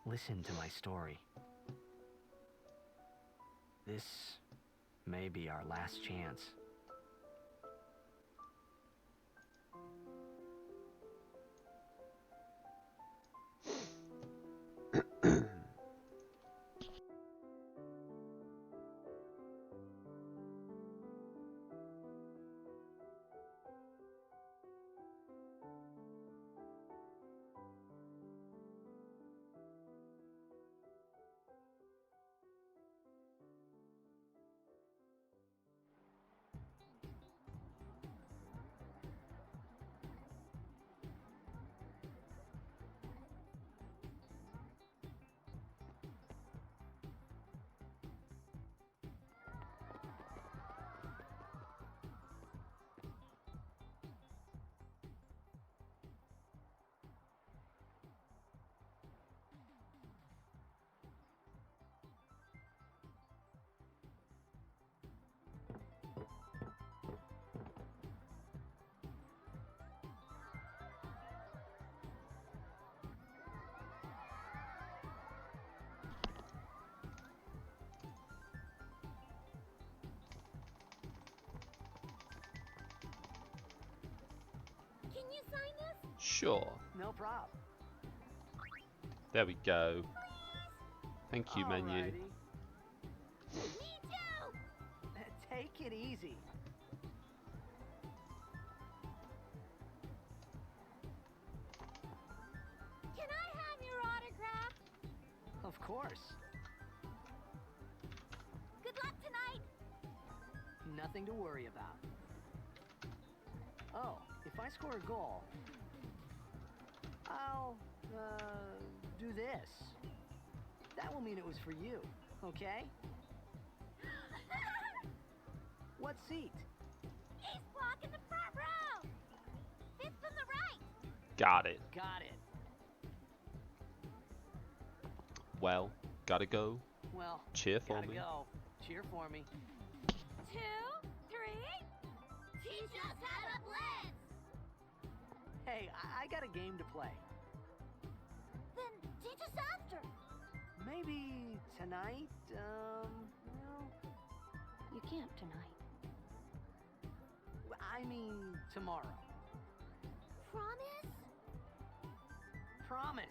Listen to my story. This may be our last chance. Can you sign this? Sure. No problem. There we go. Thank you, menu. Alrighty. Me too! Take it easy. Can I have your autograph? Of course. Good luck tonight! Nothing to worry about. Oh, if I score a goal, I'll, do this. That will mean it was for you, okay? What seat? Ace block in the front row! Fifth from the right! Got it. Got it. Well, gotta go. Well, Cheer for gotta me. go. Cheer for me. 2, 3... Teach us how to blitz! Hey, I got a game to play. Then teach us after! Maybe tonight, well, You can't tonight. I mean tomorrow. Promise? Promise.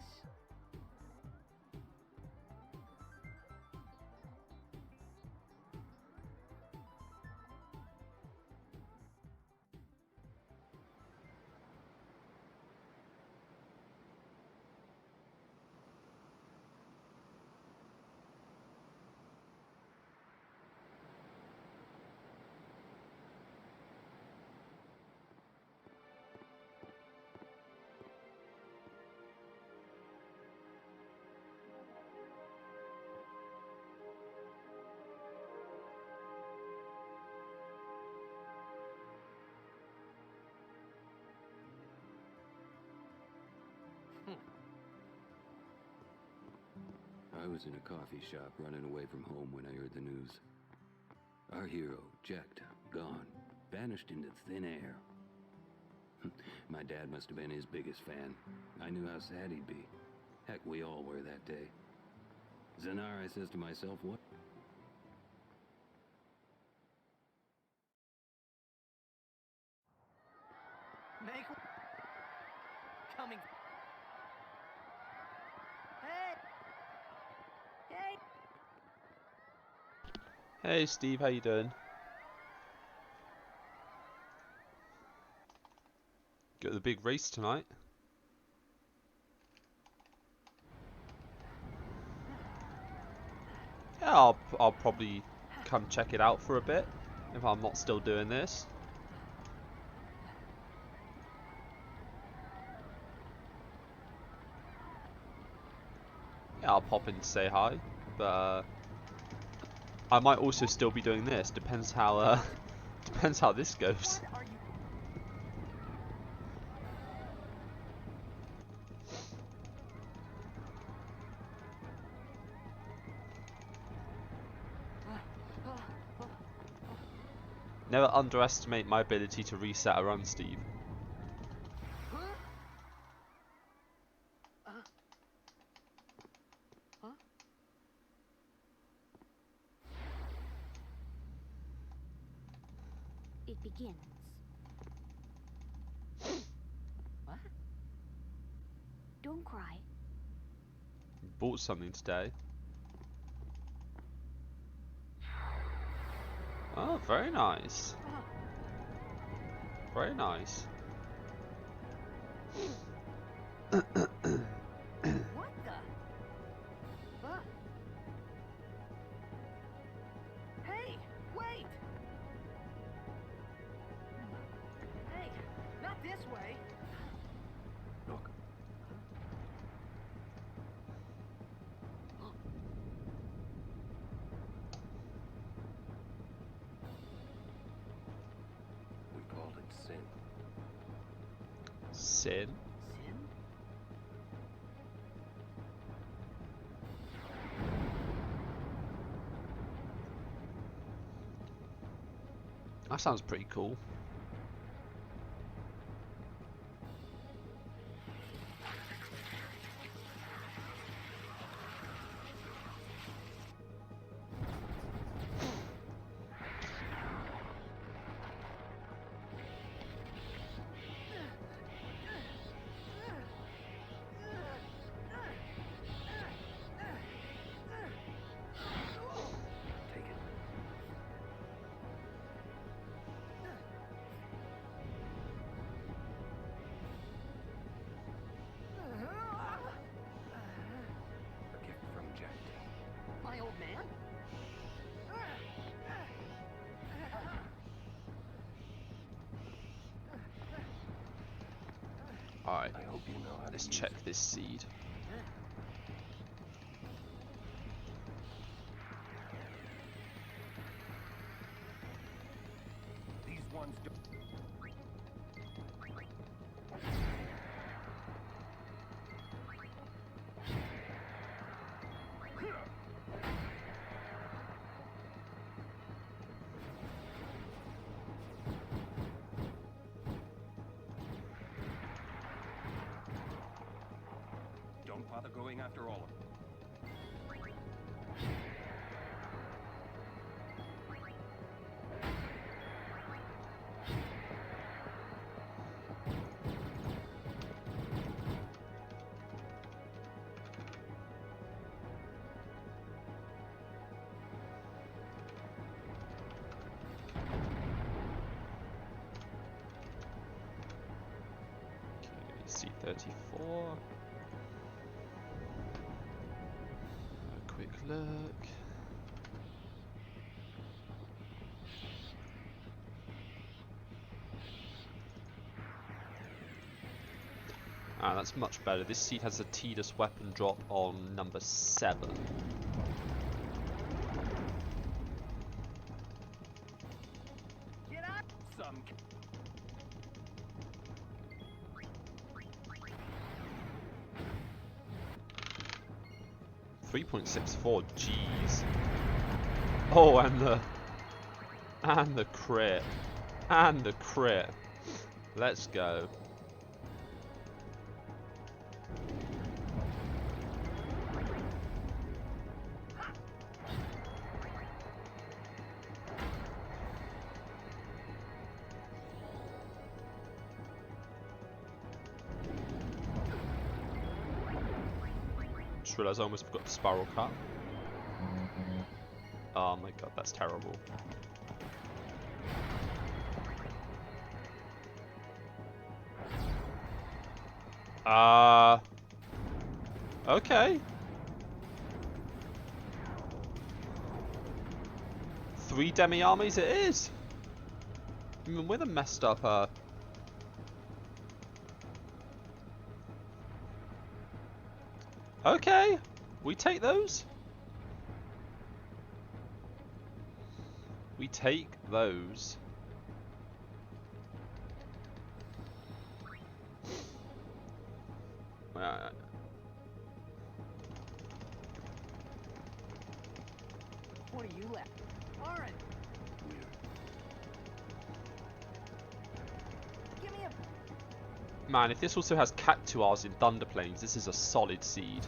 I was in a coffee shop running away from home when I heard the news. Our hero, Jacked, gone, vanished into thin air. My dad must have been his biggest fan. I knew how sad he'd be. Heck, we all were that day. Zanar, I says to myself, what? Make coming. Hey. Hey. Hey Steve, how you doing? Got the big race tonight. Yeah, I'll probably come check it out for a bit if I'm not still doing this. Yeah, I'll pop in to say hi, but I might also still be doing this. Depends how depends how this goes. What are you? Never underestimate my ability to reset a run, Steve. begins. What? Don't cry. Bought something today. Oh, very nice. Oh, Very nice. what the? Huh? Hey, wait! Hey, not this way. Look. We called it sin. Sin. Sin? That sounds pretty cool. Take it. A gift from Jack. My old man? Alright, I hope you know how to let's use check it. this seed. These ones do. 'Don't bother going after all of them. C34. A quick look. Ah, that's much better. This seed has a tedious weapon drop on number 7. Get out! Some. 3.64, jeez. Oh, and the crit. And the crit. Let's go. Just realised I almost forgot the spiral cut. Oh my god, that's terrible. Okay. 3 demi-armies it is! Even with a messed up, Okay, we take those. We take those. What are you left? Orange! Give me a... Man, if this also has cactuars in Thunder Plains, this is a solid seed.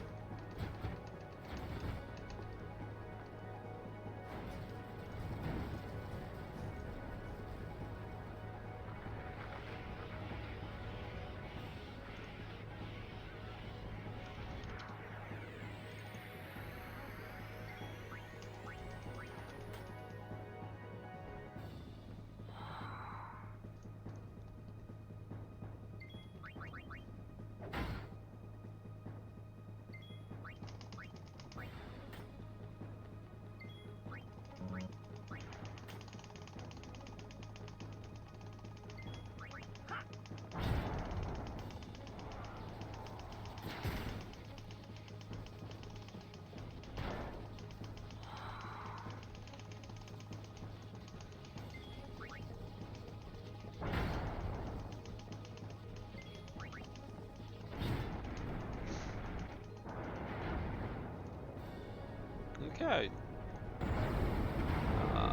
Okay. Whoa!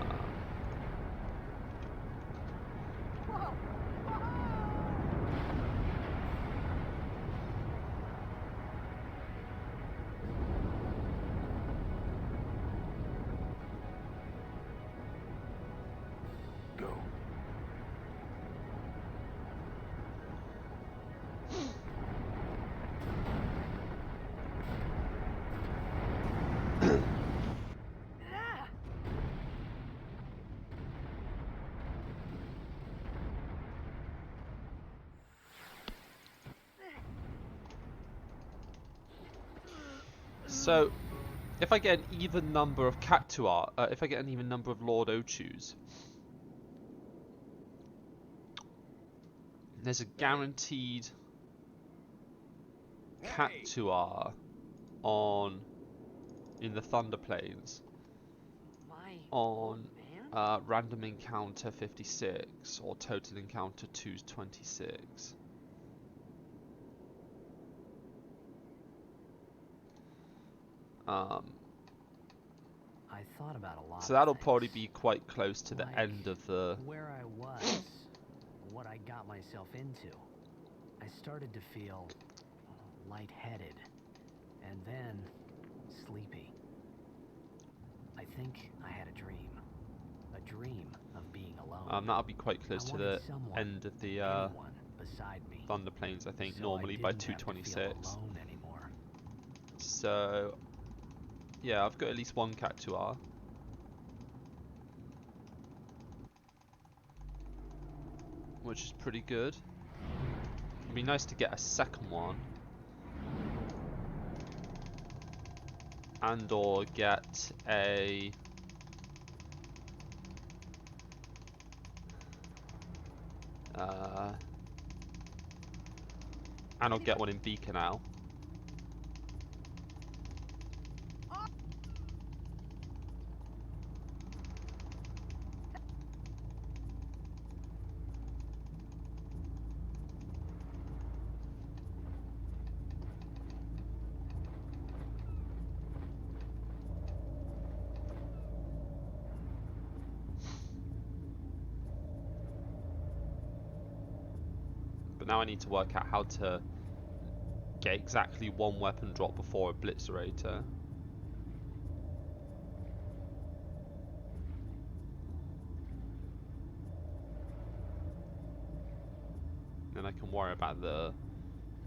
Go. Ah! So, if I get an even number of Cactuar, if I get an even number of Lord Ochus, there's a guaranteed Cactuar on in the Thunder Plains My on man? random encounter 56 or total encounter 226. I thought about a lot So of that'll things. probably be quite close to the Like end of the. where I was, what I got myself into. I started to feel lightheaded, and then sleepy. I think I had a dream of being alone. That'll be quite close I to wanted the someone, end of the anyone beside me, Thunder Plains, I think, so normally I by didn't have to feel 226. alone anymore. So, yeah, I've got at least one Cactuar. Which is pretty good. It'd be nice to get a second one. And or get a... and I'll get one in Beacon. But now I need to work out how to get exactly one weapon drop before a Blitzerator. Then I can worry about the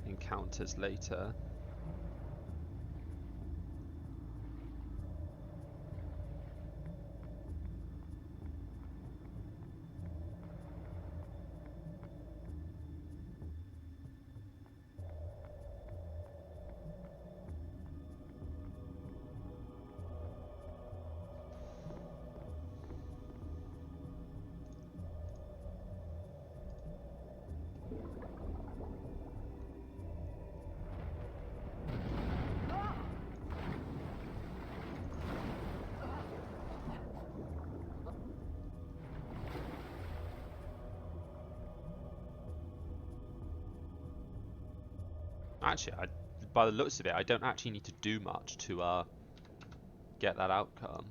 encounters later. Actually, by the looks of it, I don't actually need to do much to get that outcome.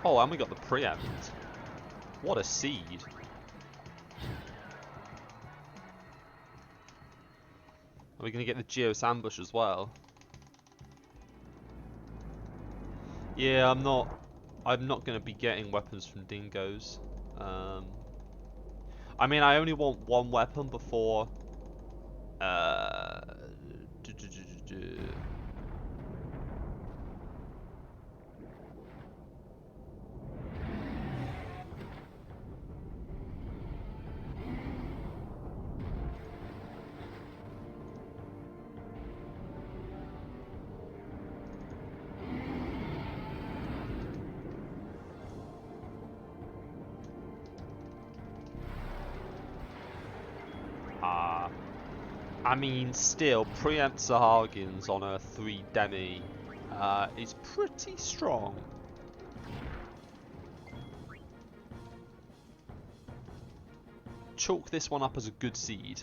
Oh, and we got the preempt. What a seed. Are we going to get the Geos ambush as well? Yeah, I'm not going to be getting weapons from dingoes. I mean, I only want one weapon before I mean, still, preempt Sahagins on a 3 demi is pretty strong. Chalk this one up as a good seed.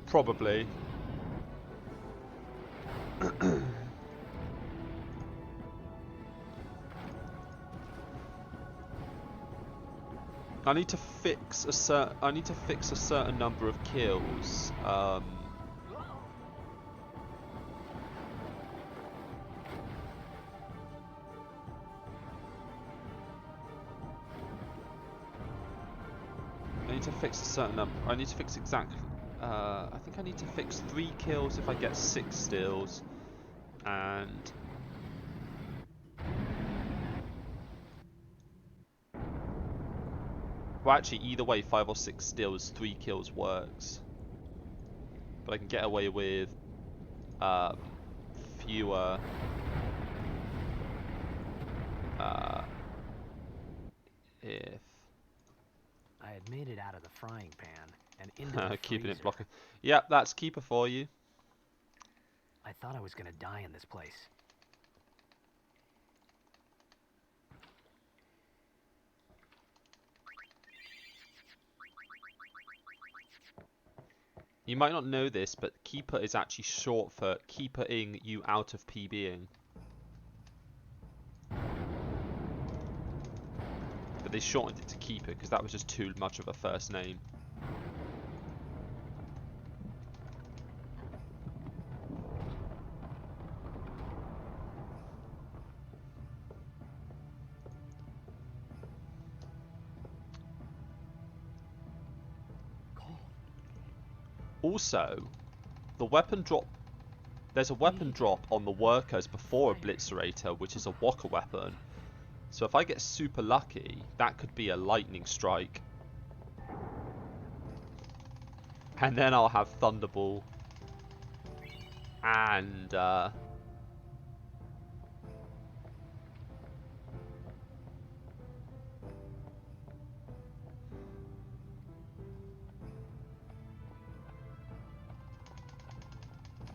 Probably. I need to fix a certain number of kills. I need to fix a certain number. I need to fix exactly. I think I need to fix 3 kills if I get 6 stills, and well, actually, either way, 5 or 6 stills, 3 kills works. But I can get away with fewer. If I had made it out of the frying pan and into the keeping freezer. it blocking. Yep, that's keeper for you. I thought I was gonna die in this place. You might not know this, but keeper is actually short for keeping you out of PBing. But they shortened it to keeper because that was just too much of a first name. Also, the weapon drop. There's a weapon drop on the workers before a Blitzerator, which is a walker weapon. So if I get super lucky, that could be a lightning strike. And then I'll have Thunderball. And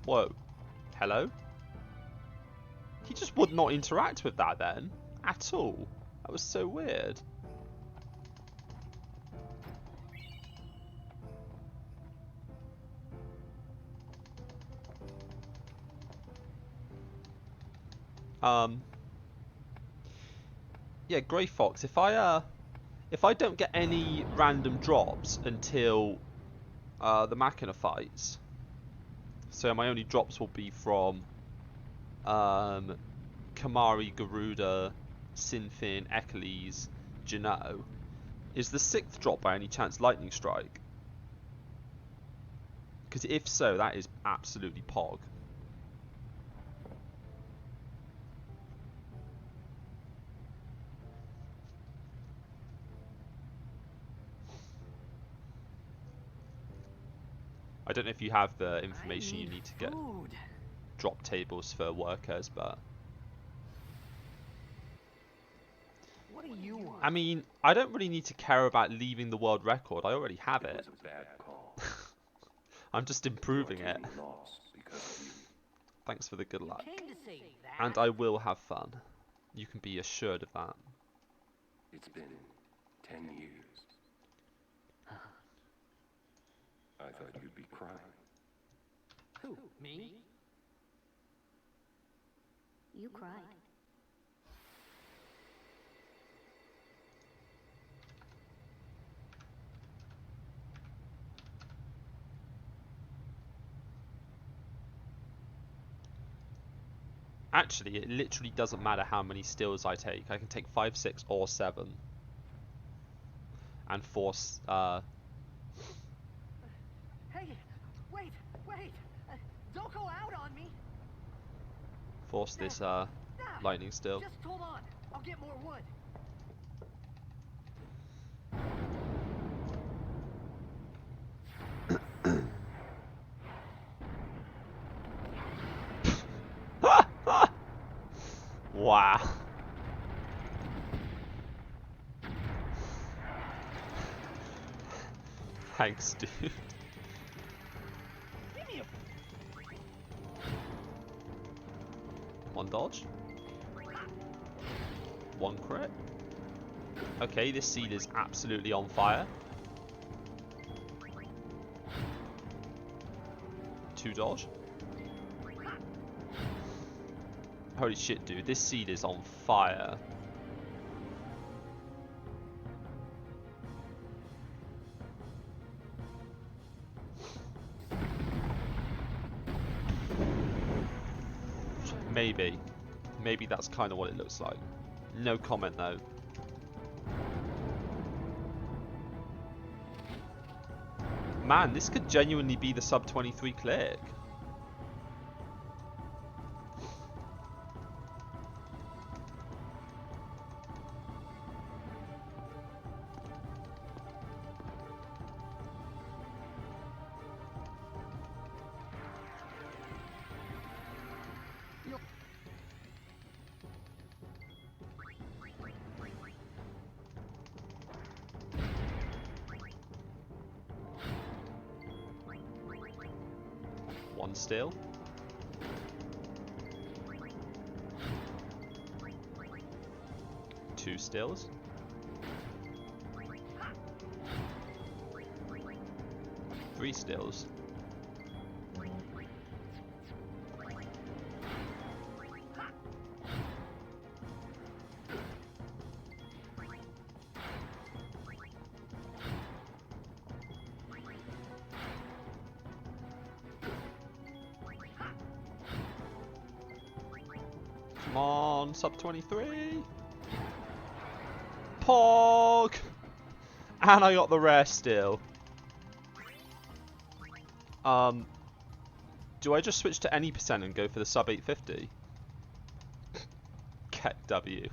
whoa. Hello? He just would not interact with that then. At all. That was so weird. Yeah, Grey Fox, if I don't get any random drops until the Machina fights, so my only drops will be from Kamari, Garuda, Sinfin, Echeles, Jano. Is the 6th drop by any chance Lightning Strike? Because if so, that is absolutely pog. I don't know if you have the information you need to get drop tables for workers, but What do you want? I mean, I don't really need to care about leaving the world record. I already have It it. was a bad call. I'm just improving Your it. team lost because of you. Thanks for the good luck. Came to say that. And I will have fun. You can be assured of that. It's been 10 years. I thought you'd be crying. Who? Me? You cried. Actually, it literally doesn't matter how many stills I take. I can take 5, 6, or 7. And force, Hey, wait! Don't go out on me! force this, Nah, lightning still. Just hold on. I'll get more wood. Wow. Thanks, dude. Give me a... One dodge. One crit. Okay, this seed is absolutely on fire. 2 dodge. Holy shit, dude. This seed is on fire. Maybe. Maybe that's kind of what it looks like. No comment, though. Man, this could genuinely be the sub 23 click. One still. Two stills. Three stills. Come on, sub 23. Pog! And I got the rare still. Do I just switch to any percent and go for the sub 850? Get W.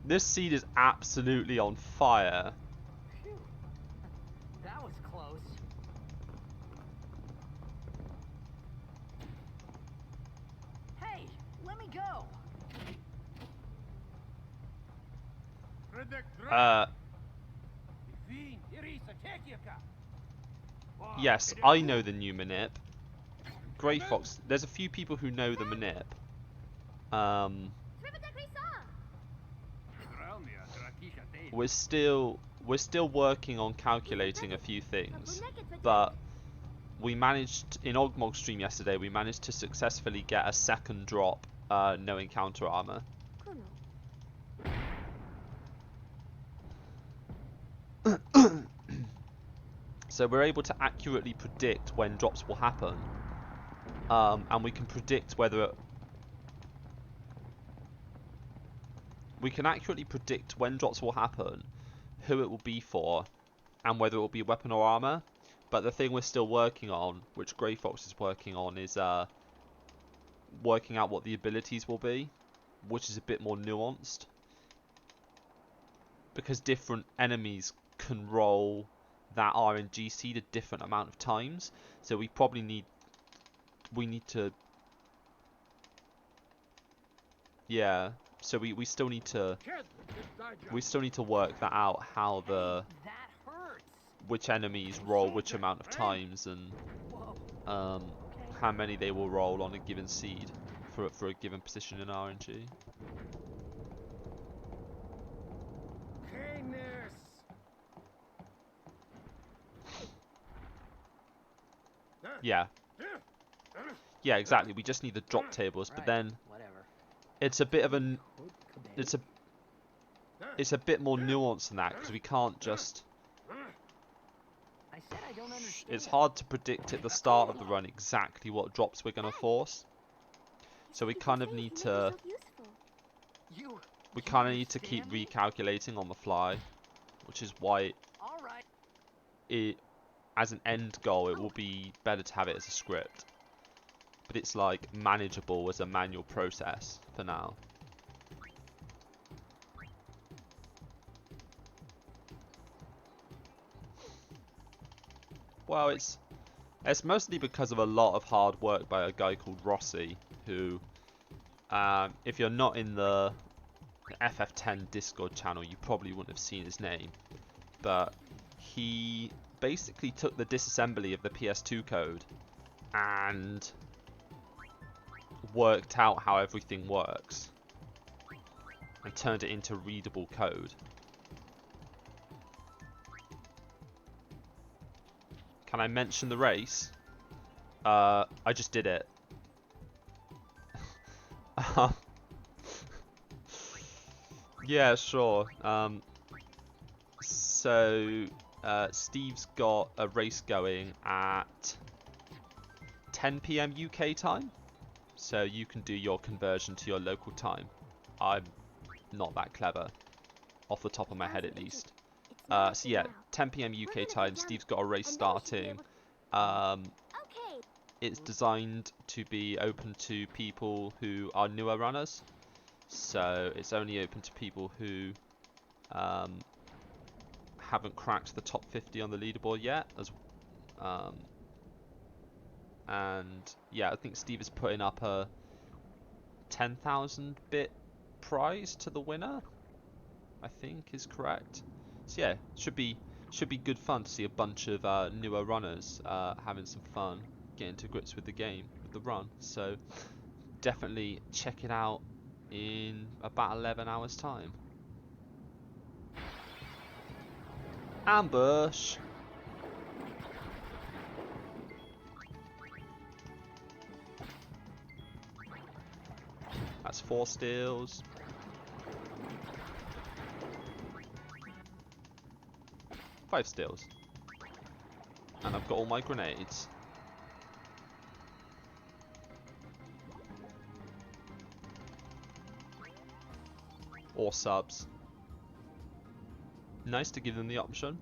This seed is absolutely on fire. Phew. That was close. Hey, let me go. Yes, I know the new manip. Grey Fox, there's a few people who know the manip. We're still working on calculating a few things, but we managed, in Ogmog's stream yesterday, we managed to successfully get a second drop, no encounter armor. So we're able to accurately predict when drops will happen, and we can predict whether we can accurately predict when drops will happen, who it will be for, and whether it will be weapon or armor. But the thing we're still working on, which Grey Fox is working on, is working out what the abilities will be, which is a bit more nuanced, because different enemies can roll that RNG seed a different amount of times, so we probably need to, yeah, so we still need to work that out, how the which enemies roll which amount of times, and how many they will roll on a given seed for a given position in RNG. Yeah. Yeah, exactly. We just need the drop tables, but then it's a bit of an it's a bit more nuanced than that, because we can't just. It's hard to predict at the start of the run exactly what drops we're gonna force. So we kind of need to. We kind of need to keep recalculating on the fly, which is why it, as an end goal, it will be better to have it as a script. But it's like manageable as a manual process for now. Well, it's mostly because of a lot of hard work by a guy called Rossi, who, if you're not in the FF10 Discord channel, you probably wouldn't have seen his name, but he basically took the disassembly of the PS2 code and worked out how everything works and turned it into readable code. Can I mention the race? I just did it. Yeah, sure. So Steve's got a race going at 10 PM UK time, so you can do your conversion to your local time. I'm not that clever, off the top of my head at least. So yeah, 10 PM UK time, Steve's got a race starting. It's designed to be open to people who are newer runners, so it's only open to people who haven't cracked the top 50 on the leaderboard yet. And yeah, I think Steve is putting up a 10,000 bit prize to the winner, I think is correct. So yeah, should be good fun to see a bunch of newer runners having some fun, getting to grips with the game, with the run. So definitely check it out in about 11 hours time. Ambush! That's 4 steals. Five steals. And I've got all my grenades. Or subs. Nice to give them the option.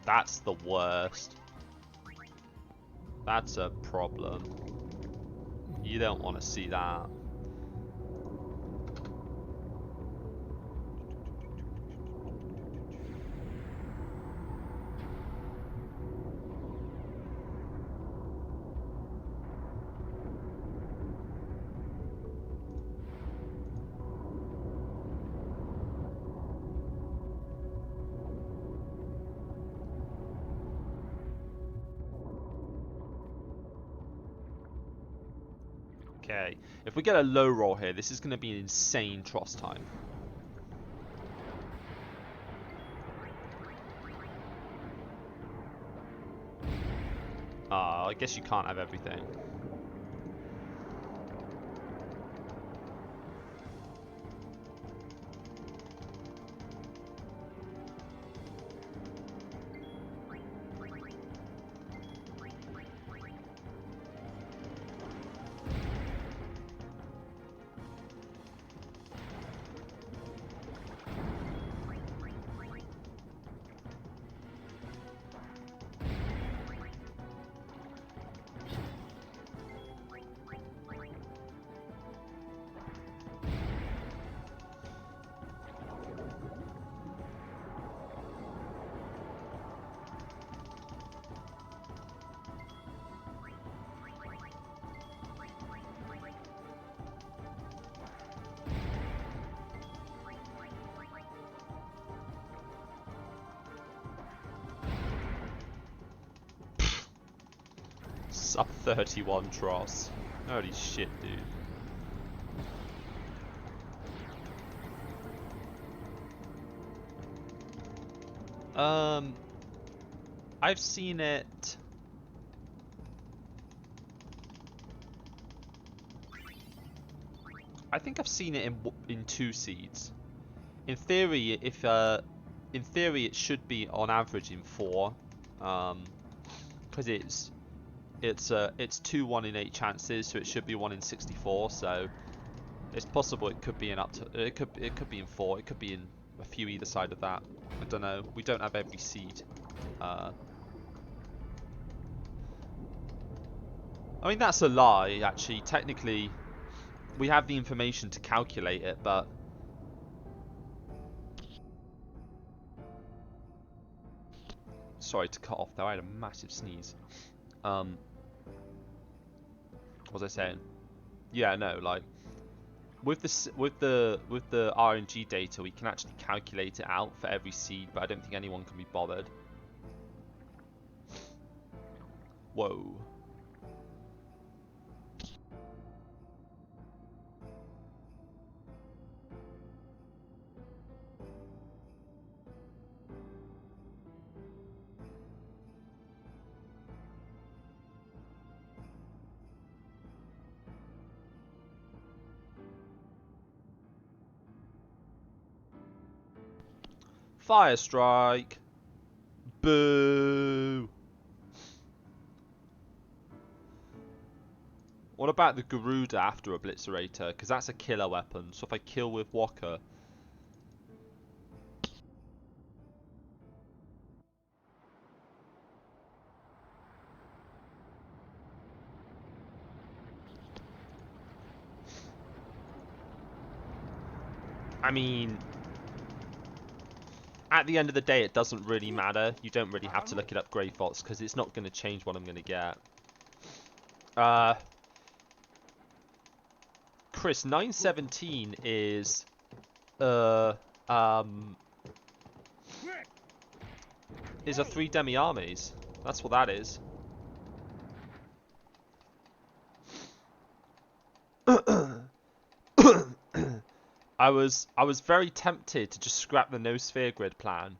That's the worst. That's a problem. You don't want to see that. Okay, if we get a low roll here, this is going to be an insane tross time. I guess you can't have everything. Sub 31 Tross. Holy shit, dude. I've seen it. I think I've seen it in 2 seeds. In theory, in theory it should be on average in 4, because it's 2 1 in 8 chances, so it should be 1 in 64. So it's possible it could be in it could be in 4, it could be in a few either side of that. I don't know. We don't have every seed. I mean, that's a lie, actually. Technically, we have the information to calculate it, but sorry to cut off there. I had a massive sneeze. What was I saying? Yeah, no, like with the RNG data, we can actually calculate it out for every seed, but I don't think anyone can be bothered. Whoa. Fire strike. Boo. What about the Garuda after Obliterator? Because that's a killer weapon. So if I kill with Walker. I mean, at the end of the day, it doesn't really matter. You don't really have to look it up, Grey Fox, because it's not going to change what I'm going to get. Chris, 917 is a 3 demi armies. That's what that is. I was very tempted to just scrap the no sphere grid plan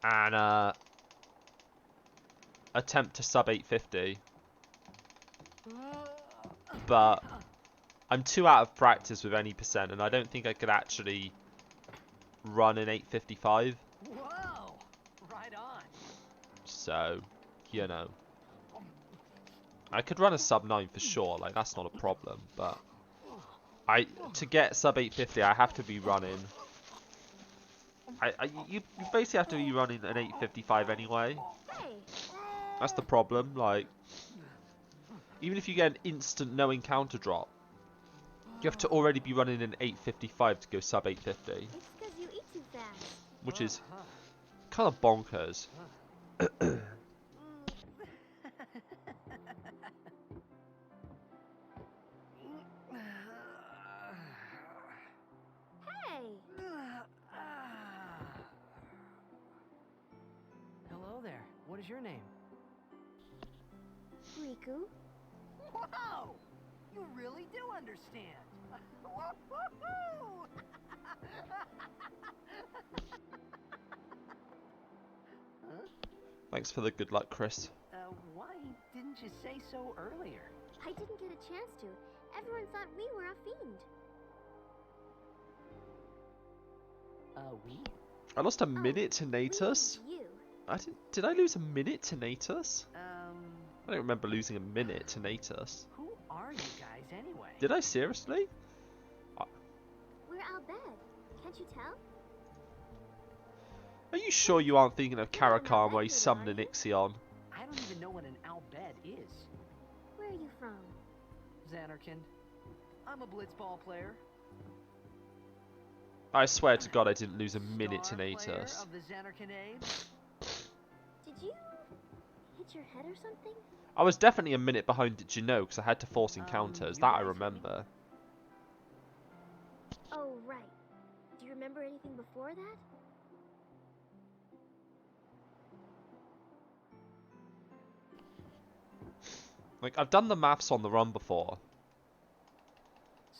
and attempt to sub 850, but I'm too out of practice with any percent, and I don't think I could actually run an 855. Whoa! Right on. So, you know, I could run a sub 9 for sure. Like, that's not a problem, but to get sub 850, I have to be running. You basically have to be running an 855 anyway. That's the problem. Like, even if you get an instant no encounter drop, you have to already be running an 855 to go sub 850. It's because you eat too fast. Which is kind of bonkers. Hey! Hello there. What is your name? Riku? Whoa! You really do understand. Woo-hoo-hoo! Huh? Thanks for the good luck, Chris. Why didn't you say so earlier? I didn't get a chance to. Everyone thought we were a fiend. We? I lost a minute to Natus. You. Did I lose a minute to Natus? I don't remember losing a minute to Natus. Who are you guys anyway? Did I seriously? We're Albed. Can't you tell? Are you sure you aren't thinking of Karakhan where he summoned an Ixion? I don't even know what an Albed is. Where are you from? Xanarkand. I'm a blitzball player. I swear to God I didn't lose a minute to Star player Natus. of the Xanarkand Age. Did you hit your head or something? I was definitely a minute behind, did you know, because I had to force encounters. you That I guys remember. Oh, right. Do you remember anything before that? Like, I've done the maths on the run before.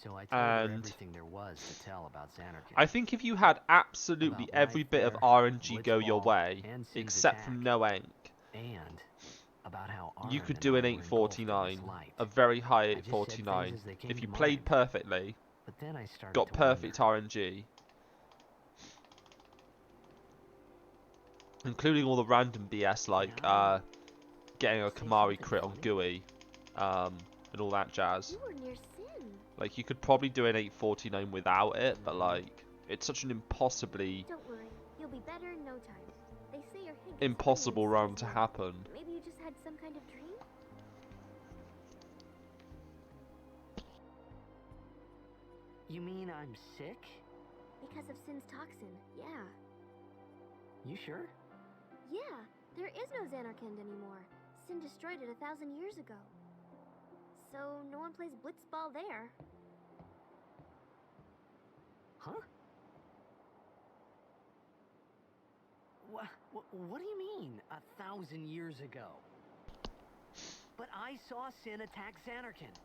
So I told her And everything there was to tell about Xanarkand. I think if you had absolutely About every life bit of there, RNG go your Blitzball, way, and Sin's except for attack. no ink, And about how you Arn could and do I an were engulfed in this 849, light. a very high I just said 849, things as they came if you to played mind. perfectly, But then I started got to perfect wonder. RNG, including all the random BS like getting a Say Kamari something crit on funny. GUI, and all that jazz. You were near Sin. Like, you could probably do an 849 without it, but like, it's such an impossibly Don't worry, you'll be better in no time. They say your head gets impossible funny in run Sin's to world. happen. Maybe you just had some kind of dream? You mean I'm sick? Because of Sin's toxin, yeah. You sure? Yeah, there is no Xanarkand anymore. Sin destroyed it 1,000 years ago. So no one plays Blitzball there. Huh? What do you mean, 1,000 years ago? But I saw Sin attack Xanarkand.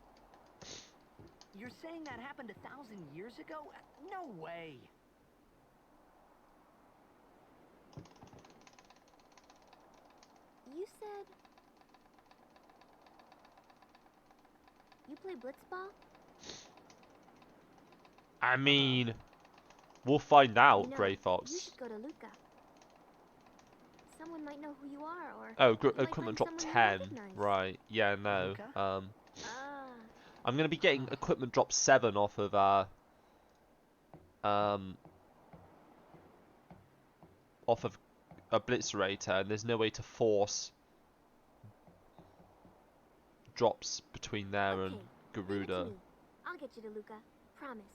You're saying that happened 1,000 years ago? No way! You said... You play Blitzball? I mean, we'll find out, You know, Grey you Fox. should go to Luca. Someone might know who you are, or Oh, you might equipment find drop someone you 10. recognize. Right, yeah, no. Luca? Ah, I'm gonna be getting equipment drop 7 off of a Blitzerator, and there's no way to force drops between there okay. and Leave it to Garuda. me. I'll get you to Luca. Promise.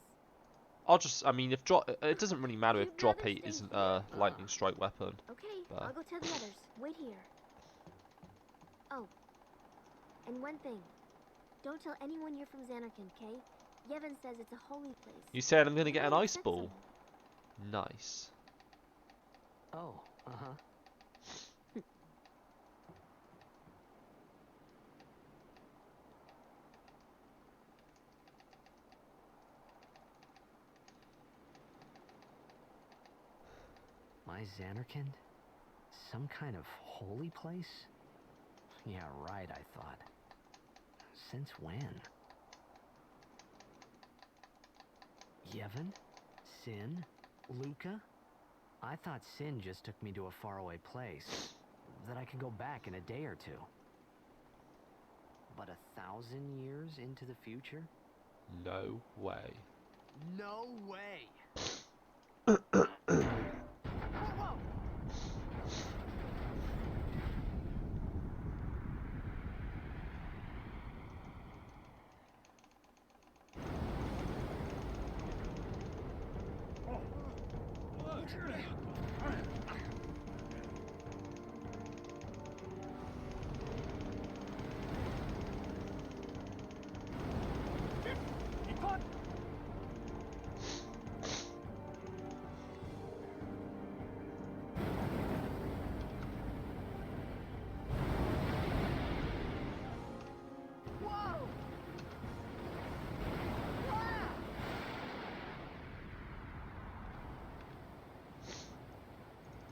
I mean, if drop, it doesn't really matter if You'd drop rather 8 stay isn't here? a lightning strike weapon. Okay, But I'll go tell the others. Wait here. Oh, and one thing. Don't tell anyone you're from Xanarkand, okay? Yevon says it's a holy place. you said I'm gonna He get an might ice upset ball. someone. Nice. Oh, uh-huh. My Xanarkand? Some kind of holy place? Yeah, right, I thought. Since when? Yevon? Sin? Luca? I thought Sin just took me to a faraway place that I could go back in a day or two. But 1,000 years into the future? No way. No way! Whoa, whoa!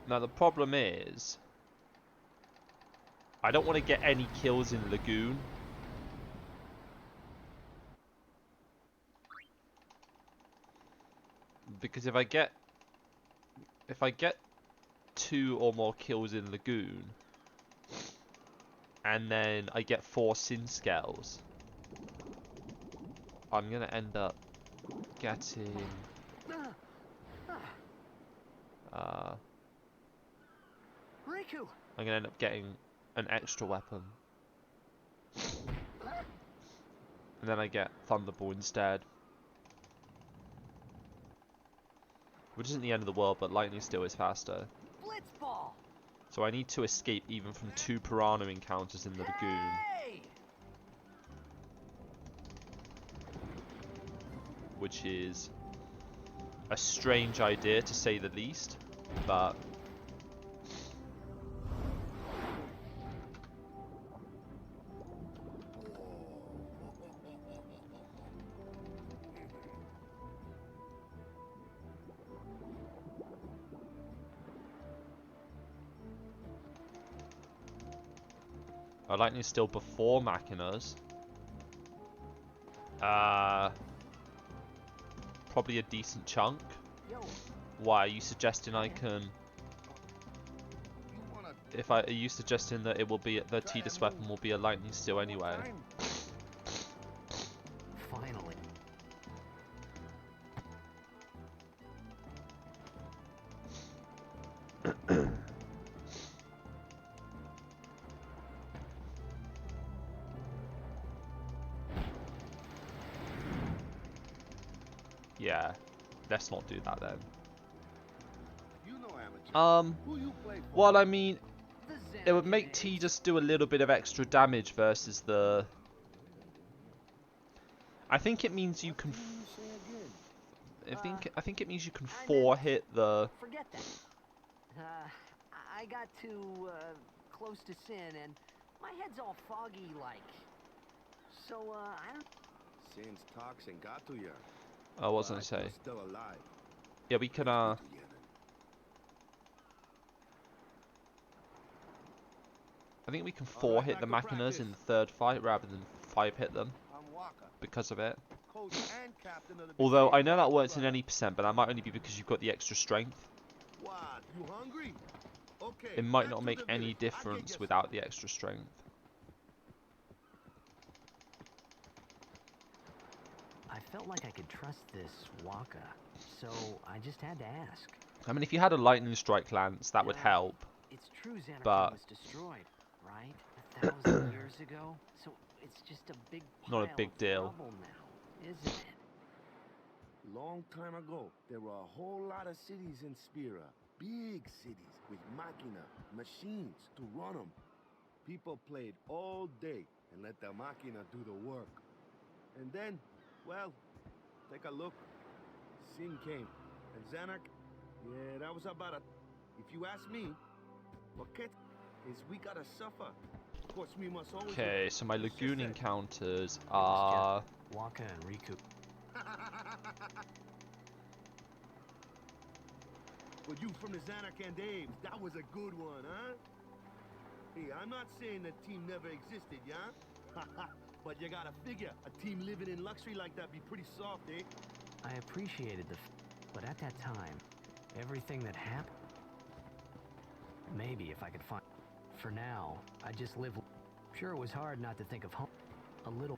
Now the problem is, I don't want to get any kills in Lagoon. Because if I get 2 or more kills in Lagoon, and then I get 4 Sin Scales, I'm gonna end up getting Riku! I'm gonna end up getting an extra weapon. And then I get Thunderball instead. Which isn't the end of the world, but lightning still is faster. Blitzball! So I need to escape even from 2 Piranha encounters in the Lagoon. Hey! Which is a strange idea to say the least, but A lightning steel before Machinas. Probably a decent chunk. Yo, Why are you suggesting I can? You wanna Are you suggesting that it will be the Tidus weapon will be a lightning steel anyway? time? finally. Yeah, let's not do that then. You know amateur. Who you play for? Well, I mean, The it would make Xanacan T days. just do a little bit of extra damage versus the. I think it means you can. You say again. I think it means you can I four meant- hit the. Forget that. I got too close to sin, and my head's all foggy like. So I don't. Since toxin got to you. I was gonna But say. you're still alive. Yeah, we can. Together. I think we can four Alright, hit the back to Machinas in practice. the third fight rather than 5 hit them I'm Walker, because of it. coach and captain of the Although I Big know that State works in Club. any percent, but that might only be because you've got the extra strength. What? You hungry? Okay. It might back not to make the any village. I'll get difference you without the extra strength. I felt like I could trust this Waka, so I just had to ask. I mean, if you had a lightning strike lance, that would Yeah. help. It's true Xanarkin But- was destroyed, right? 1,000 years ago? So it's just a big Not a pile big of deal. rubble now, isn't it? Long time ago, there were a whole lot of cities in Spira. Big cities with machina, machines to run them. People played all day and let the machina do the work. And then, well, take a look. Sin came. And Xanac, yeah, that was about a... If you ask me, what can is we gotta suffer. Of course, we must always... Okay, so my It's just Lagoon that- encounters are... Waka and Riku. But you from the Xanacan days, that was a good one, huh? Hey, I'm not saying that team never existed, yeah? But you gotta figure, a team living in luxury like that be pretty soft, eh? I appreciated but at that time, everything that happened. Maybe if I could find. For now, I just live. Sure, it was hard not to think of home. A little.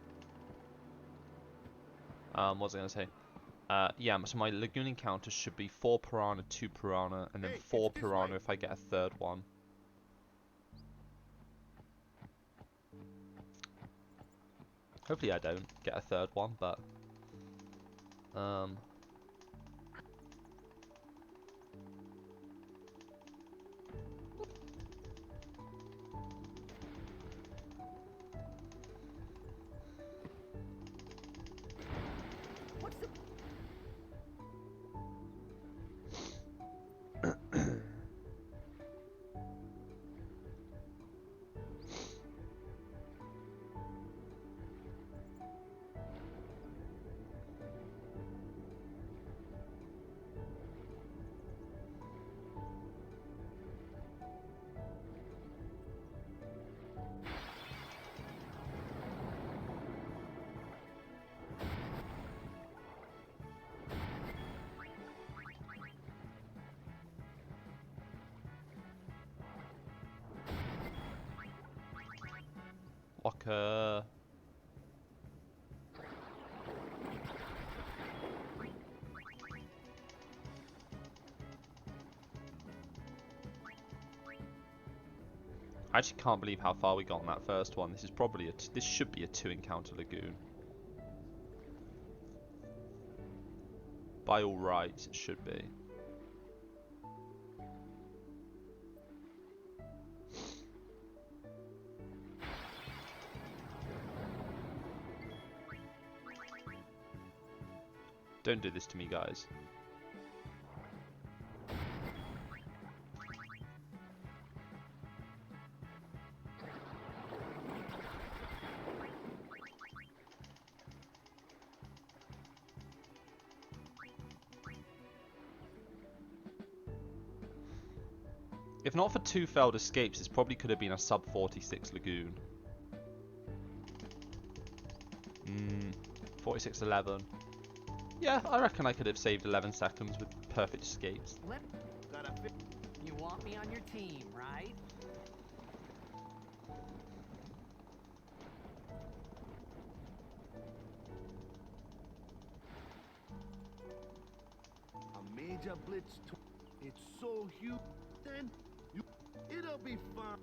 What was I going to say? Yeah, so my Lagoon encounters should be 4 Piranha, 2 Piranha, and then Hey, 4 it's this Piranha way. if I get a third one. Hopefully I don't get a third one, but... What's the? Walker... I actually can't believe how far we got on that first one. This is probably this should be a 2 encounter Lagoon. By all rights, it should be. Don't do this to me, guys. If not for 2 failed escapes, this probably could have been a sub 46 Lagoon. 46:11. Yeah, I reckon I could have saved 11 seconds with perfect escapes. Flip, you want me on your team, right? A major blitz. It's so huge. Then it'll be fun.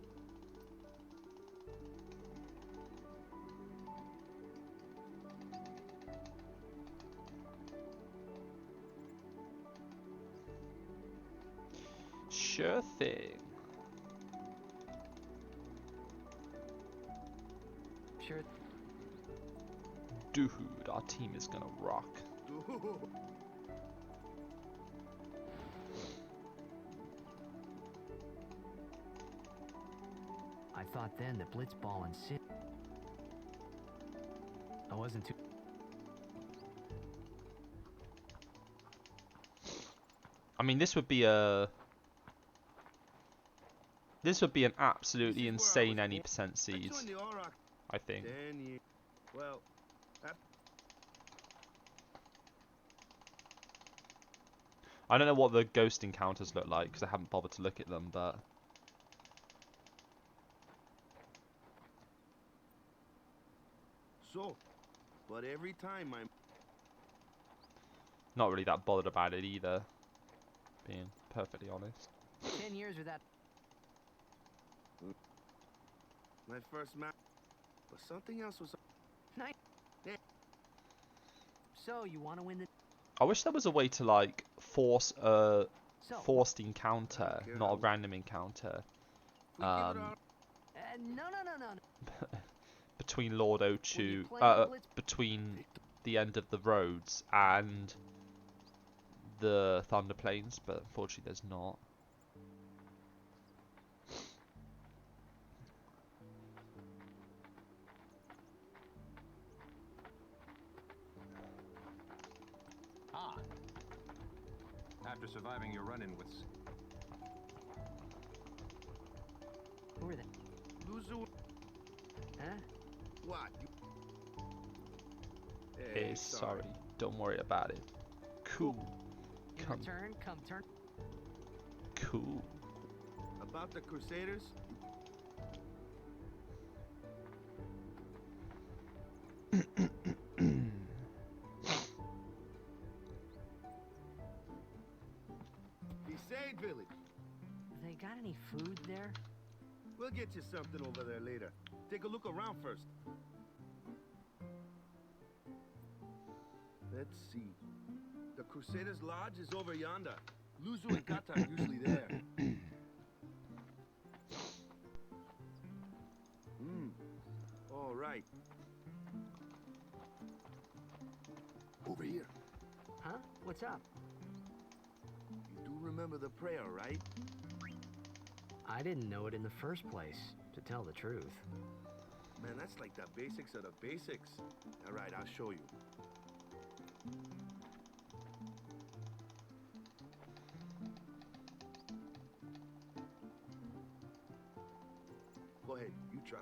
Sure thing. Sure. Dude, our team is gonna rock. I thought then that Blitzball and Sid. I wasn't too. I mean, this would be an absolutely insane any percent seeds, I think. 10 years. Well, I don't know what the ghost encounters look like because I haven't bothered to look at them, but but every time I'm not really that bothered about it either, being perfectly honest. 10 years or that. my first match, but something else was. Nice. Yeah. So you want to win the. I wish there was a way to like force a forced encounter, not a random encounter, No. between Lord Ochu, between the end of the roads and the Thunder Plains, but unfortunately there's not. After surviving your run-in with... Who are they? Luzu. Huh? What? Hey, sorry. Don't worry about it. Cool. Come turn. Cool. About the Crusaders? Crusade Village. They got any food there? We'll get you something over there later. Take a look around first. Let's see. The Crusaders' Lodge is over yonder. Luzu and Kata are usually there. All right. Over here. Huh? What's up? You do remember the prayer, right? I didn't know it in the first place, to tell the truth. Man, that's like the basics of the basics. All right, I'll show you. Go ahead, you try.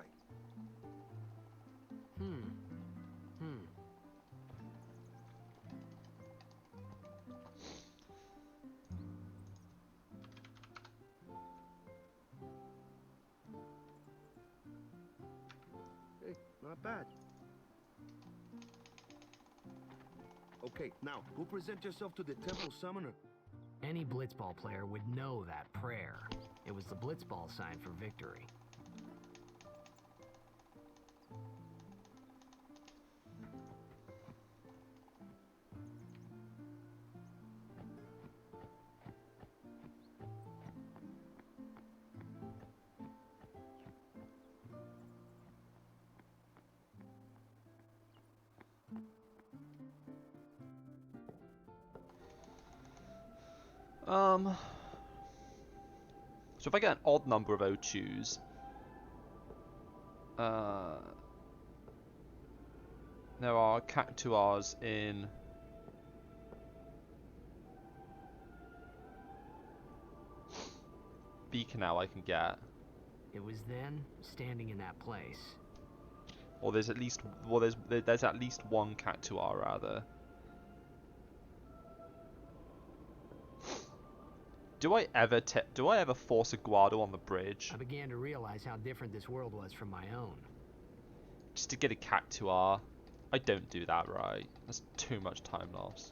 Hey, not bad. Okay, now, go present yourself to the Temple Summoner. Any Blitzball player would know that prayer. It was the Blitzball sign for victory. So if I get an odd number of Ochus, there are Cactuars in Beacon now I can get. It was then, standing in that place. Or there's at least there's at least one cactuar rather. Do I ever force a Guado on the bridge I began to realize how different this world was from my own. just to get a cactuar? I don't do that, right? That's too much time loss.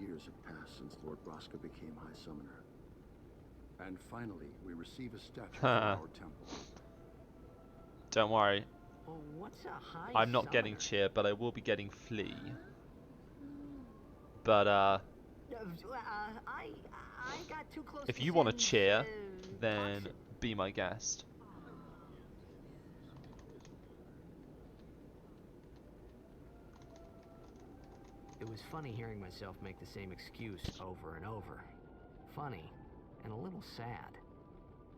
Years have passed since Lord Braska became High Summoner. And finally, we receive a statue for our temple. Don't worry. Well, what's a high I'm not getting summoner? cheer, but I will be getting flea. But I got too close if to you want to Sam's, cheer, then toxin. be my guest. It was funny hearing myself make the same excuse over and over. Funny, and a little sad.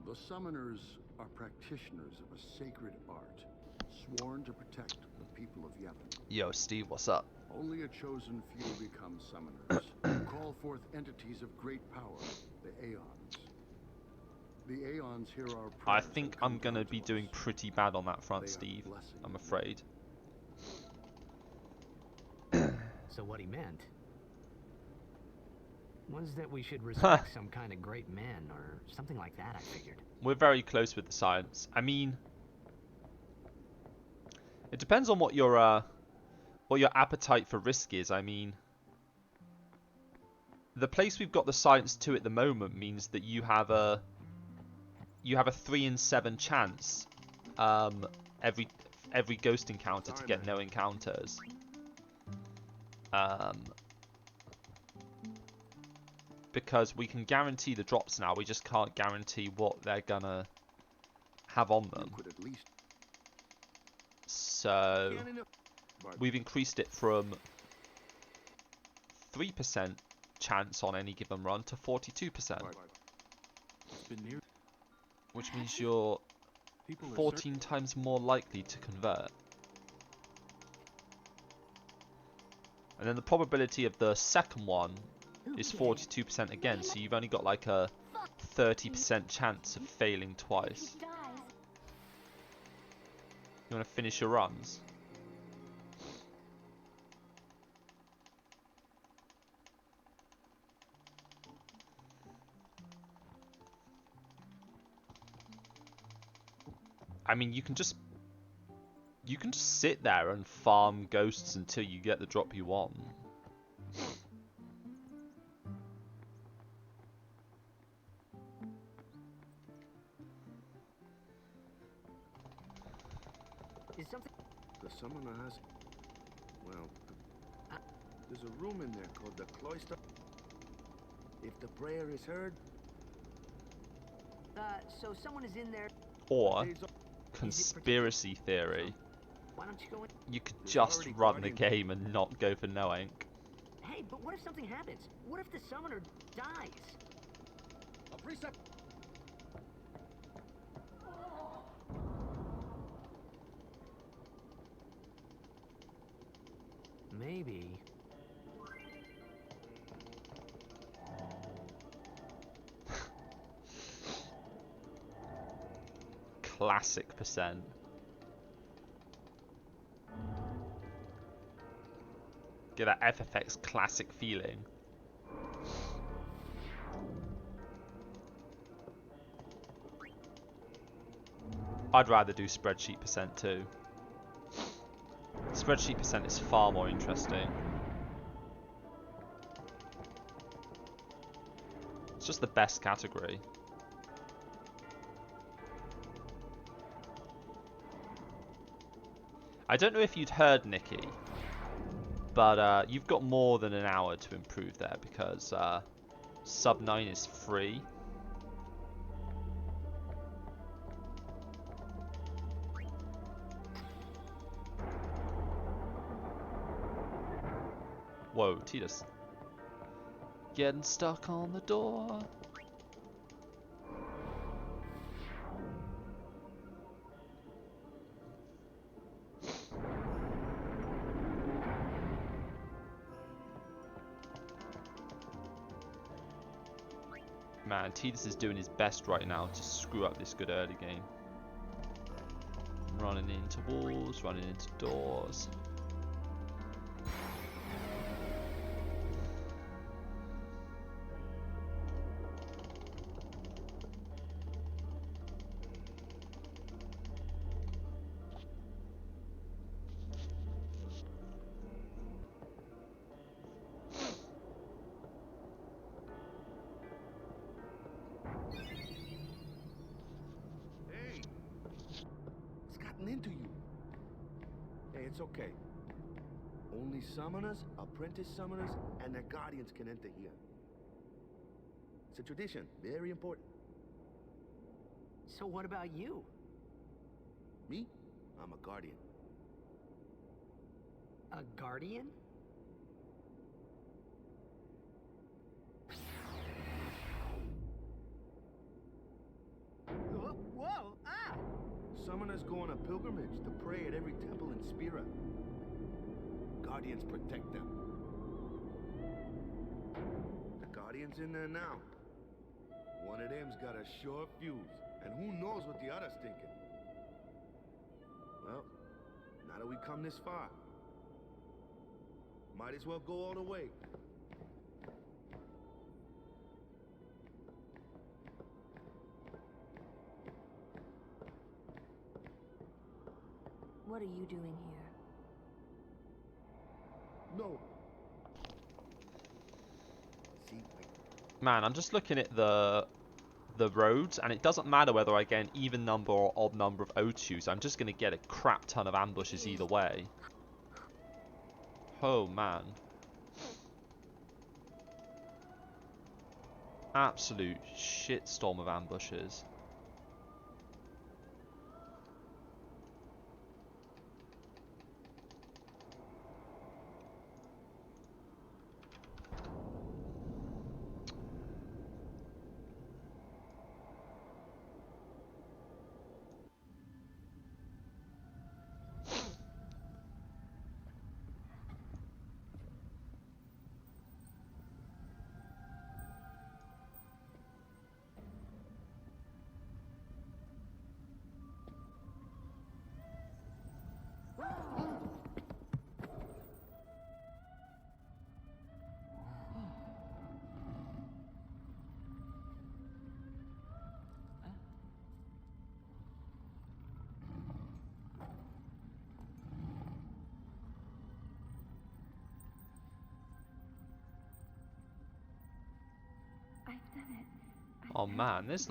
The summoners are practitioners of a sacred art, sworn to protect the people of Yevon. Yo, Steve, what's up? Only a chosen few become summoners, who call forth entities of great power, the Aeons. The Aeons hear our prayers. I think and come I'm gonna down to be doing us. pretty bad on that front, They are Steve. blessing I'm you. afraid. So what he meant was that we should respect some kind of great men or something like that, I figured. We're very close with the science. I mean, it depends on what your appetite for risk is. I mean, the place we've got the science to at the moment means that you have a 3 in 7 chance every ghost encounter to get no encounters. Because we can guarantee the drops now, we just can't guarantee what they're gonna have on them. You could at least So we've increased it from 3% chance on any given run to 42%, which means you're 14 times more likely to convert. And then the probability of the second one is 42% again, so you've only got like a 30% chance of failing twice. You want to finish your runs? I mean, you can just sit there and farm ghosts until you get the drop you want. Is something... The summoner has... Well, there's a room in there called the cloister. If the prayer is heard... so someone is in there... Or, conspiracy theory, Why don't you go in? you could just run the game and not go for no ink. Hey, but what if something happens? What if the summoner dies? a precept. Maybe... Classic percent. Get that FFX classic feeling. I'd rather do spreadsheet percent too. Spreadsheet percent is far more interesting. It's just the best category. I don't know if you'd heard, Nikki, but you've got more than an hour to improve there because sub 9 is free. Whoa, Titus. Getting stuck on the door. Man, Tidus is doing his best right now to screw up this good early game. Running into walls, running into doors. Into you. Hey, it's okay. Only summoners, apprentice summoners, and their guardians can enter here. It's a tradition, very important. So what about you? Me? I'm a guardian. A guardian? Whoa! Ah! Summoners go on a pilgrimage to pray at every temple in Spira. Guardians protect them. The Guardian's in there now. One of them's got a short fuse, and who knows what the other's thinking. Well, now that we come this far, might as well go all the way. What are you doing here? No. See, Man, I'm just looking at the roads, and it doesn't matter whether I get an even number or odd number of O2s. I'm just going to get a crap ton of ambushes either way. Oh, man. Absolute shitstorm of ambushes. Oh man, there's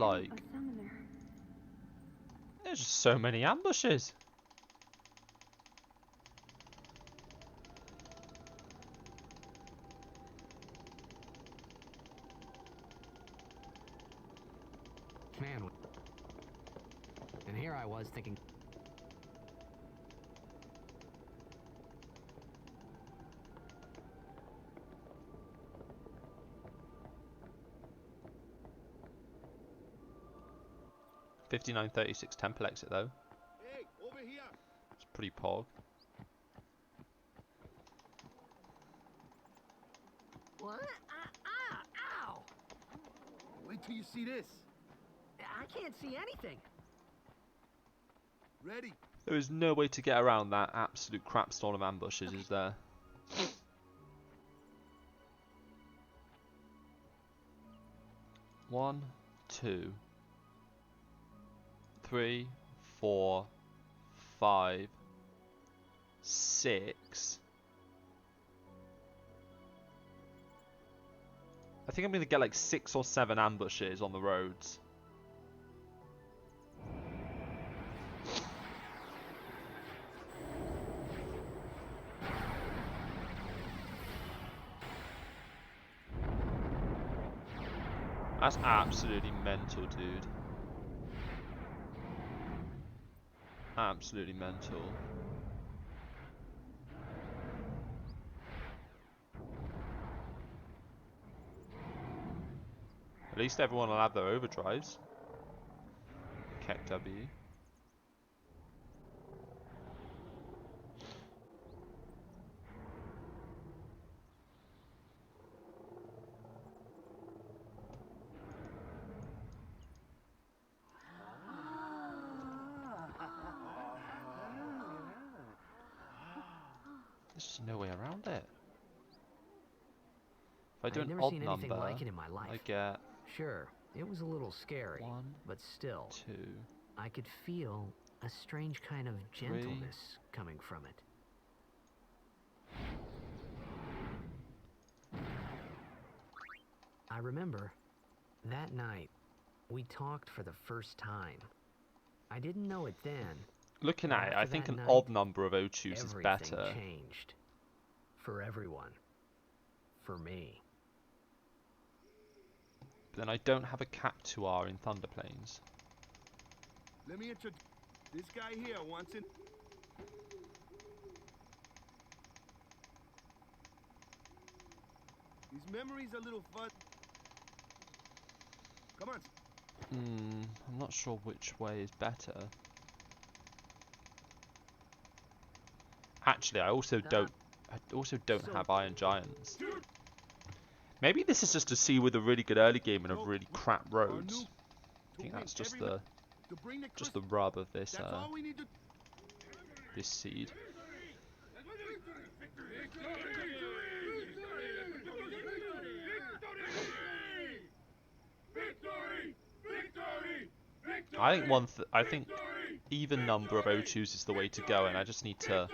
just so many ambushes. Man, and here I was thinking. $59.36 temple exit though. hey, over here. It's pretty pog. What? Ow! Wait till you see this. I can't see anything. Ready? There is no way to get around that absolute crap storm of ambushes, is there? One, two, 3, 4, 5, 6. I think I'm going to get like 6 or 7 ambushes on the roads. That's absolutely mental, dude. Absolutely mental. At least everyone will have their overdrives. Keck W. There's just no way around it. If I do I've an never odd seen anything number, like it in my life. I get Sure, it was a little scary, 1, but still, 2. I could feel a strange kind of 3. gentleness coming from it. I remember that night we talked for the first time. I didn't know it then. Looking but at it, I after think that an night, odd number of O2s is everything better. changed. For everyone. For me. But then I don't have a Cap 2R in Thunder Plains. Let me introduce this guy here wants it. His memory's a little fun. Come on. I'm not sure which way is better. Actually, I also don't have Iron Giants. Maybe this is just to see with a really good early game and a really crap roads. I think that's just the rub of this this seed. I think even number of O2s is the way to go, and I just need to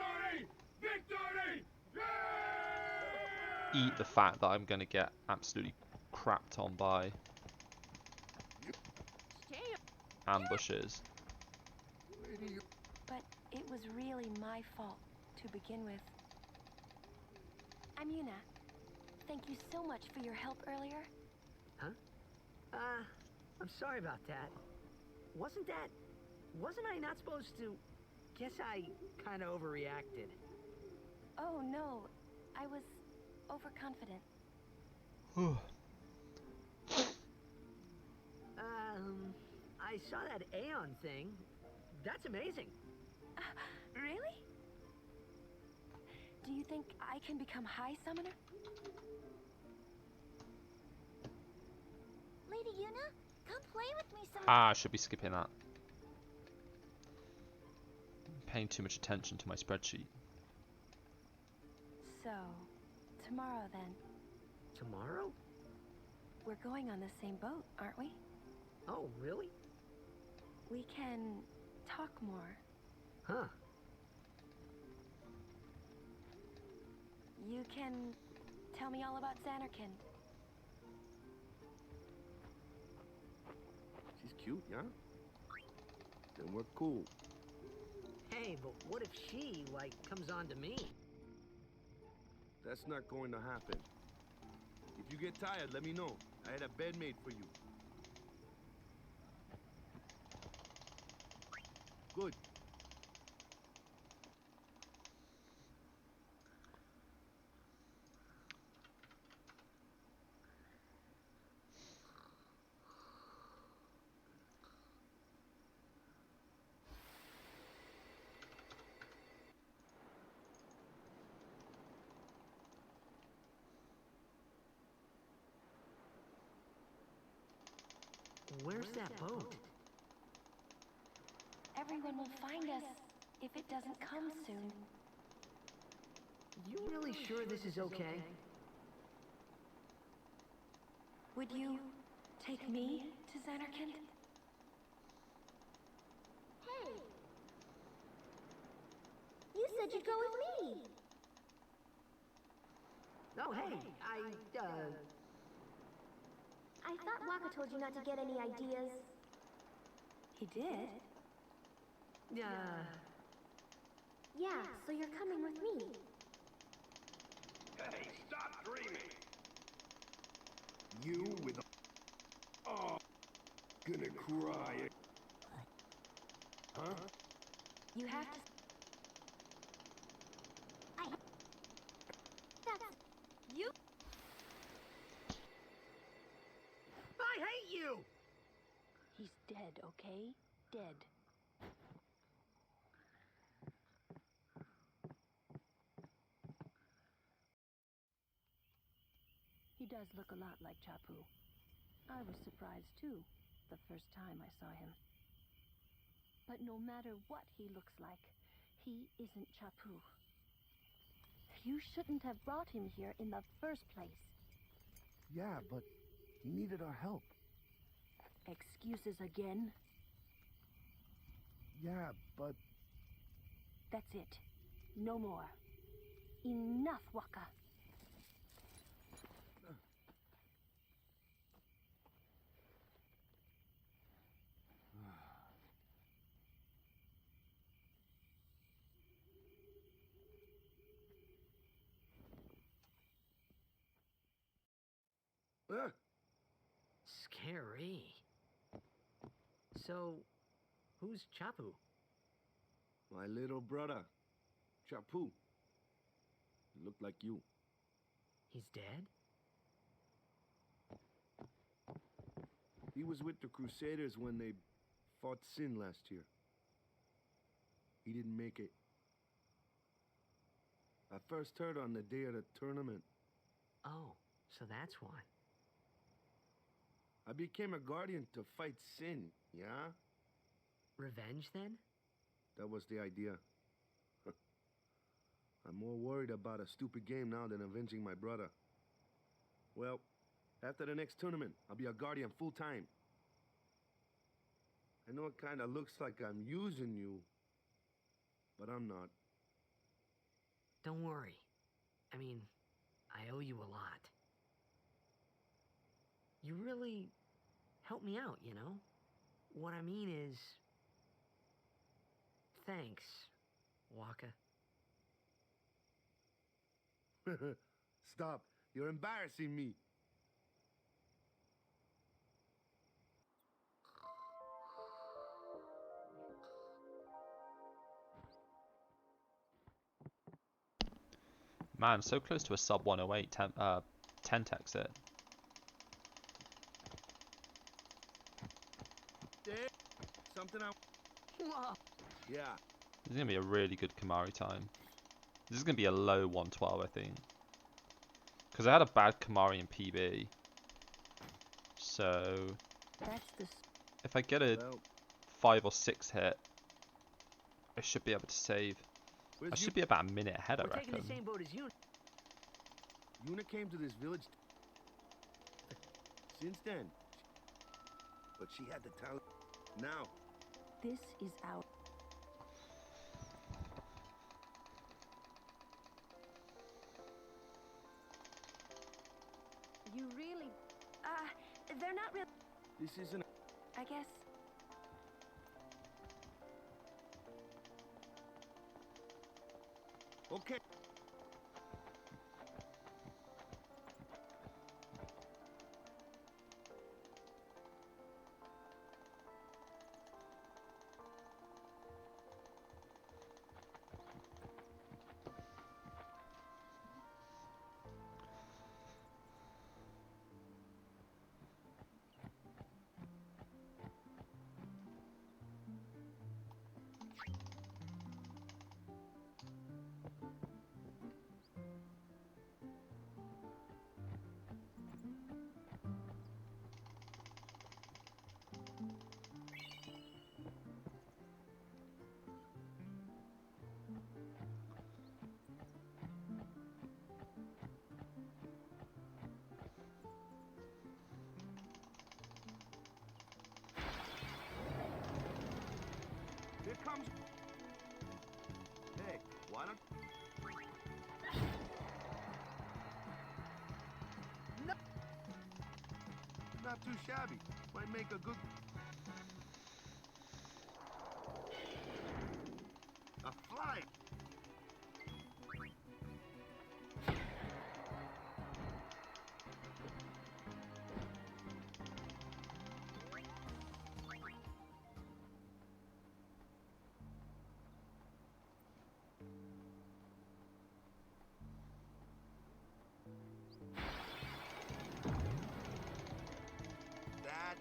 eat the fact that I'm going to get absolutely crapped on by ambushes. But it was really my fault to begin with. I'm Yuna. Thank you so much for your help earlier. Huh? I'm sorry about that. Wasn't I not supposed to? Guess I kind of overreacted. Oh no, I was overconfident. I saw that Aeon thing. That's amazing. Really? Do you think I can become High Summoner? Lady Yuna, come play with me some. I should be skipping that. I'm paying too much attention to my spreadsheet. So, tomorrow then. Tomorrow? We're going on the same boat, aren't we? Oh, really? We can talk more. Huh. You can tell me all about Xanarkand. She's cute, yeah? Then we're cool. Hey, but what if she, comes on to me? That's not going to happen. If you get tired, let me know. I had a bed made for you. Good. Where's that boat? Everyone will find us if it doesn't come soon. You really sure this is okay? Would you take me to Xanarkand? Hey! You said you'd go with me! Oh, hey, I thought Waka told you not to get any ideas. He did? Yeah, so you're coming with me. Hey, stop dreaming! You with a... Oh, gonna cry. Huh? You have to... That's... You... I hate you! He's dead, okay? Dead. He does look a lot like Chapu. I was surprised too, the first time I saw him. But no matter what he looks like, he isn't Chapu. You shouldn't have brought him here in the first place. Yeah, but he needed our help. Excuses again? Yeah, but That's it. No more. Enough, Waka. uh, Scary. So, who's Chapu? my little brother, Chapu. He looked like you. He's dead? He was with the Crusaders when they fought Sin last year. He didn't make it. I first heard on the day of the tournament. Oh, so that's why. I became a guardian to fight Sin, yeah? Revenge, then? That was the idea. I'm more worried about a stupid game now than avenging my brother. Well, after the next tournament, I'll be a guardian full time. I know it kinda looks like I'm using you, but I'm not. Don't worry. I mean, I owe you a lot. You really helped me out, you know? What I mean is... Thanks, Waka. Stop. You're embarrassing me. Man, so close to a sub 108 10 exit. There. Something I... Whoa! Yeah. This is going to be a really good Kamari time. This is going to be a low 112, I think. Because I had a bad Kamari in PB. So, That's the... if I get a Well, 5 or 6 hit, I should be able to save. I where's should be about a minute ahead, I We're taking reckon. the same boat as you. Yuna came to this village since then. But she had the talent. Now, This is our... You really... they're not real... this isn't... I guess... Okay. Here comes... Hey, why don't... No! Not too shabby. Might make a good... A fly! That...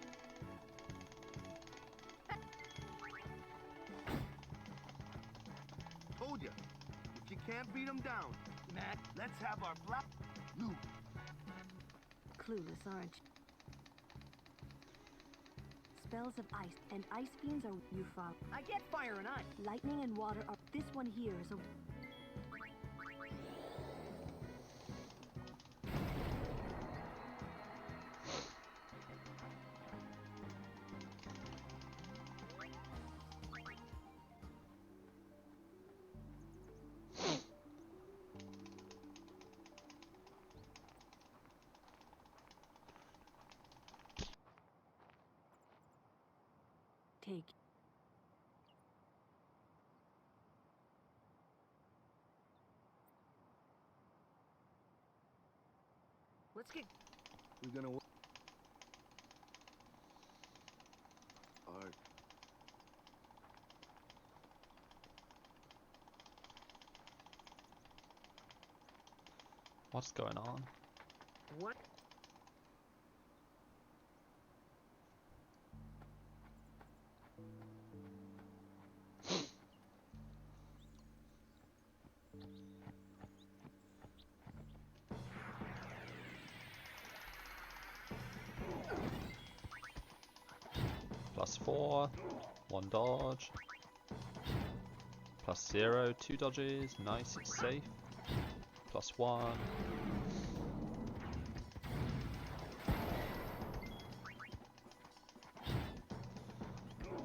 Told ya. If you can't beat them down, Matt, let's have our black... Luke. Clueless, aren't you? Spells of ice and ice beams are you follow. I get fire and ice. Lightning and water are... This one here is a... take. Let's get... We're gonna work hard. What's going on? What? +4, 1 dodge. +0, 2 dodges. Nice, it's safe. +1.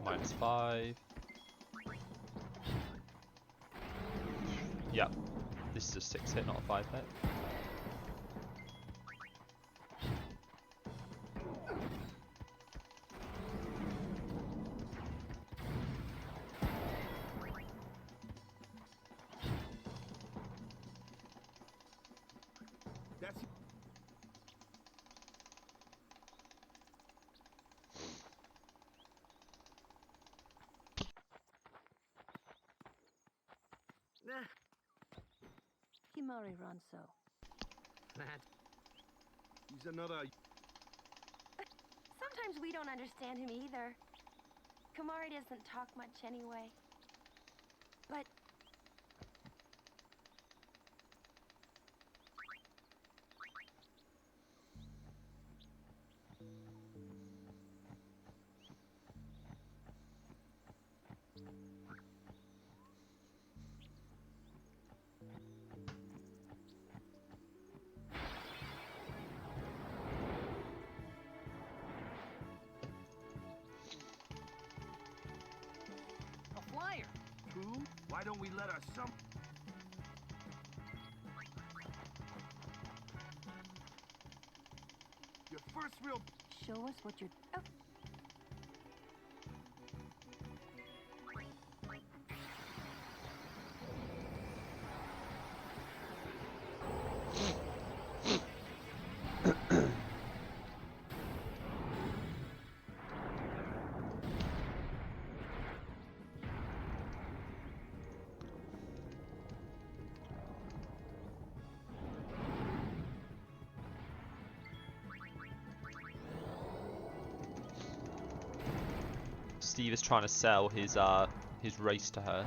-5. Yep. This is a 6 hit, not a 5 hit. That's Nah, Himari Ronso. that... he's another. Sometimes we don't understand him either. Kamari doesn't talk much anyway. But A flyer! True? Why don't we let our some? Your first real. Show us what you're... oh, Steve is trying to sell his race to her.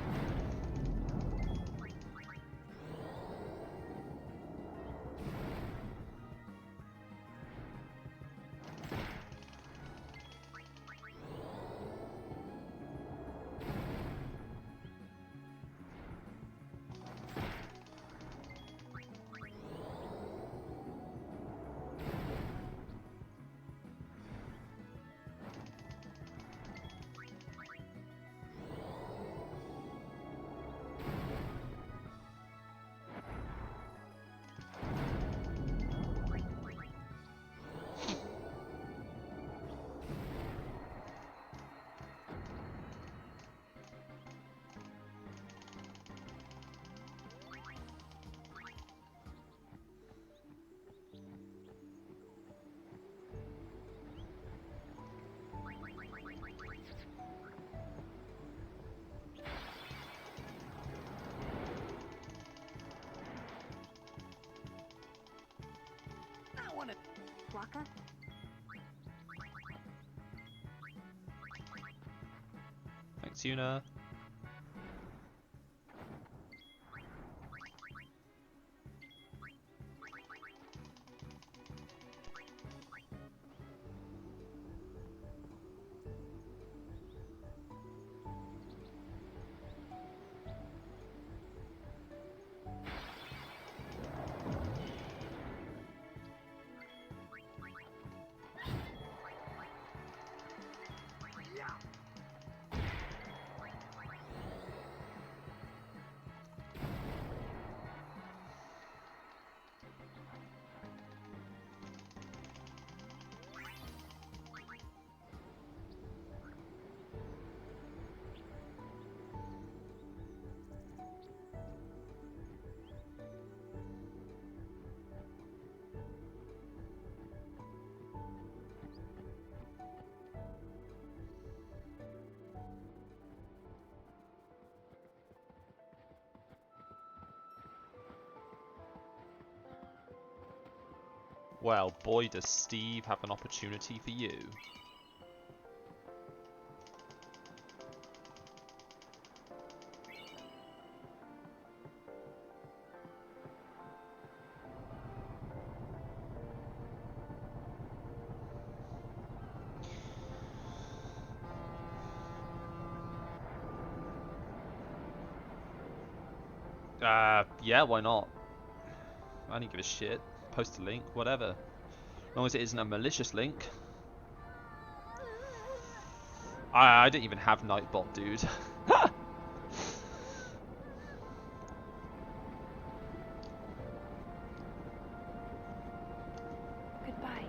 I want to... Waka? Thanks, Yuna. Well, boy, does Steve have an opportunity for you. Yeah, why not? I don't give a shit. Post a link, whatever. As long as it isn't a malicious link. I don't even have Nightbot, dude. Goodbye.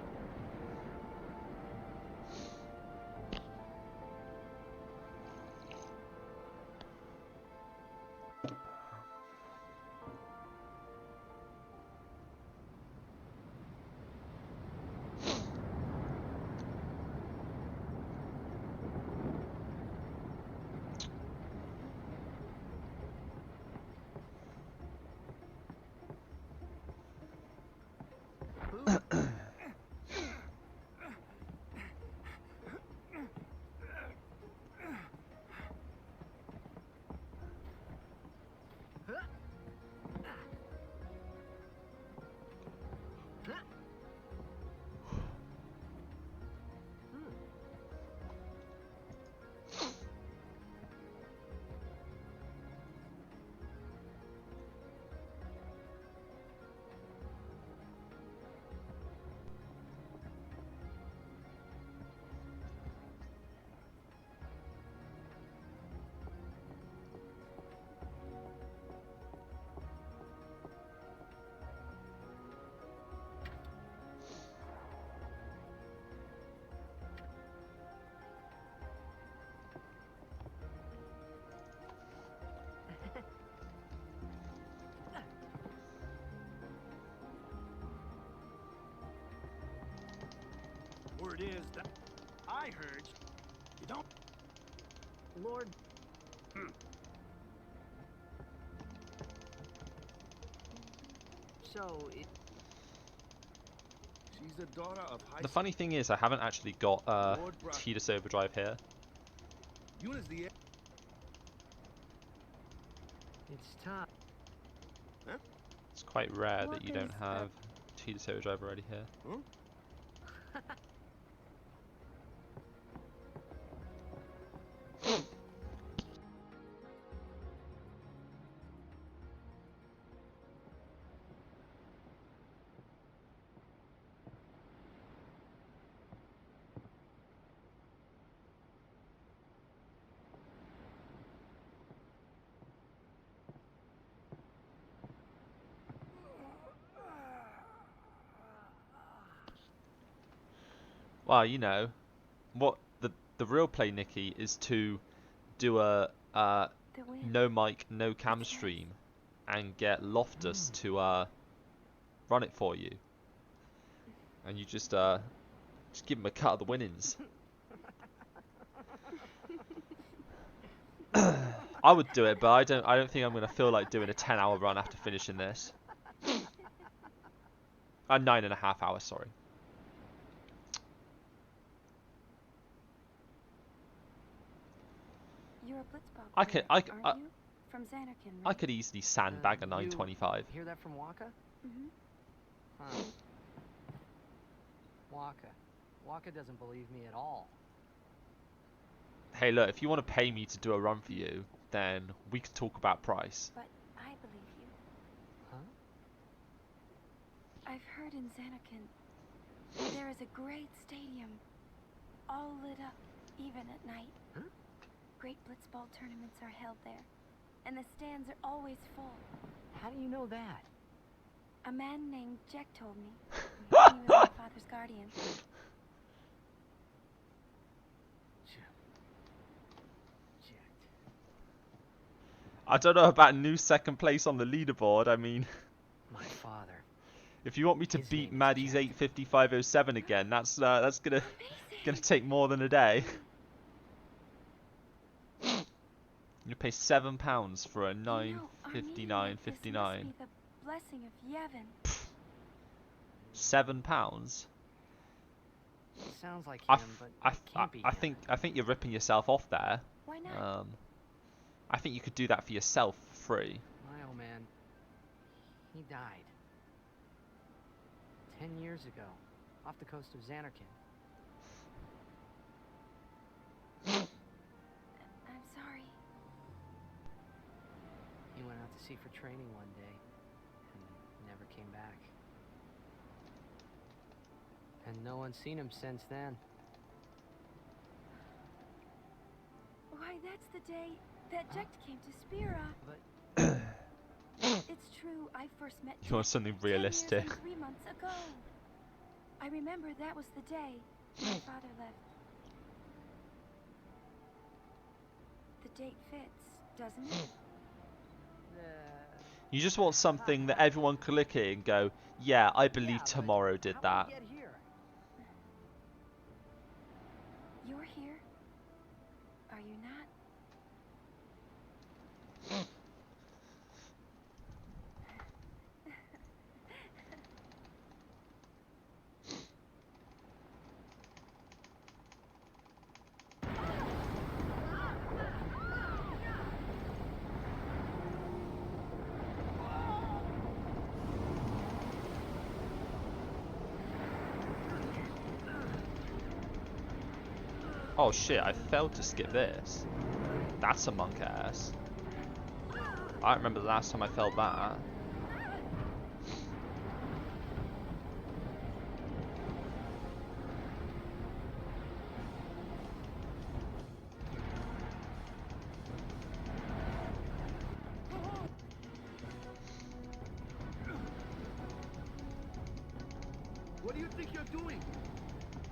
Word is that I heard you don't. Lord. So, She's the daughter of high. The funny thing is, I haven't actually got Tidus Overdrive here. Eunice the. It's time. Huh? It's quite rare What that you don't is have Tidus Overdrive already here. Huh? Well, you know, what the real play, Nikki, is to do a The wind. no mic, no cam What's that? stream, and get Loftus to run it for you, and you just give him a cut of the winnings. I would do it, but I don't think I'm gonna feel like doing a 10-hour run after finishing this. 9.5 hours, sorry. You're a Blitzball I could- player, I could- aren't you? From Xanarkand, right? I could easily sandbag a You 925. hear that from Waka? Mm-hmm. Huh. Waka doesn't believe me at all. Hey, look, if you want to pay me to do a run for you, then we could talk about price. But I believe you. Huh? I've heard in Xanarkand there is a great stadium, all lit up, even at night. Huh? Great Blitzball tournaments are held there, and the stands are always full. How do you know that? A man named Jack told me. He was my father's guardian. I don't know about new second place on the leaderboard. I mean, My father. if you want me to His beat name is Maddie's Jack. 8:55:07 again, that's gonna take more than a day. You pay £7 for a You know, our meeting like this 9:59:59. must be the blessing of Yevon. £7. Sounds like I, him, but it can't be him. I think you're ripping yourself off there. Why not? I think you could do that for yourself for free. My old man, he died 10 years ago, off the coast of Xanarkand. I'm sorry. He went out to sea for training one day and never came back. And no one's seen him since then. Why, that's the day that Jekt came to Spira. But It's true, I first met You want Jekt something 10 years realistic. and 3 months ago. I remember that was the day my father left. The date fits, doesn't it? You just want something that everyone can look at it and go, yeah, I believe tomorrow did that. You're here. Are you not? Oh shit, I failed to skip this. That's a monk ass. I remember the last time I failed that. What do you think you're doing?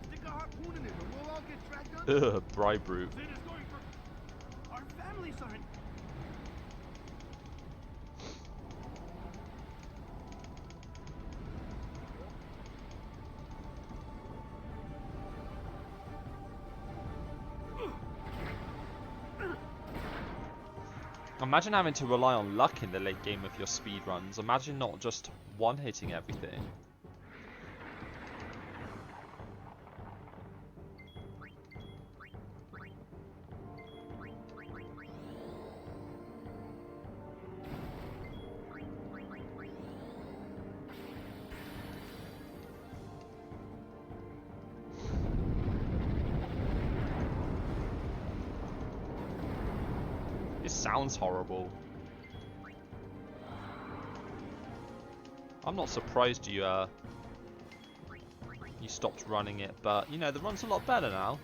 Stick a harpoon in it and we'll all get dragged under. Ugh, bribe route. Zed is going for... Our families are in... Imagine having to rely on luck in the late game of your speedruns. Imagine not just one-hitting everything. It sounds horrible. I'm not surprised you stopped running it, but you know the run's a lot better now.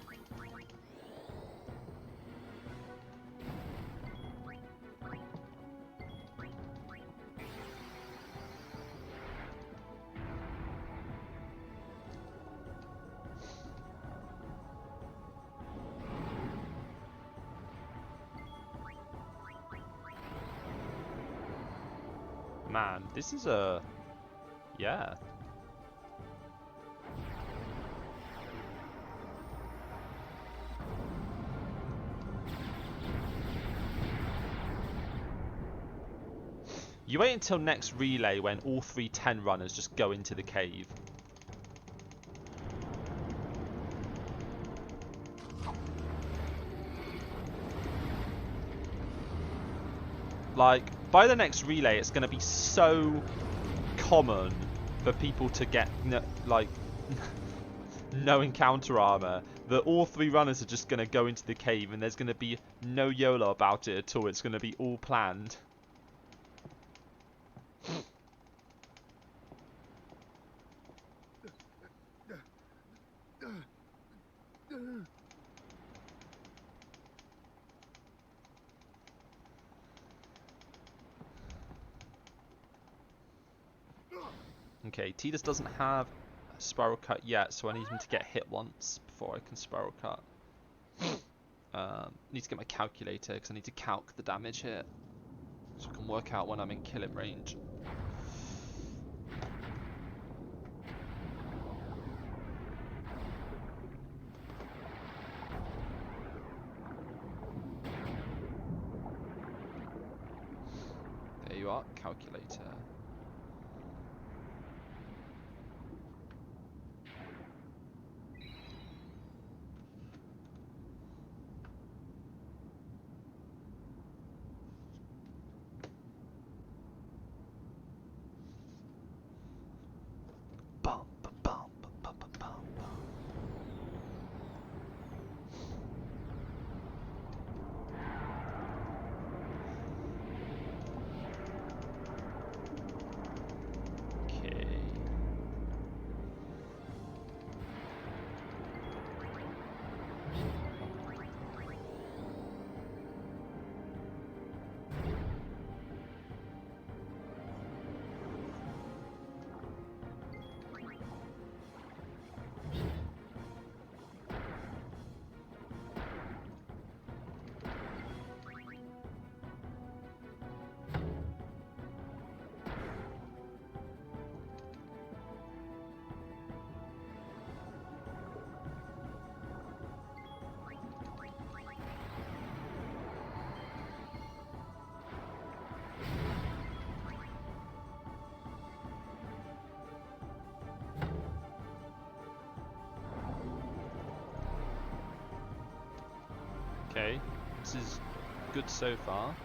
Man, this is a... yeah. You wait until next relay when all 3 10 runners just go into the cave. Like, by the next relay, it's going to be so common for people to get, like, no encounter armor that all 3 runners are just going to go into the cave and there's going to be no YOLO about it at all. It's going to be all planned. Okay, Tidus doesn't have a spiral cut yet, so I need him to get hit once before I can spiral cut. Need to get my calculator because I need to calc the damage hit, so I can work out when I'm in killing range. There you are, calculator. Okay, this is good so far.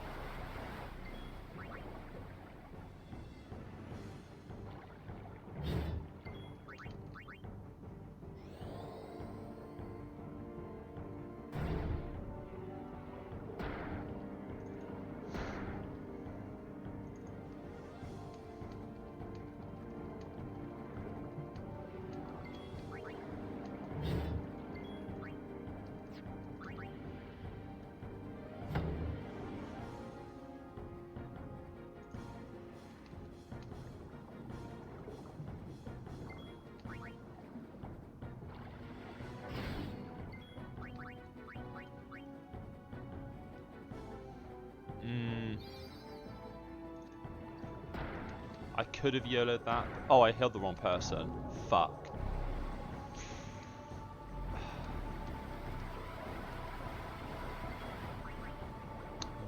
I could have YOLO'd that. Oh, I held the wrong person. Fuck.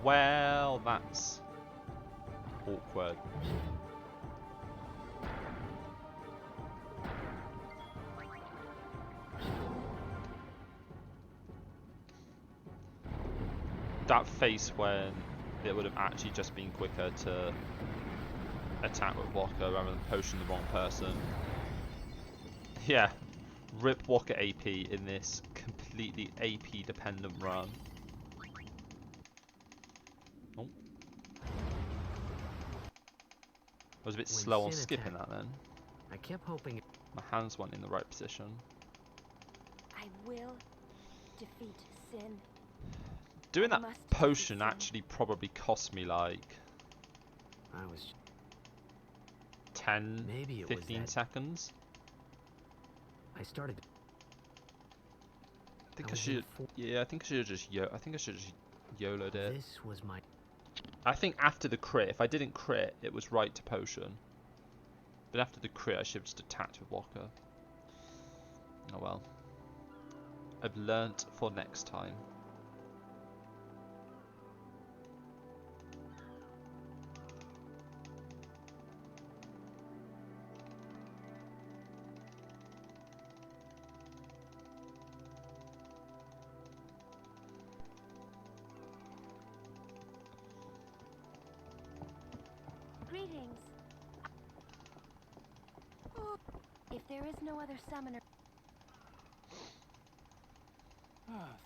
Well, that's awkward. That face when it would have actually just been quicker to attack with Walker rather than potion the wrong person. Yeah, rip Walker AP in this completely AP dependent run. Oh. I was a bit slow on skipping that then. I kept hoping My hands weren't in the right position. I will defeat sin. Doing I that must potion defeat sin. actually probably cost me like I was 10, maybe it was 15 that seconds. I started. I think I was should. in Yeah, I think I should have just. I think I should have just YOLO'd it. This was my. I think after the crit, if I didn't crit, it was right to potion. But after the crit, I should have just attacked with Walker. Oh well. I've learnt for next time. Greetings. If there is no other summoner...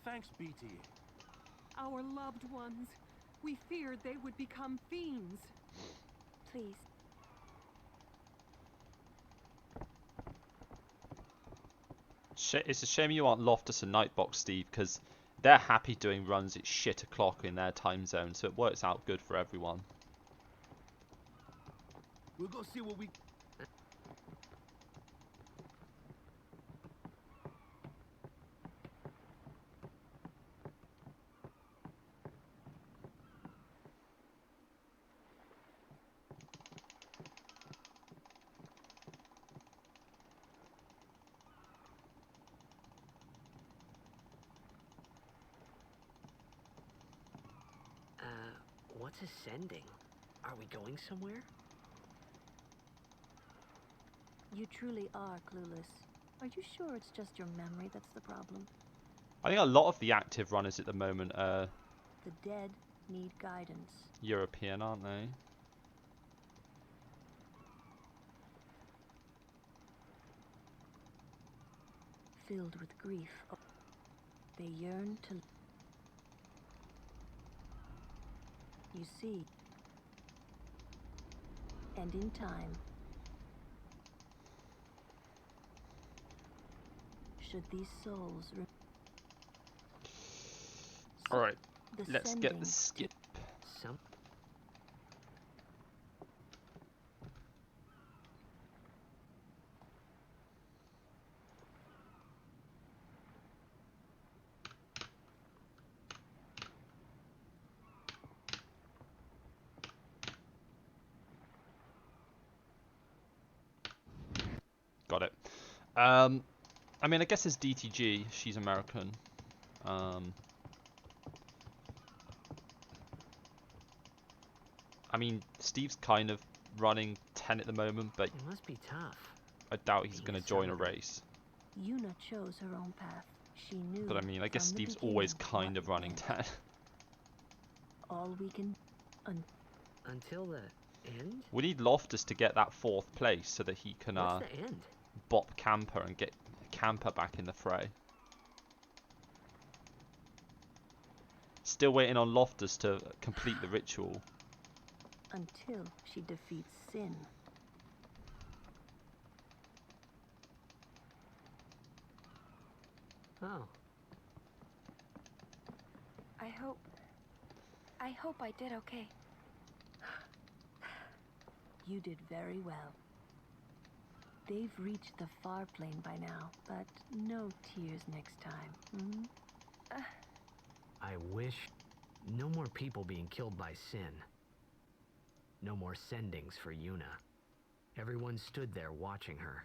Thanks, BT. Our loved ones. We feared they would become fiends. Please. It's a shame you aren't Loftus and Nightbox, Steve, because they're happy doing runs at shit o'clock in their time zone, so it works out good for everyone. We'll go see what we... What's ascending? Are we going somewhere? You truly are clueless. Are you sure it's just your memory that's the problem? I think a lot of the active runners at the moment are The dead need guidance. European, aren't they? Filled with grief, they yearn to... You see. And in time, should these souls... Alright, The let's get the sending skip. Some. Got it. I mean, I guess it's DTG. She's American. I mean, Steve's kind of running 10 at the moment, but It must be tough. I doubt he's Being going a to join a summoner. race. Yuna chose her own path. She knew. But I mean, I guess from the Steve's always beginning kind what of running meant. 10. All we can Until the end? We need Loftus to get that 4th place so that he can What's the end? bop Camper and get Camper back in the fray. Still waiting on Loftus to complete the ritual. until she defeats sin. Oh. I hope I did okay. You did very well. They've reached the far plane by now, but no tears next time. Hmm? I wish no more people being killed by sin. No more sendings for Yuna. Everyone stood there watching her.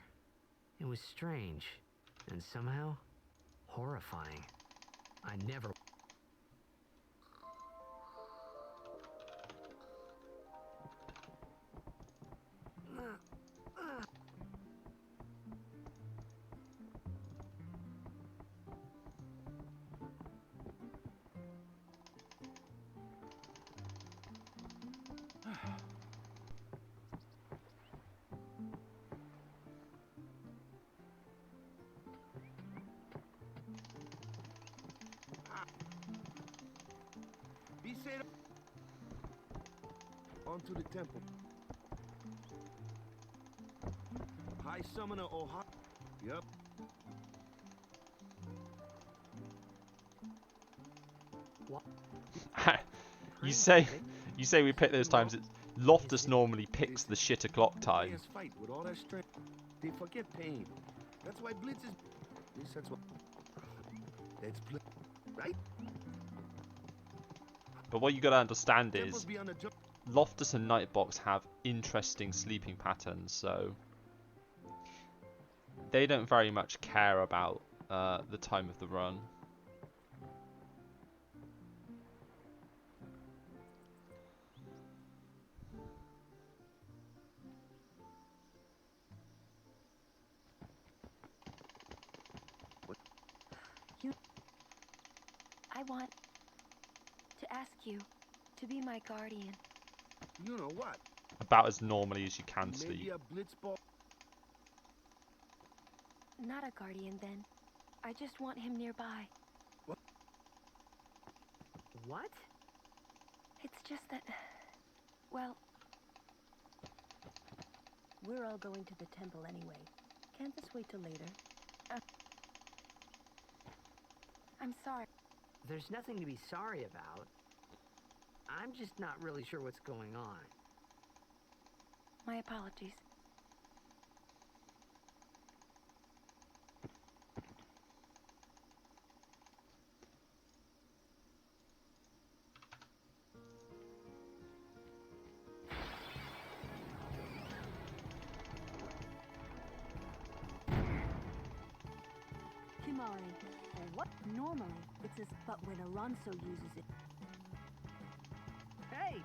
It was strange and somehow horrifying. I never... Be said onto the temple. High Summoner Oha. Yep. you say we pick those times. Loftus normally picks the shit o'clock time. Players fight with all their strength. They forget pain. That's why Blitz is. At least that's what. That's right. But what you gotta understand Temples is be on the jump. Loftus and Nightbox have interesting sleeping patterns, so they don't very much care about the time of the run. I want to ask you to be my guardian. You know what? About as normally as you can Maybe sleep. a blitz ball. Not a guardian, then. I just want him nearby. What? It's just that... Well, We're all going to the temple anyway. Can't this wait till later? I'm sorry. There's nothing to be sorry about. I'm just not really sure what's going on. My apologies. Kimari, or what? Normally, it's as but when Alonso uses it. Hey!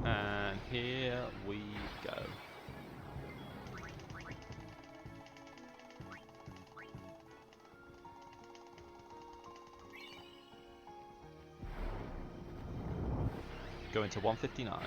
And here we go. Going to 159.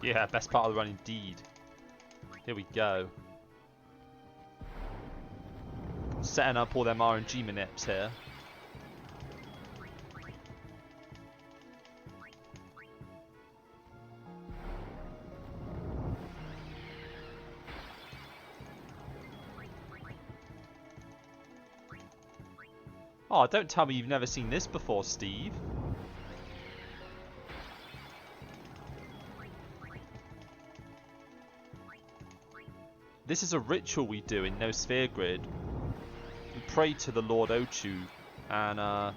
Yeah, best part of the run indeed. Here we go. Setting up all them RNG manips here. Oh, don't tell me you've never seen this before, Steve. This is a ritual we do in No Sphere Grid. We pray to the Lord Ochu, and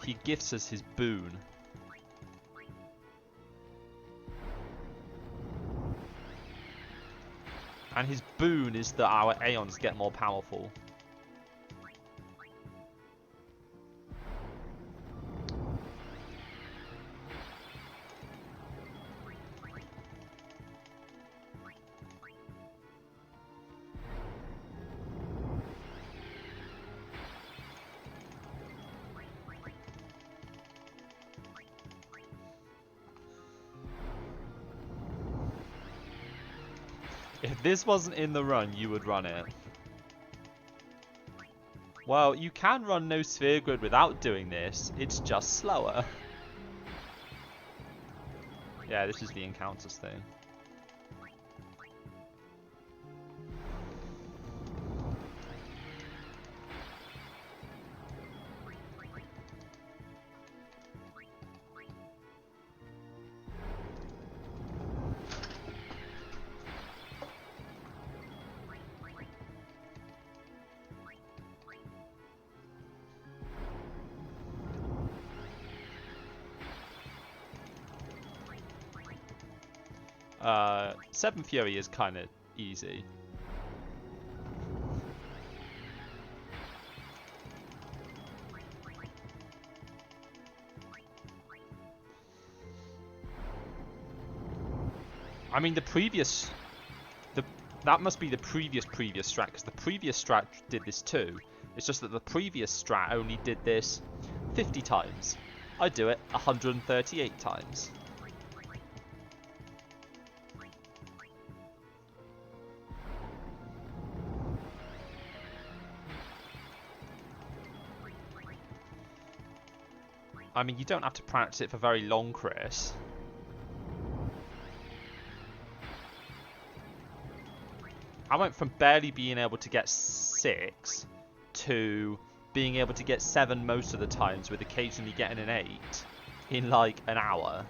he gifts us his boon. And his boon is that our Aeons get more powerful. If this wasn't in the run, you would run it. Well, you can run No Sphere Grid without doing this, it's just slower. Yeah, this is the encounters thing. Seven Fury is kind of easy. I mean, that must be the previous strat, because the previous strat did this too. It's just that the previous strat only did this 50 times. I do it 138 times. I mean, you don't have to practice it for very long, Chris. I went from barely being able to get 6 to being able to get 7 most of the times, with occasionally getting an 8 in like an hour.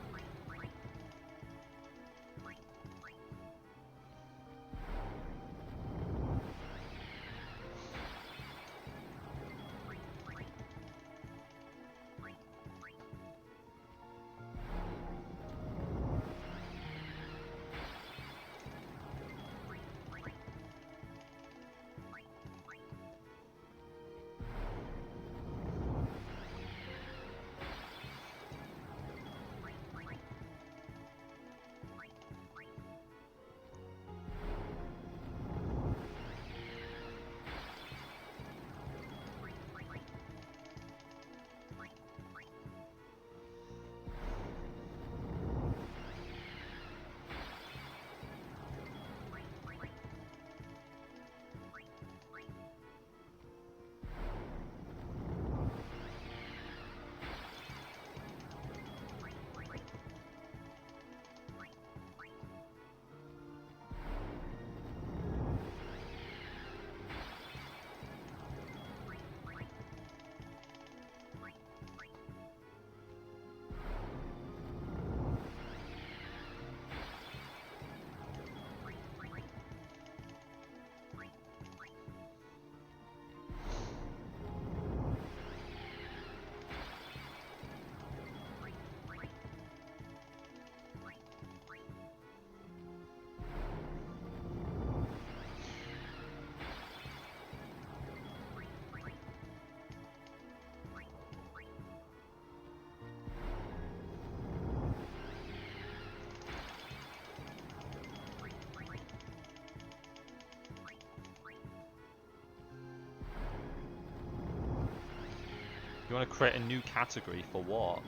You want to create a new category for what?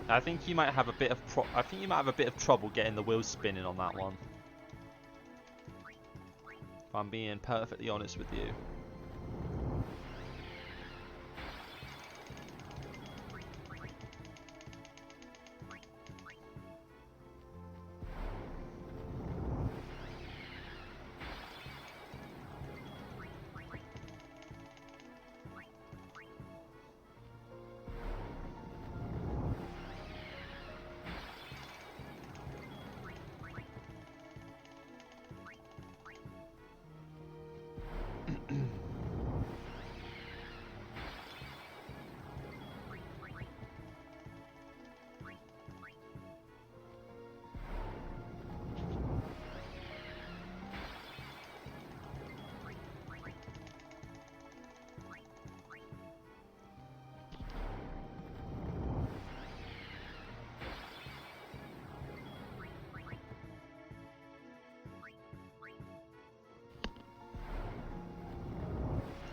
I think you might have a bit of trouble getting the wheels spinning on that one. If I'm being perfectly honest with you.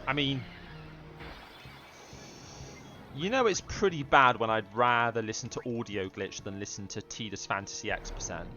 I mean, you know it's pretty bad when I'd rather listen to Audio Glitch than listen to Tidus Fantasy X%.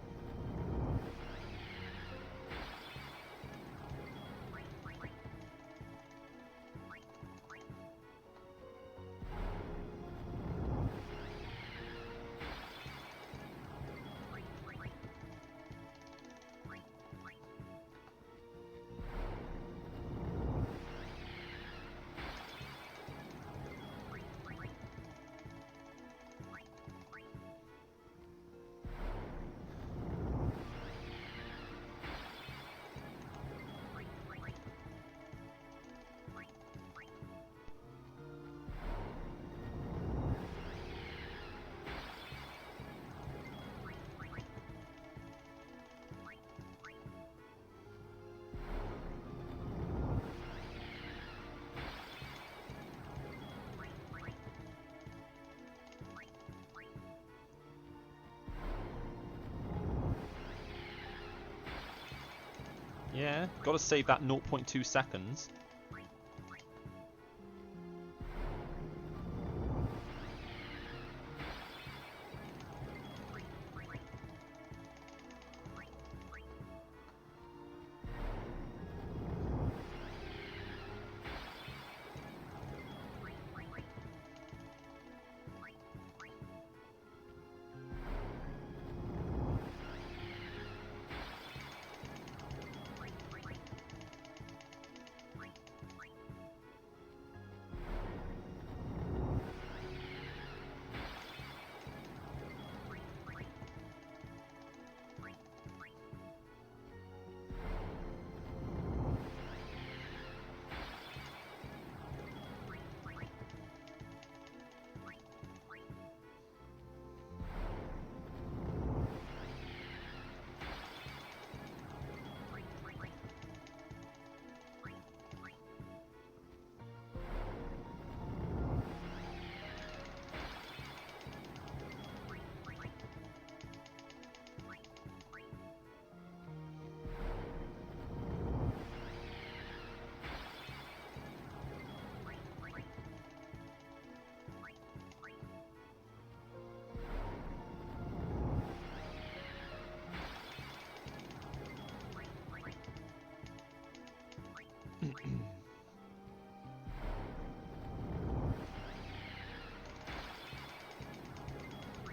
Yeah, gotta save that 0.2 seconds.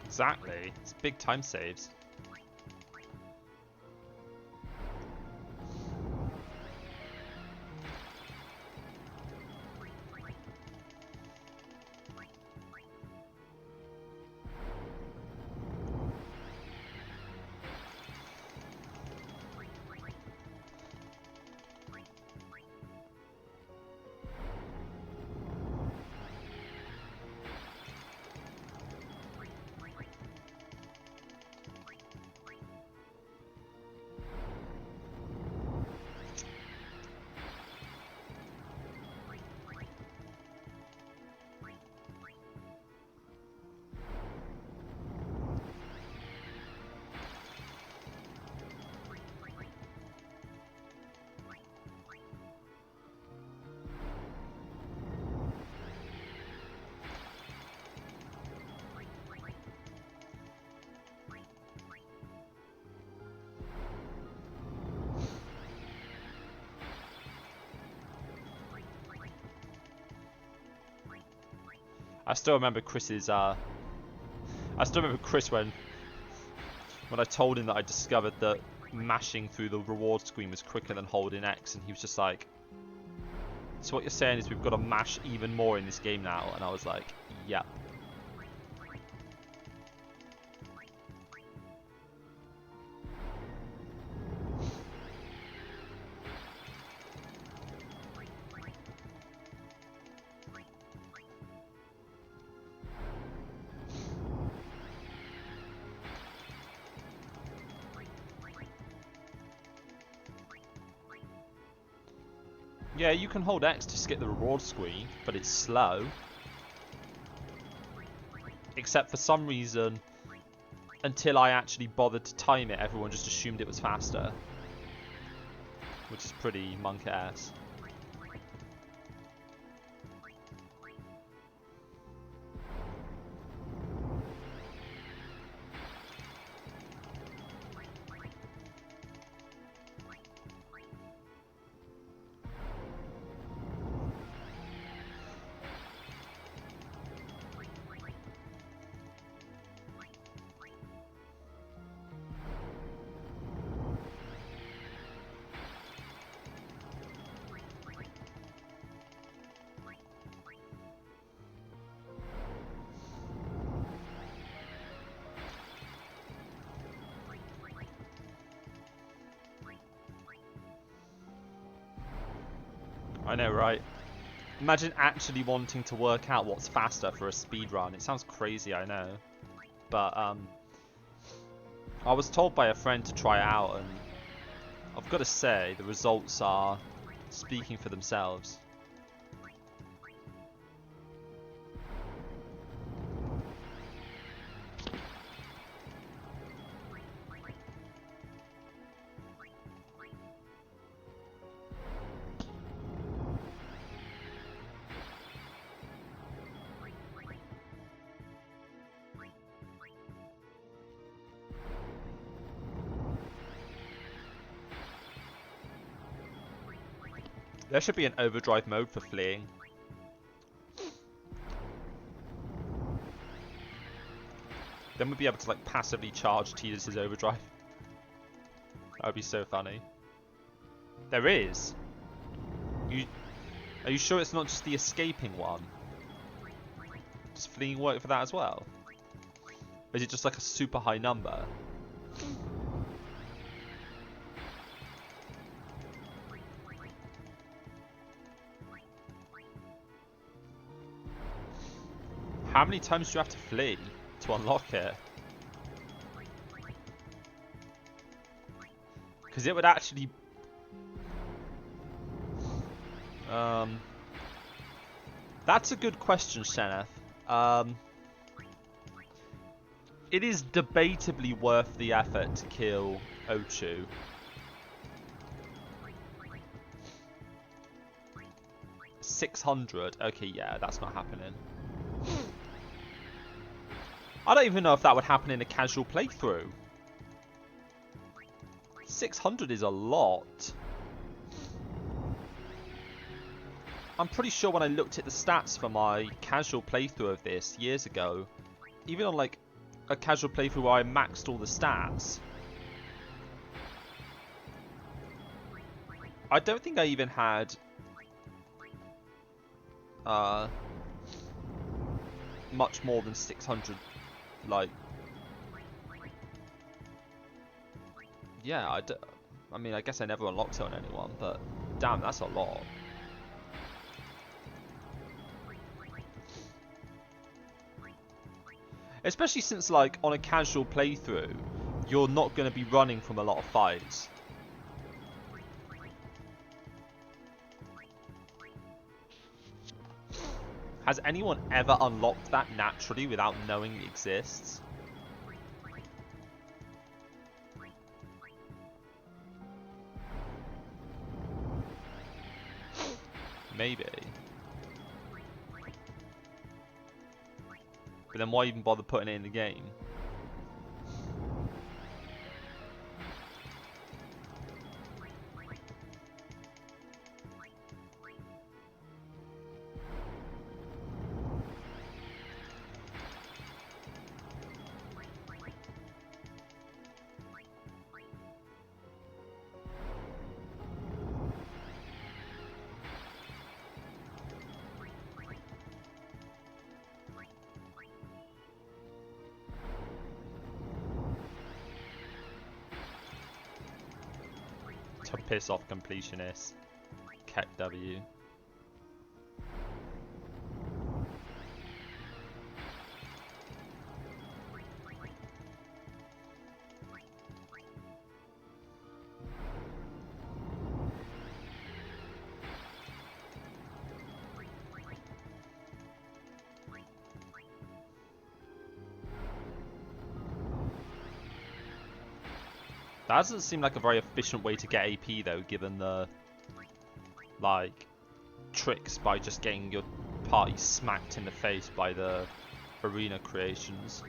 Exactly. It's big time saves. I still remember Chris's. I still remember Chris when I told him that I discovered that mashing through the reward screen was quicker than holding X, and he was just like, "So what you're saying is we've got to mash even more in this game now?" And I was like, "Yep." Yeah, you can hold X to skip the reward screen, but it's slow. Except for some reason, until I actually bothered to time it, everyone just assumed it was faster. Which is pretty monk-ass. I know, right? Imagine actually wanting to work out what's faster for a speedrun. It sounds crazy, I know. But, I was told by a friend to try it out, and I've got to say, the results are speaking for themselves. There should be an overdrive mode for fleeing. Then we'd be able to like passively charge Tidus's overdrive. That would be so funny. There is. Are you sure it's not just the escaping one? Does fleeing work for that as well? Or is it just like a super high number? How many times do you have to flee to unlock it? Because it would actually... That's a good question, Sheneth. It is debatably worth the effort to kill Ochu. $600. Okay, yeah, that's not happening. I don't even know if that would happen in a casual playthrough. 600 is a lot. I'm pretty sure when I looked at the stats for my casual playthrough of this years ago, even on like a casual playthrough where I maxed all the stats, I don't think I even had much more than 600, like, yeah, I mean, I guess I never unlocked it on anyone, but damn, that's a lot. Especially since, like, on a casual playthrough, you're not going to be running from a lot of fights. Has anyone ever unlocked that naturally without knowing it exists? Maybe. But then why even bother putting it in the game? To piss off completionists. Keck W. That doesn't seem like a very efficient way to get AP though, given the like tricks by just getting your party smacked in the face by the arena creations.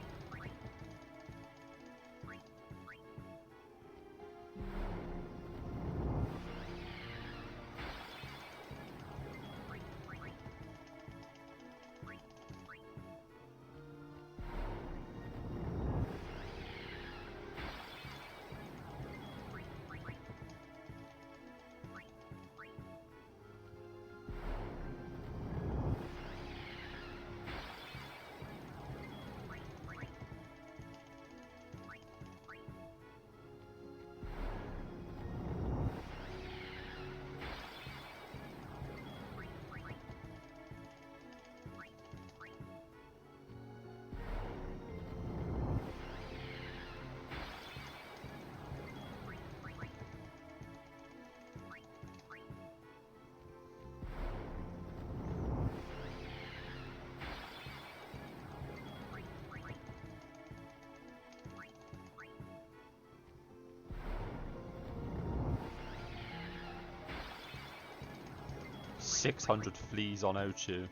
$600 fleas on Ochu.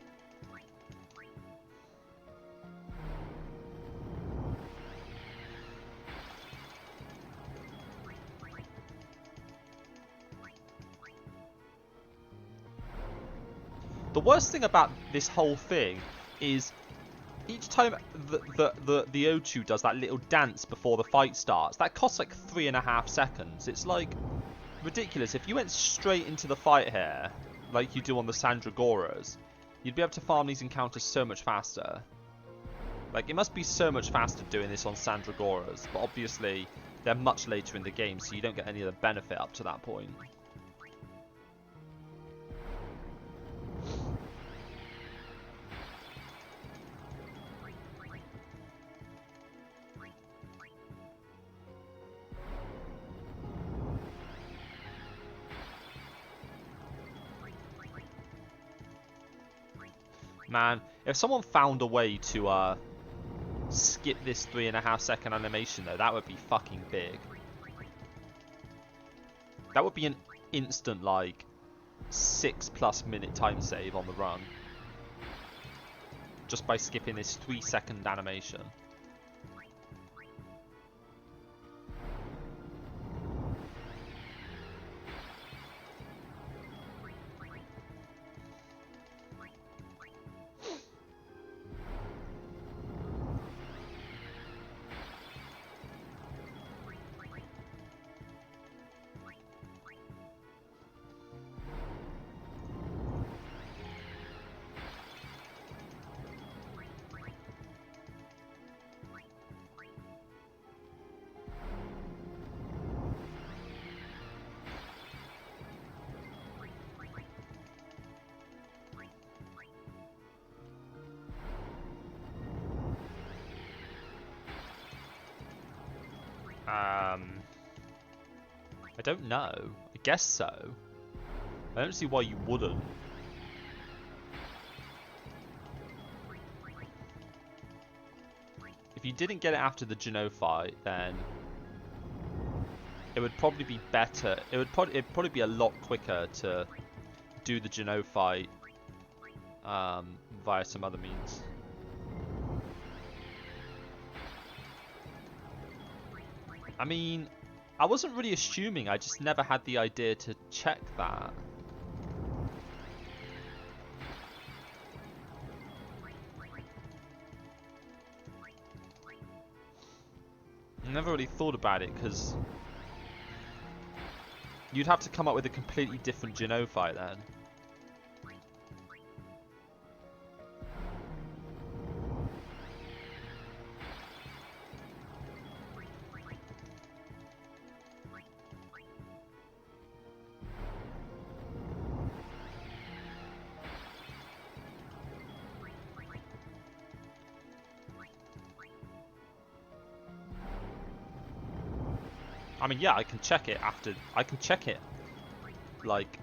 The worst thing about this whole thing is each time the Ochu does that little dance before the fight starts, that costs like 3.5 seconds. It's like ridiculous. If you went straight into the fight here, like you do on the Sandragoras, you'd be able to farm these encounters so much faster. Like, it must be so much faster doing this on Sandragoras, but obviously they're much later in the game, so you don't get any of the benefit up to that point. Man, if someone found a way to skip this 3.5 second animation though, that would be fucking big. That would be an instant like 6+ minute time save on the run. Just by skipping this 3-second animation. I don't know. I guess so. I don't see why you wouldn't. If you didn't get it after the Geno fight, then it would probably be better. It'd probably be a lot quicker to do the Geno fight via some other means. I mean, I wasn't really assuming, I just never had the idea to check that. I never really thought about it, because you'd have to come up with a completely different Geno fight then. I mean, yeah, I can check it after. I can check it, like,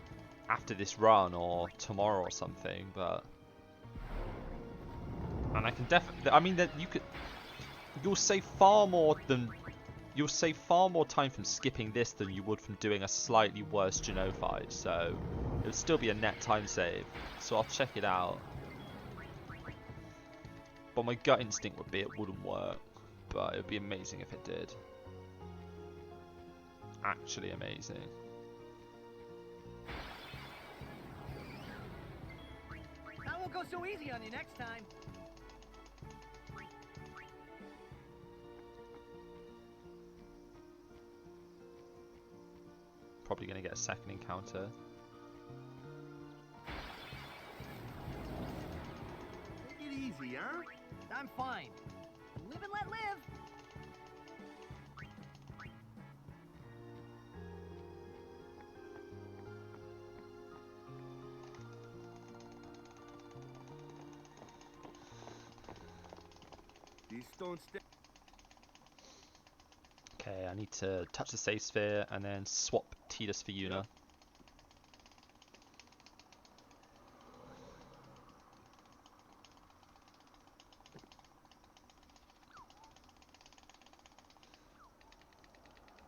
after this run or tomorrow or something. But and I can definitely. I mean, that you could. You'll save far more than. You'll save far more time from skipping this than you would from doing a slightly worse Geno fight. So it would still be a net time save. So I'll check it out. But my gut instinct would be it wouldn't work. But it would be amazing if it did. Actually amazing. I won't go so easy on you next time. Probably going to get a second encounter. Take it easy, huh? I'm fine. Live and let live. These stones stay. Okay, I need to touch the save sphere and then swap Tidus for Yuna.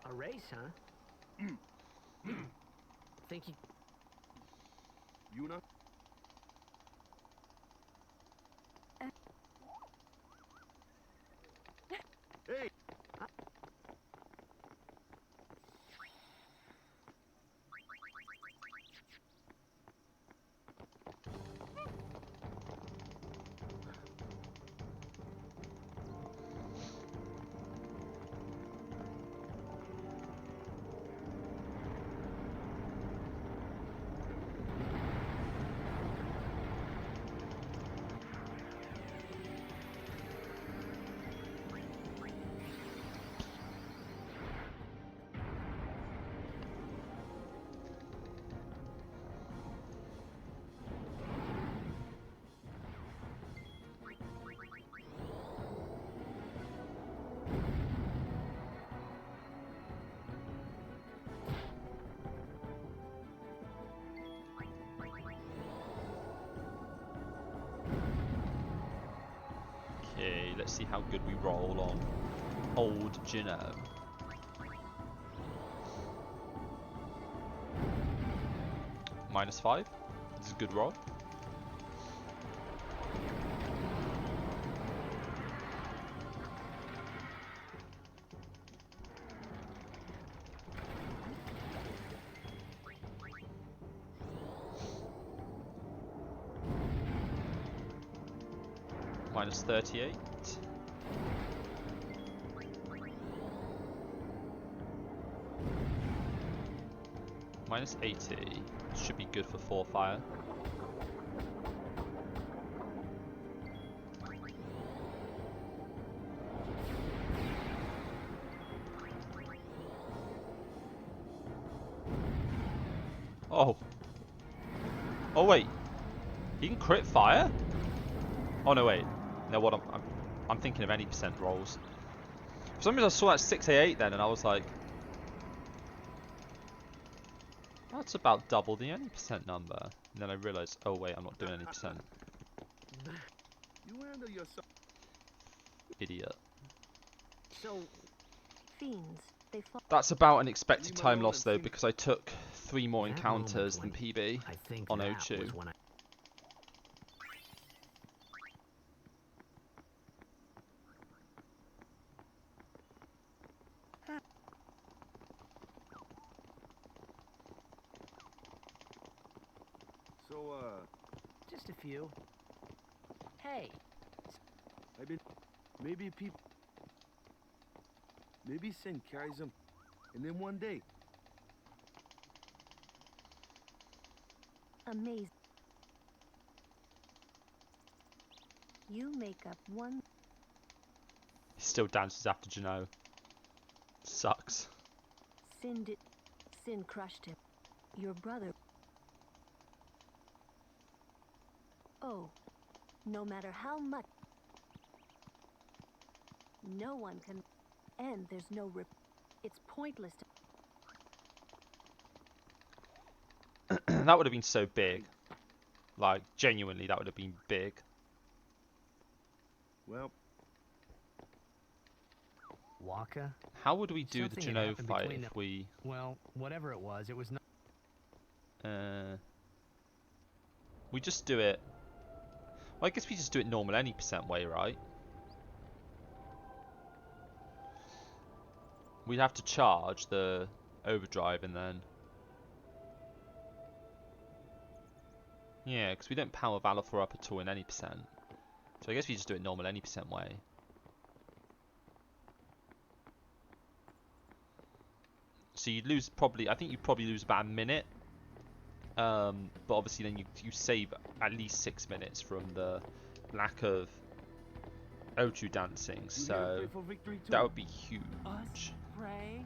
A race, huh? Think you... Yuna? Hey! Okay, let's see how good we roll on old Geno. -5. This is a good roll. -38. -80. Should be good for 4 fire. Oh. Oh wait. He can crit fire? Oh no wait. No, what I'm thinking of any percent rolls. For some reason I saw that 6A8 then and I was like, that's about double the any percent number. And then I realised, oh wait, I'm not doing any percent. You handle yourself. Idiot. So, fiends, they fall. That's about an expected Leave time alone loss and though think. because I took 3 more That encounters than moment PB I think on that O2. was when I... So, Just a few. Hey, I've been... Maybe people... Maybe Sin carries them. And then one day... Amazing. You make up one. He still dances after Geno. Sucks. Sin did. Sin crushed him. Your brother. Oh, no matter how much. No one can. And there's no rip. It's pointless to... That would have been so big. Like, genuinely, that would have been big. Well, Waka? How would we do Something the had Juno happened fight between if we... Well, whatever it was not... we just do it... Well, I guess we just do it normal any percent way, right? We'd have to charge the overdrive and then... Yeah, because we don't power Valor up at all in any percent. So I guess we just do it normal any percent way. So you'd lose probably... I think you'd probably lose about a minute. But obviously then you save at least 6 minutes from the lack of O2 dancing. So that would be huge. Us pray?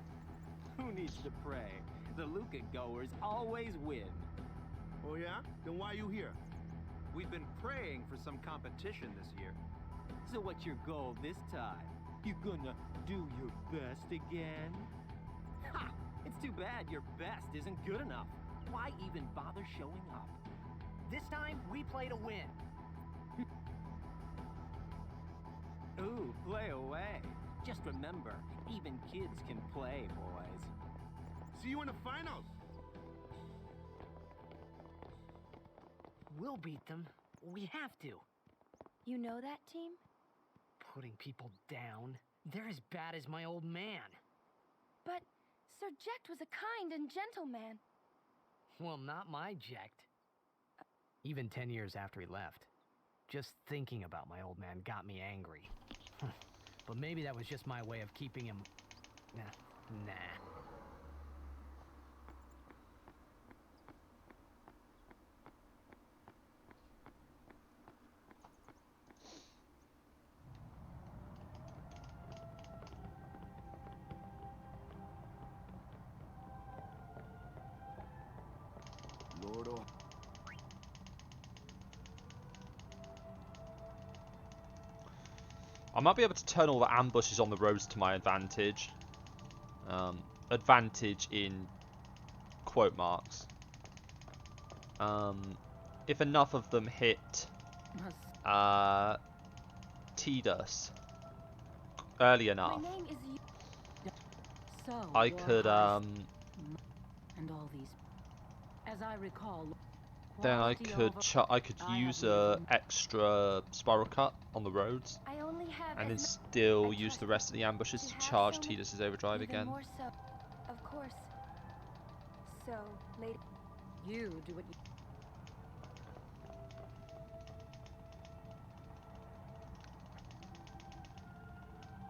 Who needs to pray? The Luca goers always win. oh yeah? Then why you here? We've been praying for some competition this year. So what's your goal this time? You gonna do your best again? Ha! It's too bad your best isn't good enough. Why even bother showing up? This time, we play to win. Ooh, play away. Just remember, even kids can play, boys. See you in the finals. We'll beat them. We have to. You know that team? Putting people down. They're as bad as my old man. But Sir Jecht was a kind and gentle man. Well, not my Jecht. Even 10 years after he left. Just thinking about my old man got me angry. But maybe that was just my way of keeping him... Nah. Lord, oh. I might be able to turn all the ambushes on the roads to my advantage. Advantage in quote marks. If enough of them hit Tidus early enough, My name is So, I your could Highness, and all these... As I recall... then I quality could over- I could I use have a lived extra spiral cut on the roads, I only have and then as still I use trust the rest of the ambushes to to have charge so Tidus's overdrive even again. more so, of course. So, later. You do what you...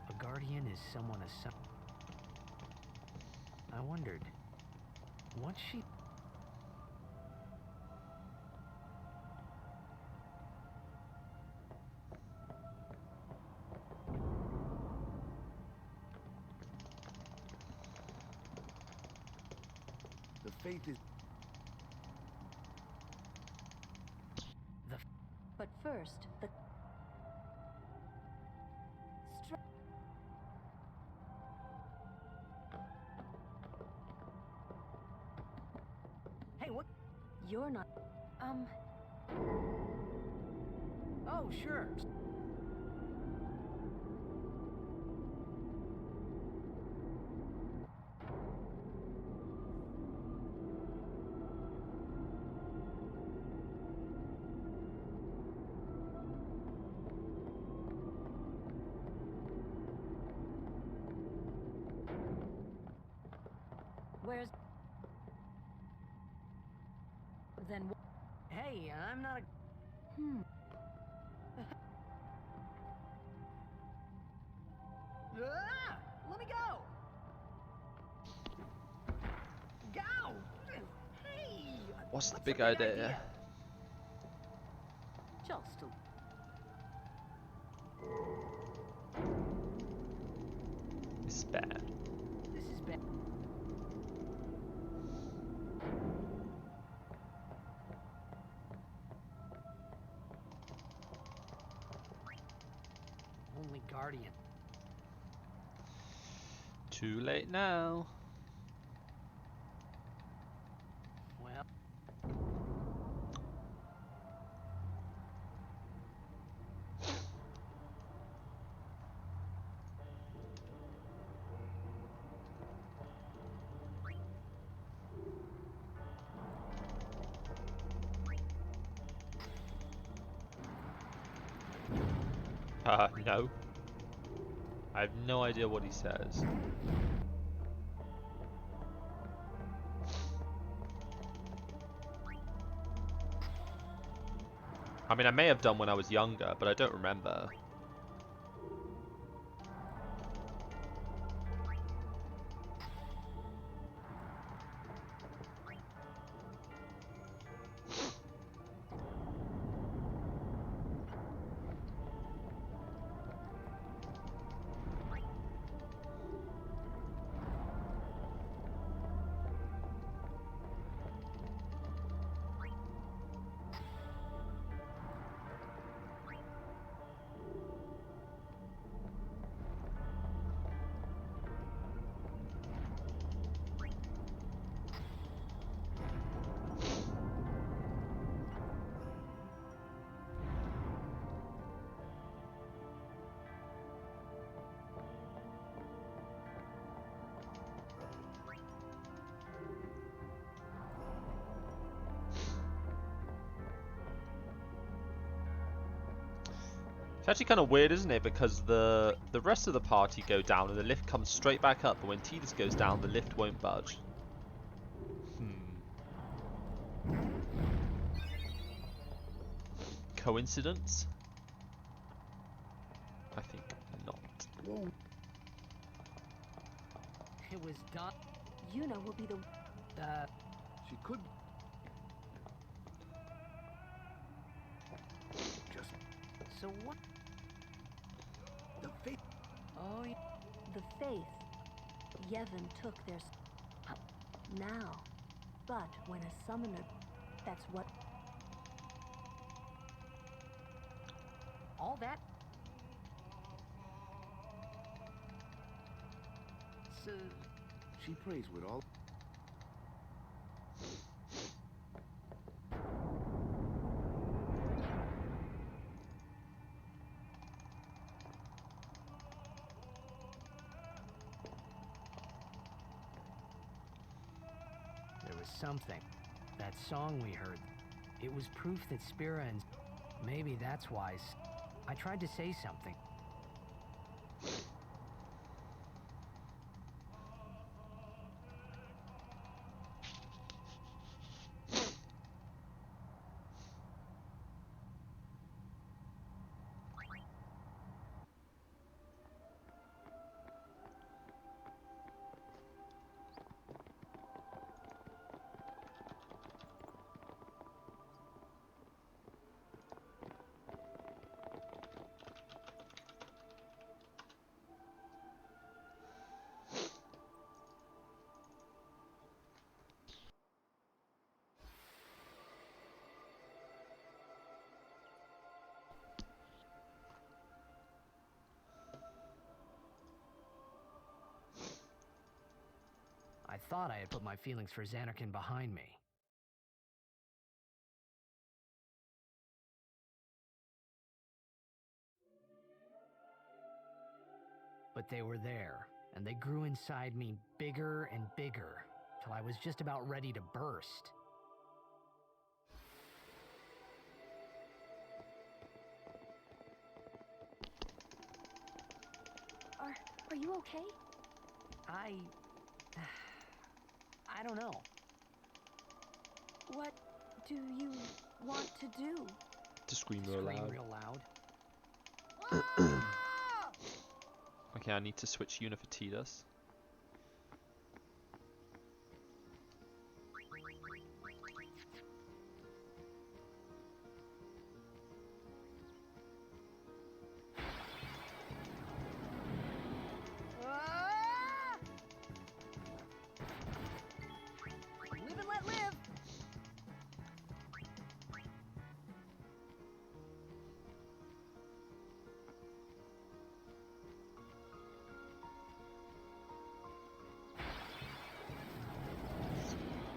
A guardian is someone I wondered, what's she... The faith is... But first, the... Hey, what? You're not... Oh, sure. Where's... Then... Hey, I'm not a... Ah! Let me go! Go! Hey! What's the What's big the big idea? Just a... It's bad. This is bad. Only guardian. Too late now. Well, No. I have no idea what he says. I mean, I may have done when I was younger, but I don't remember. It's actually kind of weird, isn't it? Because the rest of the party go down and the lift comes straight back up, but when Tidus goes down, the lift won't budge. Coincidence? I think not. it was done. Yuna will be the... She could. Just So what? the faith. Oh, yeah. The faith. Yevon took their... Now. But when a summoner... That's what... All that? So, She prays with all. there was something. That song we heard. It was proof that Spira and... Maybe that's why I tried to say something. I thought I had put my feelings for Xanarkin behind me. But they were there, and they grew inside me bigger and bigger, till I was just about ready to burst. Are you okay? I don't know. What do you want to do? To scream real loud. Real loud. Okay, I need to switch Yuna for Tidus. Live and let live.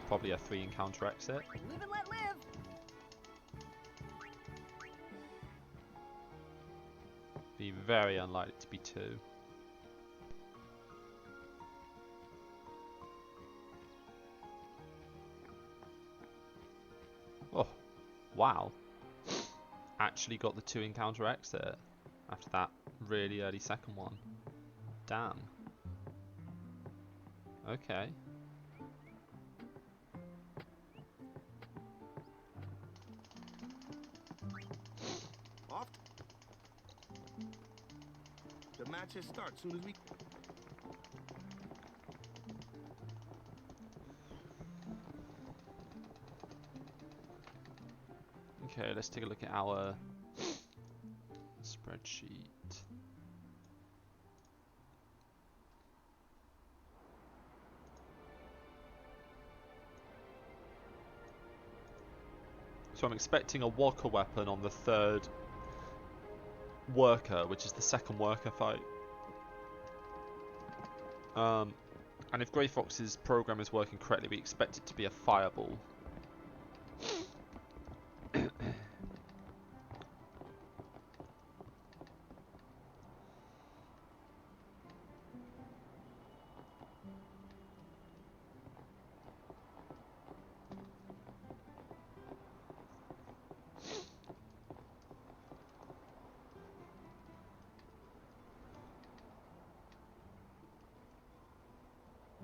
probably a 3 encounter exit. Live and let live! Be very unlikely to be 2. Oh, wow. Actually got the 2 encounter exit after that really early second one. Damn. Okay. Off. The matches start soon as we. Okay, let's take a look at our spreadsheet. So I'm expecting a walker weapon on the 3rd worker, which is the 2nd worker fight. And if Grey Fox's program is working correctly, we expect it to be a fireball.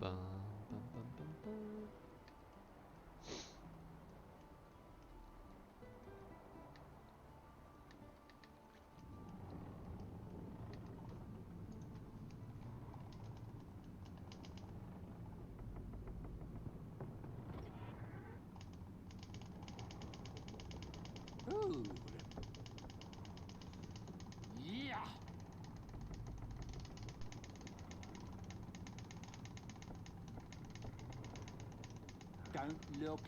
Bum, bum, bum, bum, bum. Food. Yeah. Don't look.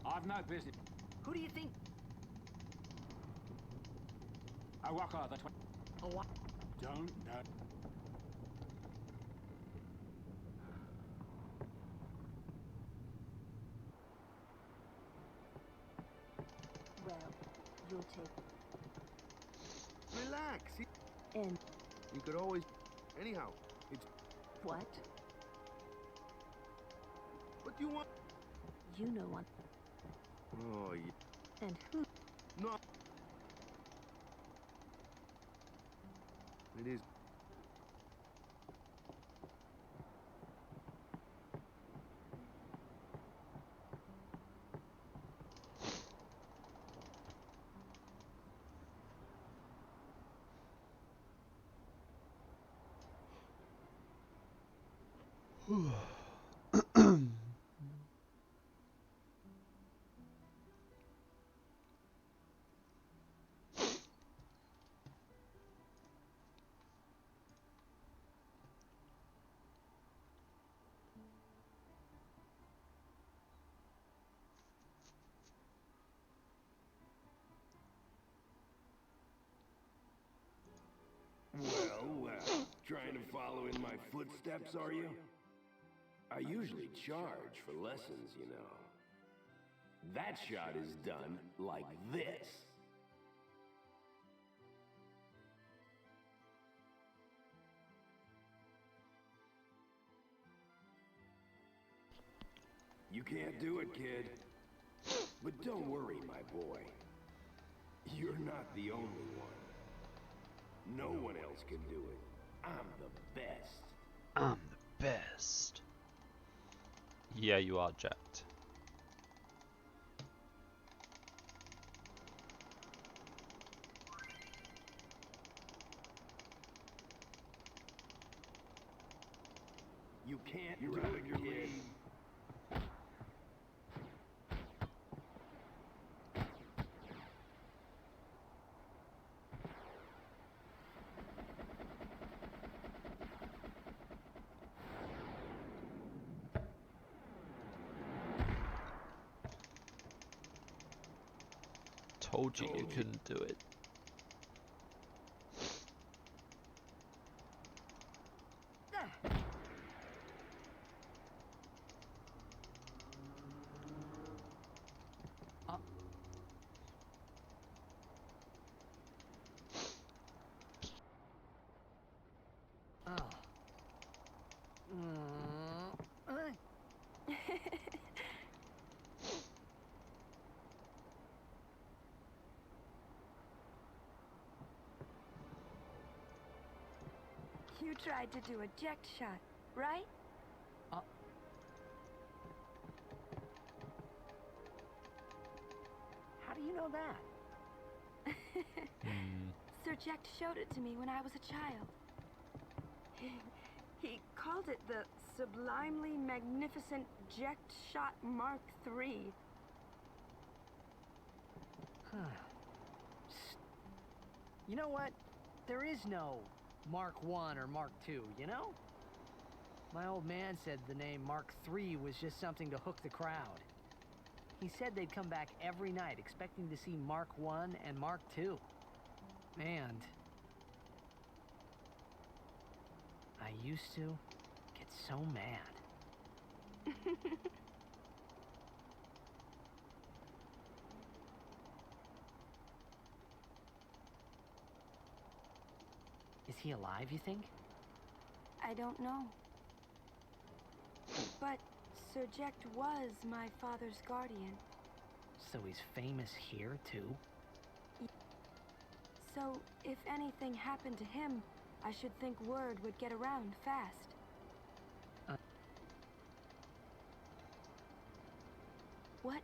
I've no business. Who do you think? I walk out the Oh, what? Don't know. Well, you'll take Relax. and You could always. Anyhow, it's. what? What do you want? You know one. Oh, yeah. And who? No. It is. Well, trying to follow in my footsteps, are you? I usually charge for lessons, you know. That shot is done like this. You can't do it, kid. But don't worry, my boy. You're not the only one. No one else can do it. I'm the best. I'm the best. Yeah, you are, Jet. You can't do it, kid. Told you you couldn't do it. You tried to do a eject shot, right? How do you know that? Sir Jack showed it to me when I was a child. He called it the Sublimely Magnificent Eject Shot Mark III. You know what? There is no Mark I or Mark II, you know? My old man said the name Mark III was just something to hook the crowd. He said they'd come back every night expecting to see Mark I and Mark II. And I used to get so mad. Is he alive, you think? I don't know. But Sir Jack was my father's guardian. So he's famous here, too? So, if anything happened to him, I should think word would get around fast. What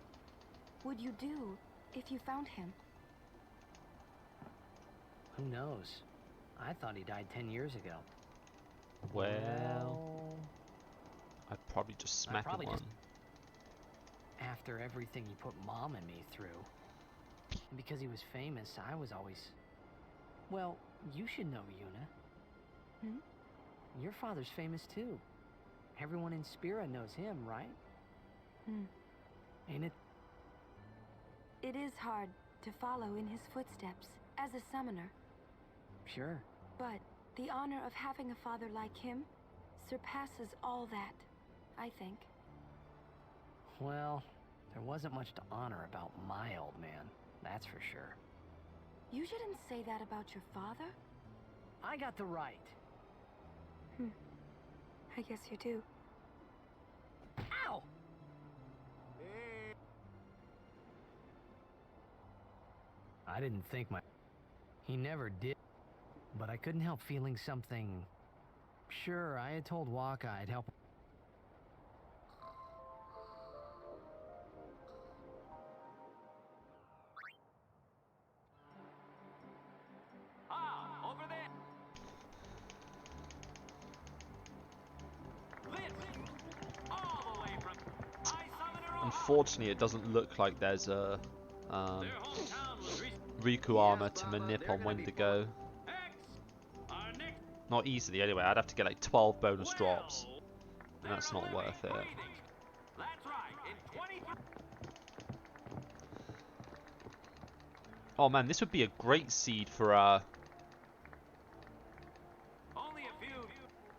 would you do if you found him? Who knows? I thought he died 10 years ago. Well, I'd probably just smack him one. After everything he put Mom and me through. And because he was famous, I was always... Well, you should know, Yuna. Your father's famous too. Everyone in Spira knows him, right? Ain't it? It is hard to follow in his footsteps as a summoner. Sure. But the honor of having a father like him surpasses all that, I think. Well, there wasn't much to honor about my old man, that's for sure. You shouldn't say that about your father. I got the right. I guess you do. Ow! I didn't think He never did. But I couldn't help feeling something... Sure, I had told Waka I'd help... Over there! All the way from Unfortunately, it doesn't look like there's a Riku armor to manip on Wendigo. Not easily anyway, I'd have to get like 12 bonus drops. And that's not worth it. Oh man, this would be a great seed for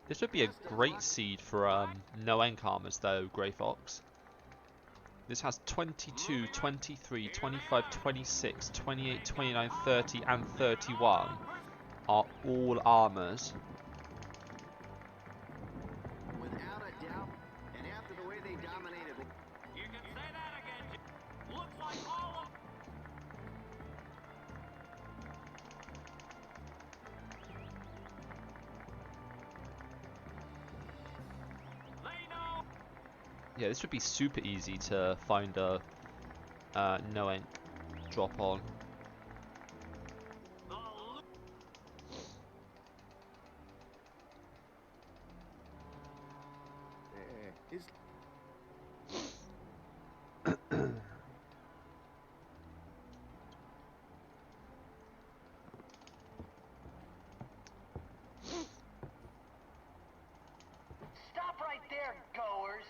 This would be a great seed for no enc armors though, Grey Fox. This has 22, 23, 25, 26, 28, 29, 30 and 31 are all armors. Without a doubt, and after the way they dominated... You can say that again. Looks like all of... Yeah, this would be super easy to find a no enc drop on. Stop right there, goers.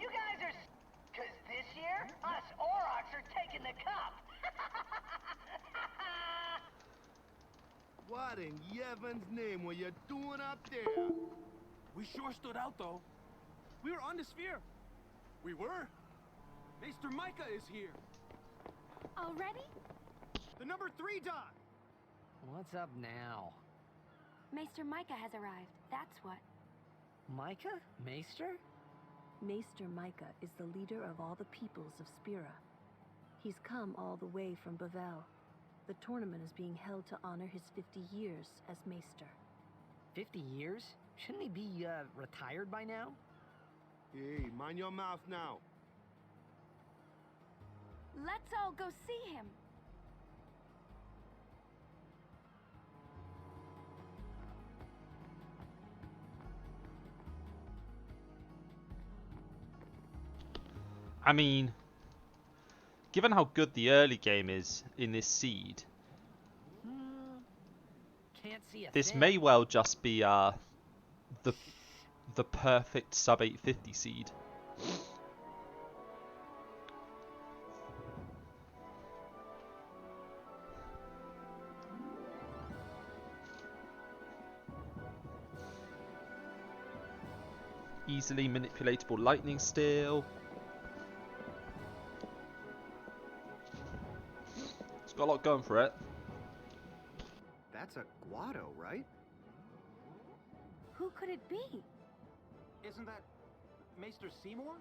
You guys are... Because this year, us Aurochs are taking the cup. What in Yevon's name were you doing up there? We sure stood out, though. We were on the sphere. We were. Mr. Micah is here. Already? The number 3 dot. What's up now? Maester Micah has arrived, that's what. Micah? Maester? Maester Micah is the leader of all the peoples of Spira. He's come all the way from Bavel, The tournament is being held to honor his 50 years as Maester. 50 years? Shouldn't he be, retired by now? Hey, mind your mouth now. Let's all go see him. I mean, given how good the early game is in this seed, Can't see a this thing. may well just be the perfect sub 850 seed. Easily manipulatable lightning steel. It's got a lot going for it. That's a Guado, right? Who could it be? Isn't that Maester Seymour?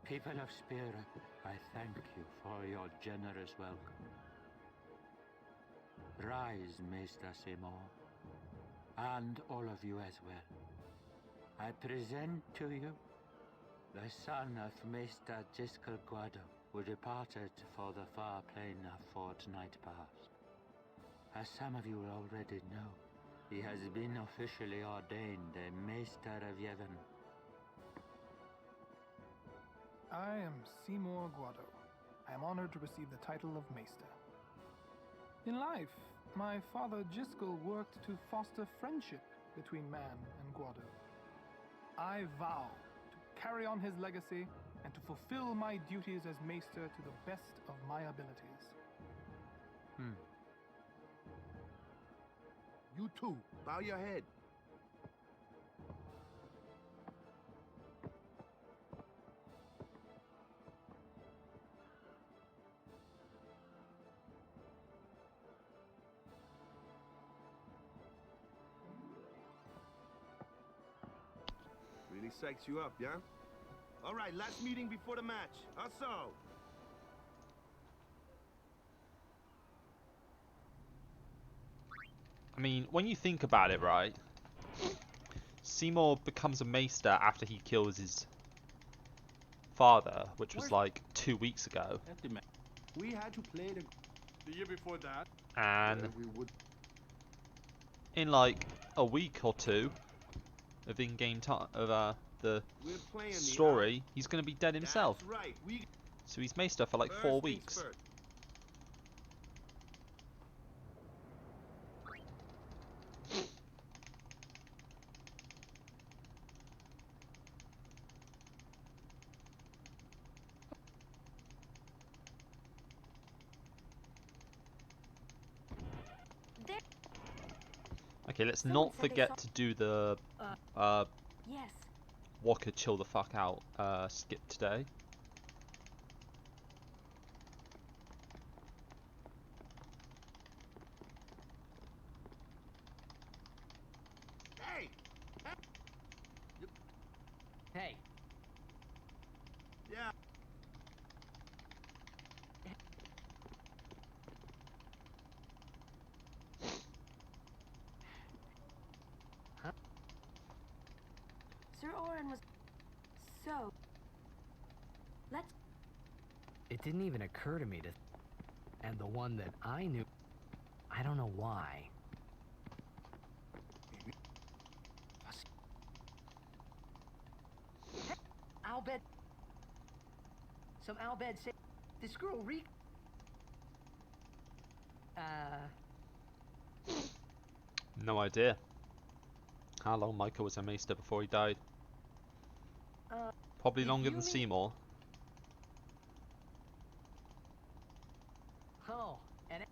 People of Spira, I thank you for your generous welcome. Rise, Maester Seymour, and all of you as well. I present to you the son of Maester Giskel Guado, who departed for the far plane a fortnight past. As some of you already know, he has been officially ordained a Maester of Yevon. I am Seymour Guado. I am honored to receive the title of Maester. In life, my father Giskel worked to foster friendship between man and Guado. I vow to carry on his legacy and to fulfill my duties as Maester to the best of my abilities. You too, bow your head. Really psychs you up, yeah? All right, last meeting before the match. Also. I mean, when you think about it, right? Seymour becomes a Maester after he kills his father, which was like 2 weeks ago. We had to play the year before that. And we would... in like a week or two of in-game time of the story, he's going to be dead himself. Right. So he's Maester for like 4 weeks. Okay, let's not forget to do the Yes. Walker chill the fuck out skip today. Hey! Hey. Yeah. Sir Oren was so... Let's... It didn't even occur to me to... And the one that I knew... I don't know why. Albed... Some Albed said... This girl Reek... No idea. How long Micah was a Maester before he died? Probably longer than Seymour. Oh, and...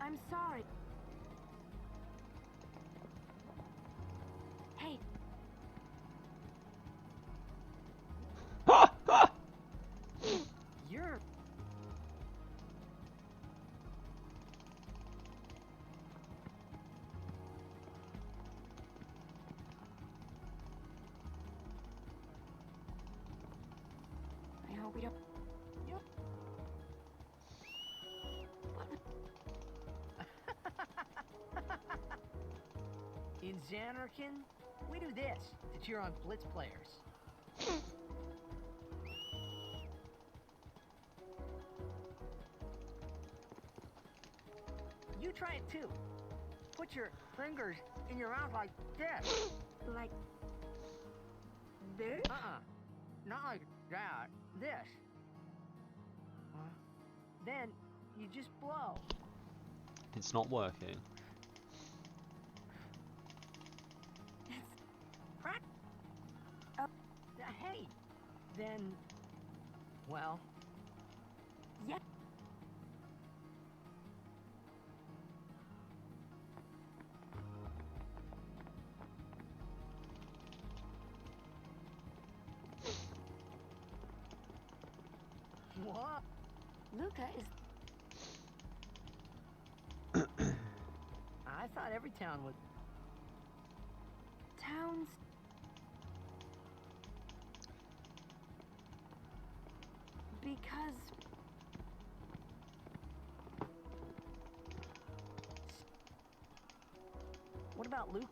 I'm sorry. Hey. You're... I hope we don't... In Xanarkin, we do this to cheer on Blitz players. You try it too. Put your fingers in your mouth like this. Like... this? Not like that. This. Then you just blow. It's not working. Hey, then, well, yeah. What? Luca is... I thought every town would... Towns... Because... What about Luke?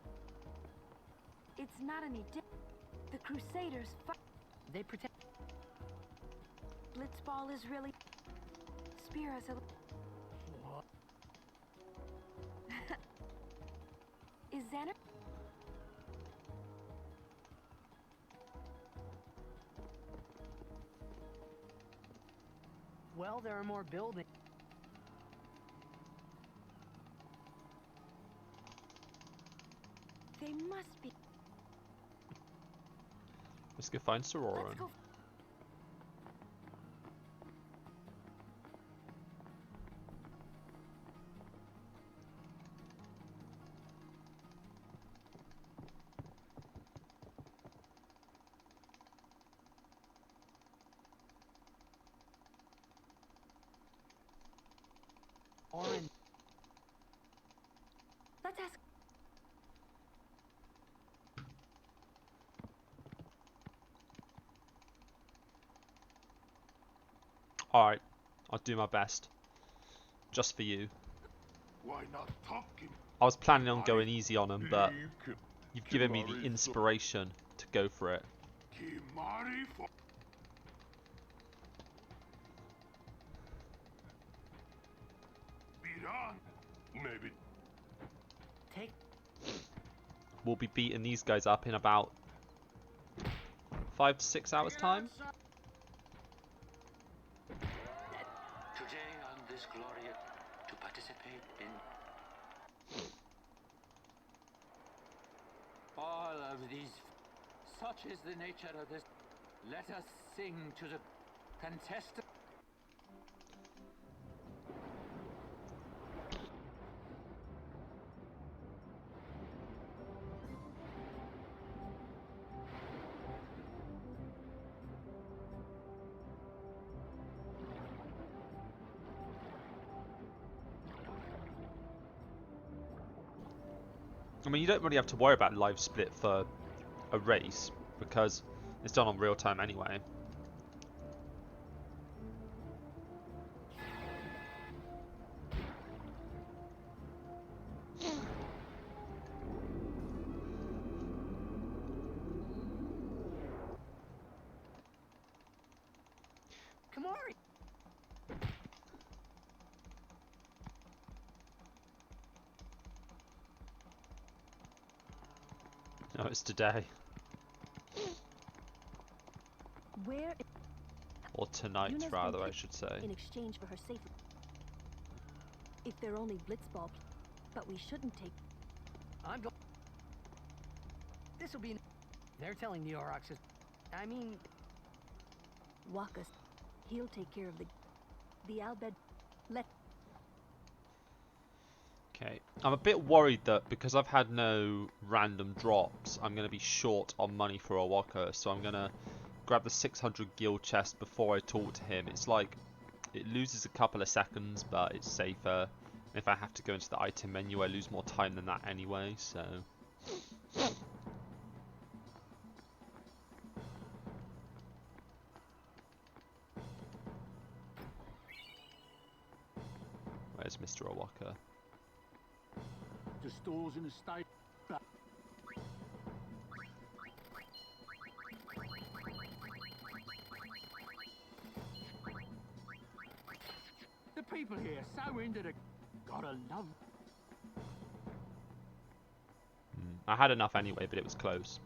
It's not any The Crusaders They pretend... Blitzball is really... Spira's a... What? Is Xander... Well, there are more buildings. They must be... Let's go find Sororan. Let's go. Orange. Let's ask... Alright, I'll do my best. Just for you. Why not talking? I was planning on going easy on him, but you've given me the inspiration to go for it. Maybe. Take... We'll be beating these guys up in about 5 to 6 hours time. Today on this glorious to participate in all of these. Such is the nature of this. Let us sing to the contestant. I mean, you don't really have to worry about live split for a race because it's done on real time anyway. Come on. No, it's today. Where? Or tonight, Yuna's rather, been I should say. in exchange for her safety. If they're only blitzball, but we shouldn't take. I'm going. This will be. They're telling the Aurochs. I mean, Wakas, he'll take care of the Albed. Let. Okay, I'm a bit worried that because I've had no random drops, I'm going to be short on money for a walker, so I'm going to grab the 600 guild chest before I talk to him. It's like, it loses a couple of seconds, but it's safer. If I have to go into the item menu, I lose more time than that anyway, so... Where's Mr. Owaka? The store's in a state. The people here so into the gotta love. I had enough anyway, but it was close.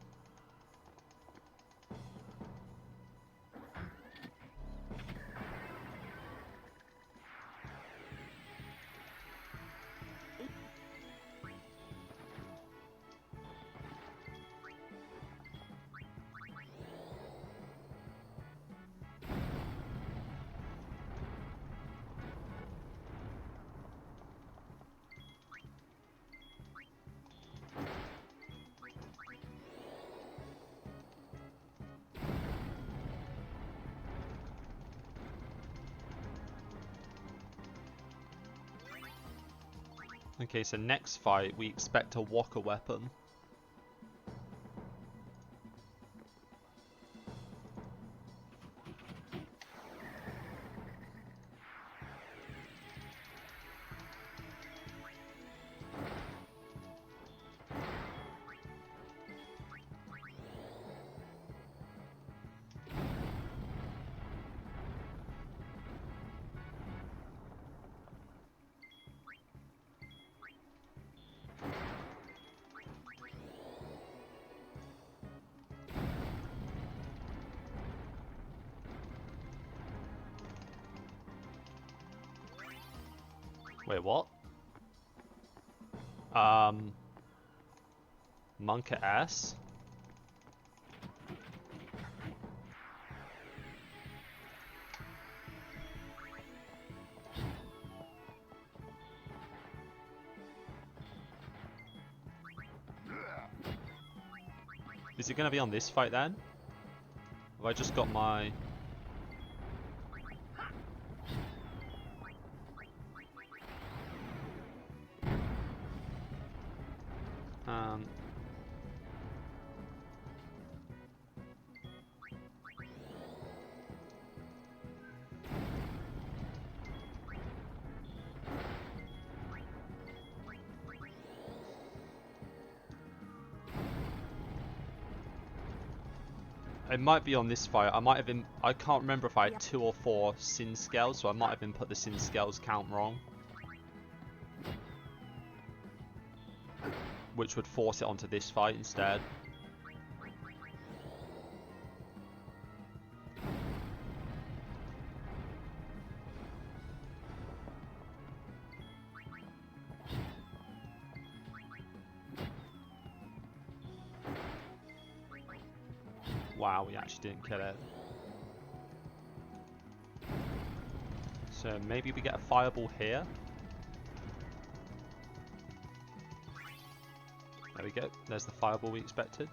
Okay, so next fight we expect a walker weapon. Wait, what? Monka S? Is it going to be on this fight then? Have I just got my... It might be on this fight. I might have been... I can't remember if I had 2 or 4 sin scales, so I might have input the sin scales count wrong. Which would force it onto this fight instead. Wow, we actually didn't kill it. So maybe we get a fireball here. There we go. There's the fireball we expected.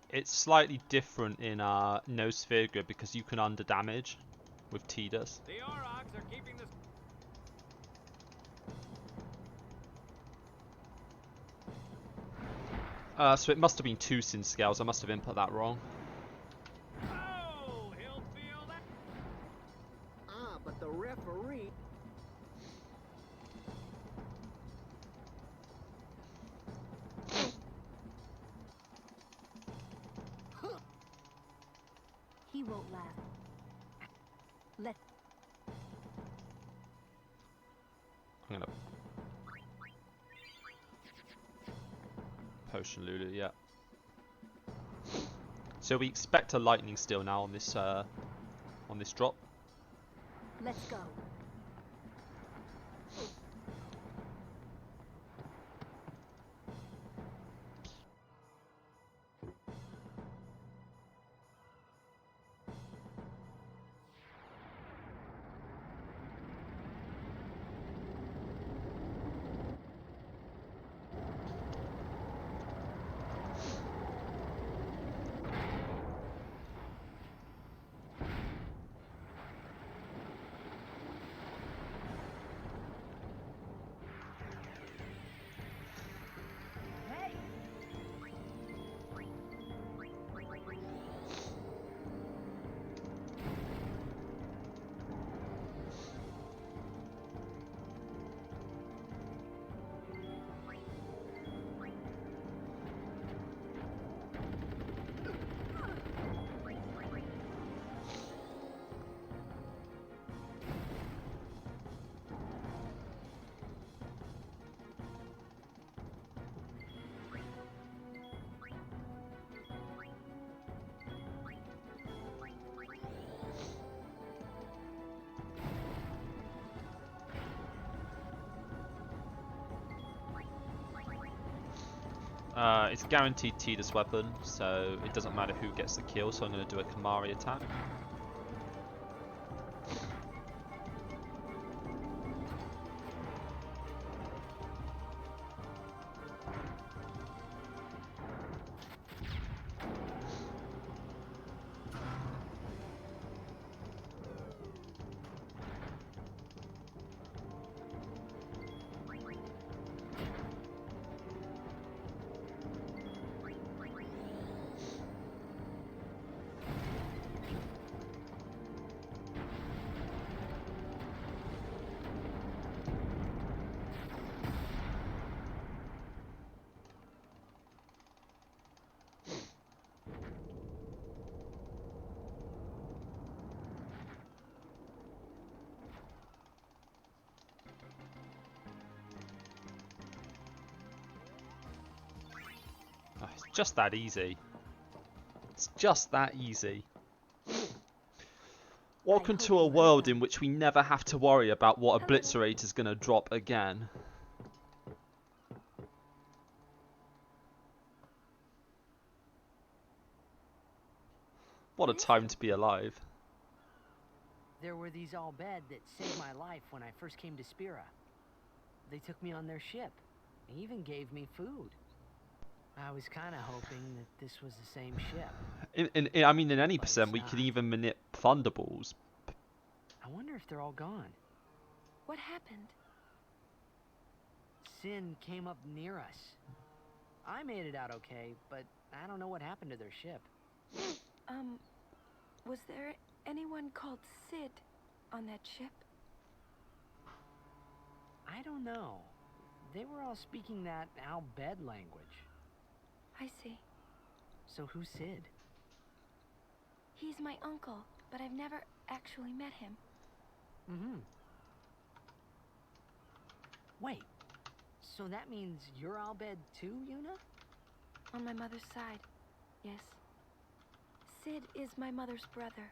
It's slightly different in no sphere grid because you can under damage with Tidus. The Aurochs are keeping this. So it must have been 2 sin scales. I must have input that wrong. Oh, he'll feel that. Ah, but the referee. He won't laugh. Let. I'm gonna potion Lulu, yeah. So we expect a lightning steal now on this drop. Let's go. It's guaranteed Tidus weapon, so it doesn't matter who gets the kill, so I'm going to do a Kamari attack. It's just that easy. It's just that easy. Welcome to a world in which we never have to worry about what a Blitzerator's going to drop again. What a time to be alive. There were these Al-Bed that saved my life when I first came to Spira. They took me on their ship. They even gave me food. I was kind of hoping that this was the same ship. I mean, in any percent, we could even manip Thunderballs. I wonder if they're all gone. What happened? Sin came up near us. I made it out okay, but I don't know what happened to their ship. Was there anyone called Sid on that ship? I don't know. They were all speaking that Al-Bed language. I see. So who's Sid? He's my uncle, but I've never actually met him. Wait, so that means you're Al-Bed too, Yuna? On my mother's side, yes. Sid is my mother's brother.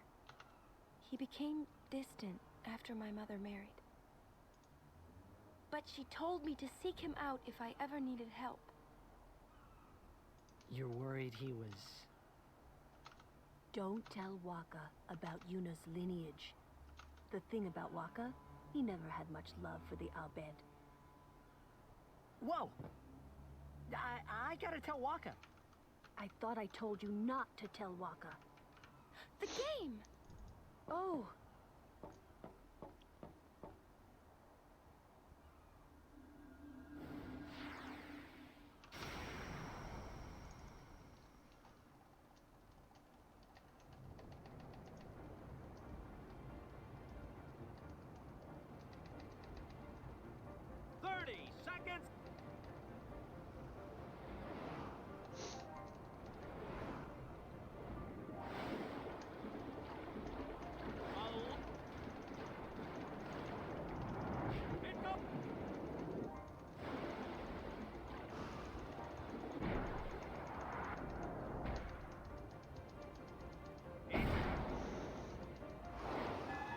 He became distant after my mother married. But she told me to seek him out if I ever needed help. You're worried he was... Don't tell Waka about Yuna's lineage. The thing about Waka, he never had much love for the Al-Bed. Whoa! I gotta tell Waka. I thought I told you not to tell Waka. The game! Oh.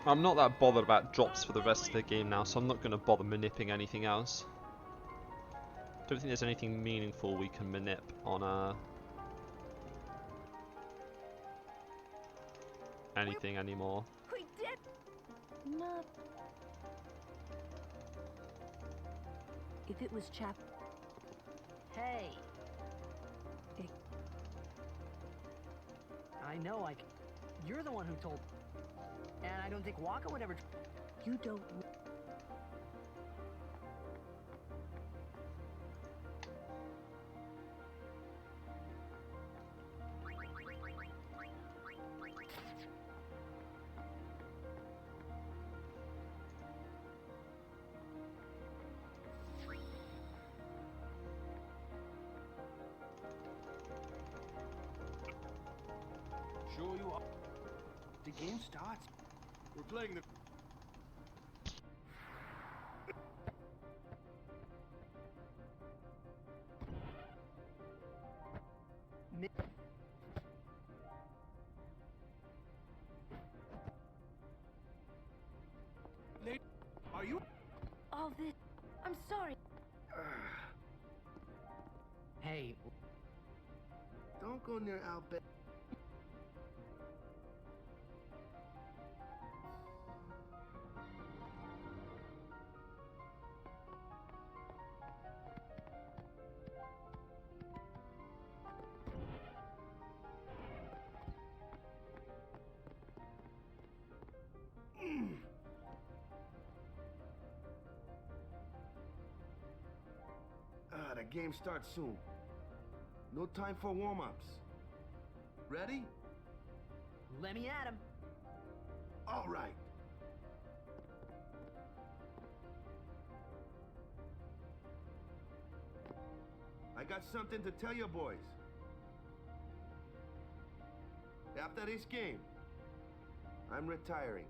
I'm not that bothered about drops for the rest of the game now, so I'm not going to bother manipping anything else. Don't think there's anything meaningful we can manip on anything anymore. We did not. If it was Hey! I know, you're the one who told... And I don't think Waka would ever... You don't... Sure you are. The game starts. We're playing the... Are you... All this... I'm sorry. Hey, Hey, Don't go near Albert. The game starts soon. No time for warm-ups. Ready? Let me at him. All right. I got something to tell you boys. After this game, I'm retiring.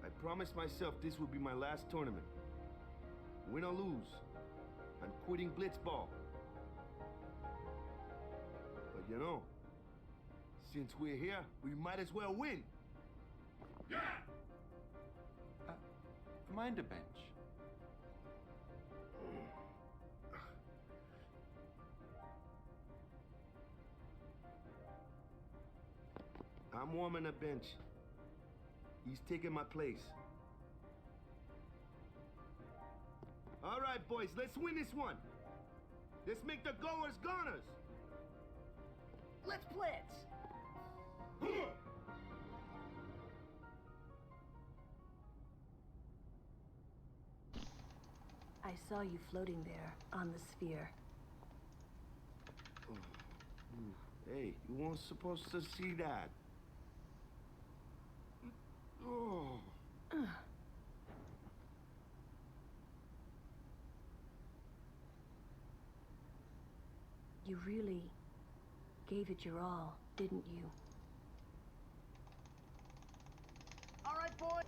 I promised myself this would be my last tournament. Win or lose, I'm quitting Blitzball. But you know, since we're here, we might as well win. Yeah! Mind a bench. I'm warming a bench. He's taking my place. All right, boys, let's win this one. Let's make the goers goners. Let's blitz. I saw you floating there on the sphere. Hey, you weren't supposed to see that. Oh. You really gave it your all, didn't you? All right, boy.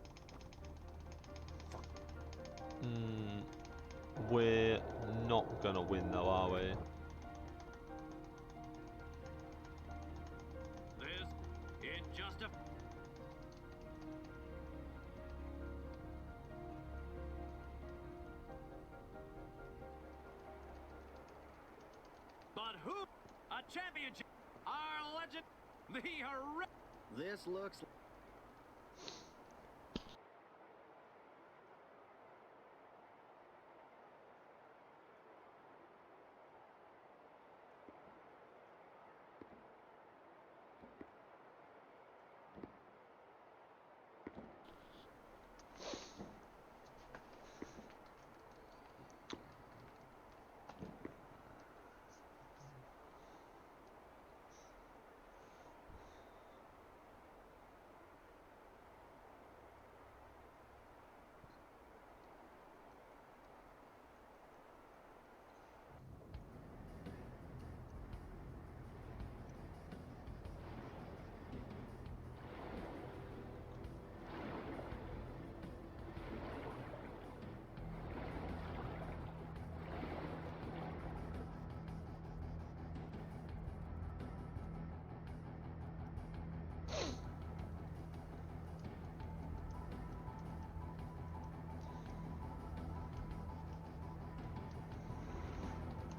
We're not gonna win though, are we? This is just a... But who? A championship! Our legend, the horrific... This looks...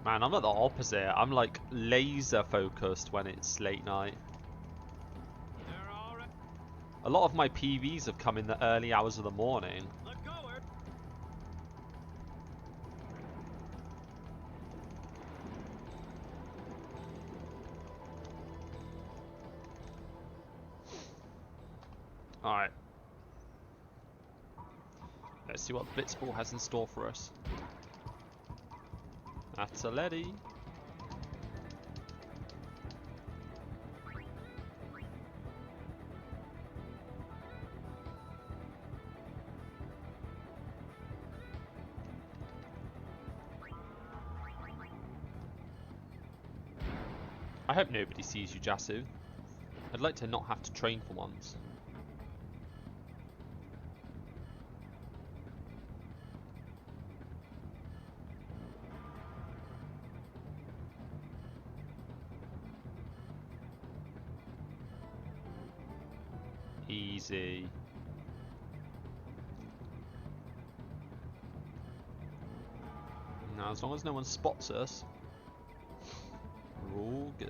Man, I'm at the opposite. I'm like laser focused when it's late night. A lot of my PVs have come in the early hours of the morning. Alright. Let's see what Blitzball has in store for us. That's a lady. I hope nobody sees you, Jasu. I'd like to not have to train for once. Easy. Now, as long as no one spots us, we're all good.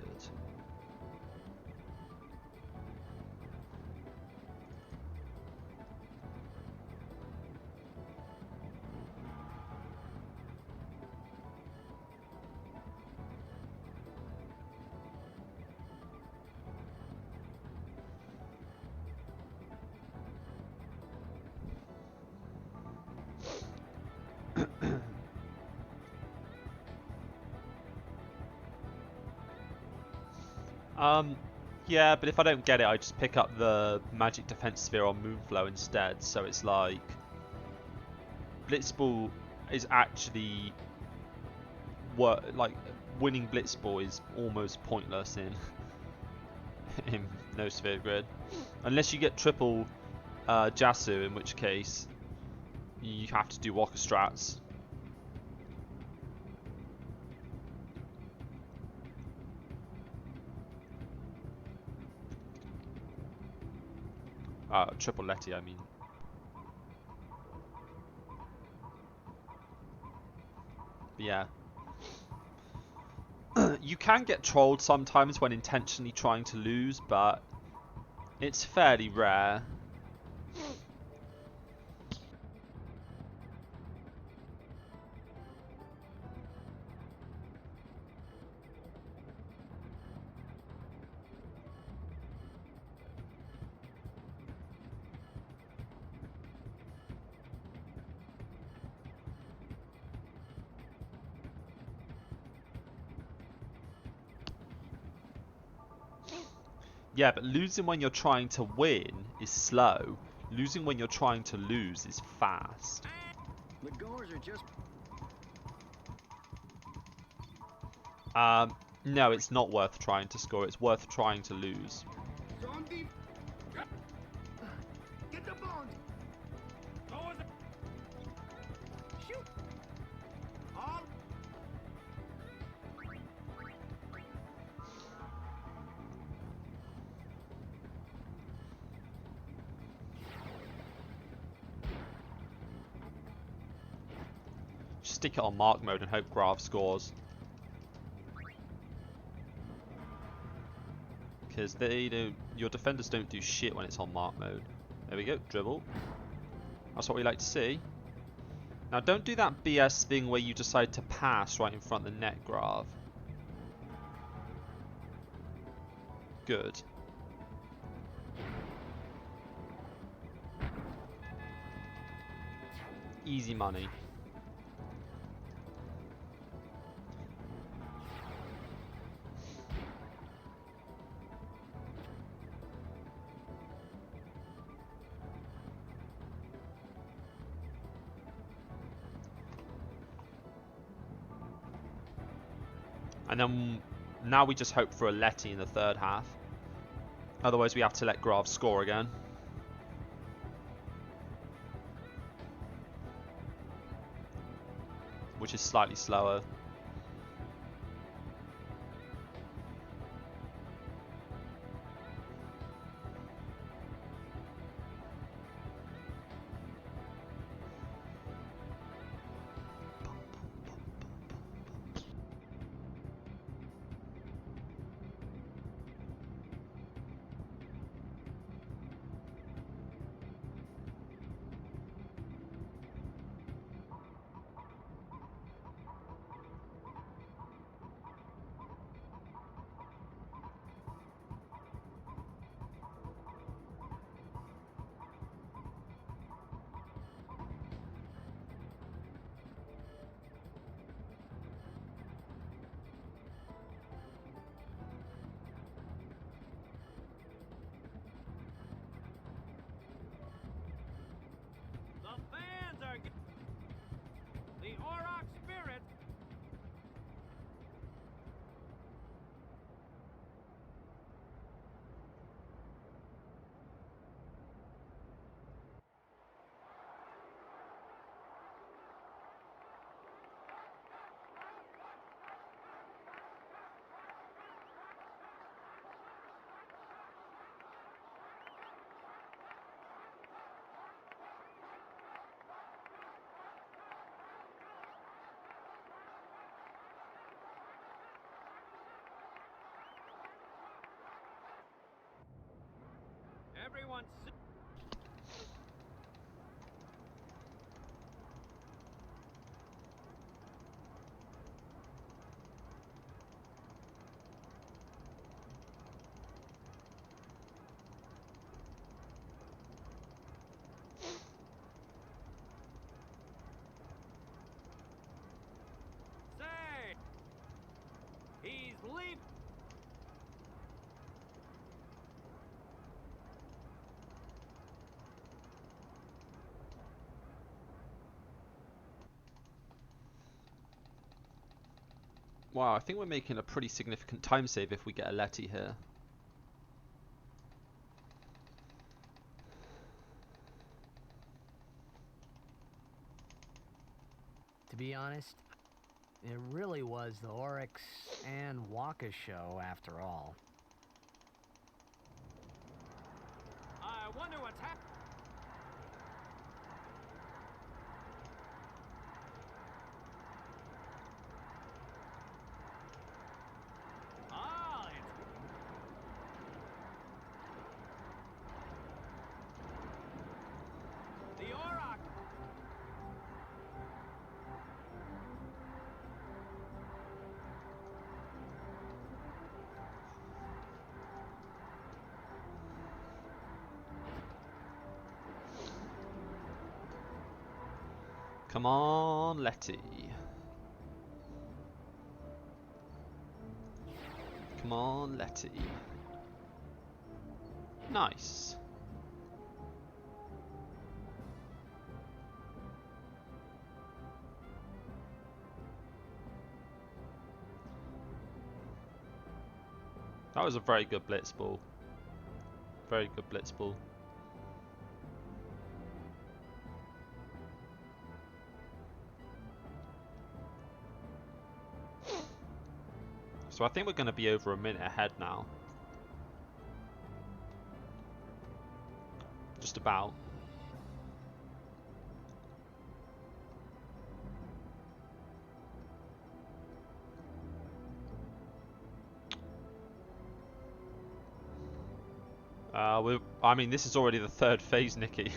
Yeah, but if I don't get it, I just pick up the magic defense sphere on Moonflow instead. So it's like Blitzball is actually like winning Blitzball is almost pointless in in no sphere grid, unless you get triple Jasu, in which case you have to do Walker strats. Triple Letty, I mean. But yeah. You can get trolled sometimes when intentionally trying to lose, but it's fairly rare. Yeah, but losing when you're trying to win is slow. Losing when you're trying to lose is fast. The goers are just... No, it's not worth trying to score. It's worth trying to lose. Get the bones. Shoot. All. Just stick it on mark mode and hope Grav scores. Because your defenders don't do shit when it's on mark mode. There we go, dribble. That's what we like to see. Now don't do that BS thing where you decide to pass right in front of the net, Grav. Good. Easy money. And then now we just hope for a Letty in the third half. Otherwise we have to let Grav score again. Which is slightly slower. everyone see? Say, he's leaving. Wow, I think we're making a pretty significant time save if we get a Letty here. To be honest, it really was the Oryx and Waka show after all. I wonder what's happening. Ah, it's the Auroch. Come on, Letty. Come on, Letty. Nice. That was a very good blitz ball. Very good blitz ball. So I think we're going to be over a minute ahead now. Just about. I mean, this is already the third phase, Nikki.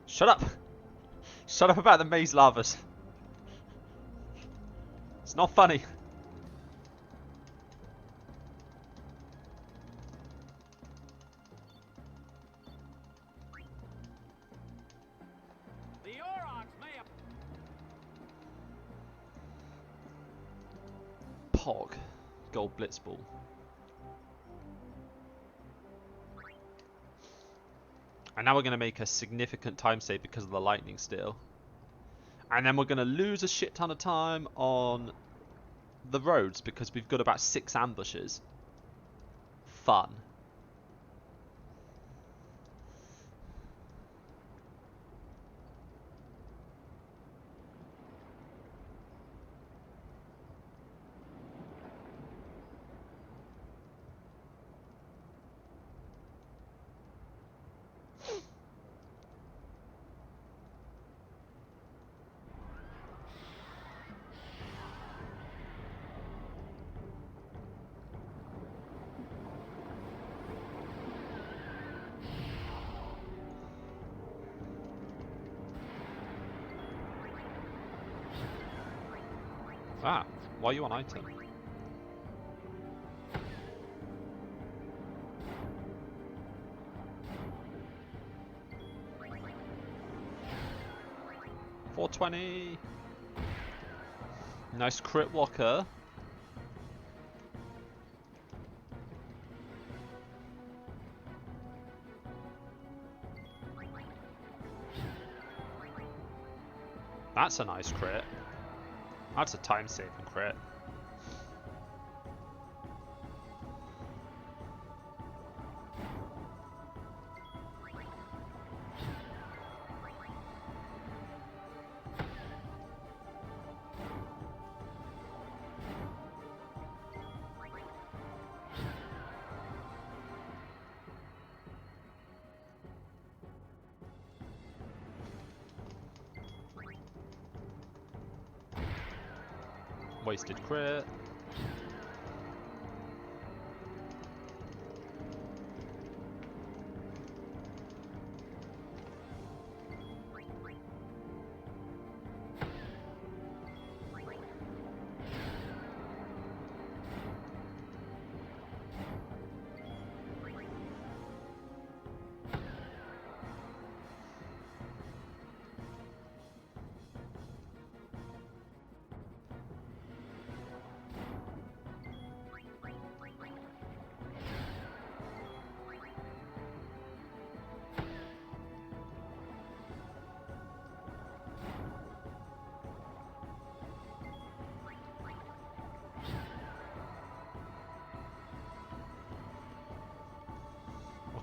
Shut up! Shut up about the maze lavas. It's not funny. The Aurochs may have. Pog. Gold blitz ball. And now we're going to make a significant time save because of the lightning steal. And then we're going to lose a shit ton of time on the roads because we've got about 6 ambushes. Fun. Ah, why are you on item? $420. Nice crit walker. That's a nice crit. That's a time saving crit. Wasted crit.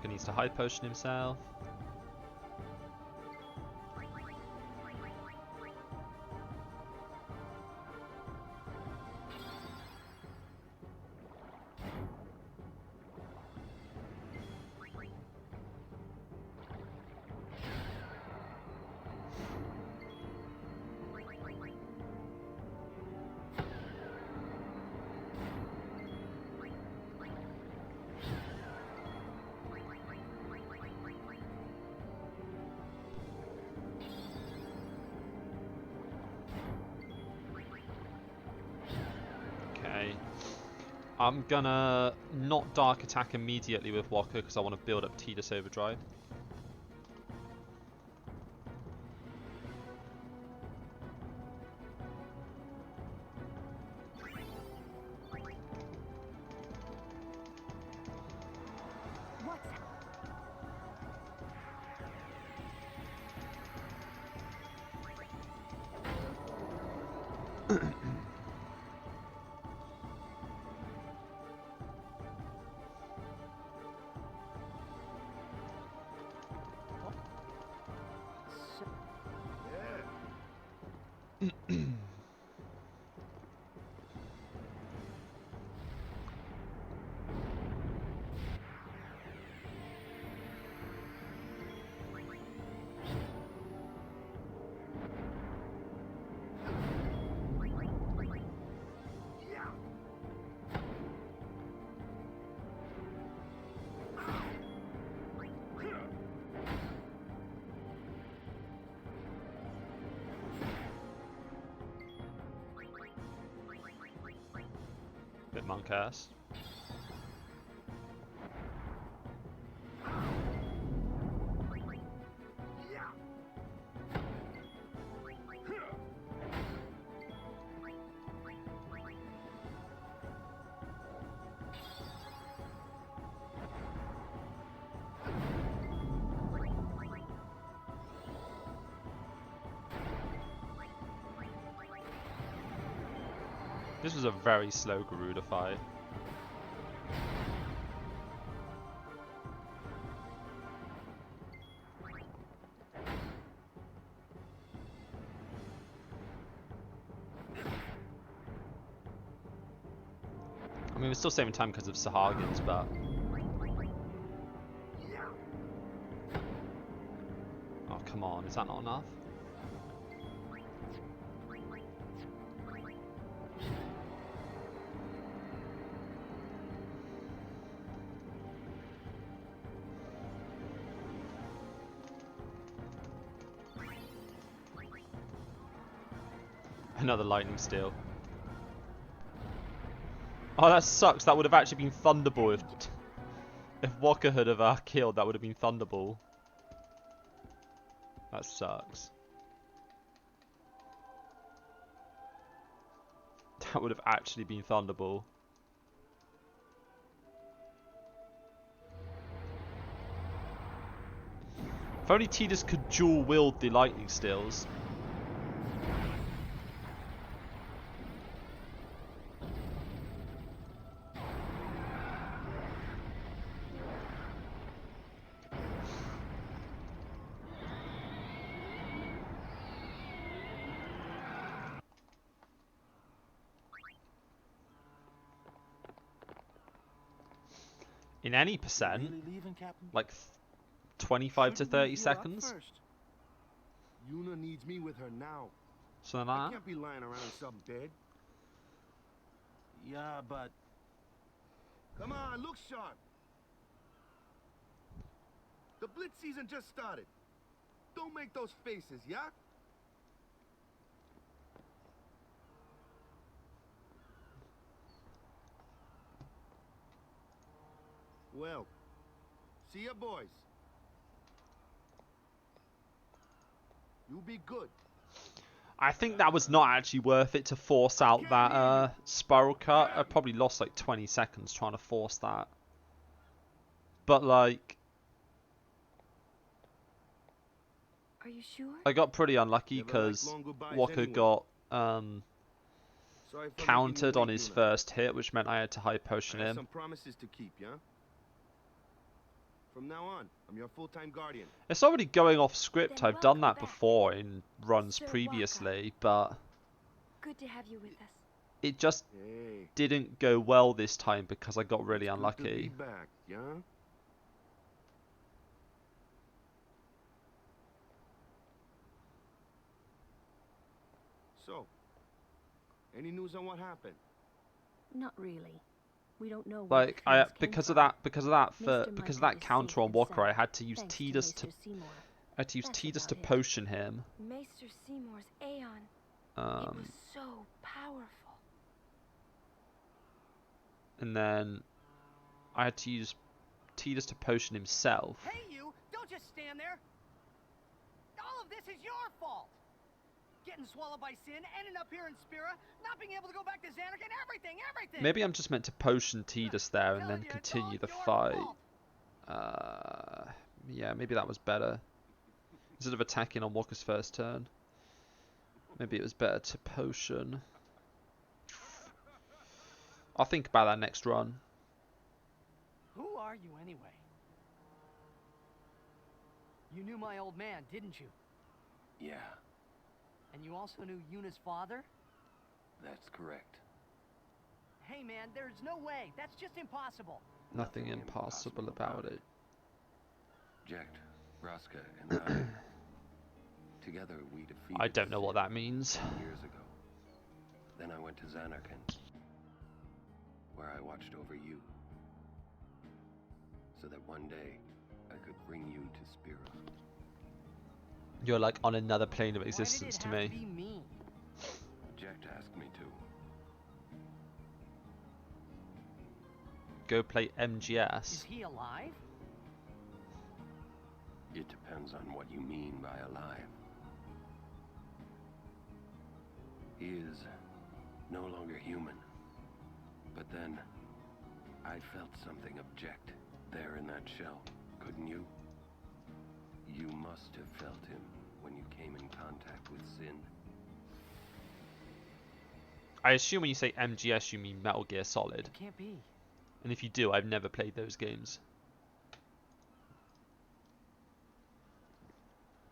Walker needs to high potion himself. I'm gonna not Dark Attack immediately with Walker because I want to build up Tidus Overdrive. Bit monk ass. This was a very slow Garuda fight. I mean, we're still saving time because of Sahagins, but... Oh, come on, is that not enough? Another lightning steel. Oh, that sucks. That would have actually been Thunderball if Walker had have killed. That would have been Thunderball. That sucks. That would have actually been Thunderball. If only Tidus could dual wield the lightning steels. In any percent, Really leaving, Captain? like 25 to 30 seconds. First. Yuna needs me with her now. Something I like that. can't be lying around in some bed. Yeah, but... Come on, look sharp. The blitz season just started. Don't make those faces, yeah? Well, see ya, boys. You be good. I think that was not actually worth it to force out that spiral cut. I probably lost like 20 seconds trying to force that. But like, Are you sure? I got pretty unlucky because Walker got countered on his first hit, which meant I had to high potion him. Some promises to keep, yeah? From now on, I'm your full-time guardian. It's already going off script. I've done that before in runs previously, but good to have you with us. It just didn't go well this time because I got really unlucky. Good to be back, yeah? So, any news on what happened? Not really. We don't know. Like because of that counter on Walker, I had to use Tidus to potion him. Maester Seymour's Aeon. It was so powerful. And then I had to use Tidus to potion himself. Hey you! Don't just stand there! All of this is your fault! Getting swallowed by sin, ending up here in Spira, not being able to go back to Xanarkand, everything! Maybe I'm just meant to potion Tidus there and then continue the fight. Yeah, maybe that was better. Instead of attacking on Walker's first turn, maybe it was better to potion. I'll think about that next run. Who are you anyway? You knew my old man, didn't you? Yeah. And you also knew Yuna's father? That's correct. Hey man, there's no way. That's just impossible. Nothing impossible about it. Jekt, Vraska, and I. Together we defeated... I don't know what that means. Years ago. Then I went to Xanarkand, where I watched over you. So that one day, I could bring you to Spira. You're like on another plane of existence to me. Jekt asked me to. Go play MGS. Is he alive? It depends on what you mean by alive. He is no longer human. But then, I felt something of Jekt there in that shell, couldn't you? You must have felt him when you came in contact with Sin. I assume when you say MGS you mean Metal Gear Solid. It can't be. And if you do, I've never played those games.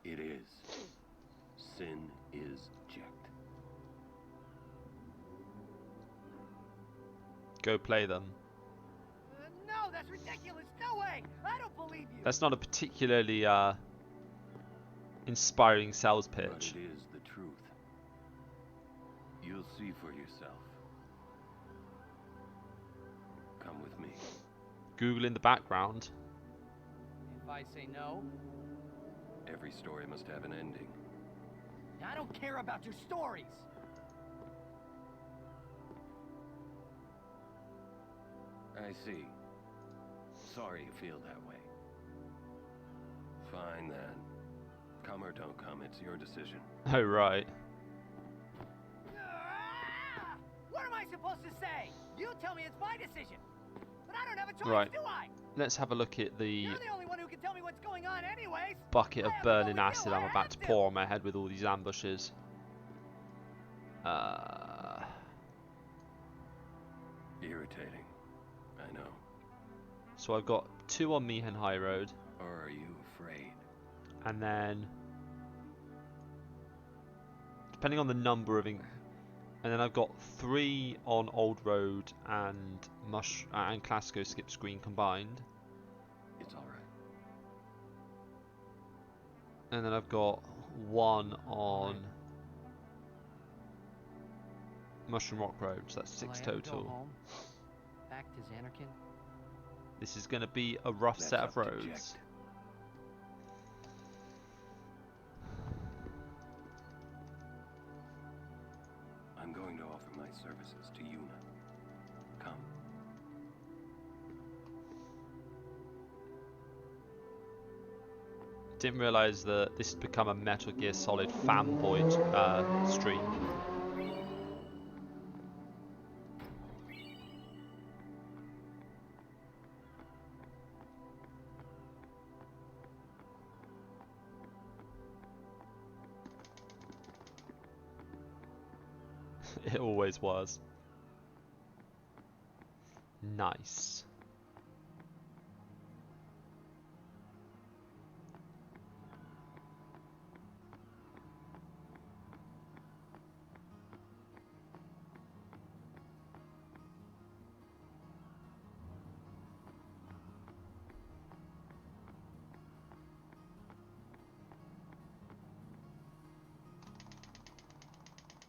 It is. Sin is Jekt. Go play them. No, that's ridiculous. No way. I don't believe you. That's not a particularly inspiring sales pitch. But it is the truth. You'll see for yourself. Come with me. Google in the background. If I say no? Every story must have an ending. I don't care about your stories. I see. Sorry you feel that way. Fine then. Come or don't come, it's your decision. Oh, right. What am I supposed to say? You tell me it's my decision. But I don't have a choice, Right. do I? Let's have a look at the You're the only one who can tell me what's going on anyways. bucket of burning acid I'm about to pour on my head with all these ambushes. Irritating. I know. So I've got 2 on Mihan High Road. Or are you afraid? And then, depending on the number of... and then I've got 3 on Old Road and and Classico Skip Screen combined. It's alright. And then I've got 1 on Mushroom Rock Road, so that's 6 Will I ever go total. home? Back to Xanarkand? This is going to be a rough That's set up of to roads. Jecht. I'm going to offer my services to Yuna. Come. Didn't realise that this had become a Metal Gear Solid fanboy stream. It always was. Nice.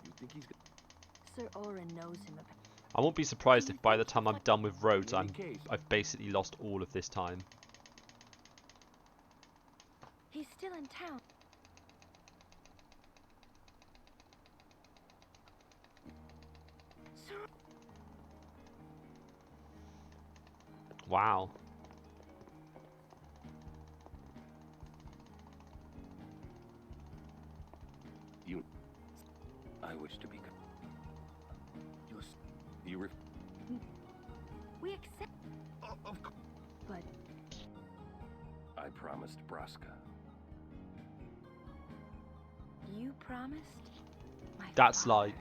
You think he's Sir Orin knows him. I won't be surprised if by the time I'm done with roads, I've basically lost all of this time. He's still in town. Sir. Wow. You. I wish to become. You We accept. Of course. But I promised Braska. You promised? That's like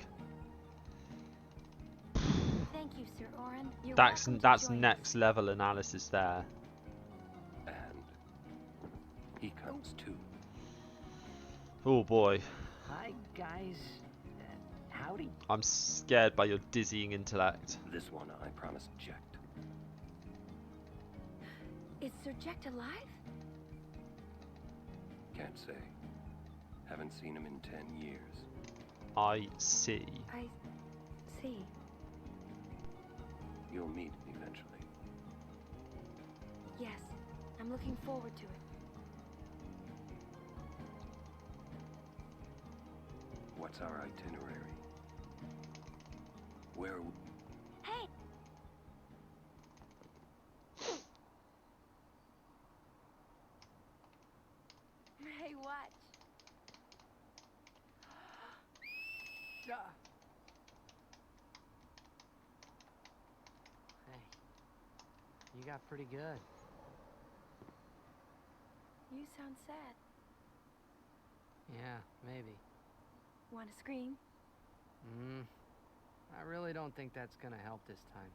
Thank you, Sir Orin. You're that's welcome to that's join next level analysis there. And he comes too. Oh boy. Hi, guys. Howdy. I'm scared by your dizzying intellect. This one I promised Jecht. Is Sir Jecht alive? Can't say. Haven't seen him in 10 years. I see. I see. You'll meet eventually. Yes, I'm looking forward to it. What's our itinerary? Where? Hey! Hey, watch. Hey, you got pretty good. You sound sad. Yeah, maybe. Want to scream? I really don't think that's gonna help this time.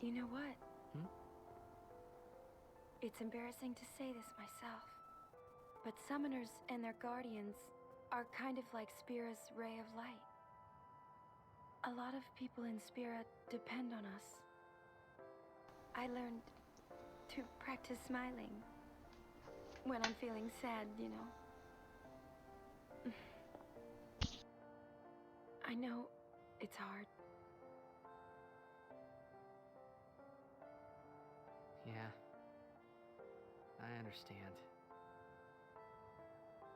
You know what? Hmm? It's embarrassing to say this myself, but summoners and their guardians are kind of like Spira's ray of light. A lot of people in Spira depend on us. I learned to practice smiling when I'm feeling sad, you know. I know it's hard. Yeah. I understand.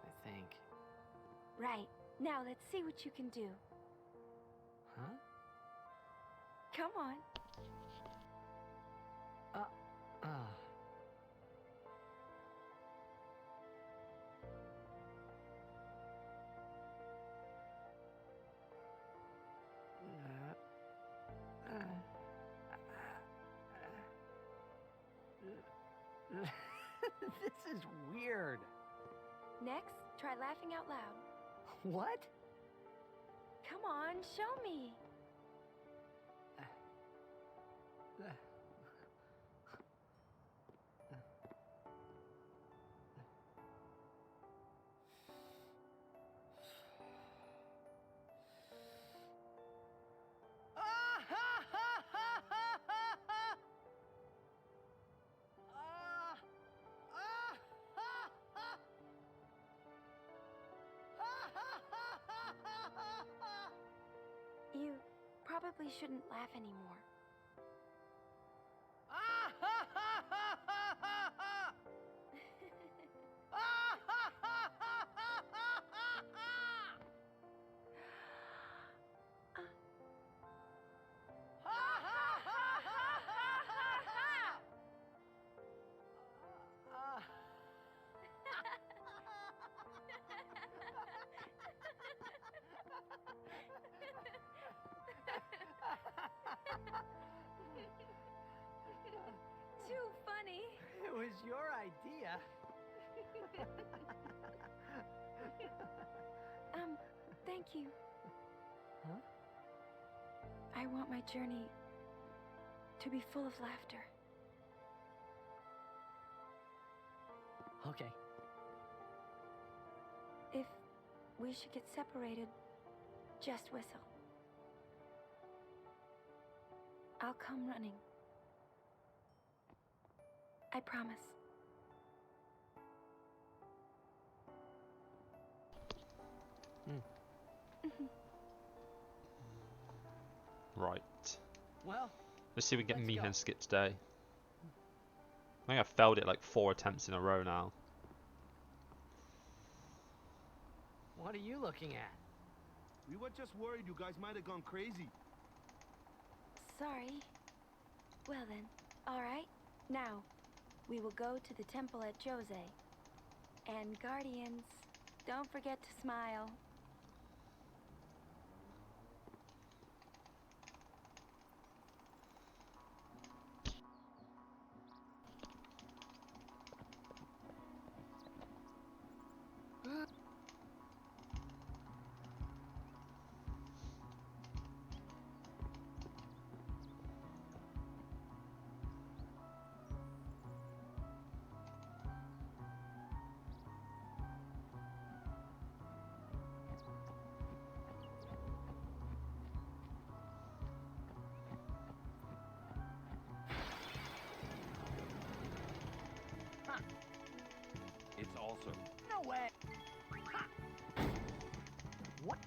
I think. Right. Now let's see what you can do. Huh? Come on. This is weird. Next, try laughing out loud. What? Come on, show me. probably shouldn't laugh anymore. Too funny. It was your idea. Thank you. Huh? I want my journey to be full of laughter. Okay. If we should get separated, just whistle. I'll come running. I promise. Right. Well, let's see if we get let's Meehan go. skip today. I think I've failed it like 4 attempts in a row now. What are you looking at? We were just worried you guys might have gone crazy. Sorry. Well then, alright. Now, we will go to the temple at Jose. And Guardians, don't forget to smile. It's awesome. No way. What?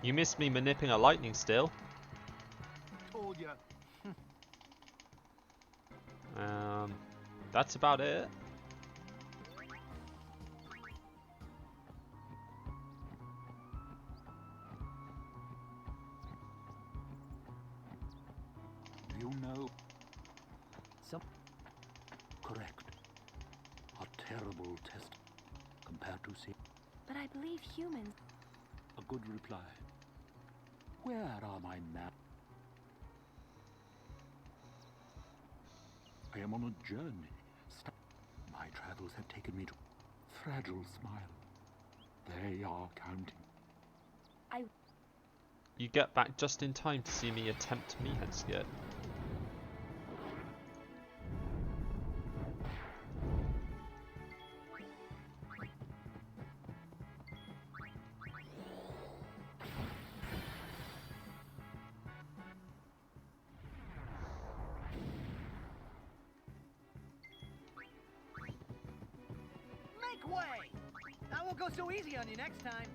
You missed me manipulating a lightning still. Told ya. That's about it. You know. Some. Correct. A terrible test compared to see. But I believe humans. A good reply. Where are my maps? I am on a journey. My travels have taken me to Fragile Smile. They are counting. You get back just in time to see me attempt Meehan skip. Make way! I won't go so easy on you next time.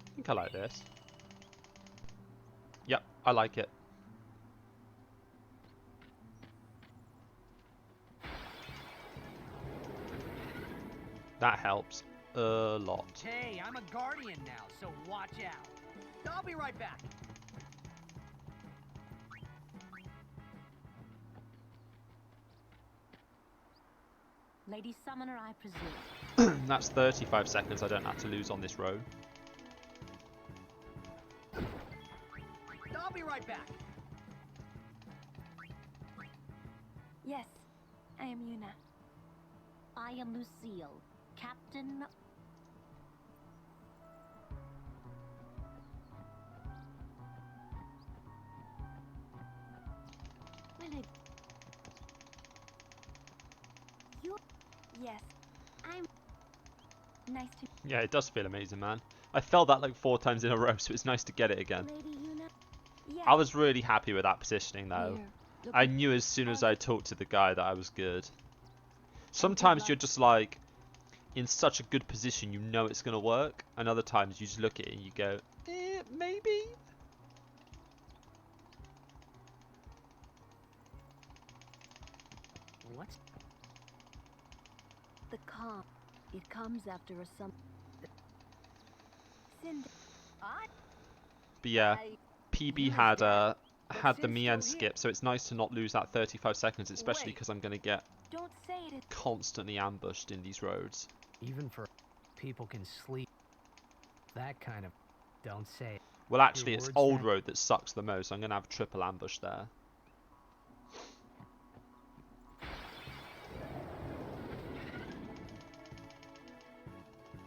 I think I like this. Yep, I like it. That helps a lot. Hey, I'm a guardian now, so watch out. I'll be right back. Lady Summoner, I presume. That's 35 seconds I don't have to lose on this road. I'll be right back. Yes, I am Yuna. I am Lucille, Captain. You. Yes, I'm. Nice to. Yeah, it does feel amazing, man. I felt that like 4 times in a row, so it's nice to get it again. Lady Yuna. I was really happy with that positioning though. I knew as soon as I talked to the guy that I was good. Sometimes you're just like in such a good position you know it's going to work, and other times you just look at it and you go, maybe? What's the calm? It comes after a some. But yeah, PB had the Mien skip, so it's nice to not lose that 35 seconds, especially because I'm going to get constantly ambushed in these roads. even for people can sleep? That kind of don't say it. Well, actually, it's Old Road that sucks the most. I'm going to have triple ambush there.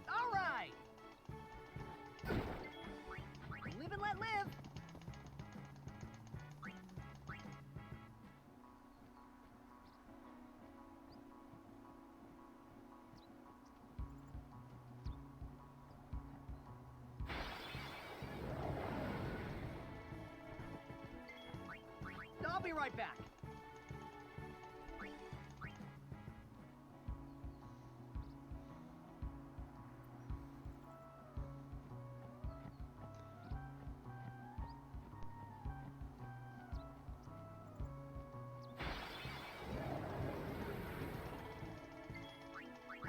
All right. Live and let live. I'll be right back.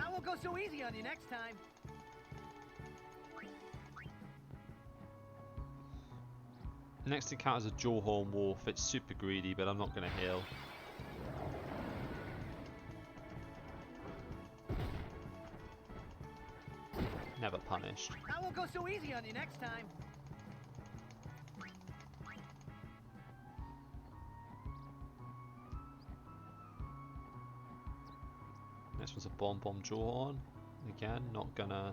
I won't go so easy on you next time. Next encounter is a Jawhorn Wolf. It's super greedy, but I'm not going to heal. Never punished. I won't go so easy on you next time. Next one's a Bomb Jawhorn. Again, not gonna.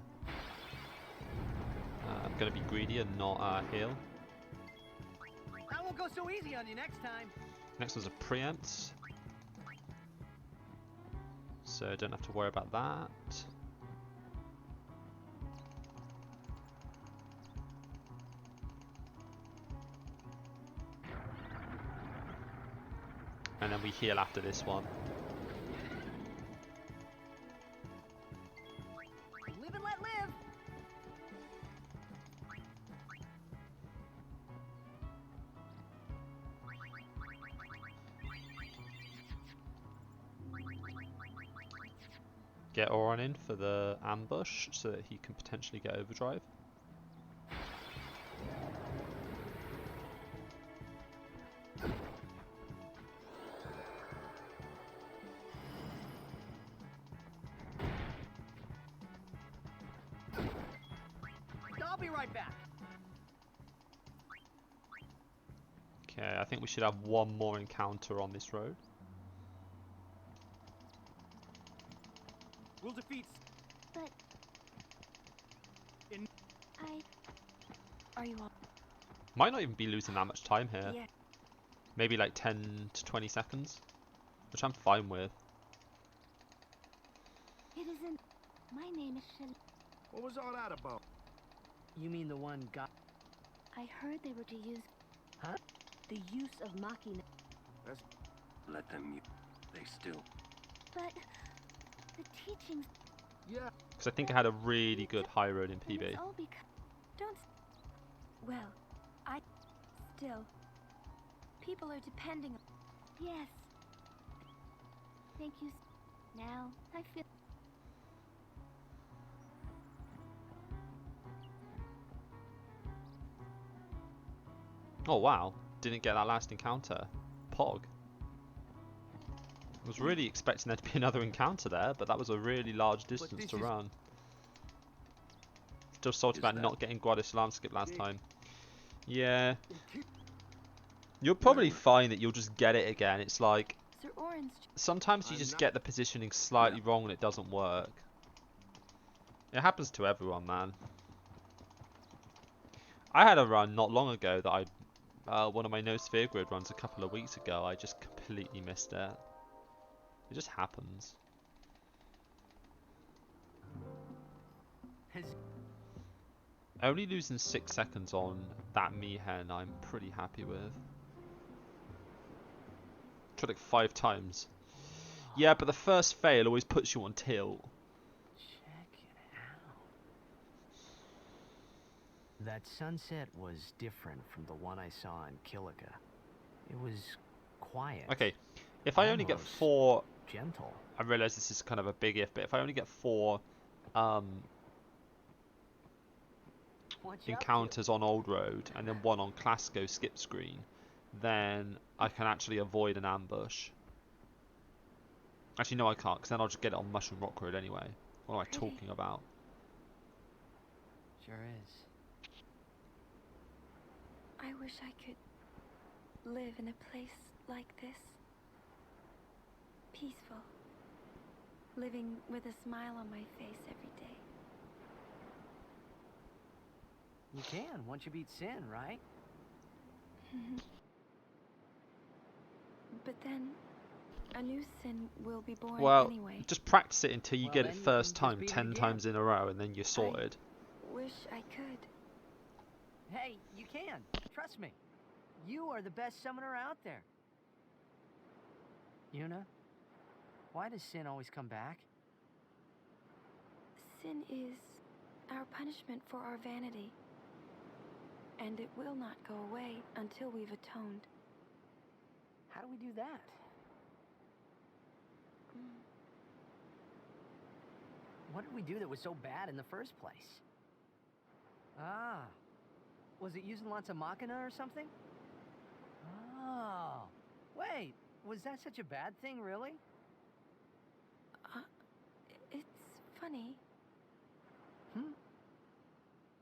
I'm gonna be greedy and not heal. I won't go so easy on you next time. Next one's a Preempt. So don't have to worry about that. And then we heal after this one. Live and let live. Get Oron in for the ambush so that he can potentially get overdrive. I'll be right back. Okay, I think we should have one more encounter on this road. We'll defeat. But Are you all? Might not even be losing that much time here. Yeah. Maybe like 10 to 20 seconds, which I'm fine with. it isn't. My name is Shelly. What was all that about? You mean the one got? I heard they were to use. Huh? The use of machina. Let them they still. But the teachings. Yeah. Because I think I had a really good high road in PB. It's all because. Don't. Well, still. People are depending. Yes. Thank you. Now I feel. Oh wow, didn't get that last encounter. Pog. I was really expecting there to be another encounter there, but that was a really large distance to run. Still salty about not getting Guadis alarm skip last time. Yeah. You'll probably find that you'll just get it again. It's like, sometimes you just get the positioning slightly wrong and it doesn't work. It happens to everyone, man. I had a run not long ago that one of my no sphere grid runs a couple of weeks ago. I just completely missed it. It just happens. Only losing 6 seconds on that Mihen I'm pretty happy with. Tried like 5 times. Yeah, but the first fail always puts you on tilt. Check it out. That sunset was different from the one I saw in Kilika. It was quiet. Okay, if I only get 4... gentle. I realise this is kind of a big if, but if I only get 4 encounters on Old Road and then 1 on Clasco skip screen, then I can actually avoid an ambush. Actually, no, I can't, because then I'll just get it on Mushroom Rock Road anyway. What am I talking about? Sure is. I wish I could live in a place like this. Peaceful. Living with a smile on my face every day. You can, once you beat Sin, right? But then, a new sin will be born Well, anyway. just practice it until you Well, get it then you first can just time beat it 10 again. times in a row, and then you're sorted. Wish I could. Hey, you can. Trust me. You are the best summoner out there. Yuna, why does Sin always come back? Sin is our punishment for our vanity. And it will not go away until we've atoned. How do we do that? What did we do that was so bad in the first place? Ah, was it using lots of Machina or something? Oh, wait, was that such a bad thing, really? It's funny.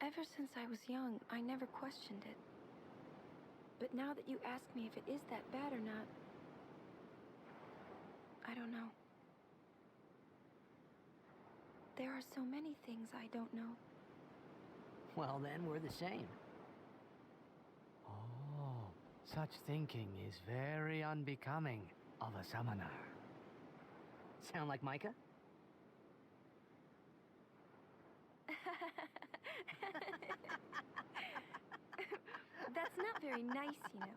Ever since I was young, I never questioned it. But now that you ask me if it is that bad or not, I don't know. There are so many things I don't know. Well, then we're the same. Oh, such thinking is very unbecoming of a summoner. Sound like Micah? That's not very nice, you know.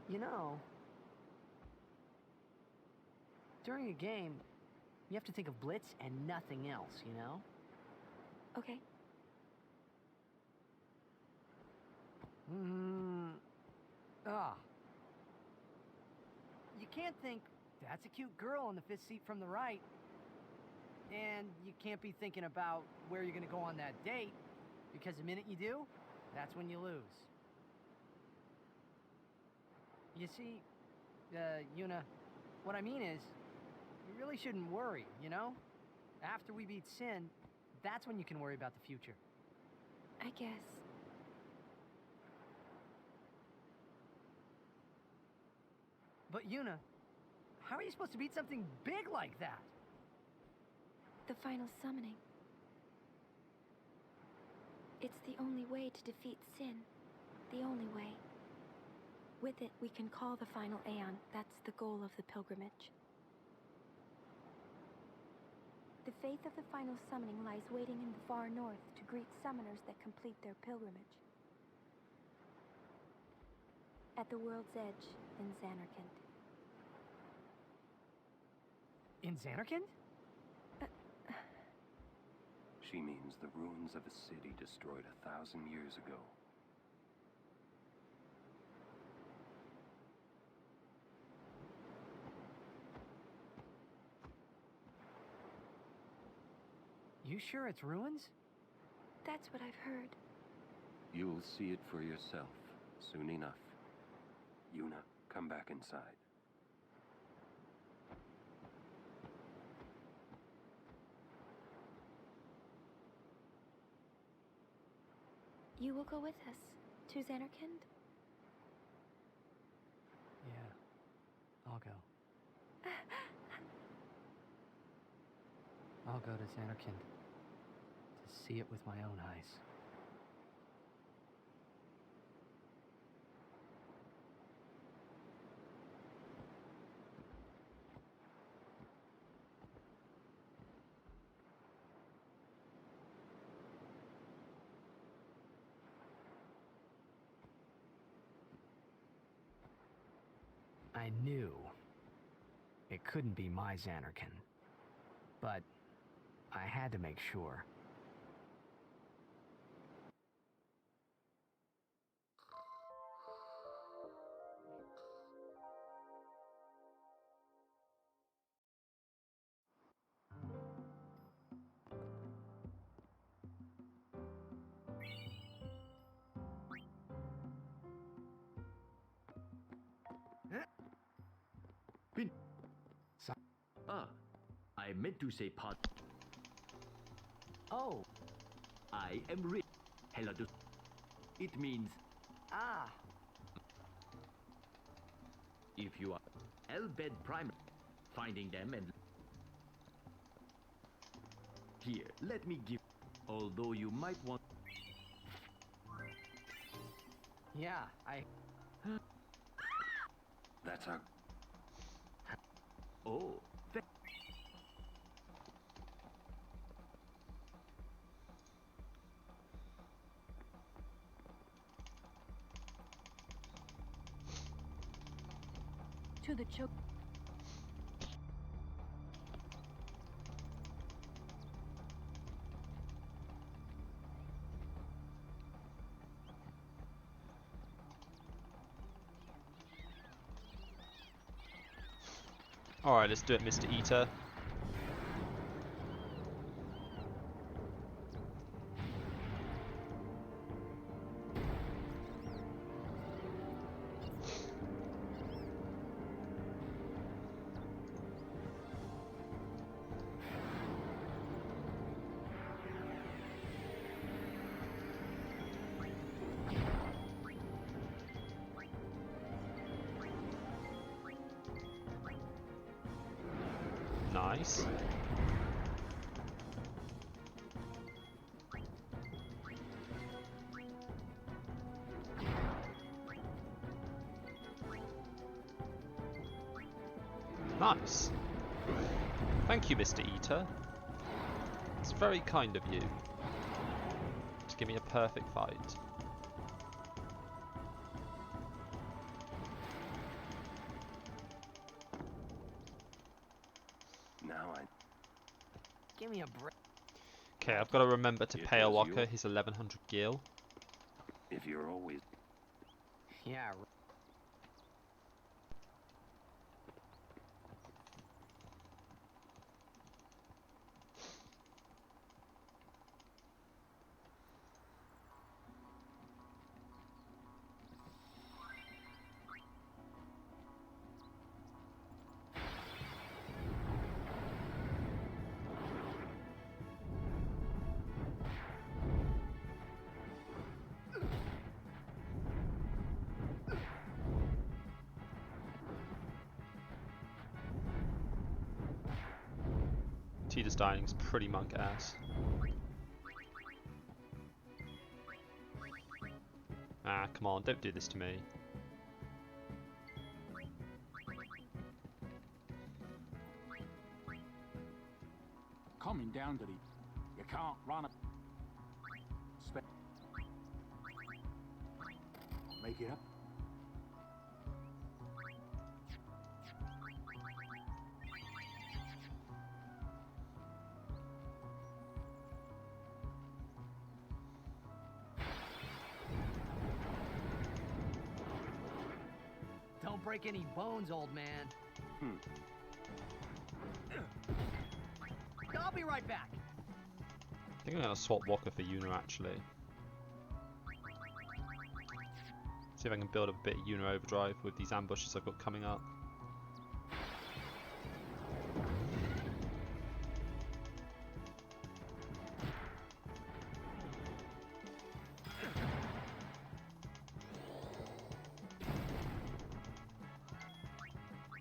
You know, during a game, you have to think of Blitz and nothing else, you know? Okay. You can't think, that's a cute girl in the 5th seat from the right. And you can't be thinking about where you're gonna go on that date, because the minute you do, that's when you lose. You see, Yuna, what I mean is, you really shouldn't worry, you know? After we beat Sin, that's when you can worry about the future. I guess. But Yuna, how are you supposed to beat something big like that? The final summoning. It's the only way to defeat Sin. The only way. With it, we can call the final Aeon. That's the goal of the pilgrimage. The faith of the final summoning lies waiting in the far north to greet summoners that complete their pilgrimage. At the world's edge in Xanarkand. In Xanarkand? She means the ruins of a city destroyed 1,000 years ago. You sure it's ruins? That's what I've heard. You'll see it for yourself soon enough. Yuna, come back inside. You will go with us to Xanarkand? Yeah, I'll go. I'll go to Xanarkand to see it with my own eyes. I knew it couldn't be my Xanarkin, but I had to make sure. I meant to say pot. Oh. I am rich. Hello. It means Ah. if you are Elbed Primer, finding them and here, let me give. Although you might want. Yeah, I. That's our. Oh. To the choke. Alright, let's do it, Mr. Eater. Nice. Nice. Thank you, Mr. Eater. It's very kind of you to give me a perfect fight. Now I... Give me a break. Okay, I've got to remember to pay a Walker his 1100 gil. If you're always... Yeah. Tita's dying is pretty monk ass. Ah, come on, don't do this to me. Coming down to the... You can't run a... Make it up. Don't break any bones, old man. I'll be right back. I think I'm going to swap Walker for Yuna actually. See if I can build a bit of Yuna overdrive with these ambushes I've got coming up.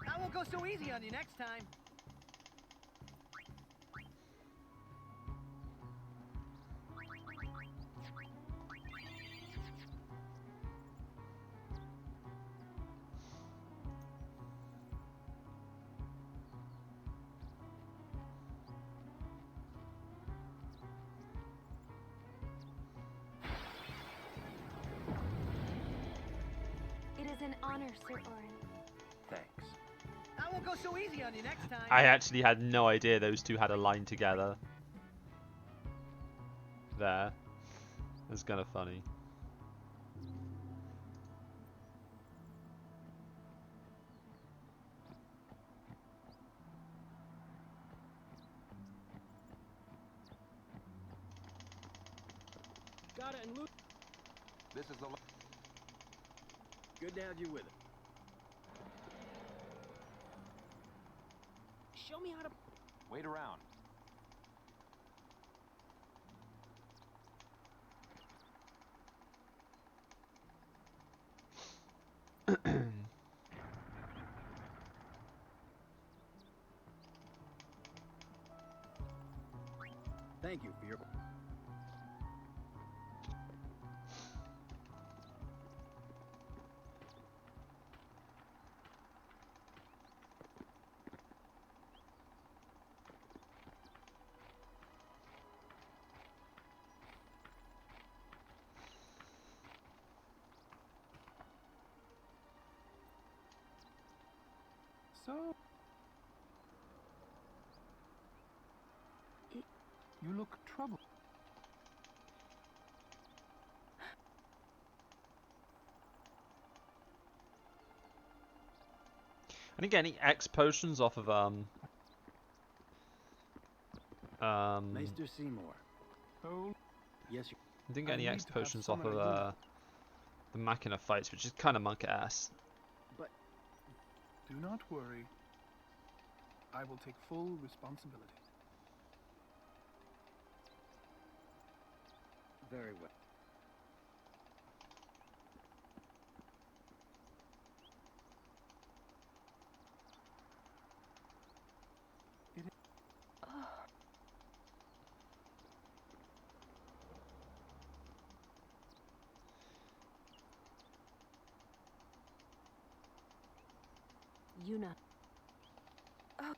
I won't go so easy on you next time. an honor, Sir Orin. Thanks. I won't go so easy on you next time. I actually had no idea those two had a line together. There. It's kind of funny. Got it and loot. This is the. Good to have you with us. Show me how to. Wait around. Thank you for your. So, you look troubled. I didn't get any X potions off of Maester Seymour. Oh, yes. I didn't get any I X need to have potions off someone of I the Machina fights, which is kind of monk ass. But do not worry. I will take full responsibility. Very well. Yuna. Oh.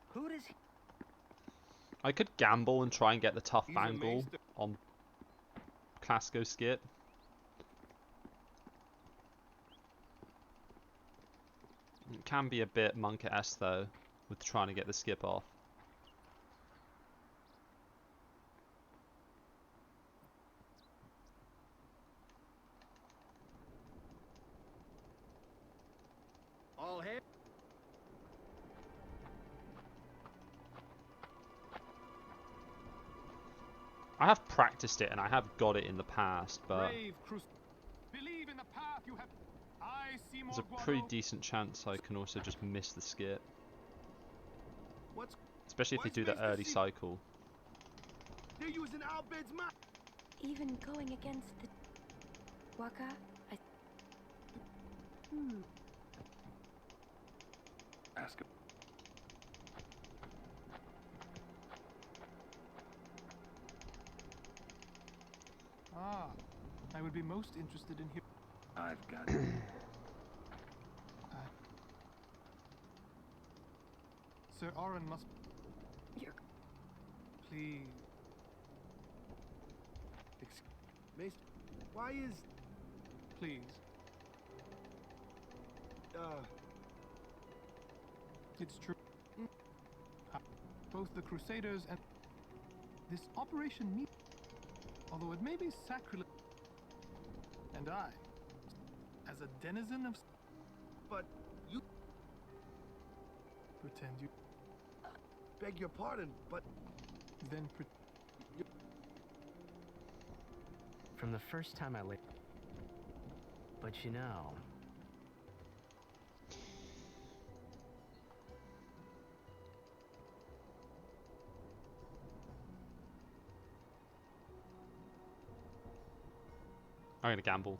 Who does he? I could gamble and try and get the tough He's a angle maester. on Casco skip. It can be a bit monk-esque though, with trying to get the skip off. All hail. I have practiced it and I have got it in the past, but Brave believe in the path you have. I see more there's a pretty decent chance I can also just miss the skip. What's Especially if they do the early cycle. They're using Albed's map. Even going against the Waka, Ask him. Ah, I would be most interested in hearing. I've got it. Sir Orin must. You're... Please. Maester, why is Please. It's true. Both the Crusaders and this operation need, although it may be sacrilege, and I, as a denizen of, but you pretend you, beg your pardon, but then From the first time I laid... But you know... I'm gonna gamble.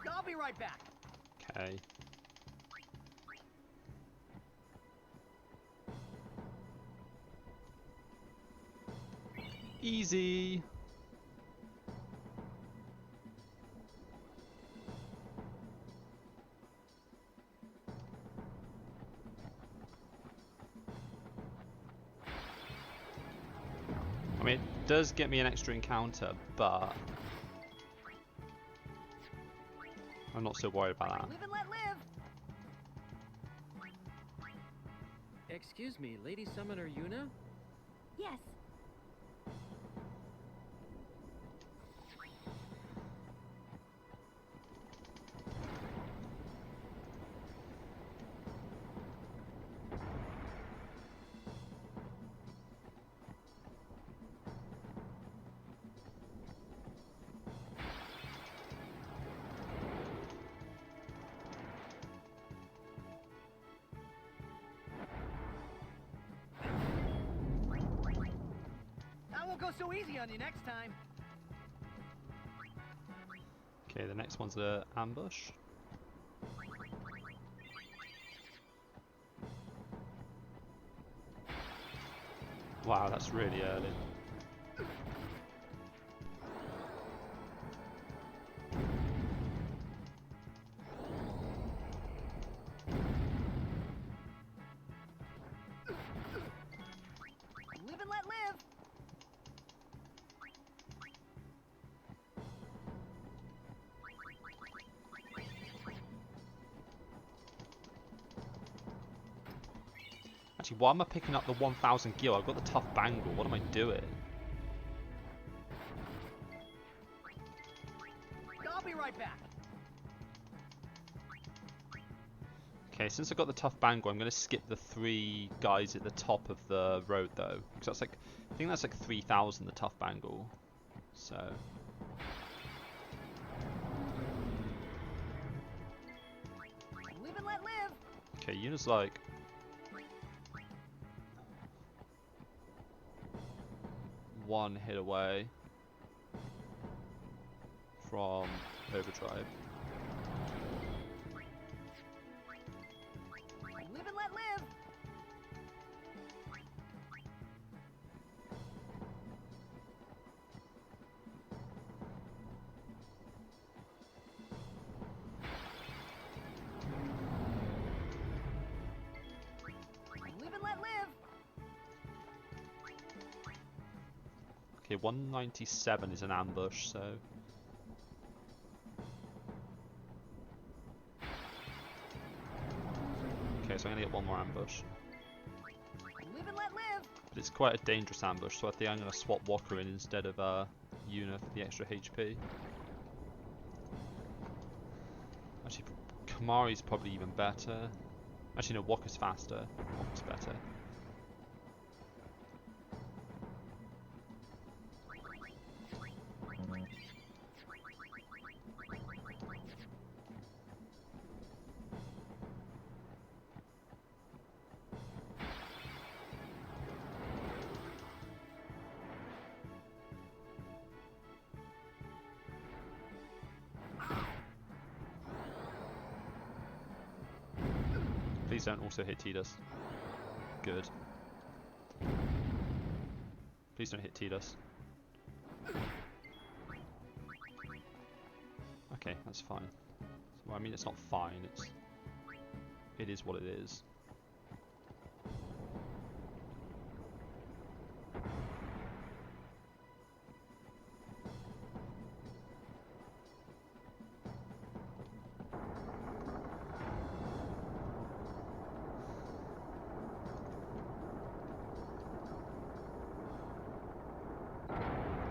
I'll be right back. Okay. Easy. I mean, it does get me an extra encounter, but I'm not so worried about that. Live and let live. Excuse me, Lady Summoner Yuna? Yes. I won't go so easy on you next time. Okay, the next one's a ambush. Wow, that's really early. Live and let live. Actually, why am I picking up the 1000 gil? I've got the tough bangle. What am I doing? I'll be right back. Okay, since I got the tough bangle, I'm going to skip the 3 guys at the top of the road though, because that's like, I think that's like 3000 the tough bangle. So Live and let live. okay, Yuna's like one hit away from overdrive. Live and let live. Live and let live. Okay, 197 is an ambush, so okay, so I'm gonna get one more ambush. Live and let live. But it's quite a dangerous ambush, so I think I'm gonna swap Walker in instead of Yuna for the extra HP. Actually, Kamari's probably even better. Actually, no, Walker's faster. Walker's better. Please don't also hit Tidus. Good. Please don't hit Tidus. Okay, that's fine. Well, I mean, it's not fine. It is what it is.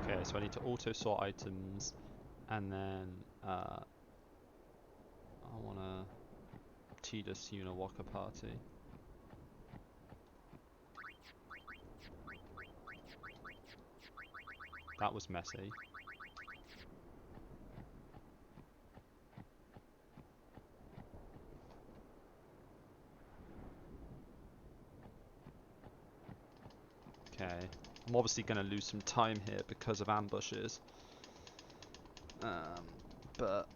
Okay, so I need to auto sort items, and then I want to Tidus Yuna Walker party. That was messy. Okay, I'm obviously going to lose some time here because of ambushes. But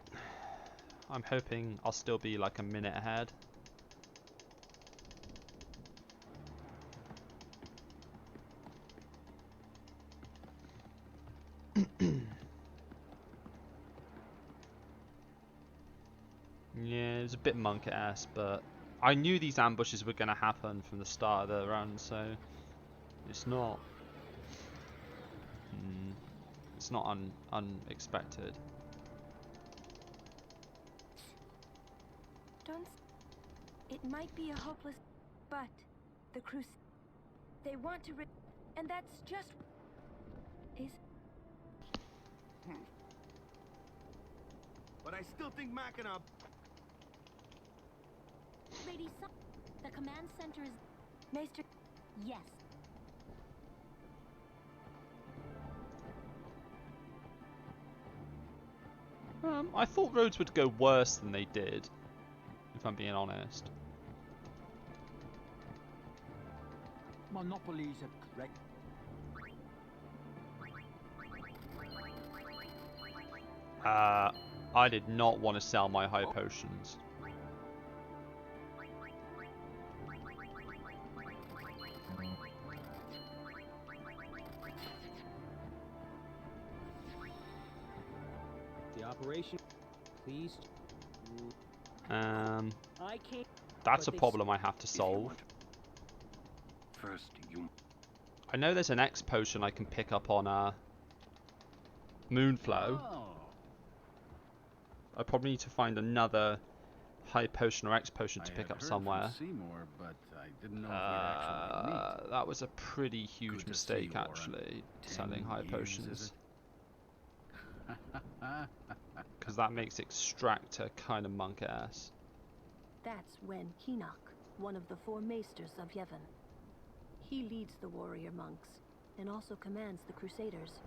I'm hoping I'll still be like a minute ahead. Yeah, it was a bit monk-ass, but I knew these ambushes were going to happen from the start of the run, so it's not unexpected. Don't. It might be a hopeless, but the they want to and that's just is. But I still think Machina. Lady the command center is... Maester... Yes. I thought roads would go worse than they did, if I'm being honest. Monopolies are correct. I did not want to sell my high potions. The operation, please. I can't. That's a problem I have to solve. First, you. I know there's an X potion I can pick up on Moonflow. Oh. I probably need to find another high potion or X potion to pick up somewhere. Seymour, but I didn't know if we'd actually meet. That was a pretty huge mistake, actually, selling high potions. Because that makes Extractor kind of monk ass. That's Wen Keenock, one of the 4 maesters of Yevon. He leads the warrior monks and also commands the Crusaders.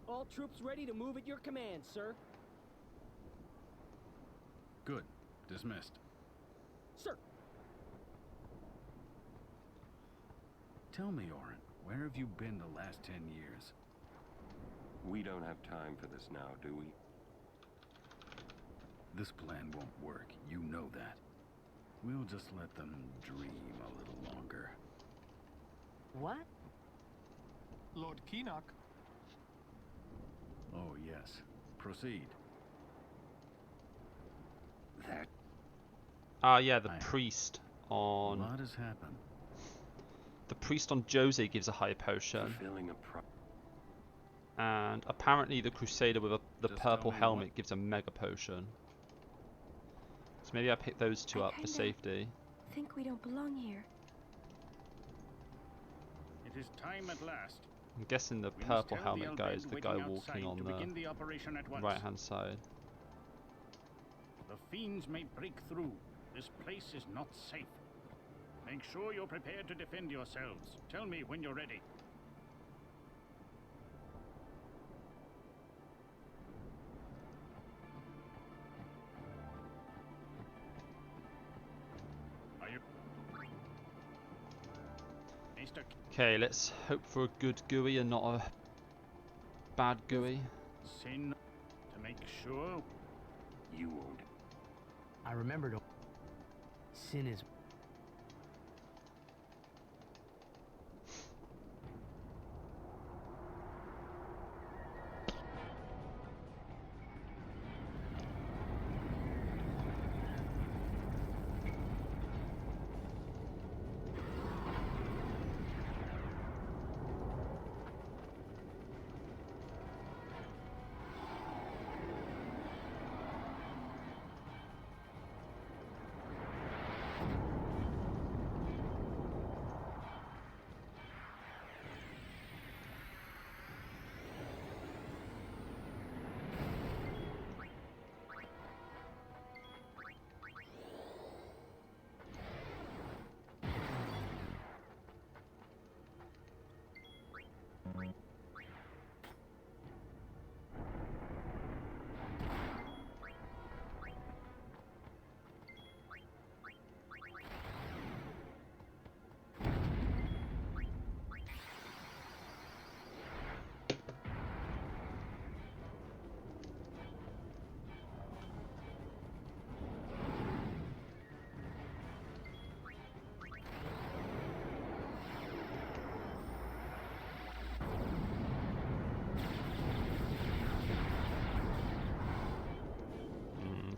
All troops ready to move at your command, sir. Good. Dismissed. Sir. Tell me, Orin, where have you been the last 10 years? We don't have time for this now, do we? This plan won't work. You know that. We'll just let them dream a little longer. What? Lord Keenock. Oh, yes. Proceed. That... yeah, the priest on... A lot has happened. The priest on Jose gives a high potion. And apparently the Crusader with the purple helmet gives a mega potion. So maybe I pick those two up for safety. I think we don't belong here. It is time at last. I'm guessing the purple helmet guy is the guy walking on the right hand side. The fiends may break through. This place is not safe. Make sure you're prepared to defend yourselves. Tell me when you're ready. Are you... Okay, let's hope for a good GUI and not a bad GUI. Sin to make sure you won't. I remembered. Sin is.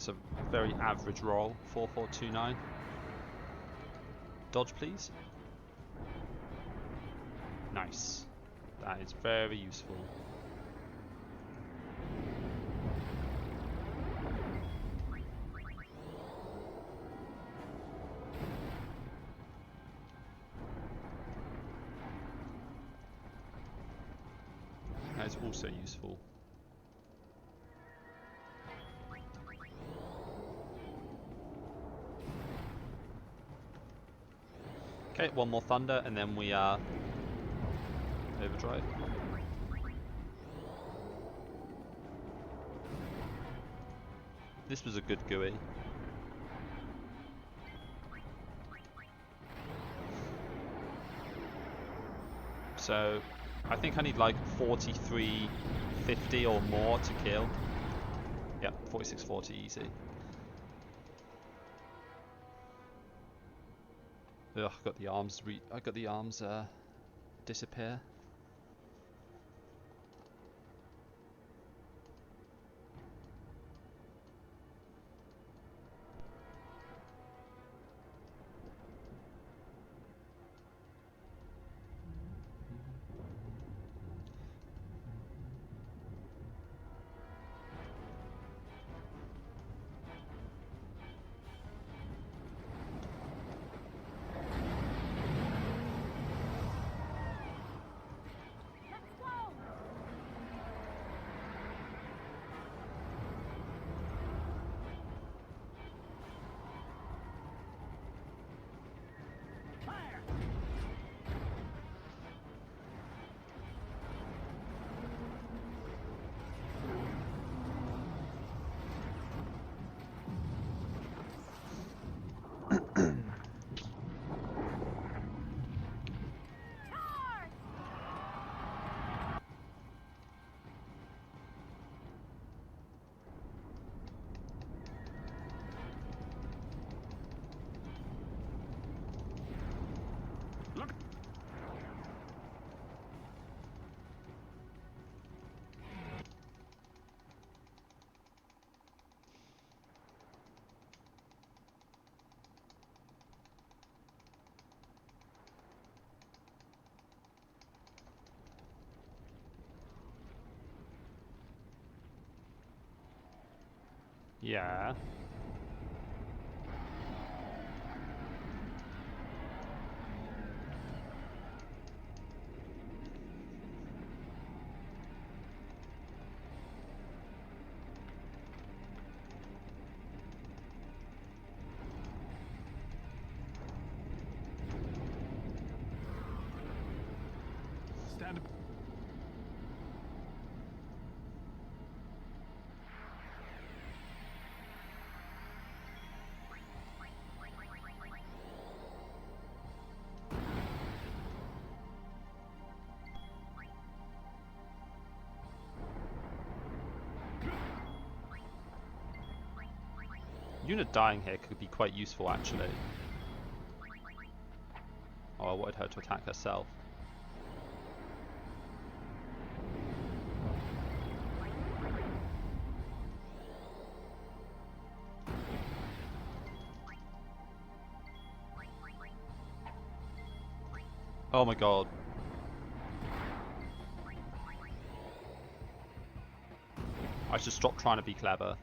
It's a very average roll. 4429. Dodge, please. Nice. That is very useful. That is also useful. Okay, one more thunder and then we are overdrive. This was a good GUI. So I think I need like 4350 or more to kill. Yep, 4640 easy. Ugh, I got the arms disappear. Yeah. Stand. Unit dying here could be quite useful actually. Oh, I wanted her to attack herself. Oh my god. I should stop trying to be clever.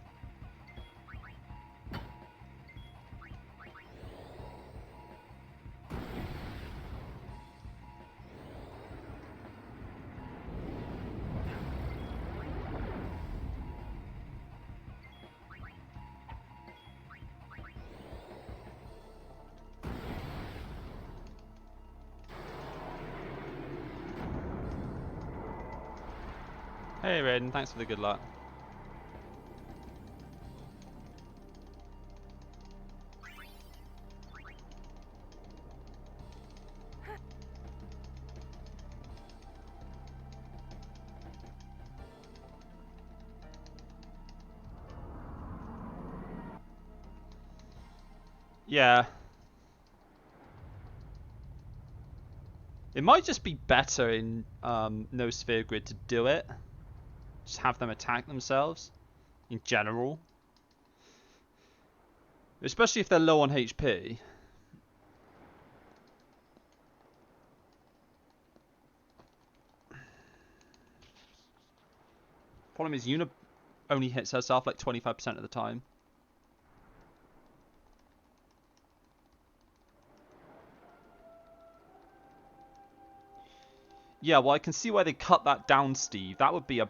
Hey Raiden, thanks for the good luck. Yeah. It might just be better in no sphere grid to do it. Just have them attack themselves in general. Especially if they're low on HP. Problem is, Una only hits herself like 25% of the time. Yeah, well, I can see why they cut that down, Steve. That would be a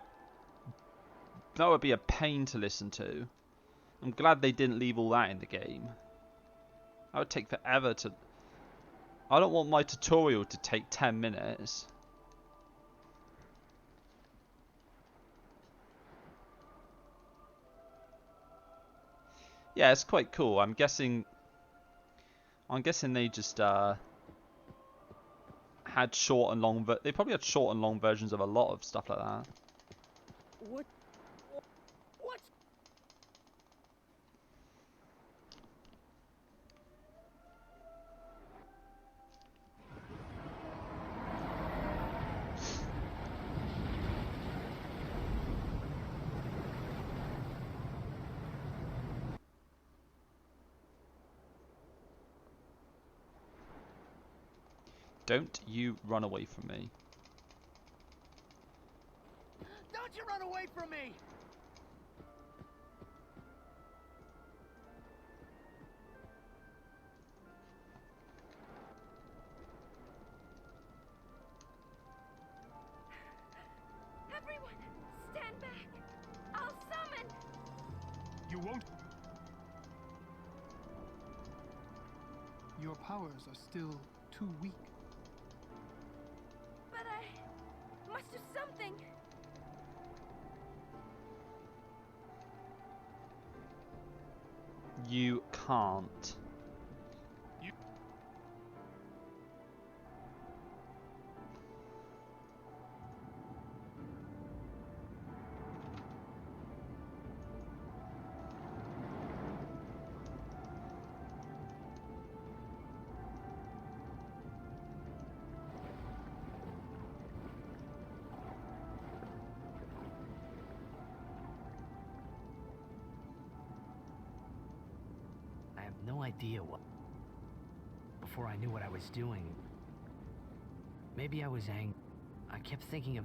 pain to listen to. I'm glad they didn't leave all that in the game. That would take forever to... I don't want my tutorial to take 10 minutes. Yeah, it's quite cool. I'm guessing they just had short and long. They probably had short and long versions of a lot of stuff like that. What? What? Don't you run away from me. Don't you run away from me! Everyone, stand back! I'll summon! You won't. Your powers are still too weak. But I must do something. You can't. I have no idea what... Before I knew what I was doing... Maybe I was angry. I kept thinking of...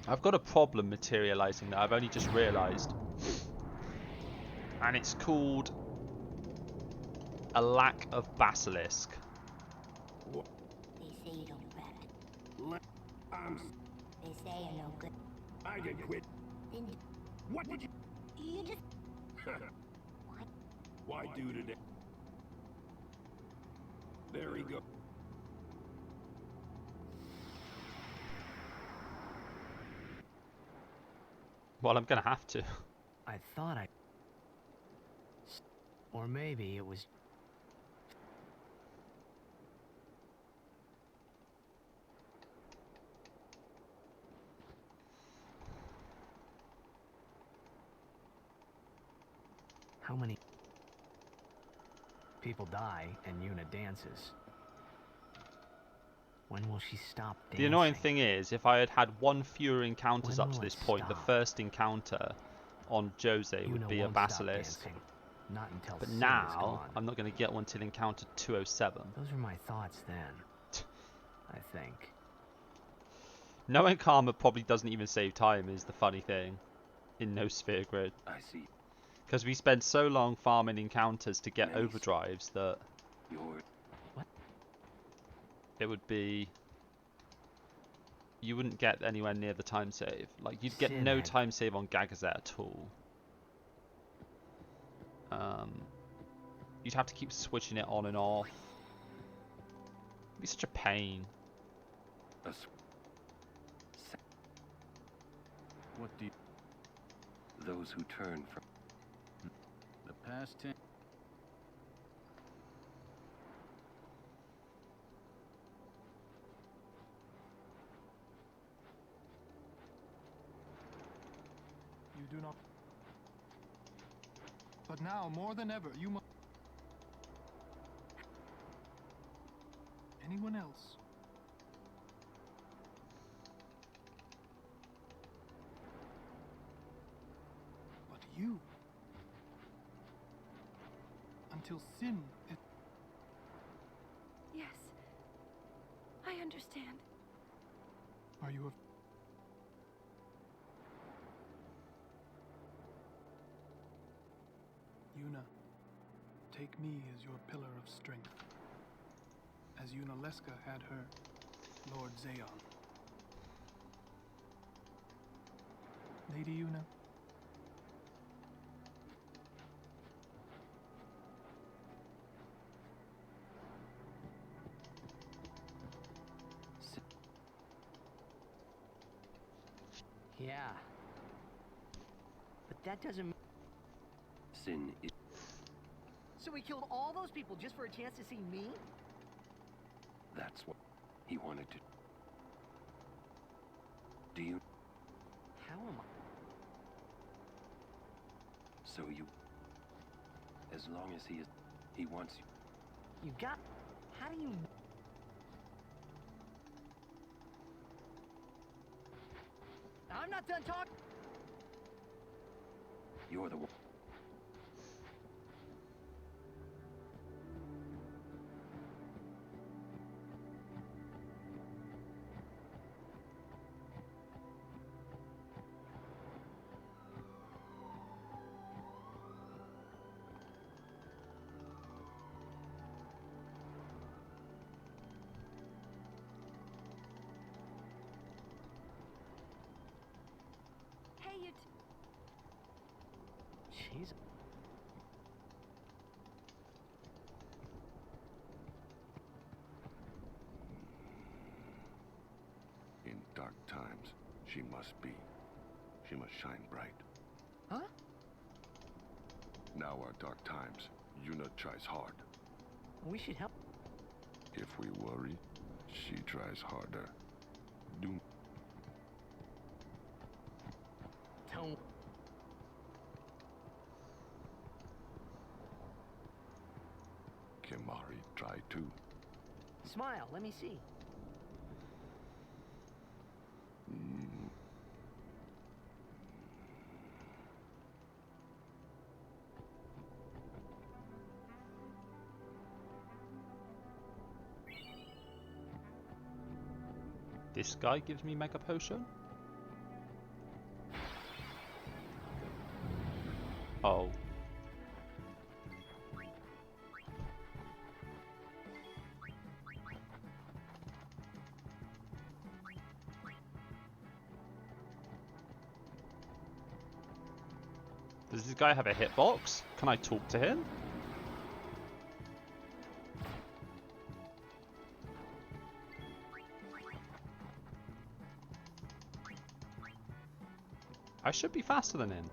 I've got a problem materializing that I've only just realized. And it's called a lack of basilisk. They say you don't rap. They say you're no good. I can quit. Then What did you... you just... Why do today? There we go. Well, I'm gonna have to. I thought I... Or maybe it was... How many people die and Yuna dances? When will she stop dancing? The annoying thing is, if I had had one fewer encounters When up to will this it point, the stop? first encounter on Jose would Yuna be a won't stop basilisk. dancing. Not until But Sid is now, gone. I'm not going to get one till encounter 207. Those were my thoughts then. I think. Knowing Karma probably doesn't even save time is the funny thing in No Sphere Grid. I see. Because we spend so long farming encounters to get overdrives that Your... What? It would be... you wouldn't get anywhere near the time save. Like, you'd get no Shithead. time save on Gagazet at all. You'd have to keep switching it on and off. It'd be such a pain. What do you... Those who turn from... The past tense... You do not. But now, more than ever, you must. Anyone else? But you. Until sin is. Yes. I understand. Are you a. Yuna, take me as your pillar of strength, as Yunalesca had her Lord Zayon. Lady Yuna. Yeah. But that doesn't... Sin is... So he killed all those people just for a chance to see me? That's what he wanted to... Do you... How am I? So you... As long as he is... He wants you... You got... How do you... I'm not done talking. You're the one... Hey, you... Jeez. In dark times, she must be. She must shine bright. Huh? Now are dark times. Yuna tries hard. We should help. If we worry, she tries harder. Do Don't... Kimari try too. Smile, let me see. This guy gives me Mega Potion? Oh. Does this guy have a hitbox? Can I talk to him? I should be faster than him.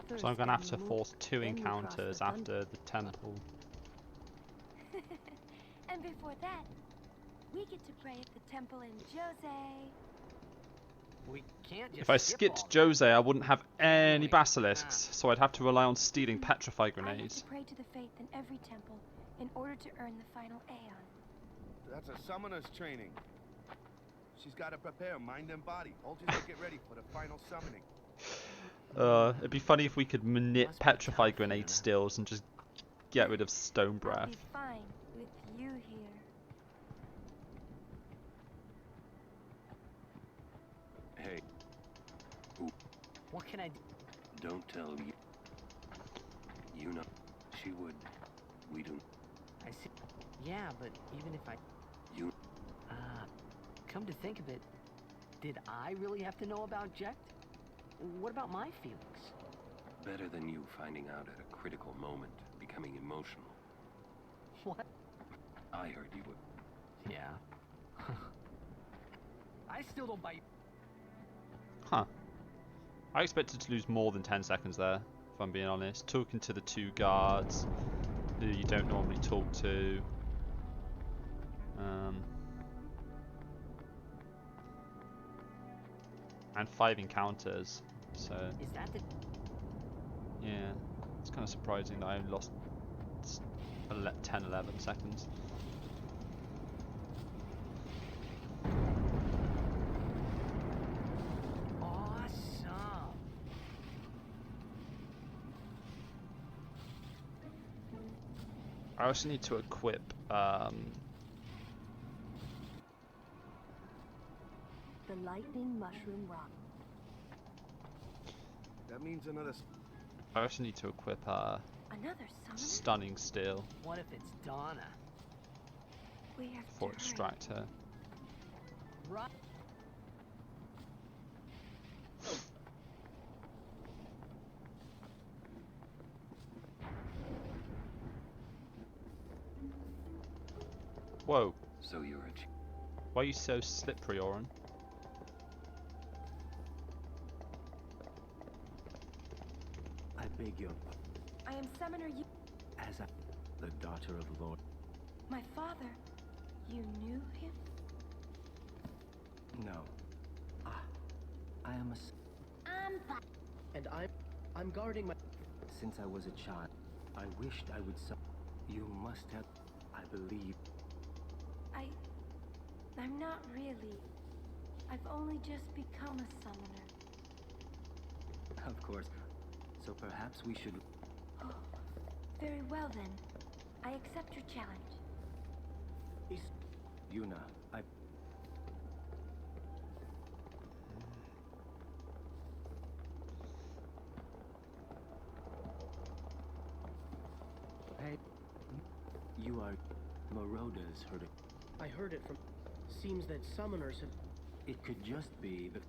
So I'm First, going to have we to move, force 2 then we cross encounters the after the temple. And before that, we get to pray at the temple in Jose. We can't just If I skip skipped all Jose, I wouldn't have any basilisks, so I'd have to rely on stealing petrify I have to grenades. pray to the faith in every temple in order to earn the final Aeon. That's a summoner's training. She's got to prepare mind and body, all just to get ready for the final summoning. It'd be funny if we could manip petrify grenade stills and just get rid of stone I'll breath. be fine with you here. Hey. What can I do? Don't tell you. You know, she would. We don't. I see. Yeah, but even if I... You. Come to think of it, did I really have to know about Jekt? What about my feelings? Better than you finding out at a critical moment, becoming emotional. What? I heard you would. Yeah. I still don't buy... Huh. I expected to lose more than 10 seconds there, if I'm being honest. Talking to the 2 guards who you don't normally talk to. And 5 encounters, so... Is that the... Yeah, it's kind of surprising that I only lost 10, 11 seconds. Awesome! I also need to equip The lightning mushroom rock. That means another... I also need to equip Another summoner? stunning steel What if it's Donna? We have for to extract her. Right. Whoa. So you're a... Why are you so slippery, Oren? I beg your... I am Summoner you. As the daughter of Lord... My father. You knew him? No. I am a... And I'm guarding my... Since I was a child, I wished I would... You must have... I believe... I'm not really. I've only just become a summoner. Of course. So perhaps we should... Oh, very well then. I accept your challenge. Yuna, Hey. You are... Moroda's heard it. I heard it from... Seems that summoners have... It could just be the...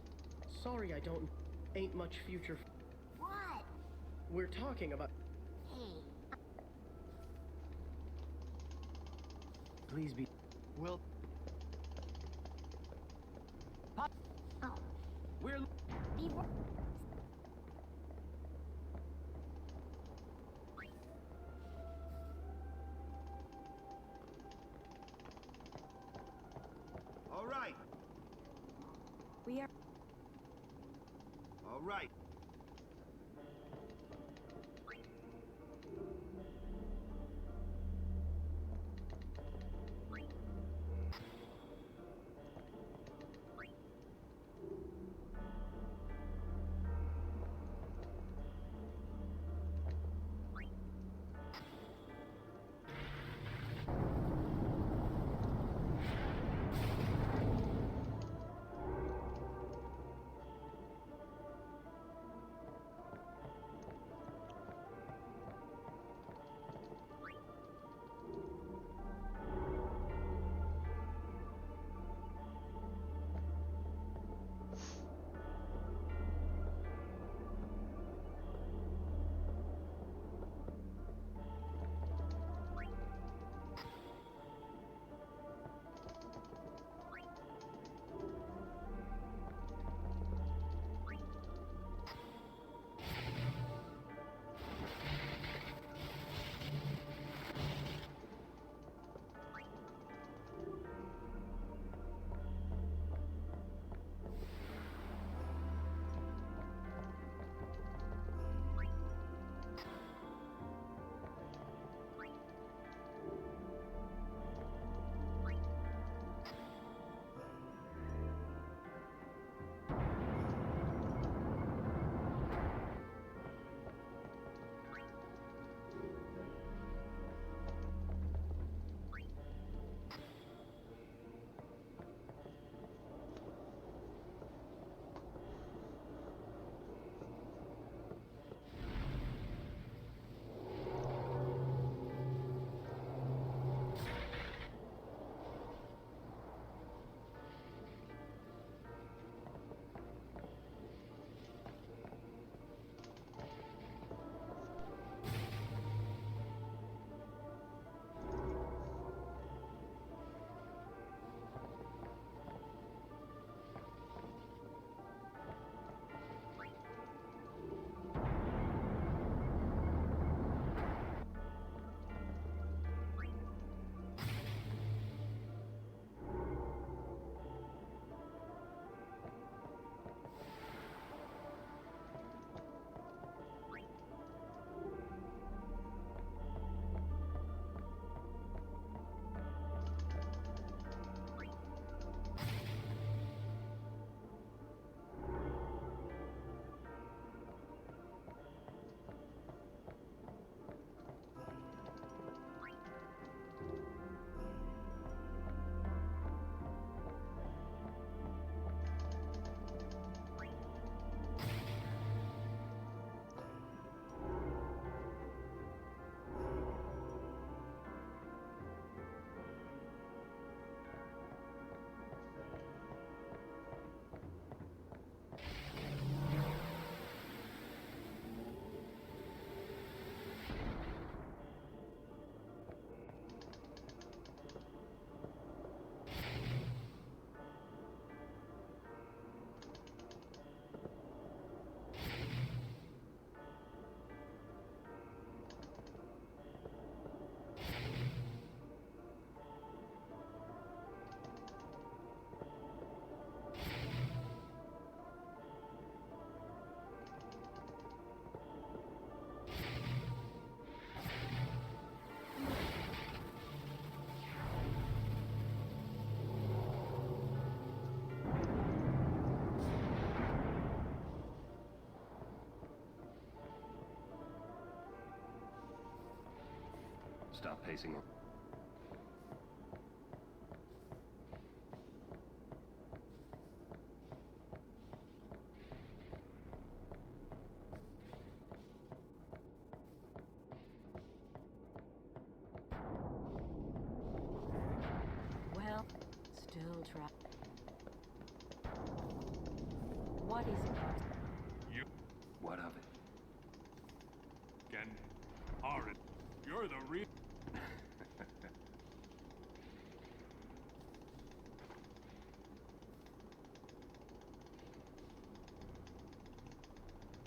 Sorry, I don't... Ain't much future... What? We're talking about... Hey. Please be... Will... Oh. We're... All right. We are... All right. Stop pacing. Well, still try. What is it, Boss? You What of it? can Arin. You're the real.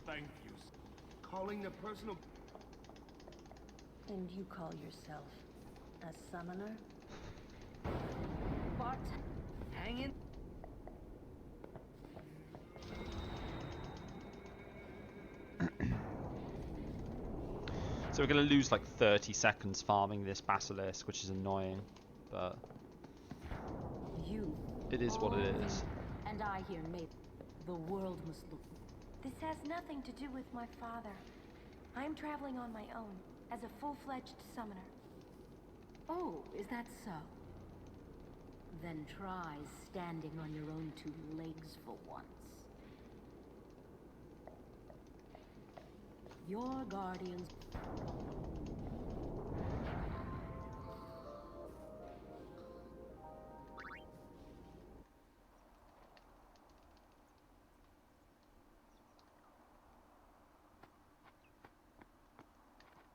Thank you. Calling the personal. And you call yourself a summoner? What? Hang in. So we're going to lose like 30 seconds farming this basilisk, which is annoying, but You. it is what it is. And I here made. The world must look. This has nothing to do with my father. I'm traveling on my own, as a full-fledged summoner. Oh, is that so? Then try standing on your own two legs for once. Your guardians.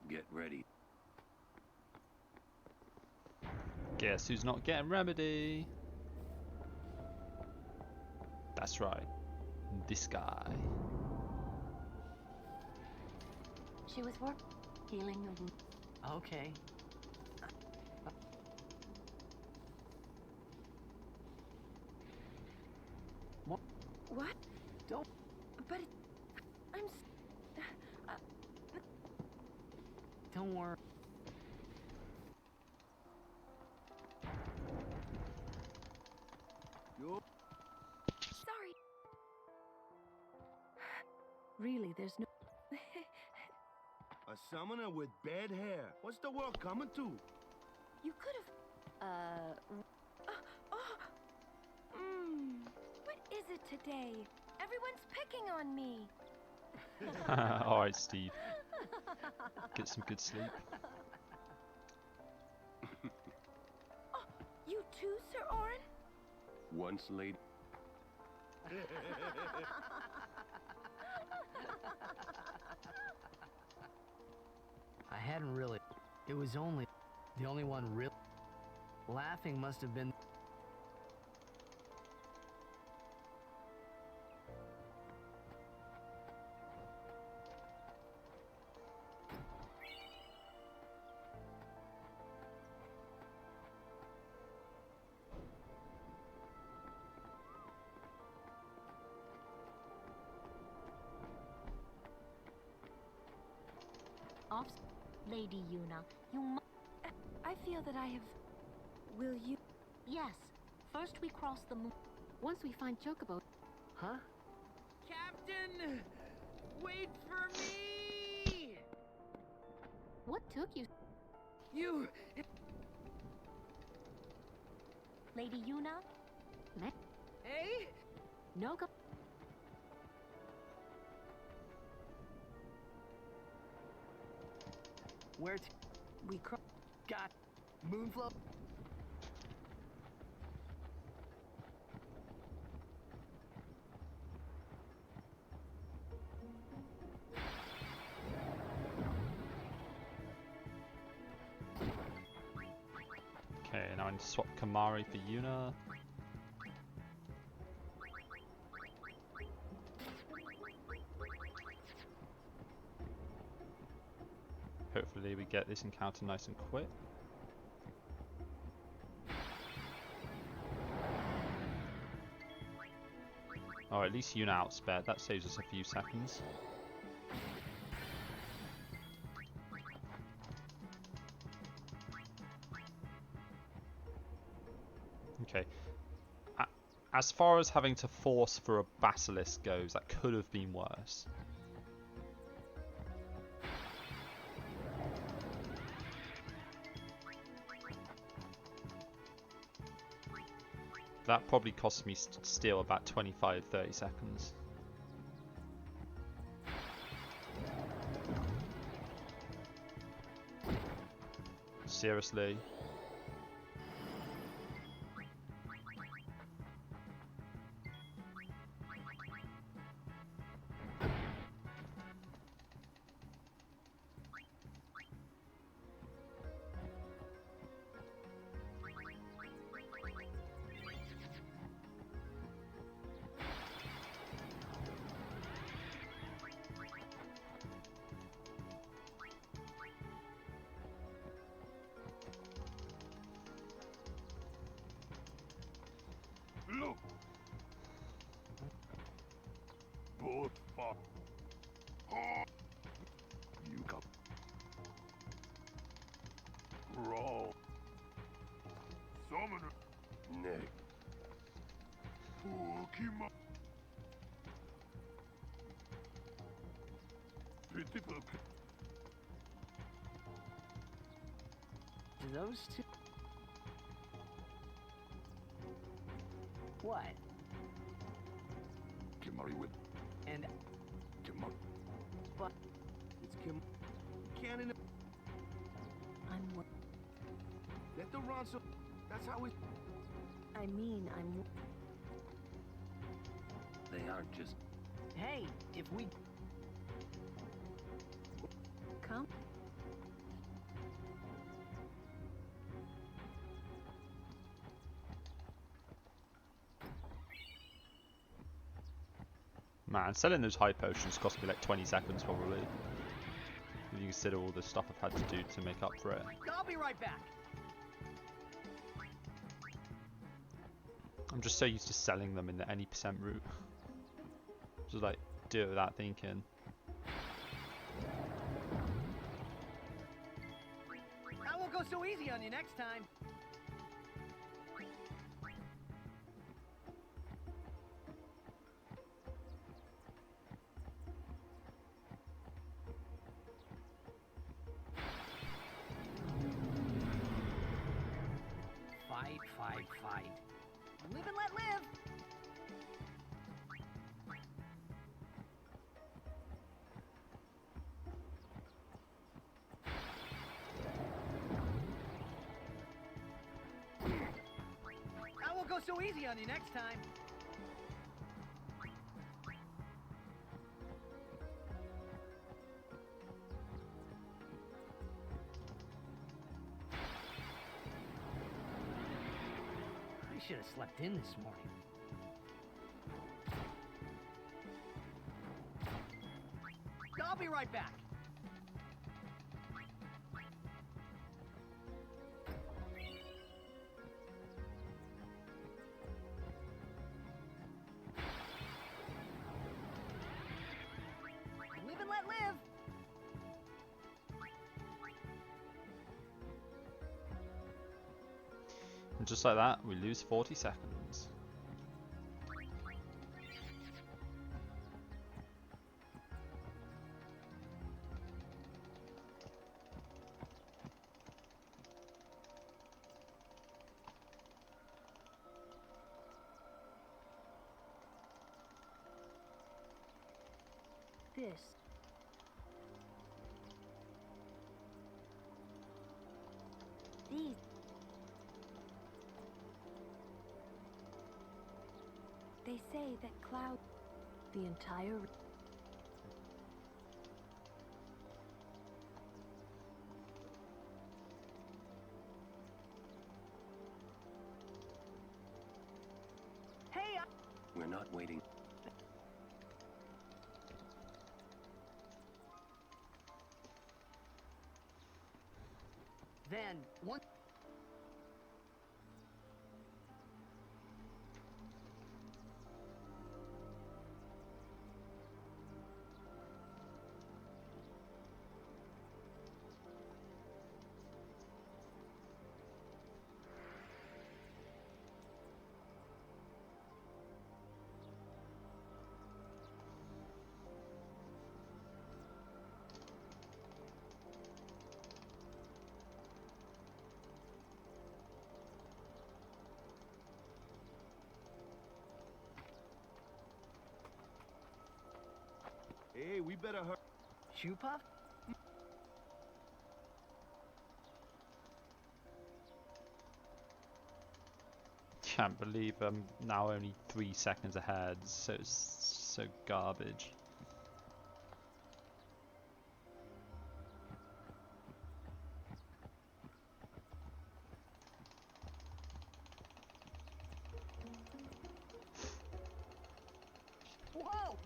Get ready. Guess who's not getting remedy? That's right. This guy. She was healing a wound. Okay. What? Don't. But I'm. Don't worry. Sorry. Really, there's no... A summoner with bad hair. What's the world coming to? You could have. What is it today? Everyone's picking on me. Alright, Steve. Get some good sleep. You too, Sir Orin? Once lady. I hadn't really. It was only. The only one really. Laughing must have been. Off, Lady Yuna. You I feel that I have... Will you... Yes. First we cross the moon. Once we find Chocobo... Huh? Captain! Wait for me! What took you? You... Lady Yuna? Hey? No go... Where to? We got Moonflow. Okay, now I need to swap Kamari for Yuna. Hopefully we get this encounter nice and quick. Oh, at least Yuna outspared. That saves us a few seconds. Okay. As far as having to force for a basilisk goes, that could have been worse. That probably cost me still about 25-30 seconds. Seriously? Look! Both fuck. You come. Roll. Summoner. Nick. Pokemon. Pitiful. Do those two... What? Kimari with. And... Kimari. But... It's Kim. Cannon. I'm... Let the run so. That's how we. I mean, I'm... They aren't just... Hey, if we... Come? Man, selling those high potions cost me like 20 seconds probably. If you consider all the stuff I've had to do to make up for it. I'll be right back. I'm just so used to selling them in the any percent route. Just like, do it without thinking. I won't go so easy on you next time. Fight. Live and let live! I won't go so easy on you next time. I should have slept in this morning. I'll be right back. Live and let live. And just like that, we lose 40 seconds. This. These. They say that Cloud... The entire... Hey, We're not waiting. Then, one... Hey, we better hurry. Shoe puff? Can't believe I'm now only 3 seconds ahead. So garbage. Whoa!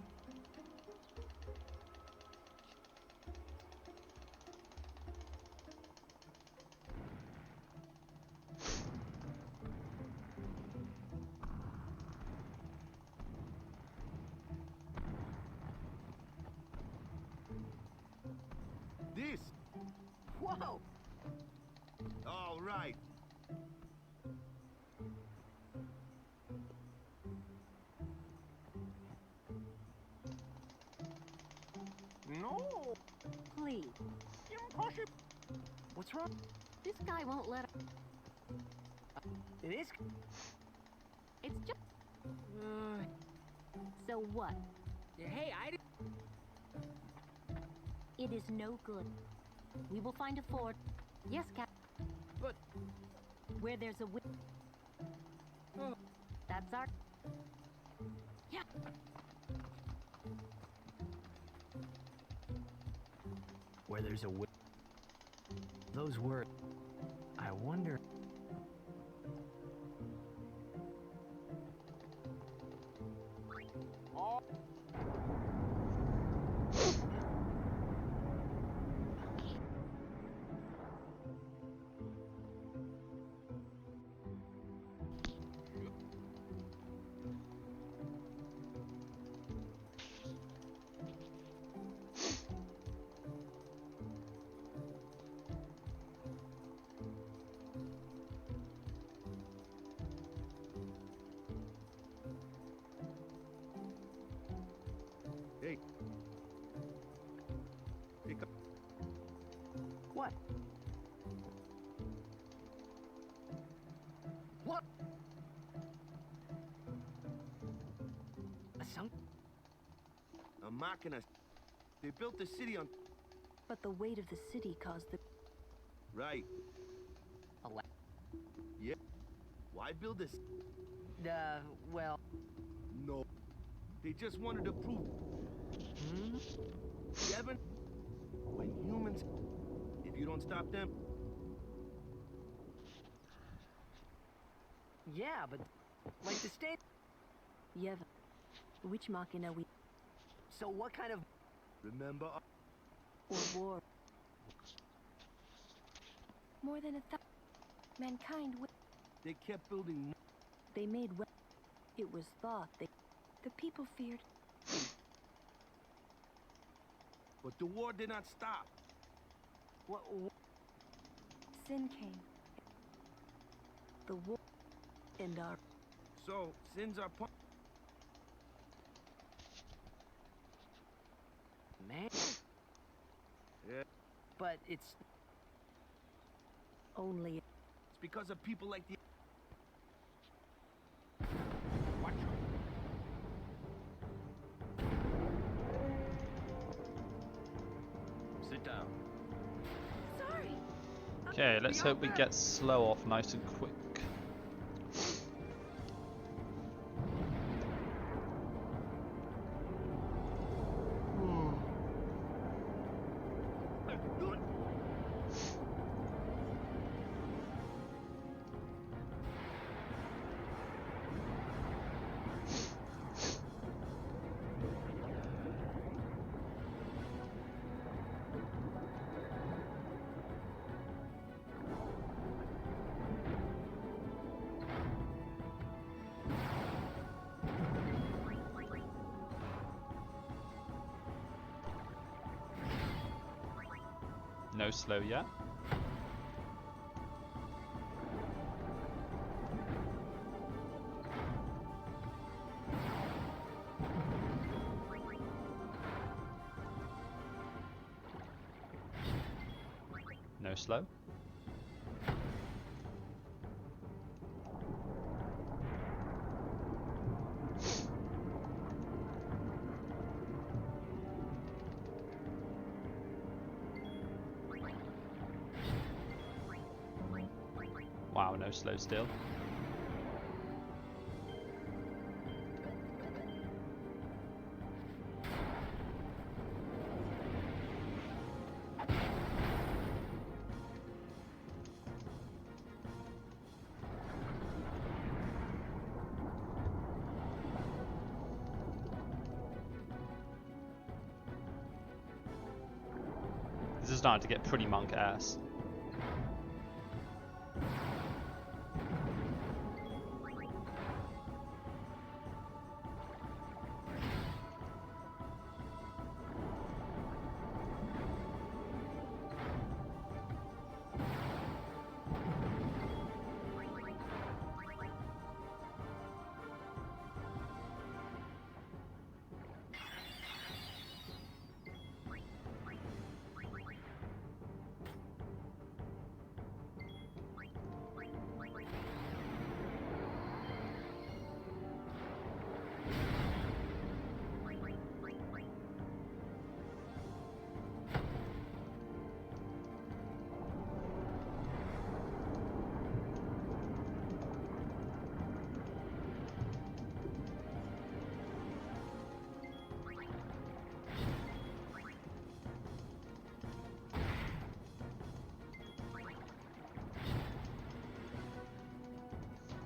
This. Whoa! All right. No! Please. Impossible! What's wrong? This guy won't let us. It is. It's just. So what? Hey, I did. It is no good. We will find a ford. Yes, Cap. But where there's a that's our. Yeah. Where there's a those words. I wonder. Hey. Pick up. What? What? A sunk? A machina. They built the city on. But the weight of the city caused the... Right. Yeah. Why build this? Well... No. They just wanted to prove... Devin, when humans... If you don't stop them... Yeah, but... Like the state... Yevon. Which machina we... So what kind of... Remember... Or war. More than 1,000. Mankind They kept building... They made... It was thought they... The people feared. But the war did not stop. What? Sin came. The war... And our... So, sins are... Man. Yeah. But it's... Only... It's because of people like the... Watch. Sit down. Sorry. Okay, let's hope we get slow off nice and quick. No slow yet. No slow. no slow still. This is starting to get pretty monk ass.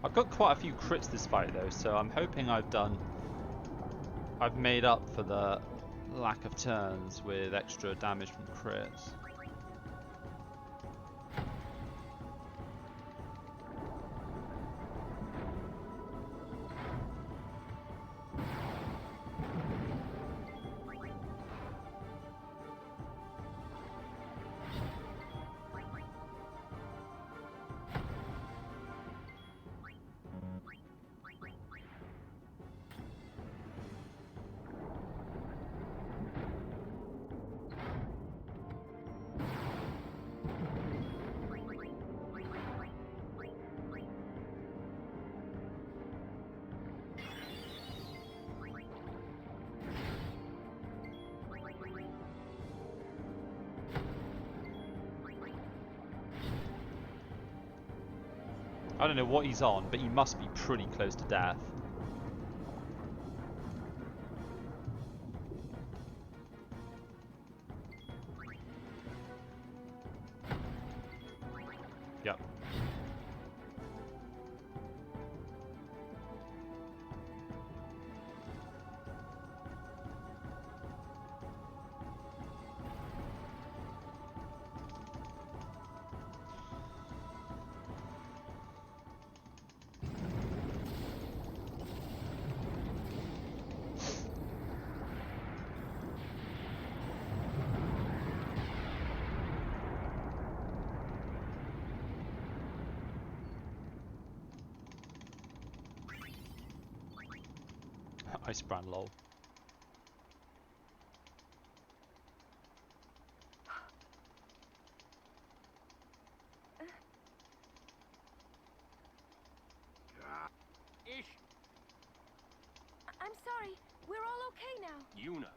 I've got quite a few crits this fight though, so I'm hoping I've made up for the lack of turns with extra damage from crits. I don't know what he's on, but he must be pretty close to death. Yep. Ice brand lol. Ish. I'm sorry. We're all okay now. Yuna.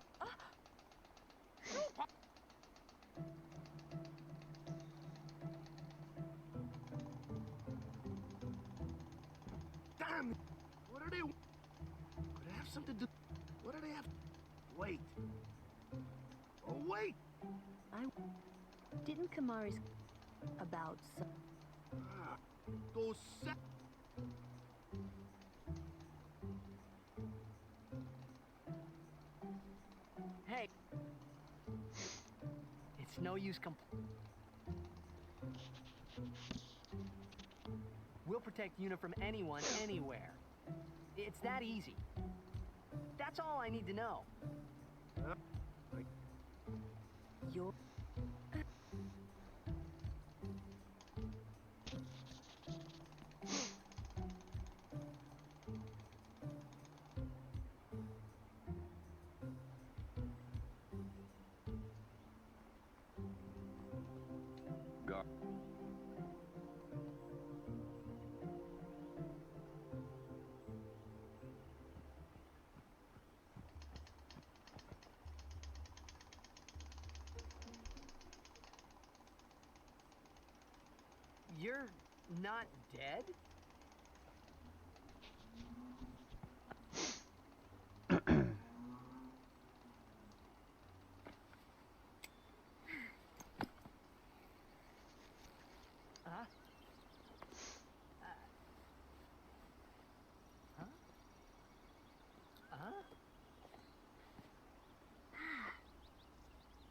Damn it! What are they? Could I have something to do? What do they have? Wait. Oh wait! Didn't Kamari's about some... Ah, those Hey. It's no use We'll protect Una from anyone, anywhere. It's that easy. That's all I need to know. You're... You're not dead? Huh? Huh? Huh?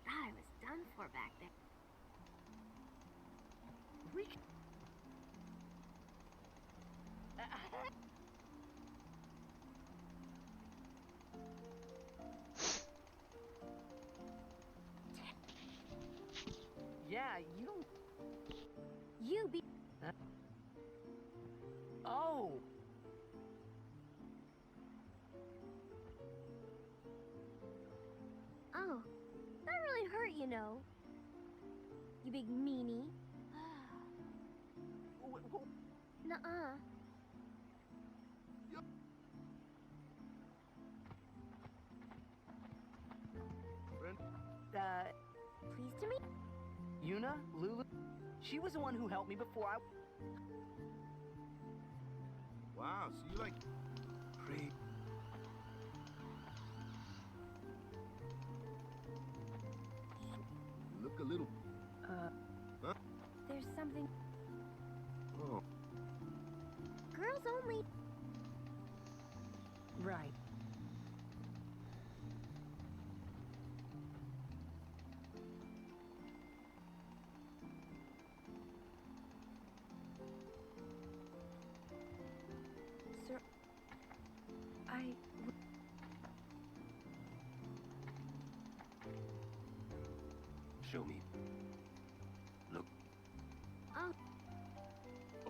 Thought I was done for back there. We Yeah, you don't... You be... Oh! Oh, that really hurt, you know. You big meanie. Nuh-uh. Pleased to meet... Yuna? Lulu? She was the one who helped me before I... Wow, so you like... Great. You look a little... Huh? There's something... Oh. Girls only... Right. Sir... Show me. Look. Oh.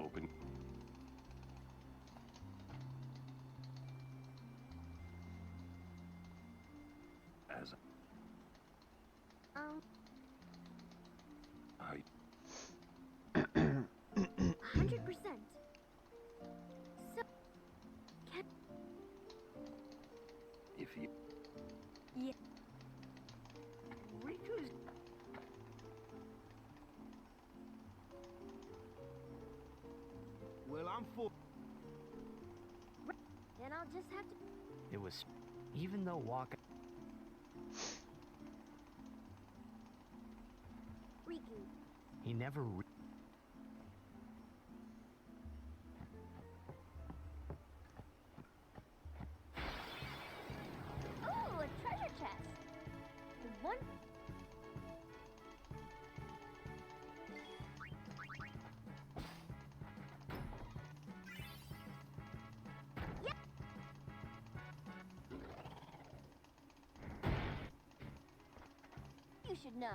Open. As Oh. I 100%. So... Can... if you Yeah. Riku's... Well, I'm full. Then I'll just have to... It was... Even though walking... Riku. He never... Oh, a treasure chest. One... You should know.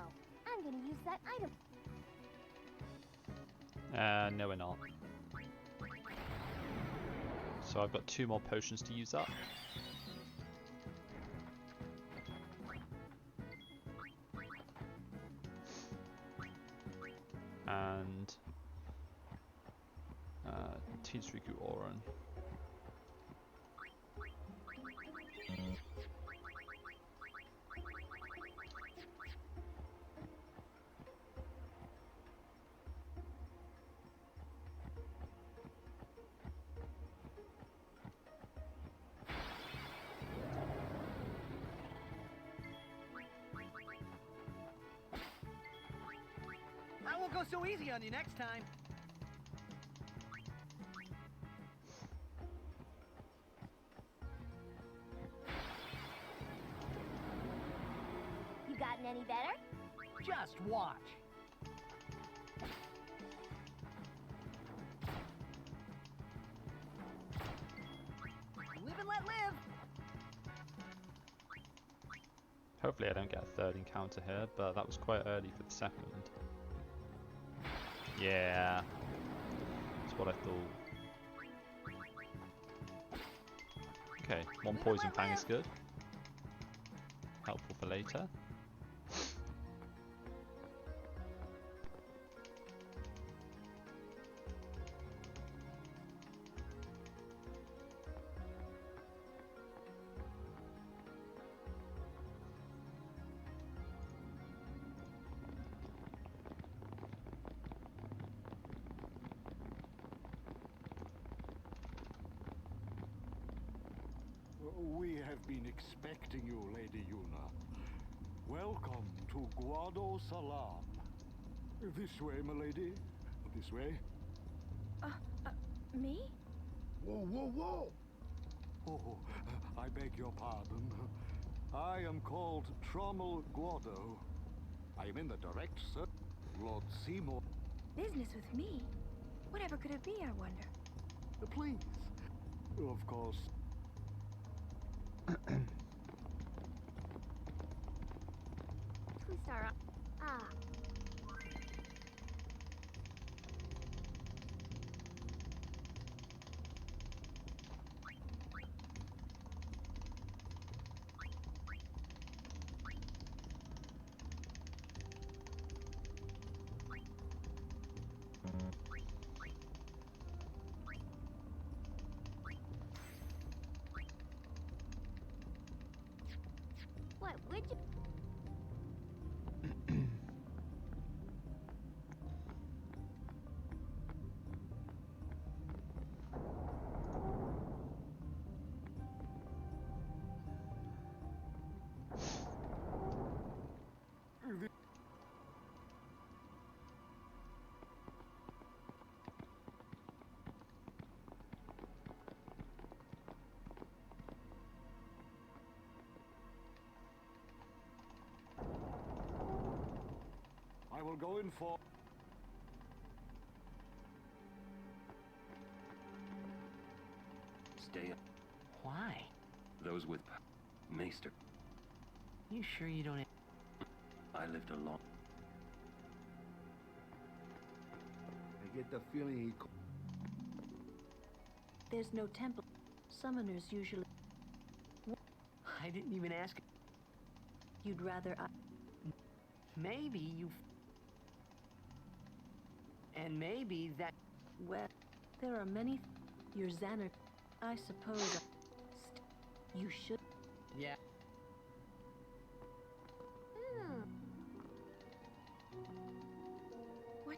I'm gonna use that item. No we're not. So I've got 2 more potions to use up. And Tinsriku Oran. I won't go so easy on you next time. You gotten any better? Just watch. Live and let live. Hopefully I don't get a 3rd encounter here, but that was quite early for the 2nd. Yeah, that's what I thought. Okay, 1 poison fang is good. Helpful for later. We have been expecting you, Lady Yuna. Welcome to Guado Salam. This way, milady. This way. Me? Whoa, whoa, whoa! Oh, I beg your pardon. I am called Trommel Guado. I am in the direct search of Lord Seymour. Business with me? Whatever could it be, I wonder? Please. Of course. Kusara. Ah. What would you? I will go in for... Stay up. Why? Those with Maester. You sure you don't... I lived a long... I get the feeling he... There's no temple. Summoners usually... I didn't even ask. You'd rather Maybe you... And maybe that... Well, there are many... Your Xander... I suppose... You should... Yeah. What?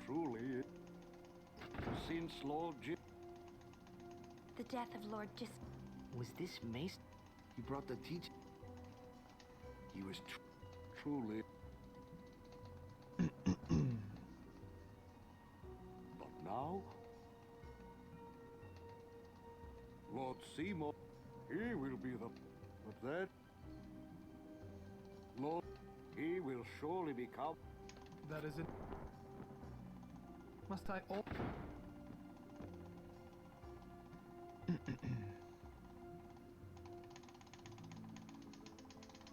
Truly, since Lord Jim... The death of Lord Just... Was this Mace? He brought the teach. He was truly... But now... Lord Seymour, he will be the... But that... Lord, he will surely become... That is it. Must I all...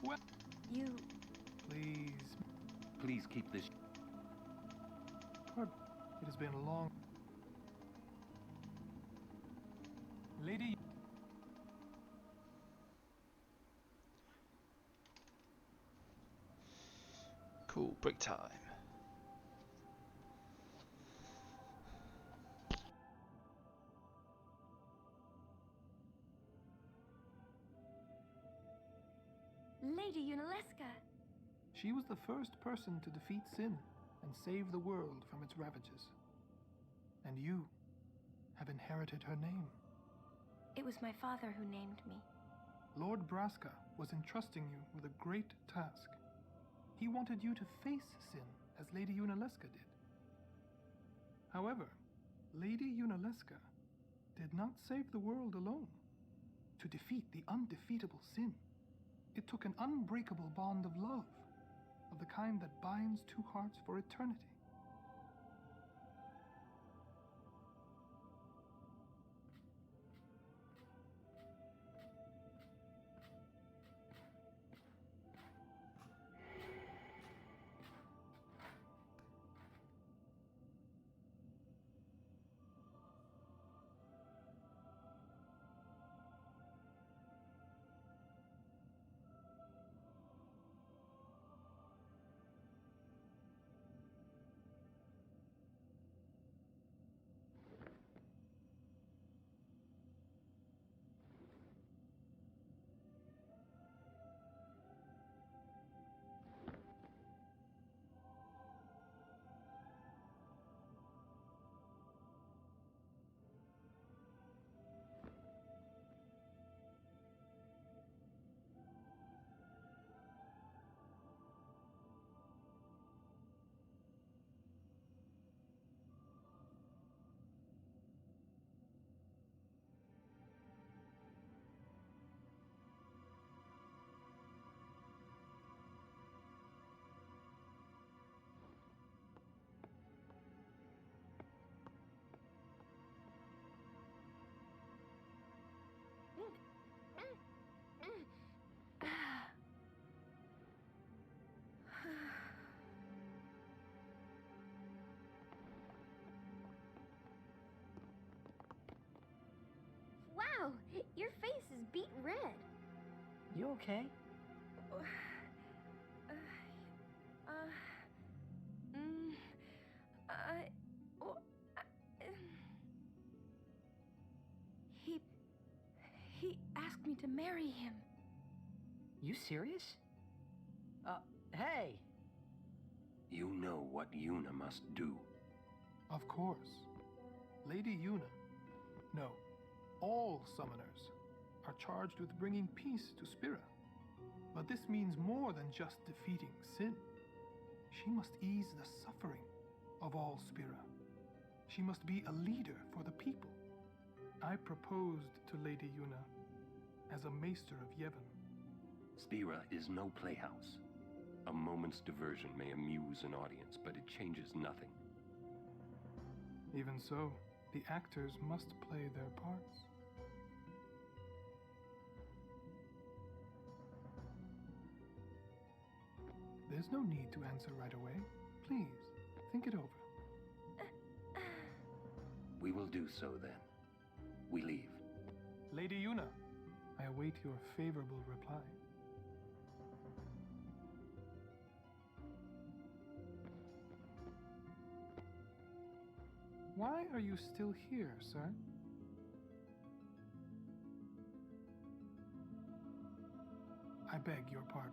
Well... You... Please. Please keep this... Pardon. It has been a long... Lady... Cool, break time. Lady Unaleska! She was the first person to defeat sin and save the world from its ravages. And you have inherited her name. It was my father who named me. Lord Braska was entrusting you with a great task. He wanted you to face sin as Lady Unaleska did. However, Lady Unaleska did not save the world alone. To defeat the undefeatable sin, it took an unbreakable bond of love, of the kind that binds two hearts for eternity. Your face is beet red. You okay? He asked me to marry him. You serious? Hey! You know what Yuna must do. Of course. Lady Yuna. No, all summoners are charged with bringing peace to Spira. But this means more than just defeating sin. She must ease the suffering of all Spira. She must be a leader for the people. I proposed to Lady Yuna as a maester of Yevon. Spira is no playhouse. A moment's diversion may amuse an audience, but it changes nothing. Even so, the actors must play their parts. There's no need to answer right away. Please, think it over. We will do so then. We leave. Lady Yuna, I await your favorable reply. Why are you still here, sir? I beg your pardon.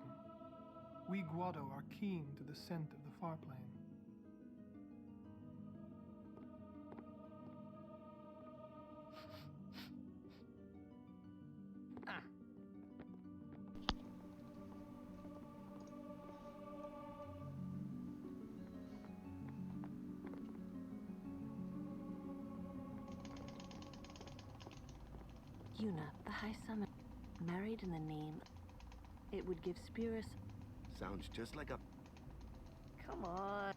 We Guado are keen to the scent of the far plane. Yuna, the High Summon, married in the name. It would give Spirus. Sounds just like a... Come on.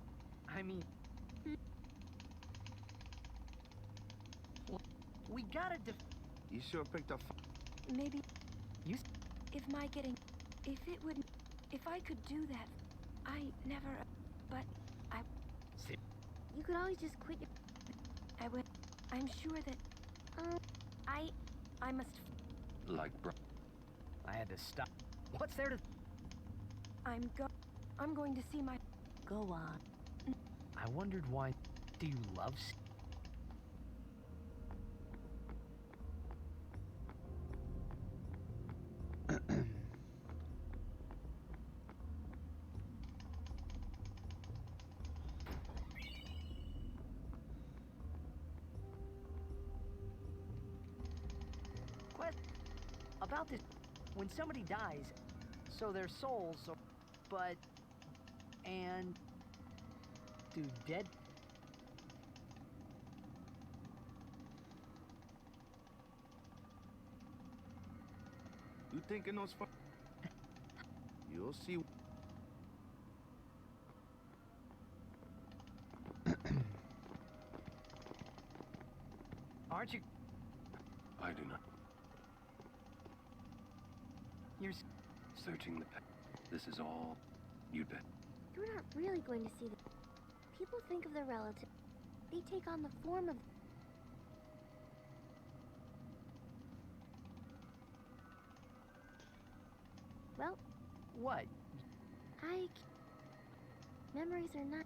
I mean... We gotta You sure picked a... Maybe... You... If my getting... If it would... If I could do that... I never... But... I... You could always just quit your... I would... I'm sure that... I must... Like bro... I had to stop. What's there to... I'm going to see my... Go on. I wondered why. Do you love... About this... When somebody dies, so their souls... But... And... Do dead... You thinking those fun... You'll see... Aren't you... I do not. You're... Searching the... This is all... You'd bet. You're not really going to see them. People think of their relatives. They take on the form of... Well... What? Memories are not...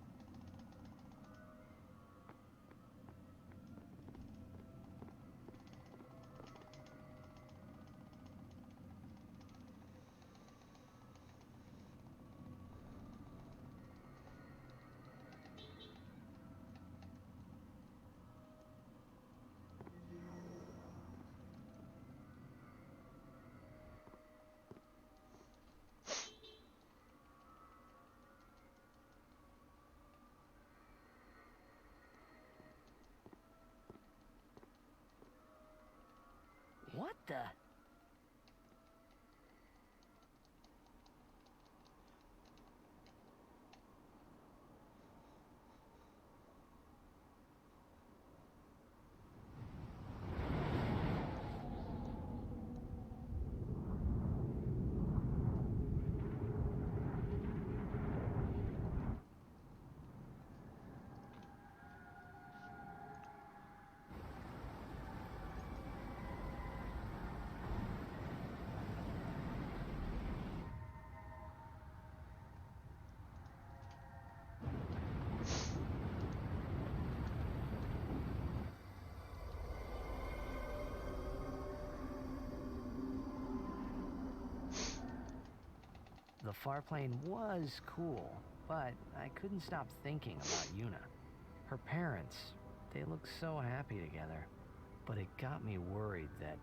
What the... The farplane was cool, but I couldn't stop thinking about Yuna. Her parents, they looked so happy together. But it got me worried that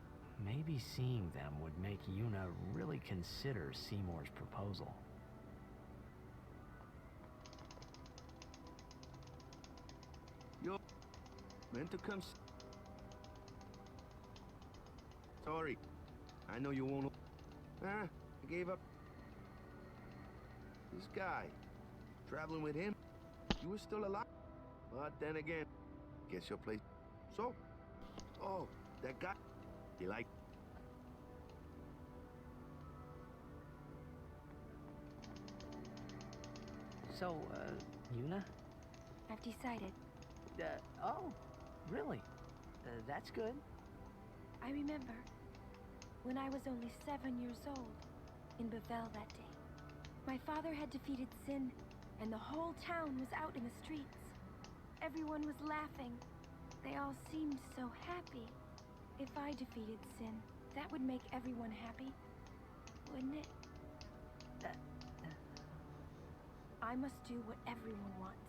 maybe seeing them would make Yuna really consider Seymour's proposal. Yo, meant to come. Sorry, I know you won't. I gave up. This guy, traveling with him, you were still alive. But then again, guess your place. So, oh, that guy, you like? So, Yuna? I've decided. Oh, really? That's good. I remember when I was only 7 years old in Bavel that day. My father had defeated Sin, and the whole town was out in the streets. Everyone was laughing. They all seemed so happy. If I defeated Sin, that would make everyone happy, wouldn't it? I must do what everyone wants,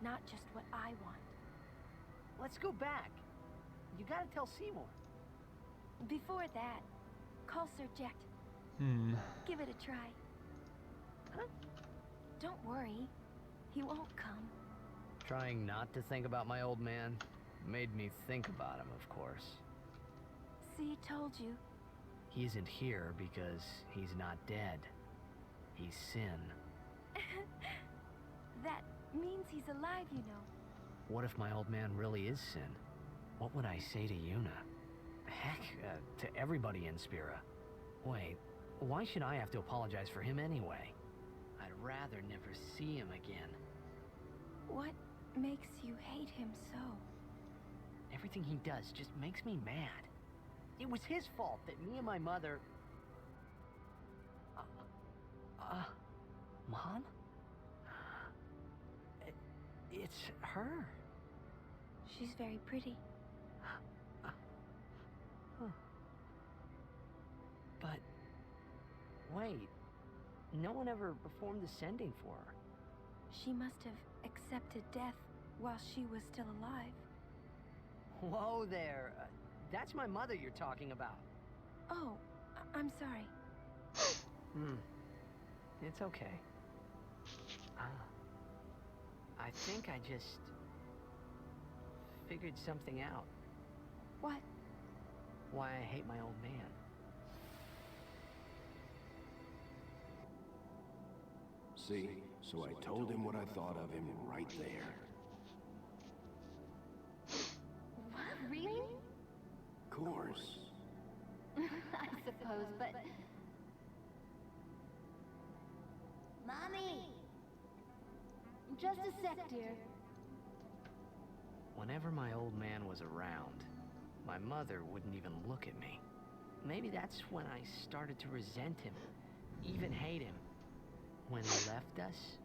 not just what I want. Let's go back. You gotta tell Seymour. Before that, call Sir Jekt. Give it a try. Huh? Don't worry, he won't come. Trying not to think about my old man made me think about him, of course. See, told you. He isn't here because he's not dead. He's Sin. That means he's alive, you know. What if my old man really is Sin? What would I say to Yuna? Heck, to everybody in Spira. Wait, why should I have to apologize for him anyway? I'd rather never see him again. What makes you hate him so? Everything he does just makes me mad. It was his fault that me and my mother... Mom? It's her. She's very pretty. But... wait. No one ever performed the sending for her. She must have accepted death while she was still alive. Whoa there. That's my mother you're talking about. Oh, I'm sorry. It's okay. I think I just figured something out. What? Why I hate my old man. See? So I told him what I thought of him right there. What, really? Of course. I suppose, but... Mommy! Just a sec, dear. Whenever my old man was around, my mother wouldn't even look at me. Maybe that's when I started to resent him, even hate him. When he left us,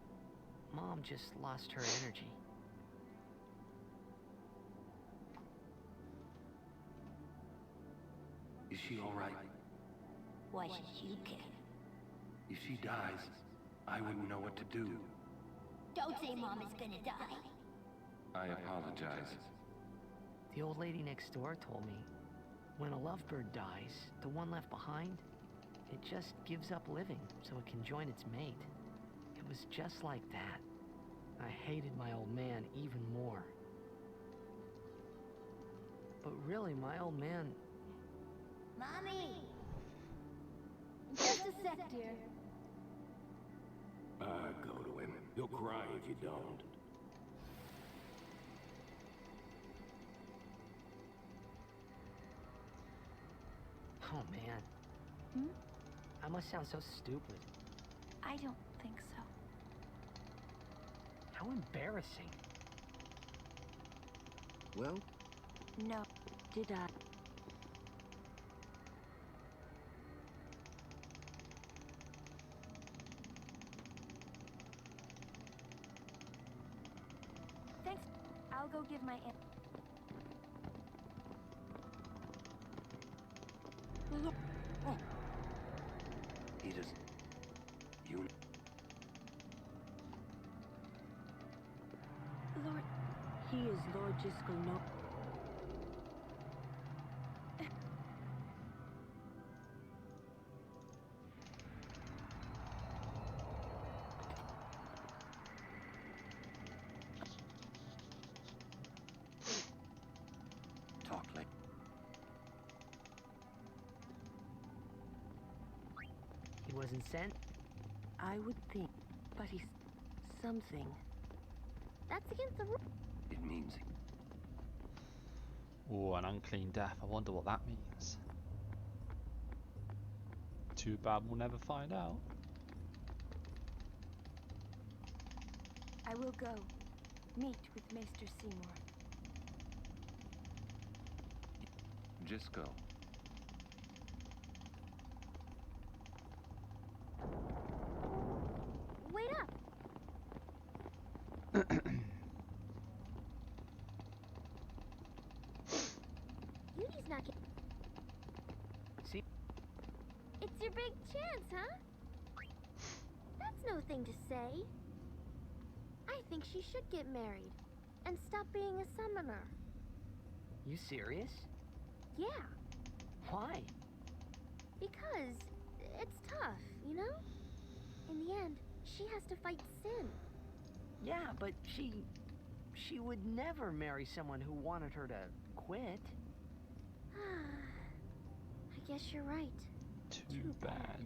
Mom just lost her energy. Is she all right? Why should you care? If she dies, I wouldn't know what to do. Don't say Mom is gonna die. I apologize. The old lady next door told me, when a lovebird dies, the one left behind, it just gives up living so it can join its mate. It was just like that. I hated my old man even more. But really, my old man... Mommy! Just a sec, dear. Go to him. He'll cry if you don't. Oh, man. I must sound so stupid. I don't think so. How embarrassing. Well? No. Did I? Thanks. I'll go give my aunt. Look. Oh. You... Lord, he is Lord Jiskel no. Talk like... He wasn't sent? I would think, but he's something. That's against the rule. It means... Oh, an unclean death. I wonder what that means. Too bad we'll never find out. I will go. Meet with Maester Seymour. Just go. Wait up! Yudi's not getting... See? It's your big chance, huh? That's no thing to say. I think she should get married and stop being a summoner. You serious? Yeah, Why? because it's tough, you know? In the end, she has to fight sin. Yeah, but she would never marry someone who wanted her to quit. I guess you're right. Too bad.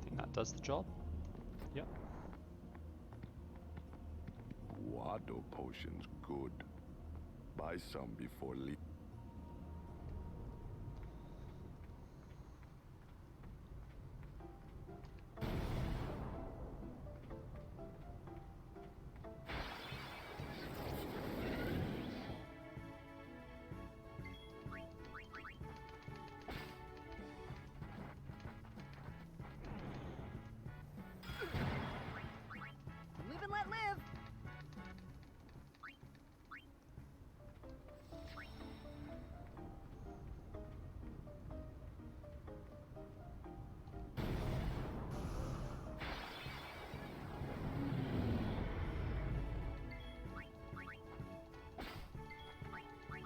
Think that does the job. Yep. Guado potions good. Buy some before leave. Live and let live!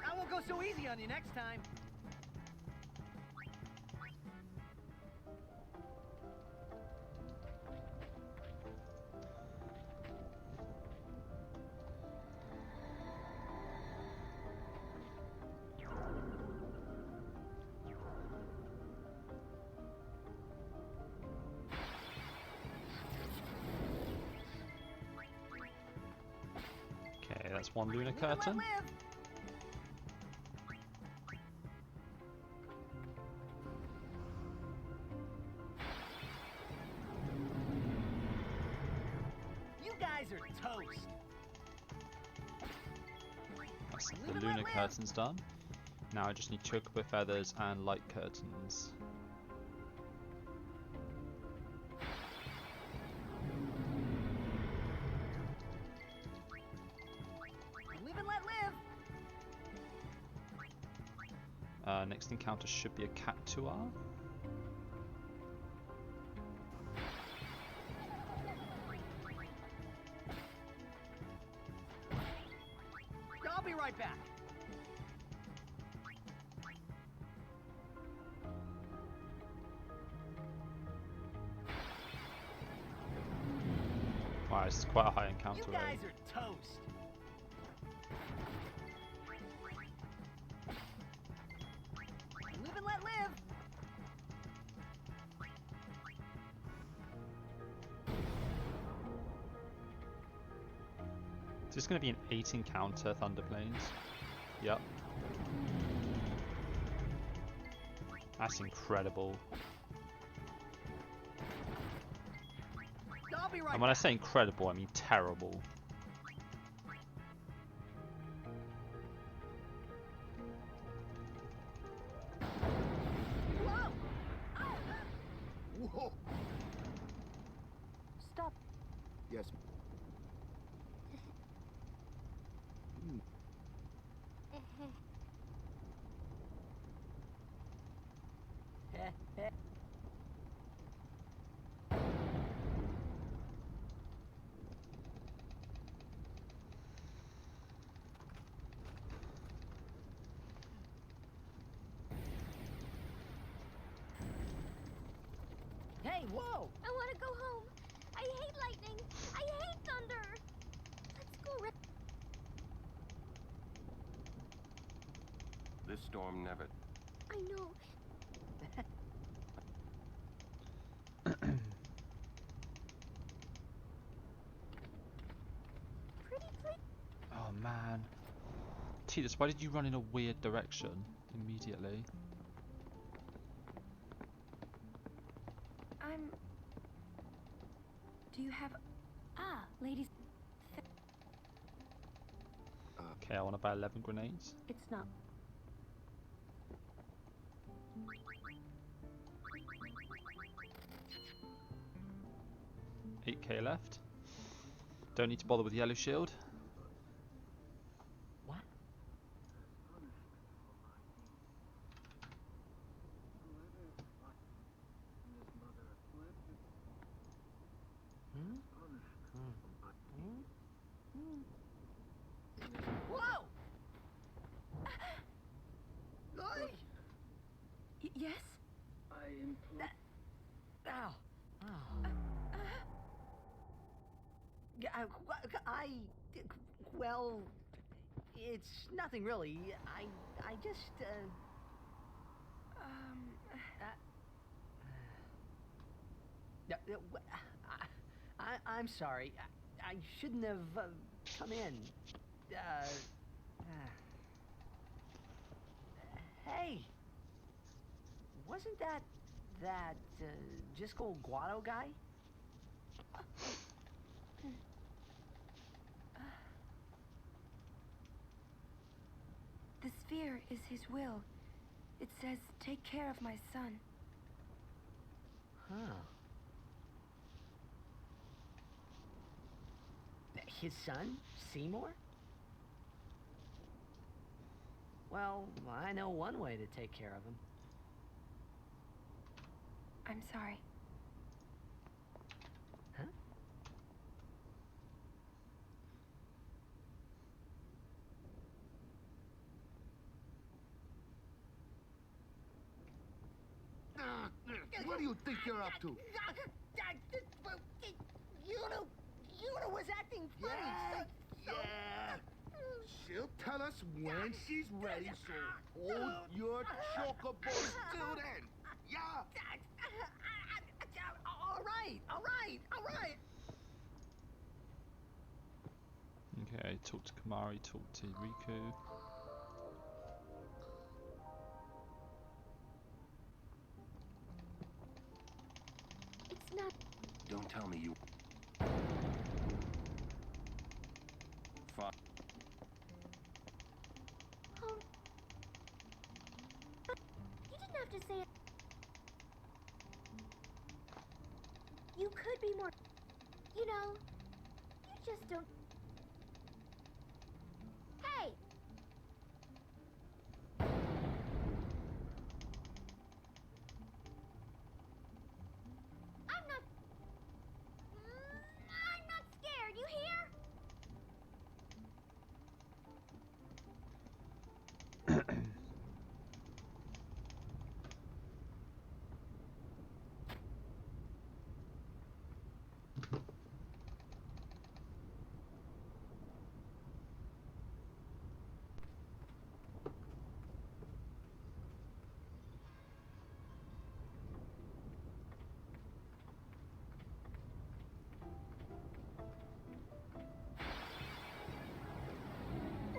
I won't go so easy on you next time. Okay, that's one lunar Live and let curtain. live! You guys are toast. That's Live the and lunar let live! curtains done. Now I just need chocobo feathers and light curtains. Live and let live! Next encounter should be a Cactuar. I'll be right back. Wow, this is quite a high encounter You rate. guys are toast. Live and let live. Is this going to be an 8 encounter Thunderplanes? Yep. That's incredible. I'll be right And when I back. say incredible, I mean terrible. This storm never... I know. Pretty please. Oh man. Tidus, why did you run in a weird direction immediately? Do you have... Ah, ladies... Okay, I want to buy 11 grenades. It's not. 8k left. Don't need to bother with yellow shield. What? Whoa! Yes? Ow. Well, it's nothing really. I just, I'm sorry. I shouldn't have come in. Hey, wasn't that Jiskel Guado guy? The sphere is his will. It says, take care of my son. Huh. His son, Seymour? Well, I know one way to take care of him. I'm sorry. Huh? What do you think you're up to? Yuna was acting funny. Yeah. She'll tell us when she's ready, so hold your chocobos till then. Yeah. All right. Okay, talk to Kamari, talk to Riku. It's not. Don't tell me you... Fine. Oh. You didn't have to say it. You could be more. You know, you just don't. Hey! I'm not scared, you hear?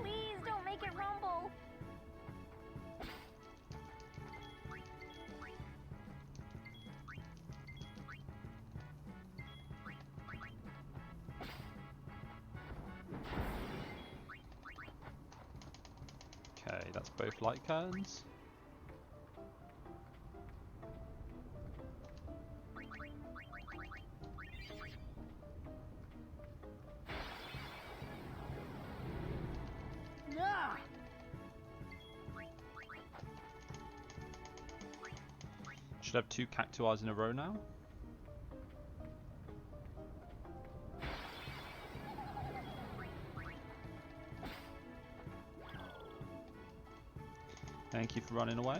Please don't make it rumble. Okay, that's both light curtains. Nah. Should have 2 cactuars in a row now. Thank you for running away.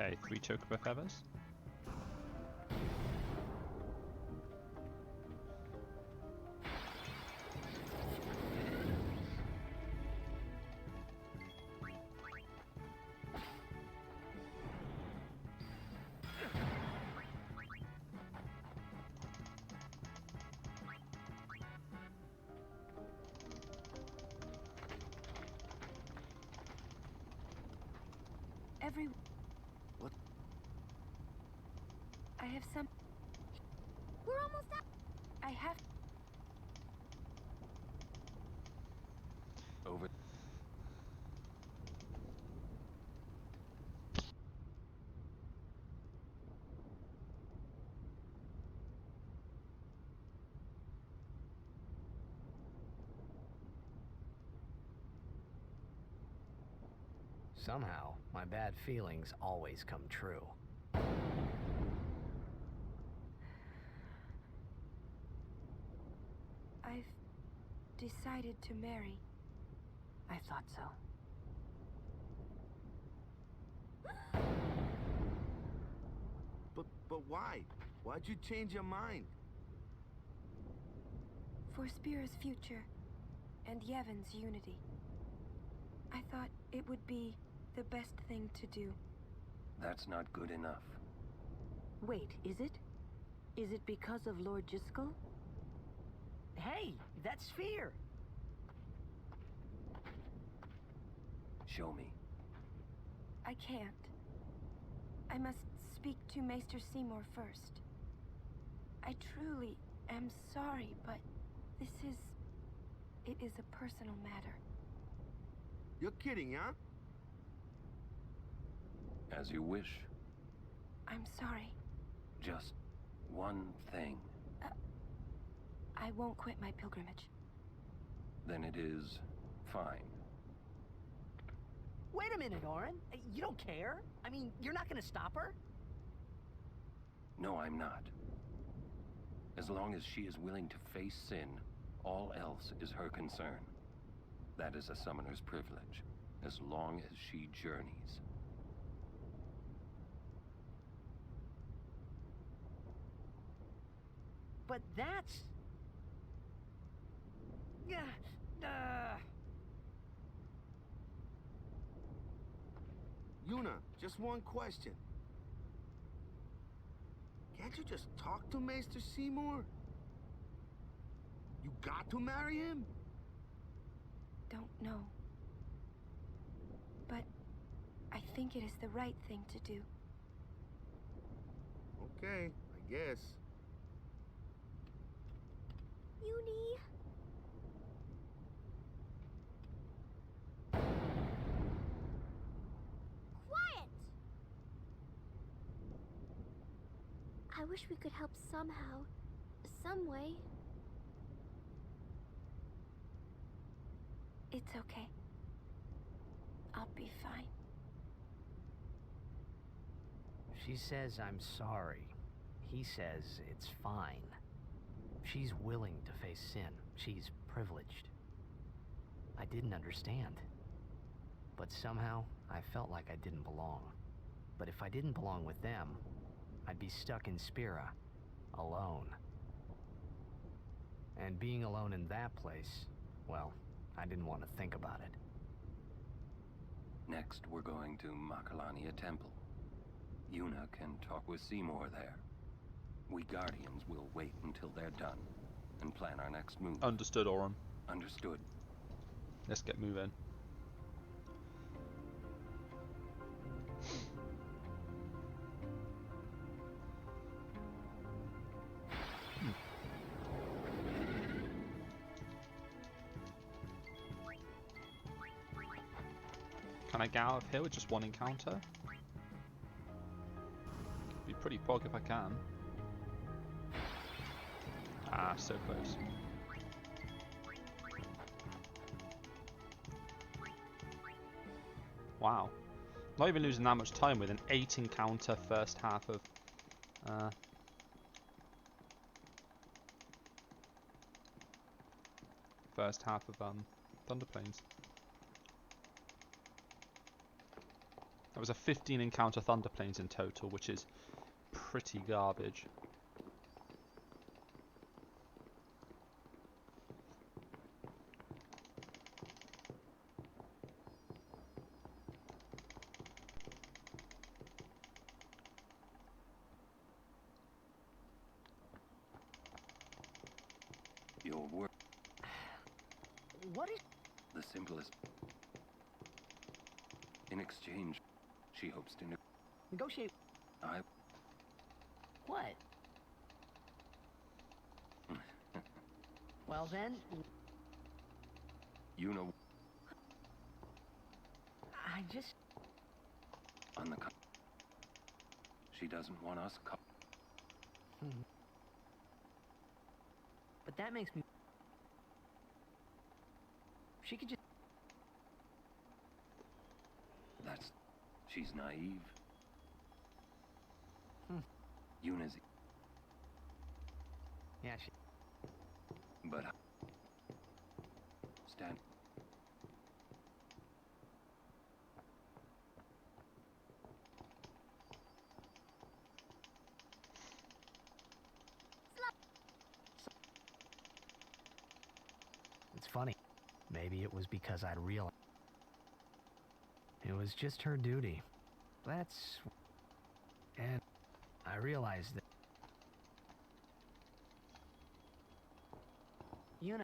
Okay, 3 chocobo feathers. What? I have some. We're almost out. I have. Over. Somehow, my bad feelings always come true. I've decided to marry. I thought so. But why? Why'd you change your mind? For Spira's future and Yevon's unity. I thought it would be the best thing to do. That's not good enough. Wait, is it? Is it because of Lord Jiskel? Hey, that's Sphere! Show me. I can't. I must speak to Maester Seymour first. I truly am sorry, but it is a personal matter. You're kidding, huh? As you wish. I'm sorry. Just one thing. I won't quit my pilgrimage. Then it is fine. Wait a minute, Orin. You don't care? I mean, you're not gonna stop her? No, I'm not. As long as she is willing to face sin, all else is her concern. That is a summoner's privilege, as long as she journeys. But that's... Yuna, just one question. Can't you just talk to Maester Seymour? You got to marry him? Don't know. But I think it is the right thing to do. Okay, I guess. Uni. Quiet! I wish we could help somehow. Some way. It's okay. I'll be fine. She says I'm sorry. He says it's fine. She's willing to face sin. She's privileged. I didn't understand. But somehow, I felt like I didn't belong. But if I didn't belong with them, I'd be stuck in Spira, alone. And being alone in that place, well, I didn't want to think about it. Next, we're going to Makalania Temple. Yuna can talk with Seymour there. We Guardians will wait until they're done and plan our next move. Understood, Oren. Understood. Let's get moving. Can I get out of here with just one encounter? Be pretty pog if I can. Ah, so close. Wow. Not even losing that much time with an 8 encounter first half of... first half of Thunder Plains. was a 15 encounter thunder planes in total, which is pretty garbage. Your work. What is... The simplest. In exchange, she hopes to negotiate... What? Well then... You know... I just... On the she doesn't want us But that makes me... She could just... That's... She's naive. Yuna's... Yeah, she... But... Stand... It's funny. Maybe it was because I'd realized it was just her duty. And I realized that... Yuna...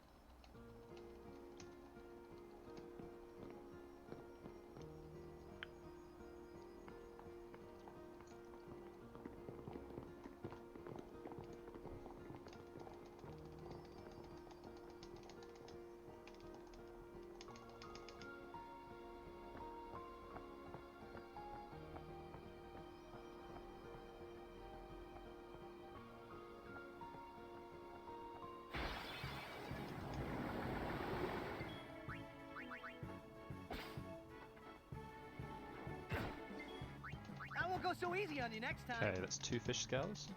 I won't go so easy on you next time. Okay, that's 2 fish scales.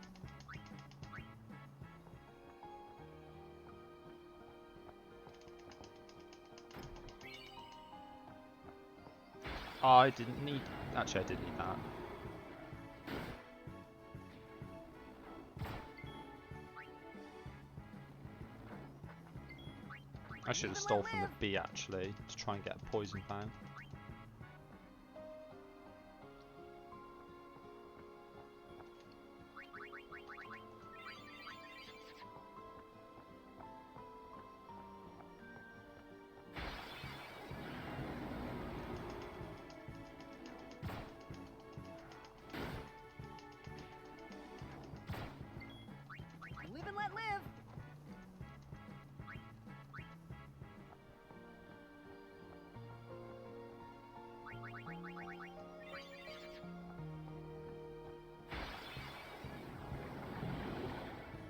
I didn't need... Actually, I did need that. I should have stole from the bee, actually, to try and get a poison fang. Live and let live.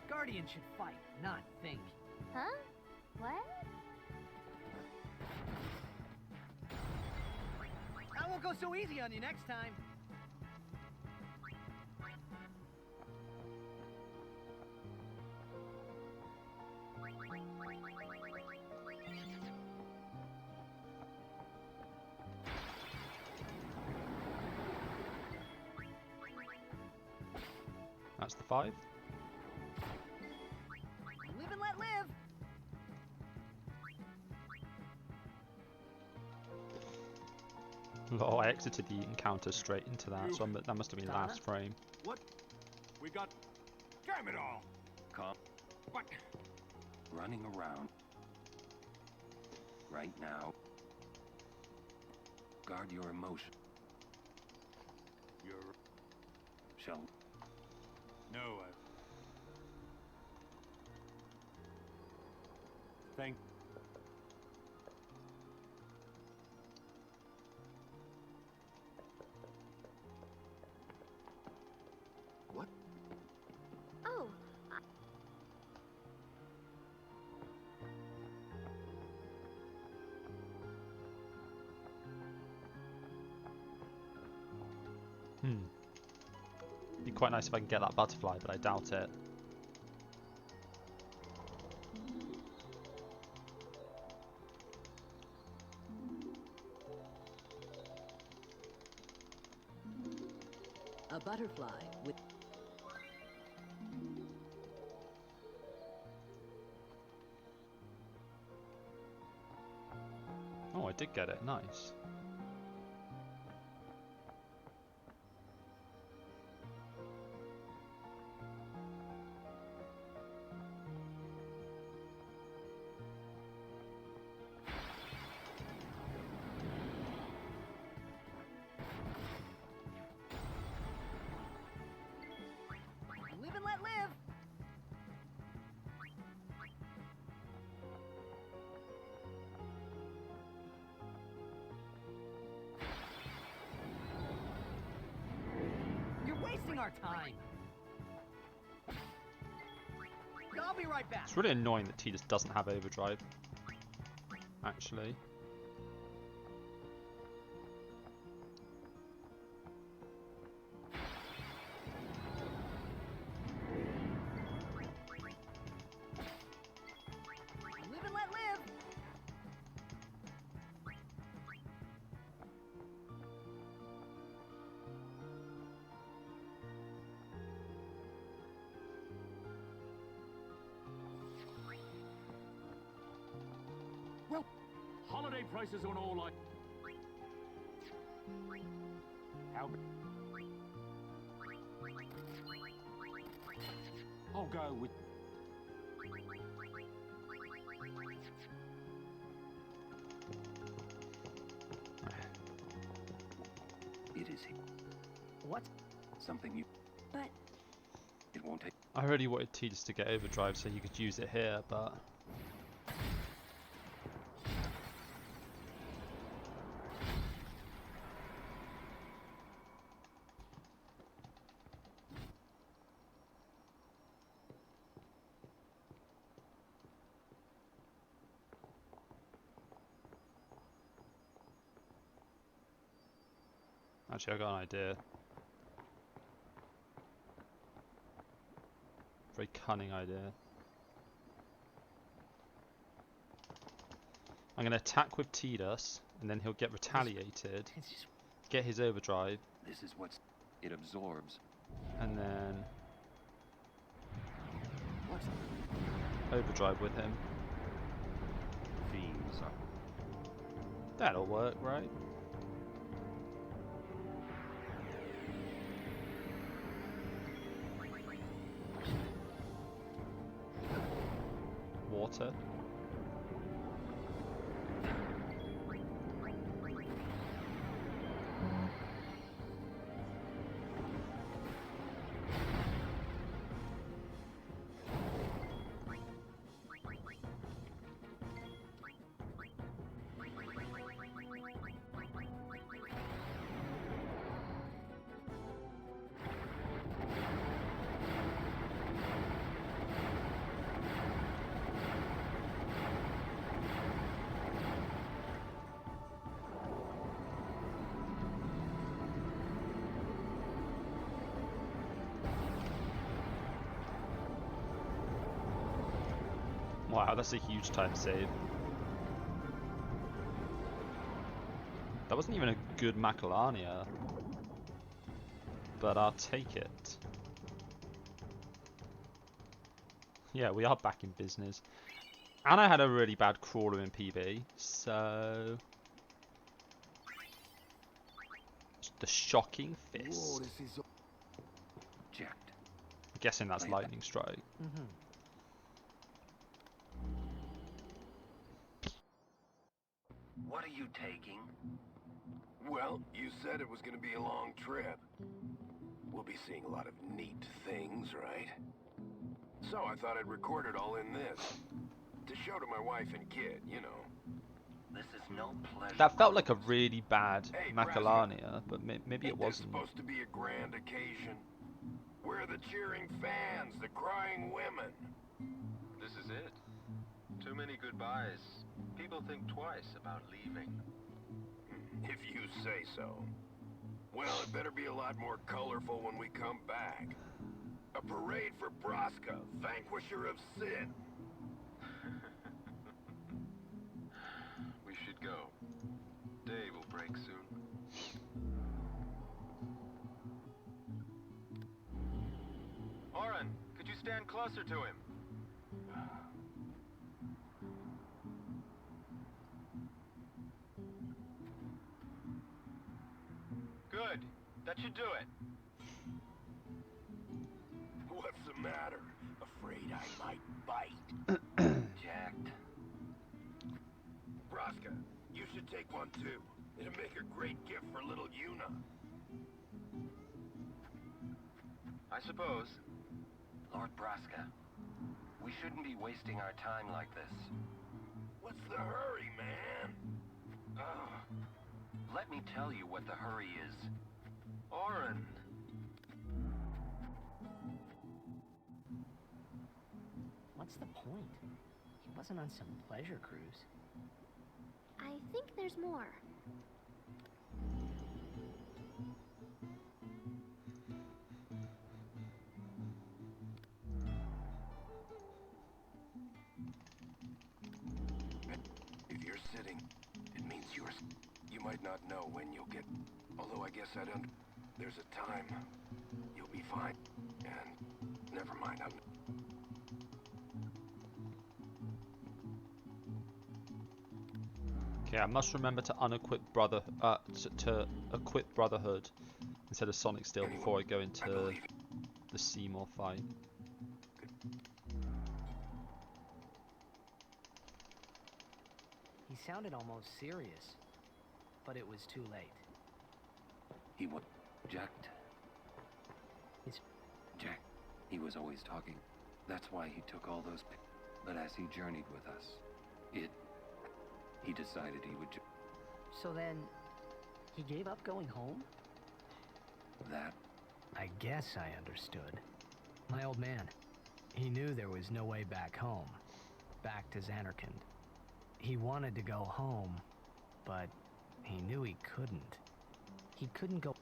Guardian should fight, not think. Huh? What? I won't go so easy on you next time. That's the 5. Live and let live. Oh, I exited the encounter straight into that, so that must have been last frame. What? We got... Damn it all! Calm. What? Running around. Right now. Guard your emotion. You're... Shall... No, Thank... What? Oh, Be quite nice if I can get that butterfly, but I doubt it. A butterfly with... Oh, I did get it. Nice. Live and let live. You're wasting our time. I'll be right back. It's really annoying that Tidus doesn't have overdrive. Actually. Live and let live. Well, holiday prices on all like. How? I'll go with. It is What? something you. But It won't take. I really wanted Tidus to get overdrive so he could use it here, but actually I got an idea. Very cunning idea. I'm going to attack with Tidus, and then he'll get retaliated, get his overdrive, This is what's. It absorbs. and then overdrive with him. Fiends. That'll work, right? Water. Wow, that's a huge time save. That wasn't even a good Macalania, but I'll take it. Yeah, we are back in business. And I had a really bad crawler in PB, so... The shocking fist. Whoa, this is Jacked. I'm guessing that's lightning strike. Mm-hmm. What are you taking? Well, you said it was going to be a long trip. We'll be seeing a lot of neat things, right? So I thought I'd record it all in this. To show to my wife and kid, you know. This is no pleasure. That felt like a really bad Hey, Macalania, but maybe it Ain't this wasn't. supposed to be a grand occasion? We're the cheering fans, the crying women. This is it. Too many goodbyes. People think twice about leaving. If you say so. Well, it better be a lot more colorful when we come back. A parade for Braska, vanquisher of sin. We should go. Day will break soon. stand closer to him. Good. That should do it. What's the matter? Afraid I might bite? Jacked. Braska, you should take one too. It'll make a great gift for little Yuna. I suppose. Lord Braska, we shouldn't be wasting our time like this. What's the hurry, man? Let me tell you what the hurry is. Orin. What's the point? He wasn't on some pleasure cruise. I think there's more. If you're sitting, it means you might not know when you'll get... Although I guess I don't... There's a time. You'll be fine. And... Never mind, Okay, I must remember to unequip to equip Brotherhood instead of Sonic Steel before I go into the Seymour fight. He sounded almost serious, but it was too late. He was jacked. Jack. He was always talking. That's why he took all those. But as he journeyed with us, he decided he would. So then, he gave up going home? That? I guess I understood. My old man. He knew there was no way back home. Back to Xanarkand. He wanted to go home, but he knew he couldn't. He couldn't go...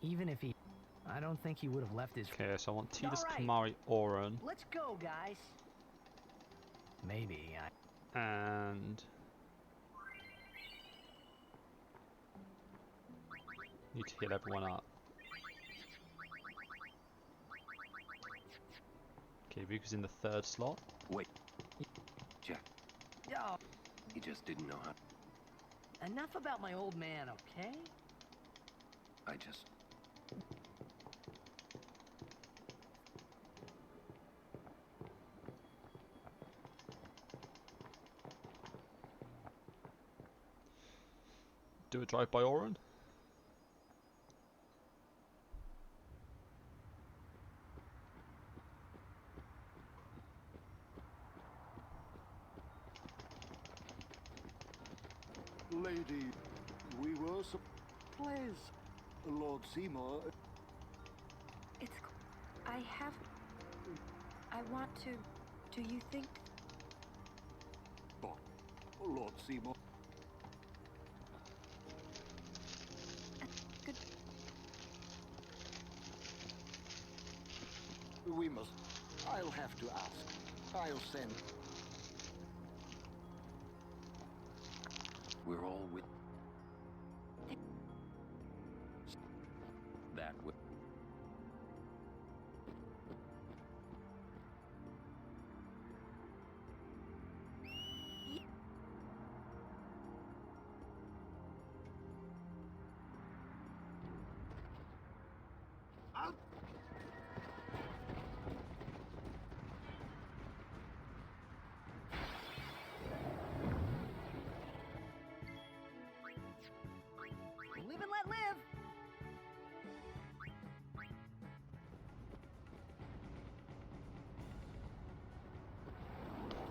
Even if he... I don't think he would have left his... Okay, so I want Tidus, Alright. Kamari, Orin. Let's go, guys. Maybe And... need to heal everyone up. Okay, Riku's in the third slot. Wait. Jack. Yo, He just didn't know how. enough about my old man, okay? I just... Do a drive by Orin. Lady, we were please, Lord Seymour. I want to... Do you think... But, Lord Seymour. Good... We must... I'll have to ask. I'll send... We're all with... That would... Live and let live.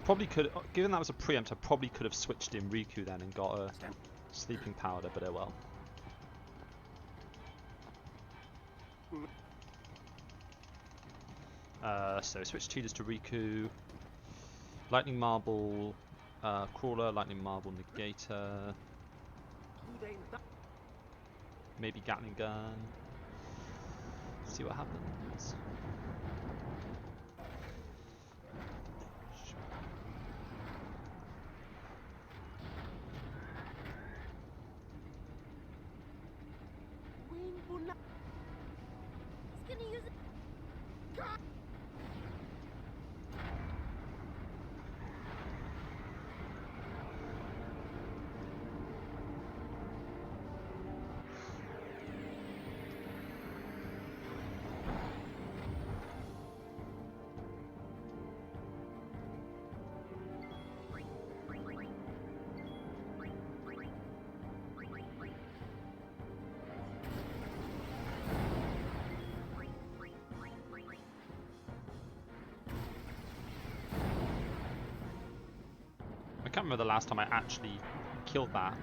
Probably could, given that was a preempt, I probably could have switched in Riku then and got a sleeping powder, but oh well. So switch Tidus to Riku. Lightning Marble, Crawler, Lightning Marble, Negator. Maybe Gatling Gun. See what happens. He's gonna use it. God! remember the last time I actually killed that.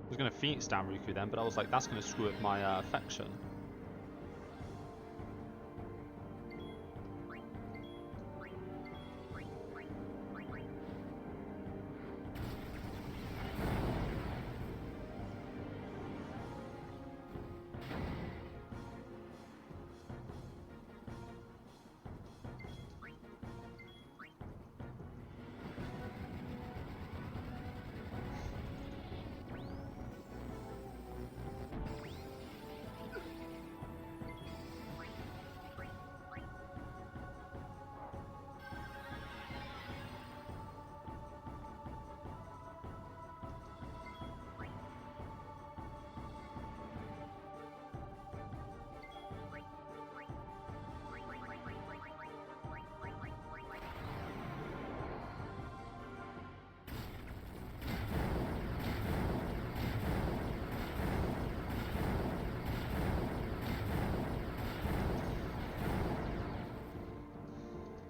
I was going to Phoenix down Riku then, but I was like, that's going to screw up my affection.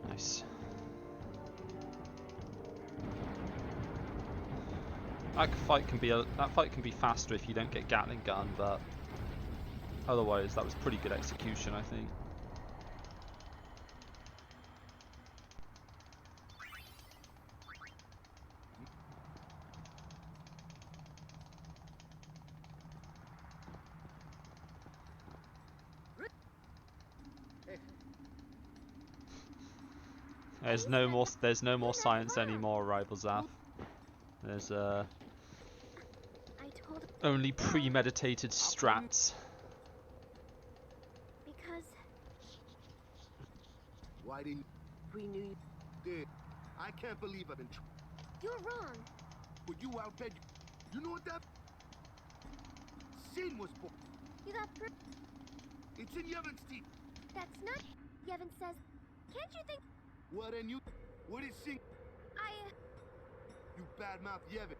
Nice. That fight can be faster if you don't get Gatling gun, but otherwise that was pretty good execution, I think. There's no more science anymore, Rival Zaf. There's only premeditated strats. Because Why didn't we knew you did? I can't believe I've been. You're wrong. But you outbid. You know what that? Sin was born. You got proof. It's in Yevon's teeth. That's not. Yevon says. Can't you think? What and you? What is Sin? You badmouth Yevon.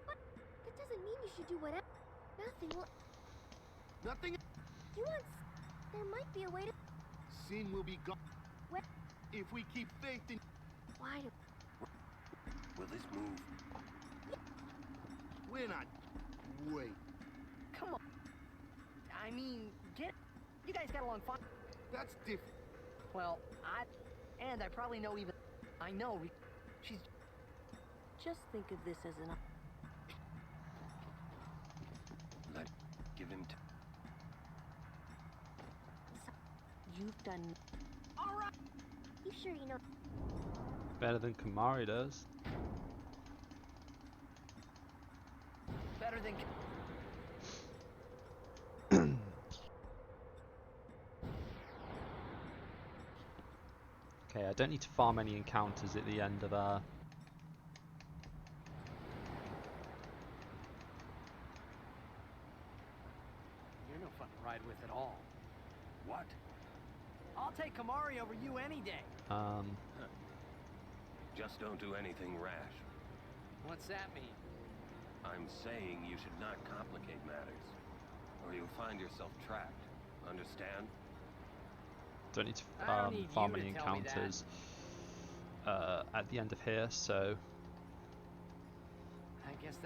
But that doesn't mean you should do whatever. Nothing will. Nothing. You want? There might be a way to. Sin will be gone. What? If we keep faith in. Why do? Will this move? We're not. Wait. Come on. I mean, you guys got along fine. That's different. Well, I probably know even. I know. She's. Just think of this as an. Give him to. You've done. All right. You sure you know? Better than Kamari does. Better than. Okay, I don't need to farm any encounters at the end of You're no fun to ride with at all. What? I'll take Kamari over you any day. Just don't do anything rash. What's that mean? I'm saying you should not complicate matters, or you'll find yourself trapped. Understand? Don't need to farm any encounters at the end of here, so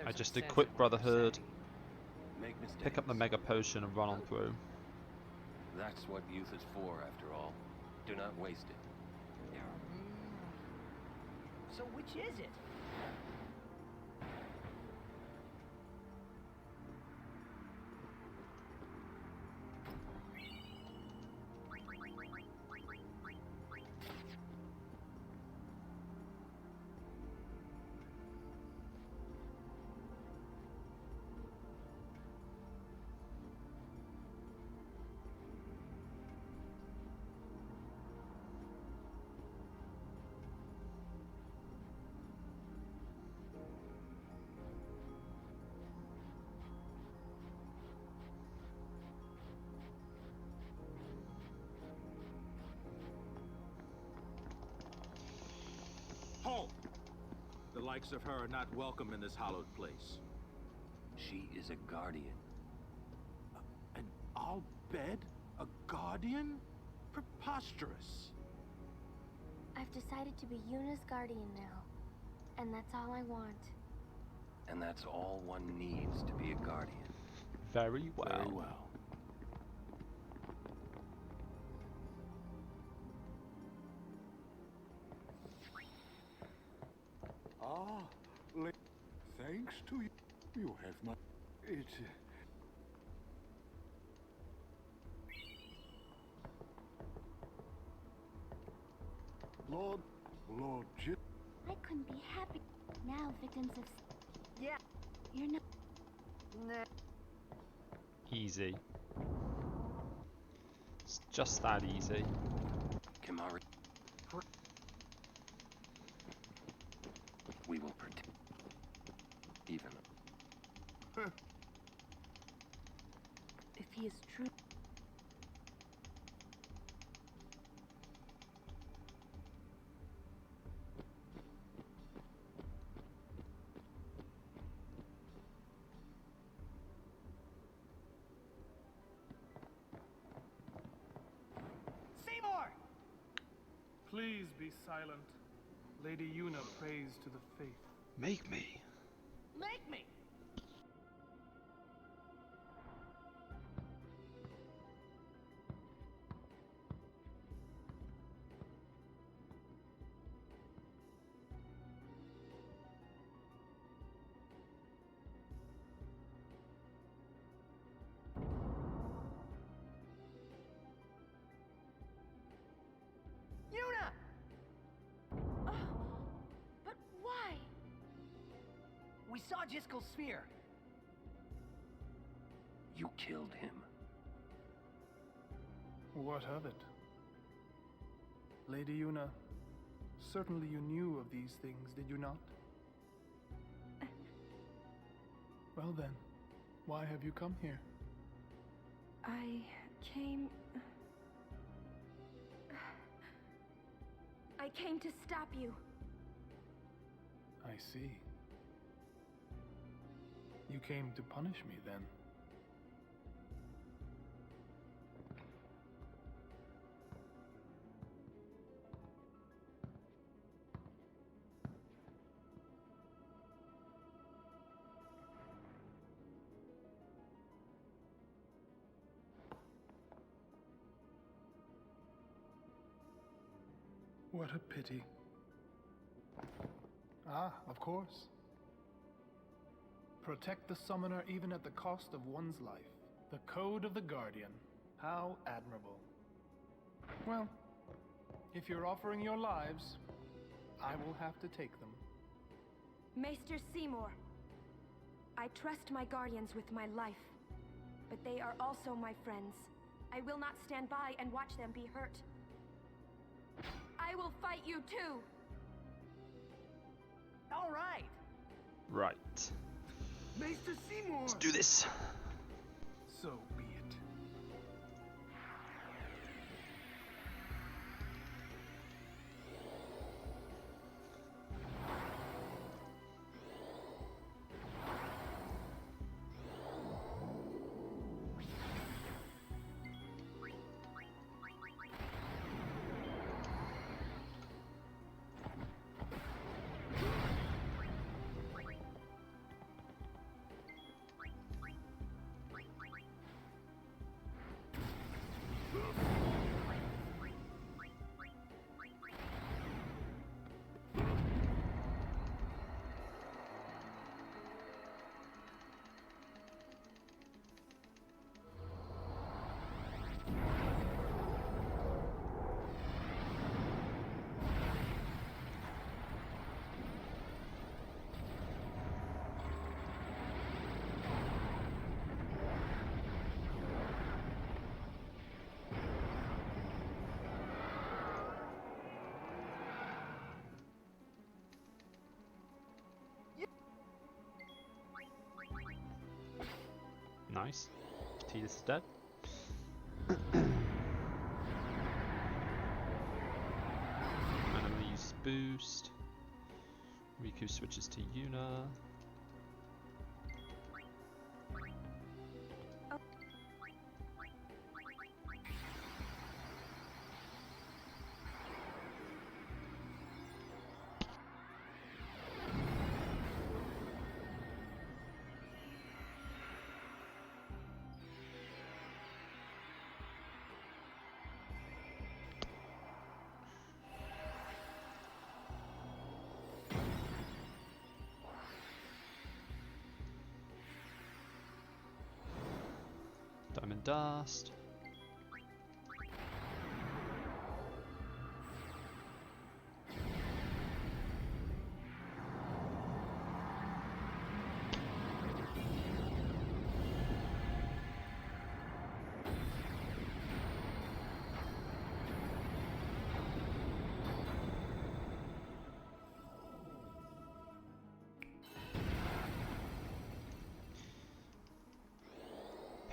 I just equip Brotherhood, pick up the Mega Potion and run on through. That's what youth is for, after all. Do not waste it. So which is it? likes of her are not welcome in this hallowed place. She is a guardian. An Al-Bed? A guardian? Preposterous. I've decided to be Yuna's guardian now. And that's all I want. And that's all one needs to be a guardian. Very well. Very well. Thanks to you, you have my... It... Lord Jim... I couldn't be happy. Now victims of... Yeah. You're not... Nah. Easy. It's just that easy. Kimari. We will protect. Even. If he is true... Seymour! Please be silent. Lady Yuna prays to the faith. Make me. Make me! Yuna! But why? We saw Jiskel's sphere. You killed him. What of it? Lady Yuna, certainly you knew of these things, did you not? Well then, why have you come here? I came... I came to stop you. I see. You came to punish me then. What a pity. Ah, of course. Protect the summoner even at the cost of one's life. The code of the Guardian. How admirable. Well, if you're offering your lives, I will have to take them. Maester Seymour, I trust my guardians with my life, but they are also my friends. I will not stand by and watch them be hurt. I will fight you too! All right! Right. Maester Seymour! Let's do this! So be it. Nice. T is dead. Enemies boost. Riku switches to Yuna. Diamond Dust.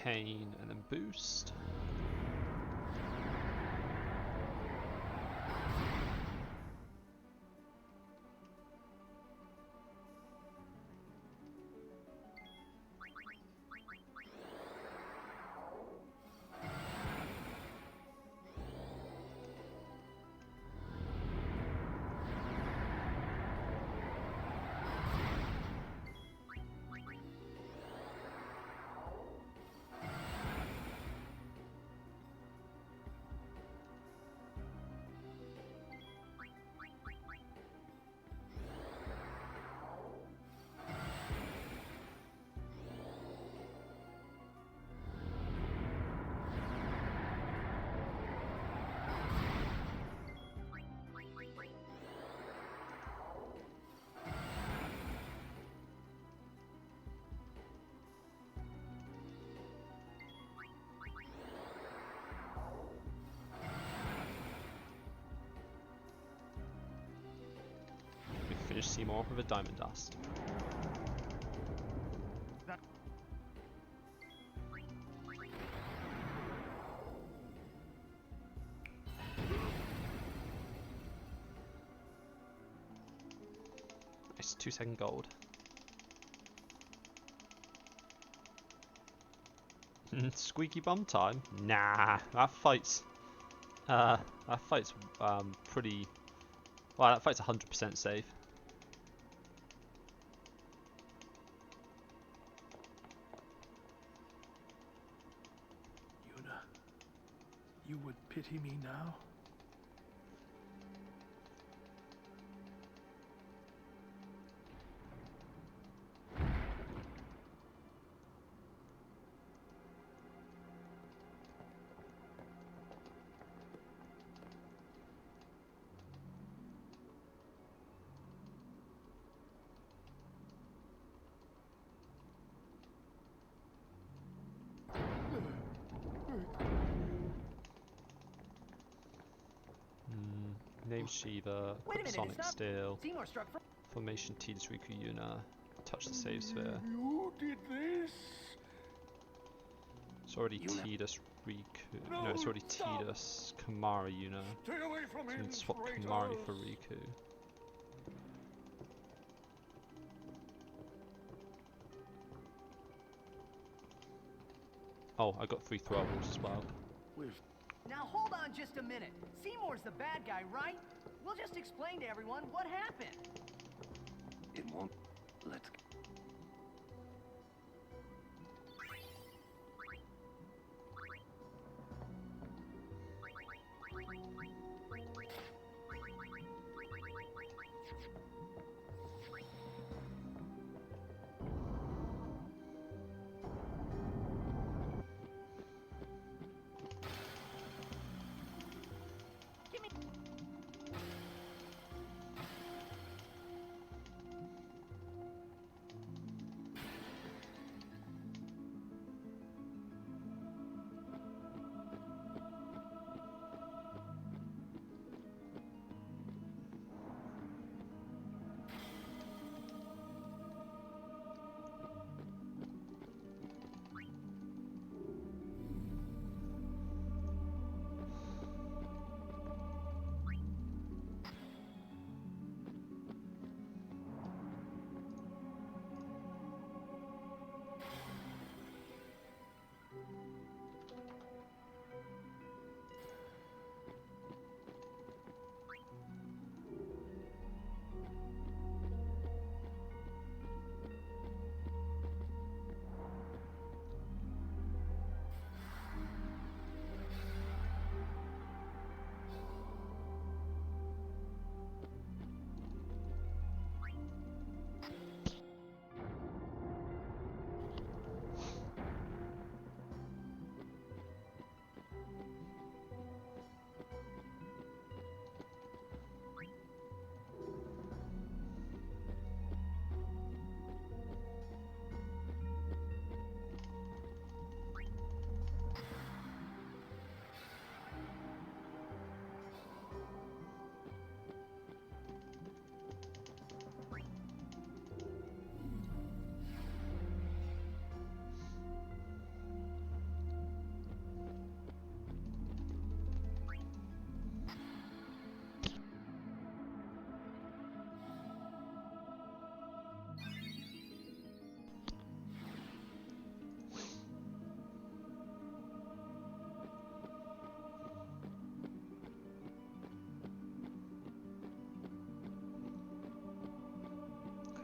Pain and then boost. Finish Seymour with a Diamond Dust. Nice, 2-second gold. Squeaky bum time? Nah, that fight's pretty. Well, that fight's 100% safe. You would pity me now? Name Shiva, Wait a minute, Sonic it's not Steel, Seymour struck from Formation Tidus Riku Yuna, touch the save sphere. You did this? It's already Yuna. Tidus Riku. No, it's already Tidus Kamari Yuna. Stay away from So we him, can swap traitors. Kamari for Riku. Oh, I got 3 throwables as well. Now hold on just a minute. Seymour's the bad guy, right? We'll just explain to everyone what happened. It won't. Let's.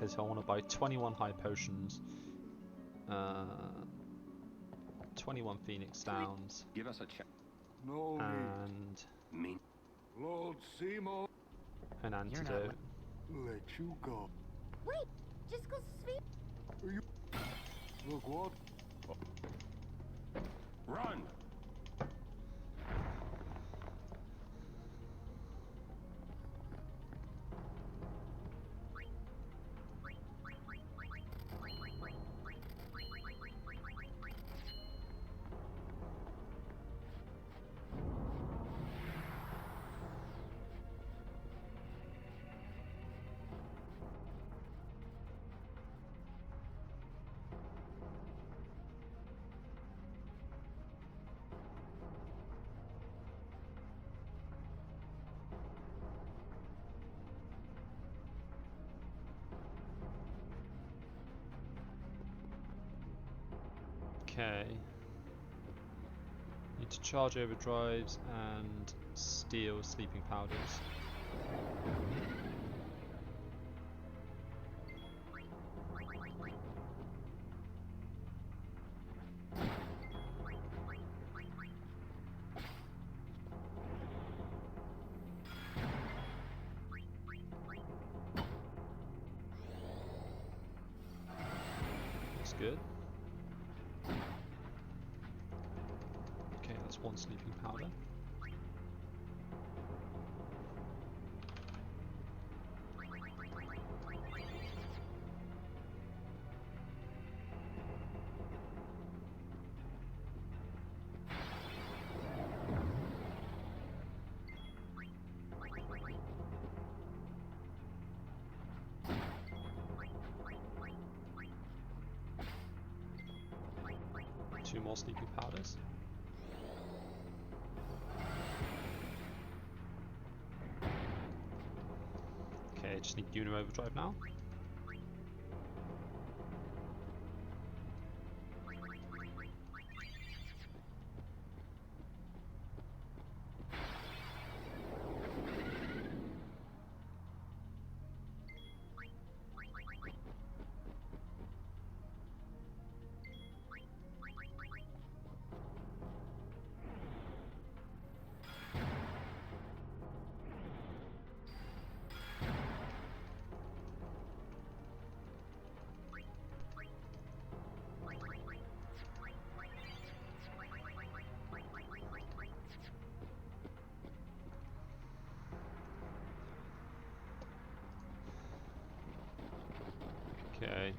Okay, so I want to buy 21 high potions, 21 Phoenix Downs. Give us a check. No and Me. Lord Seymour. An antidote. Let you go. Wait, just go speed. You... Look what? Run! Okay. Need to charge overdrives and steal sleeping powders. Looks good. Okay, that's one sleeping powder. Two more sleeping powders. Okay, just need Uno Overdrive now. Okay.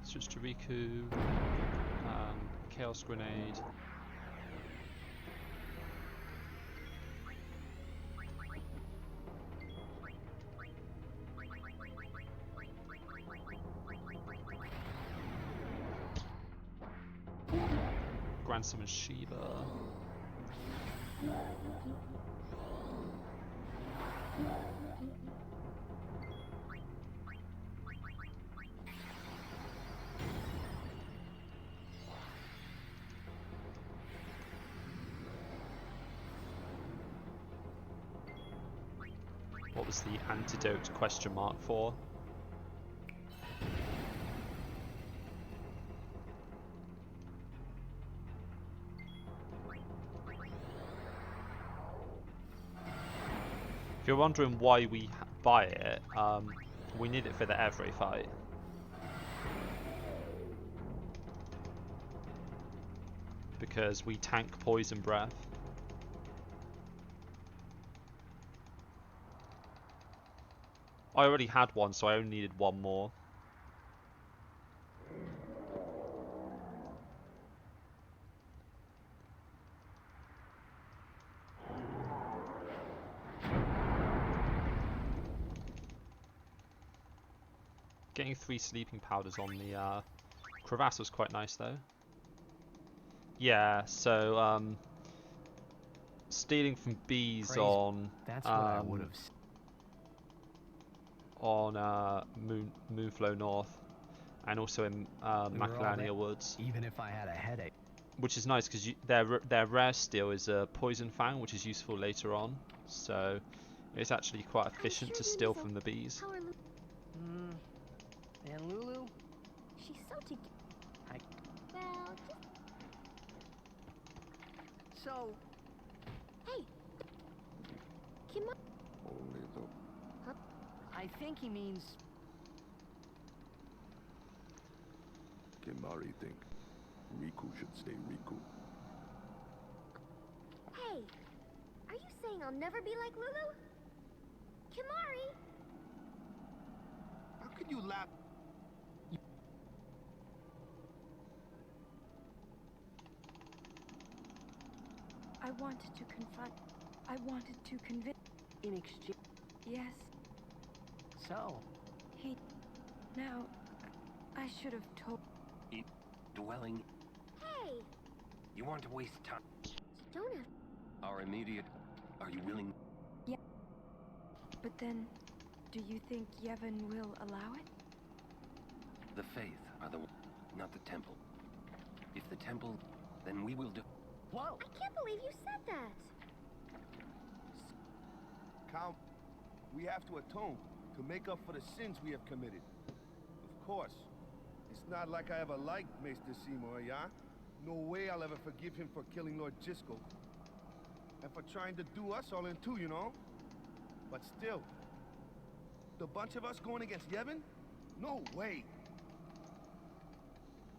Switch to Riku. Chaos Grenade. Grand Summon Shiva. What was the antidote question mark for? If you're wondering why we buy it, we need it for the Evray fight. Because we tank Poison Breath. I already had one, so I only needed one more. Getting 3 sleeping powders on the crevasse was quite nice though. Yeah, so stealing from bees Praise. on That's what I would have. On Moonflow North, and also in Macalania Woods. Even if I had a headache. which is nice because their rare steal is a poison fang, which is useful later on. So it's actually quite efficient to steal from the bees. And Lulu? She's so well, So... Hey! Come on. Only the... Huh? I think he means... Kimari think Riku should stay Riku. Hey! Are you saying I'll never be like Lulu? Kimari! How could you laugh? I wanted to confront. I wanted to convince. In exchange... Yes. So? He... Now... I should have told... Dwelling. Hey! You want to waste time? Don't have... Our immediate... Are you willing? Yeah. But then... Do you think Yevon will allow it? The faith are the... not the temple. If the temple... Then we will do... Whoa! I can't believe you said that! Count, we have to atone to make up for the sins we have committed. Of course. It's not like I ever liked Maester Seymour, yeah? No way I'll ever forgive him for killing Lord Jiskel. And for trying to do us all in two, you know? But still, the bunch of us going against Yevon? No way!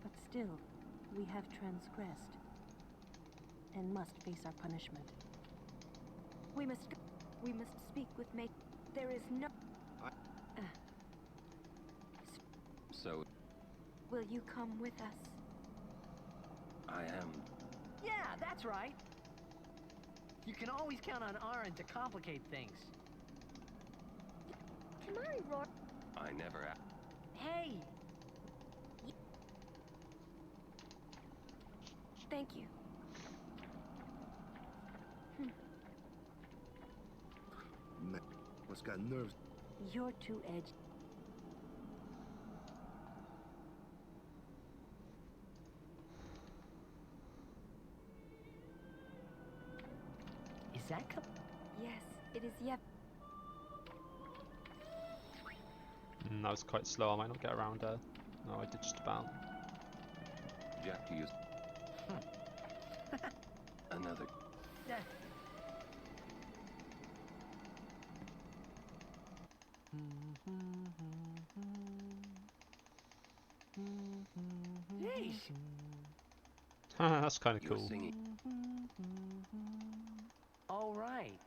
But still, we have transgressed, and must face our punishment. We must speak with Mate. There is no... So... Will you come with us? I am... Yeah, that's right! You can always count on Aaron to complicate things. Kimari roar. I never... Hey! Thank you. Man, what's got nerves? You're too edgy. Is that Yes, it is Yep. That was quite slow. I might not get around her. No, I did just about. Jack to use... Another... That's kind of cool. All right.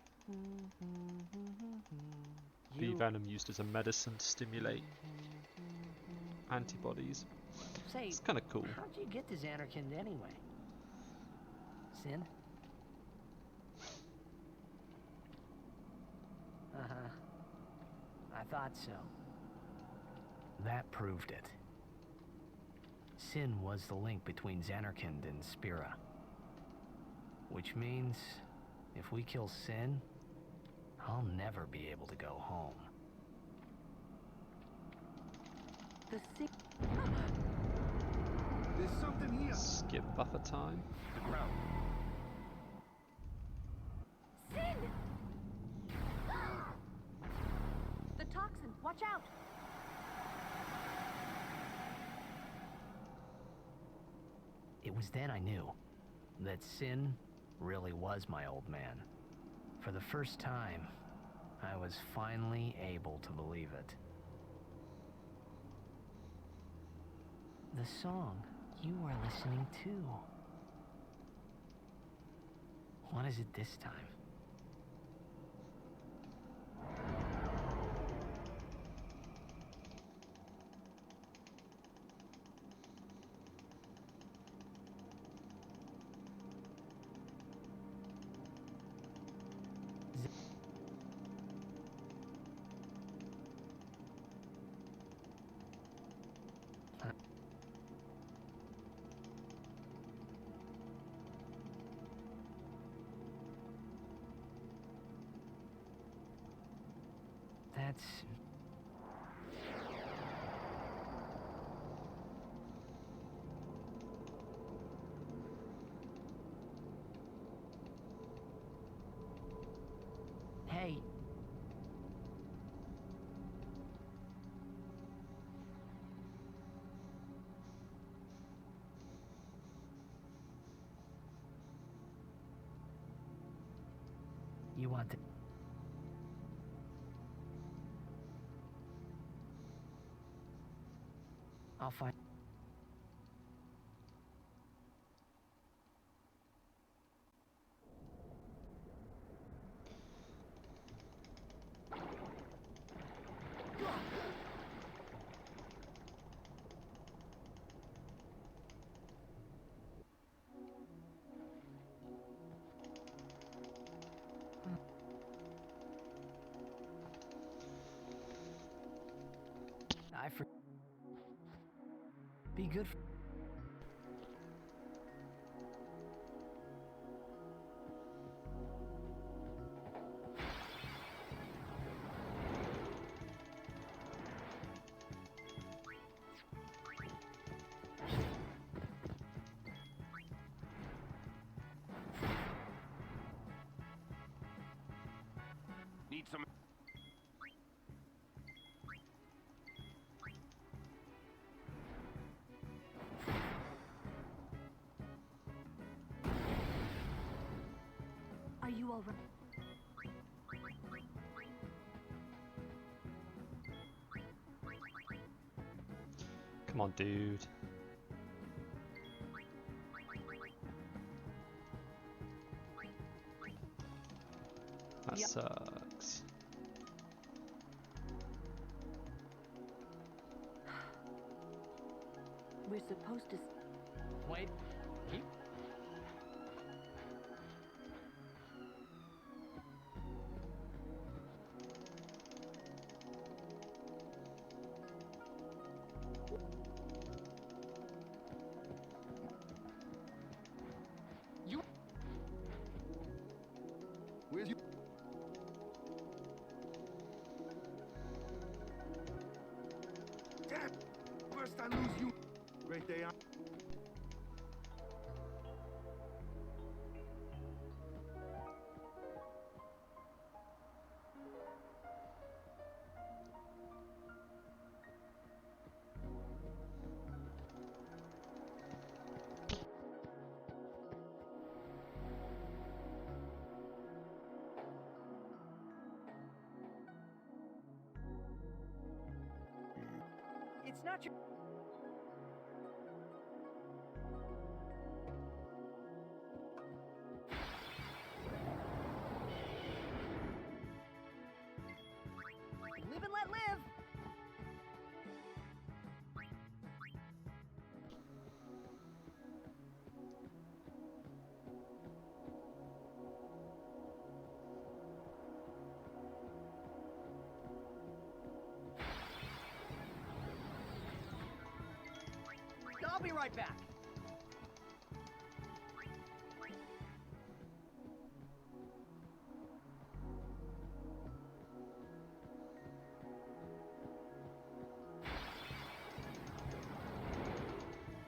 Bee venom used as a medicine to stimulate antibodies. Say, it's kind of cool. How'd you get to Xanarkand anyway? Sin? Uh-huh. I thought so. That proved it. Sin was the link between Xanarkand and Spira. Which means, if we kill Sin, I'll never be able to go home. There's something here. Skip buffer time. The ground. Sin! The toxin! Watch out! It was then I knew that Sin really was my old man. For the first time, I was finally able to believe it. The song you are listening to. What is it this time? That's... You want to... I'll find... Be good for... Need some... Are you all right? Come on, dude. That sucks. We're supposed to... Wait. Keep... You... Where's you? Damn! First I lose you. Right there. It's not your... Live and let live! I'll be right back.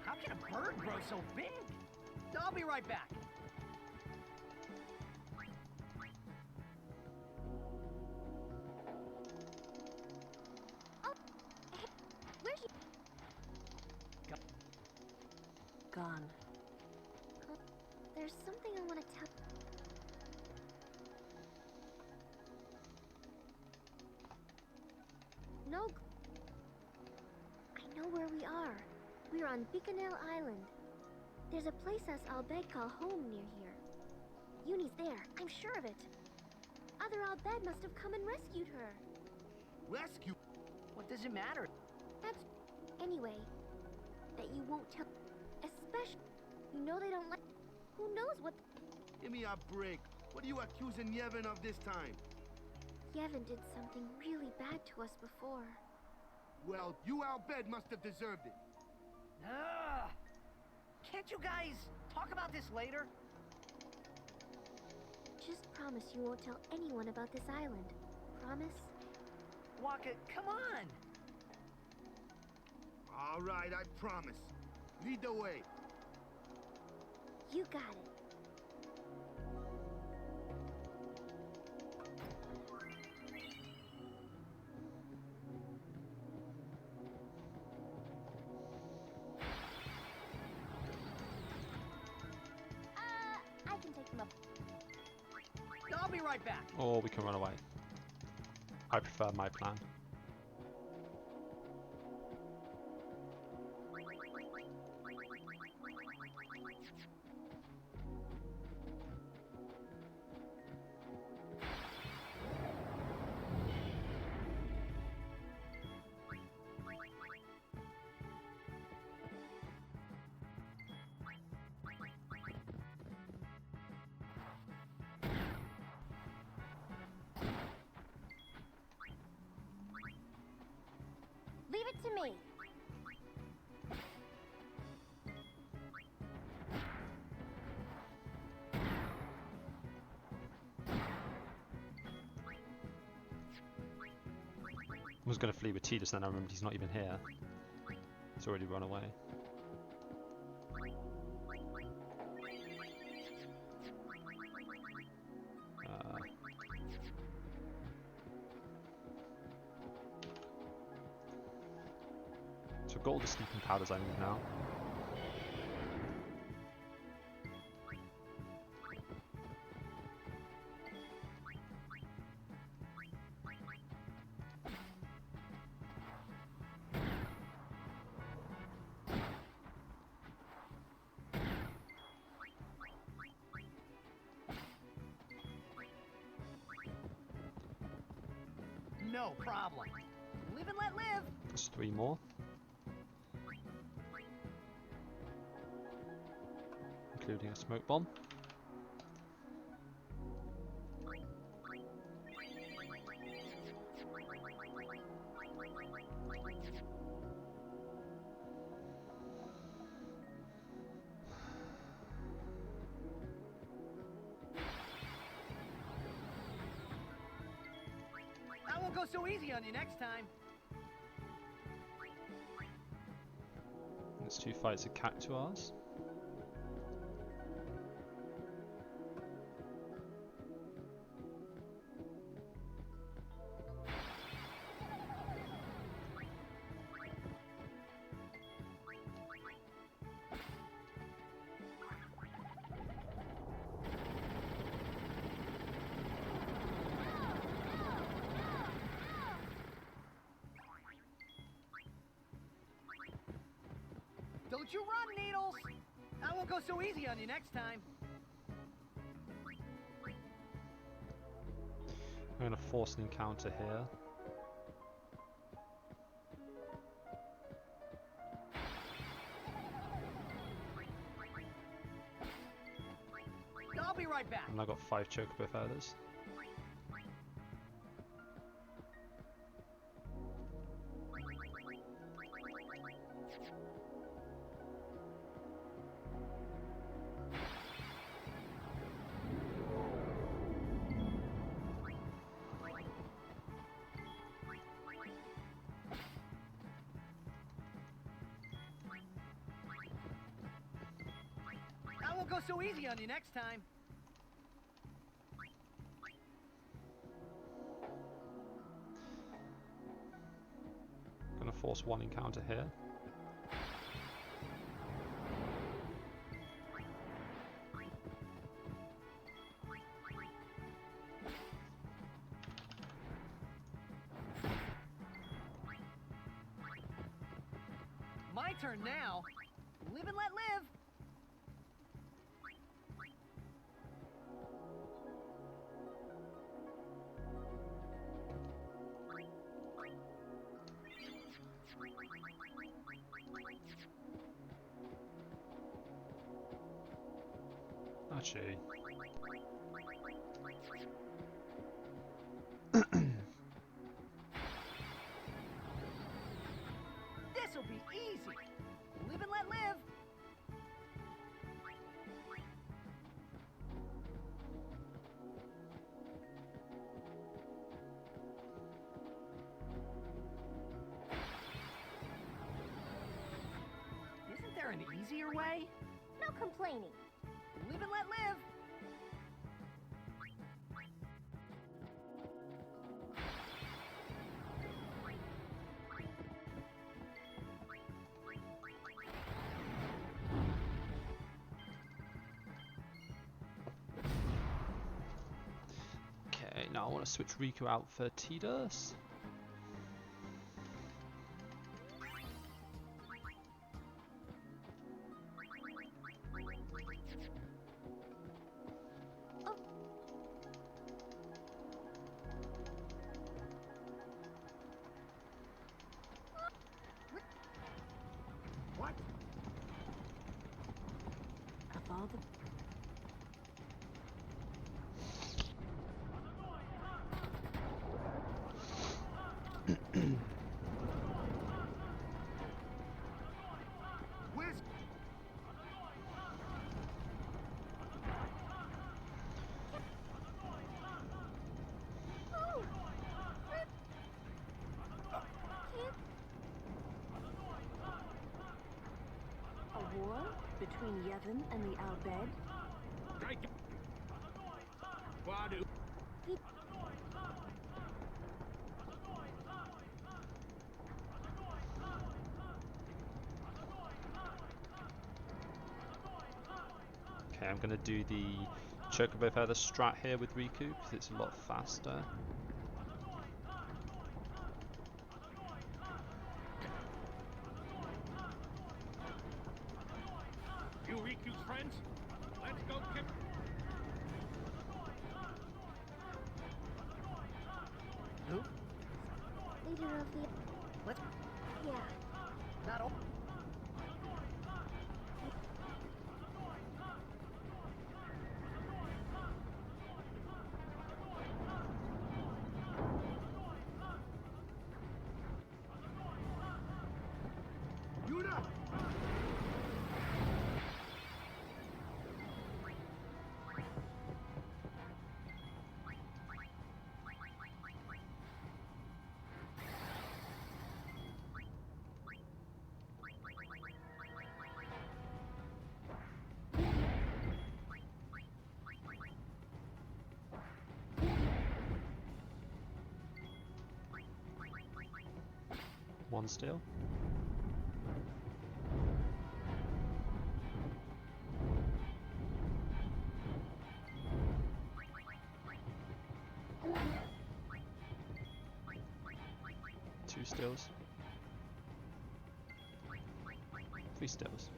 How can a bird grow so big? I'll be right back. Oh, hey, where's you? Gone. There's something I want to tell. No. I know where we are. We're on Bicanel Island. There's a place us Albed call home near here. Uni's there, I'm sure of it. Other Albed must have come and rescued her. Rescue? What does it matter? That's... Anyway, that you won't tell... Especially... You know they don't like... Who knows what... Give me a break. What are you accusing Yevon of this time? Yevon did something really bad to us before. Well, you Albed must have deserved it. Ugh. Can't you guys talk about this later? Just promise you won't tell anyone about this island. Promise? Waka, come on! All right, I promise. Lead the way. You got it. I'll be be right back. Or we can run away. I prefer my plan. Leave it to me. I was going to flee with Tidus, then I remembered he's not even here. He's already run away. So I've got all the sleeping powders I need now. No problem. Live and let live. There's 3 more. Including a smoke bomb. I won't go so easy on you next time. There's 2 fights of cactuars. Don't you run, Needles! I won't go so easy on you next time. I'm going to force an encounter here. I'll be right back. And I got 5 chocobo feathers. I won't go so easy on you next time. Gonna force 1 encounter here. My turn now. Live and let live. Actually, This'll be easy. Live and let live. Isn't there an easier way? No complaining. Live and let live. want to switch Riku out for Tidus. What? Of all the... Where's... Oh! A war between Yevon and the Al Bhed? Wadu. Okay, I'm gonna do the Chocobo Feather strat here with Riku because it's a lot faster. You Riku's friends? Let's go kick. Who? Leader of the... What? Yeah. Not all. Yuna! One still. Two stills. Three stills.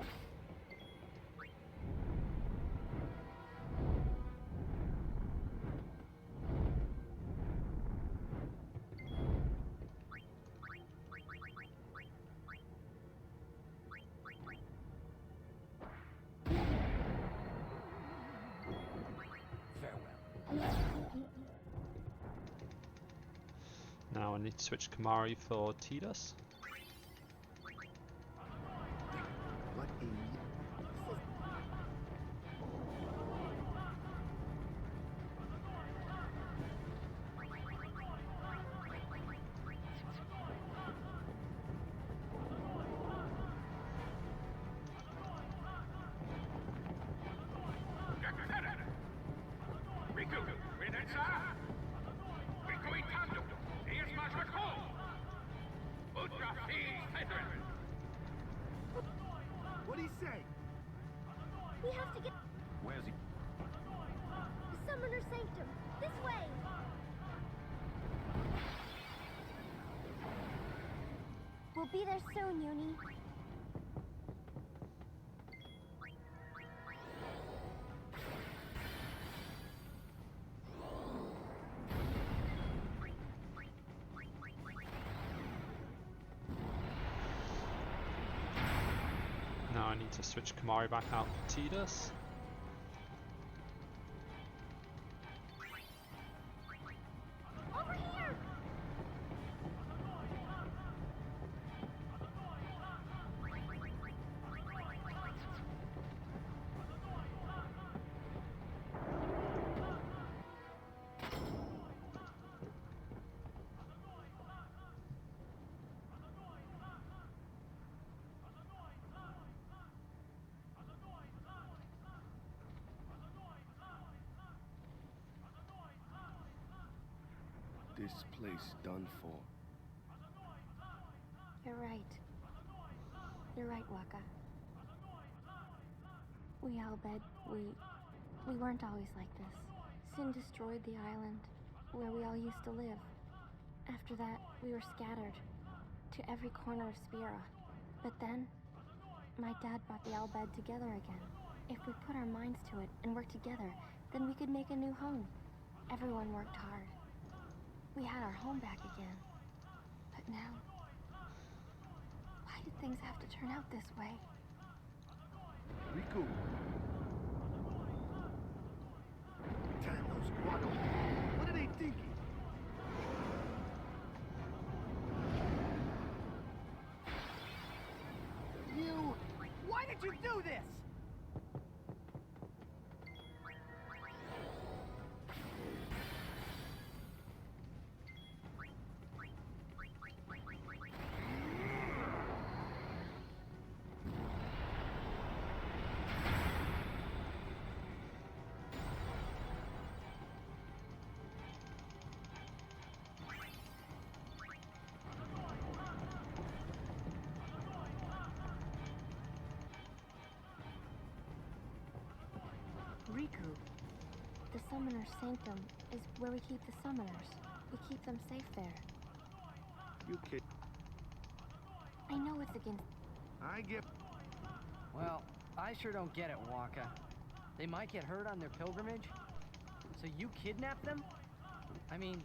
Now I need to switch Kamari for Tidus. What in... Riku, Renetsa! Riku Itando! Here's Majako! Ultra Fiend Federal! What'd he say? We have to get... Where's he? The Summoner Sanctum! This way! We'll be there soon, Uni. Now I need to switch Kamari back out for Tidus. Over here! This place done for. You're right. You're right, Waka. We Al Bhed, we weren't always like this. Sin destroyed the island. where we all used to live. After that, we were scattered to every corner of Spira. But then, my dad brought the Al Bhed together again. If we put our minds to it and worked together, then we could make a new home. Everyone worked hard. We had our home back again. But now, why did things have to turn out this way? Riku. Tanos, Guado. What are they thinking? You... Why did you do this? Riku. The Summoner's Sanctum is where we keep the Summoners. We keep them safe there. You kid. I know it's against... I get... Well, I sure don't get it, Waka. They might get hurt on their pilgrimage? So you kidnap them? I mean,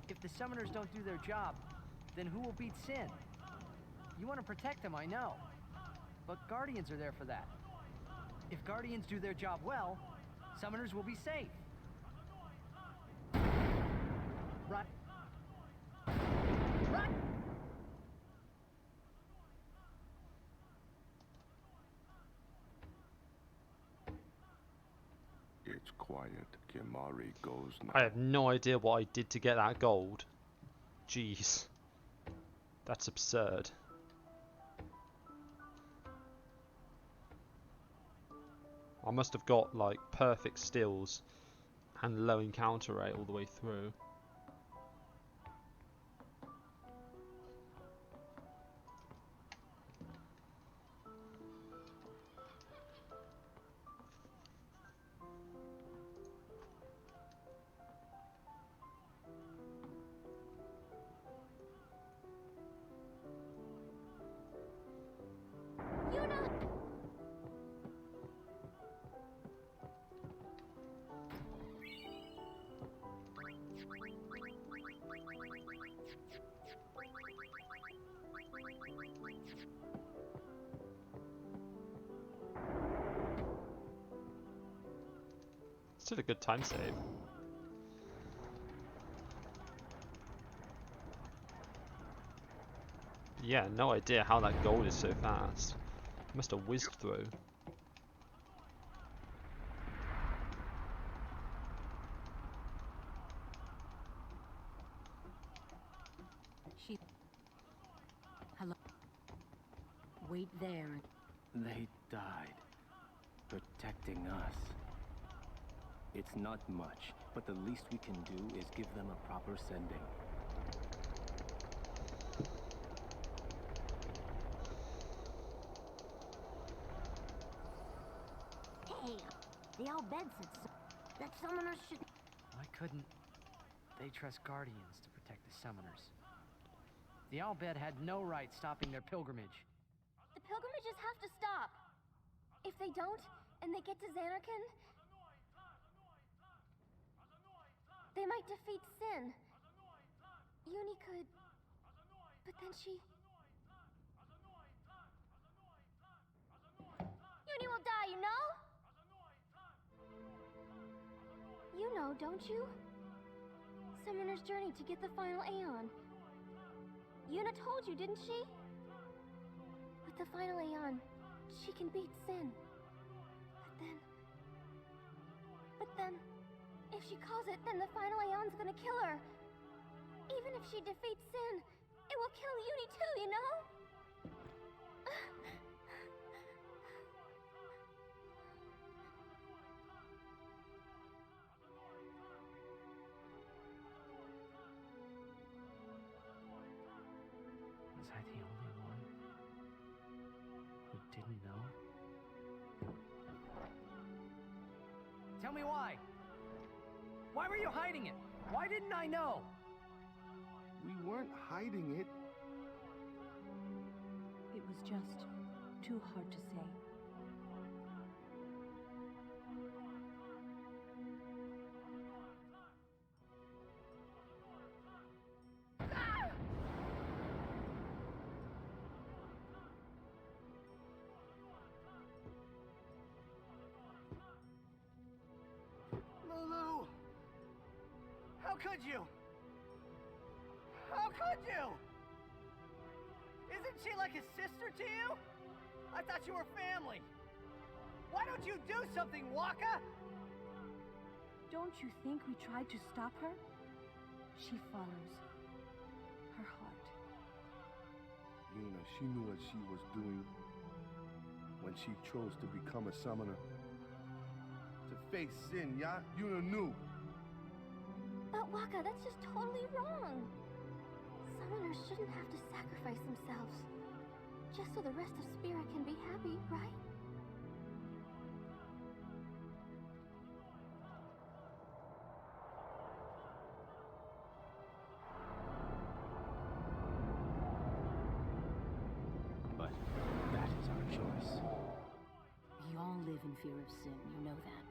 if the Summoners don't do their job, then who will beat Sin? You want to protect them, I know. But Guardians are there for that. If Guardians do their job well, Summoners will be safe. Right. Right. It's quiet. Kimari goes now. I have no idea what I did to get that gold. Jeez. That's absurd. I must have got like perfect stills and low encounter rate all the way through. Still a good time save. Yeah, no idea how that gold is so fast. Must have whizzed through. Hello. Wait there. They died, protecting us. It's not much, but the least we can do is give them a proper sending. Hey, the Al Bhed said so. That Summoners should... Why couldn't they trust Guardians to protect the Summoners? The Al Bhed had no right stopping their pilgrimage. The pilgrimages have to stop. If they don't, and they get to Xanarkand, they might defeat Sin. Uni could... But then she... Uni will die, you know? You know, don't you? Summoner's journey to get the final Aeon. Yuna told you, didn't she? With the final Aeon, she can beat Sin. But then, if she calls it, then the final Aeon's gonna kill her. Even if she defeats Sin, it will kill Uni too, you know? Was I the only one who didn't know? Tell me why. Why were you hiding it? Why didn't I know? We weren't hiding it. It was just too hard to say. Lulu! How could you? How could you? Isn't she like a sister to you? I thought you were family. Why don't you do something, Waka? Don't you think we tried to stop her? She follows her heart. Yuna, she knew what she was doing when she chose to become a summoner. To face sin, yeah? Yuna knew. But Waka, that's just totally wrong. Summoners shouldn't have to sacrifice themselves just so the rest of Spirit can be happy, right? But that is our choice. We all live in fear of sin, you know that.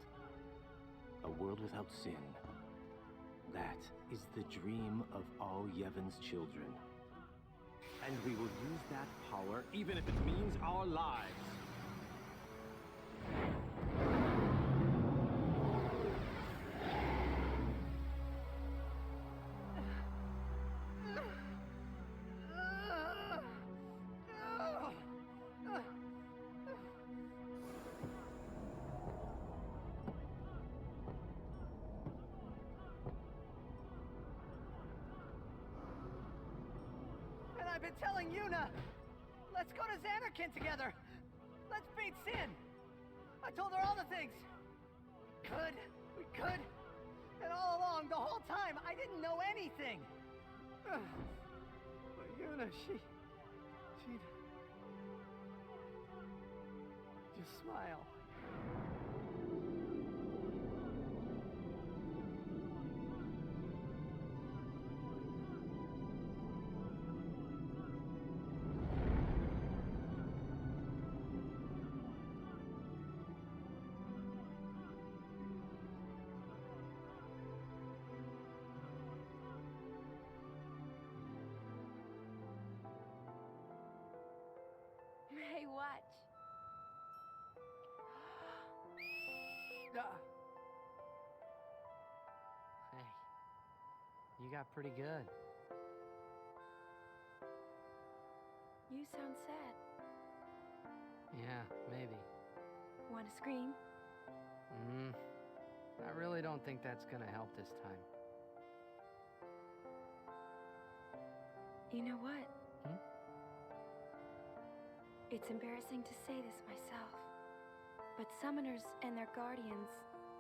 A world without sin. That is the dream of all Yevon's children. And we will use that power even if it means our lives. And I've been telling Yuna, let's go to Xanarkin together. Let's beat Sin. I told her all the things. We could. And all along, the whole time, I didn't know anything. But Yuna, she'd just smile. Hey, watch. Hey, you got pretty good. You sound sad. Yeah, maybe. Want to scream? I really don't think that's gonna help this time. You know what? Hmm? It's embarrassing to say this myself, but summoners and their guardians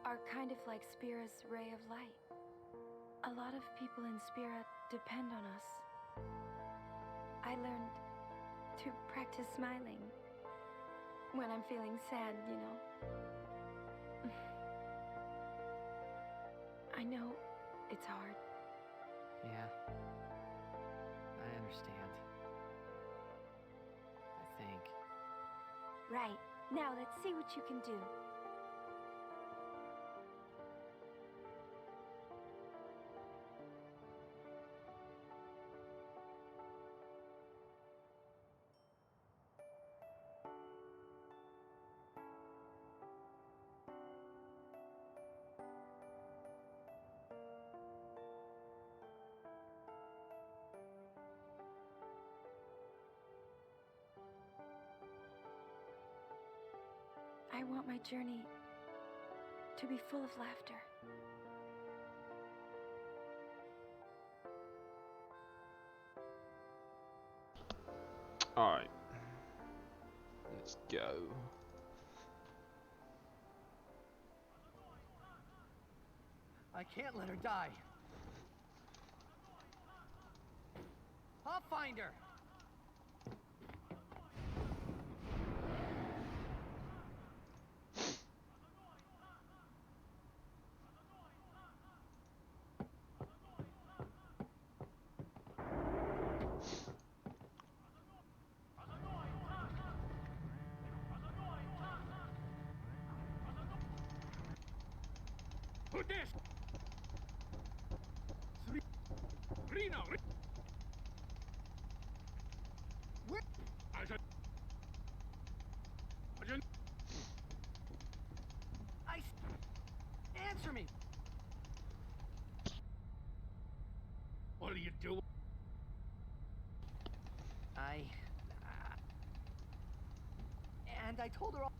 are kind of like Spira's ray of light. A lot of people in Spira depend on us. I learned to practice smiling when I'm feeling sad, you know. I know it's hard. Yeah, I understand. I think. Right. Now let's see what you can do. I want my journey to be full of laughter. Alright. Let's go. I can't let her die. I'll find her. Goodness! Reno! Where? Answer me! What are you doing? And I told her all...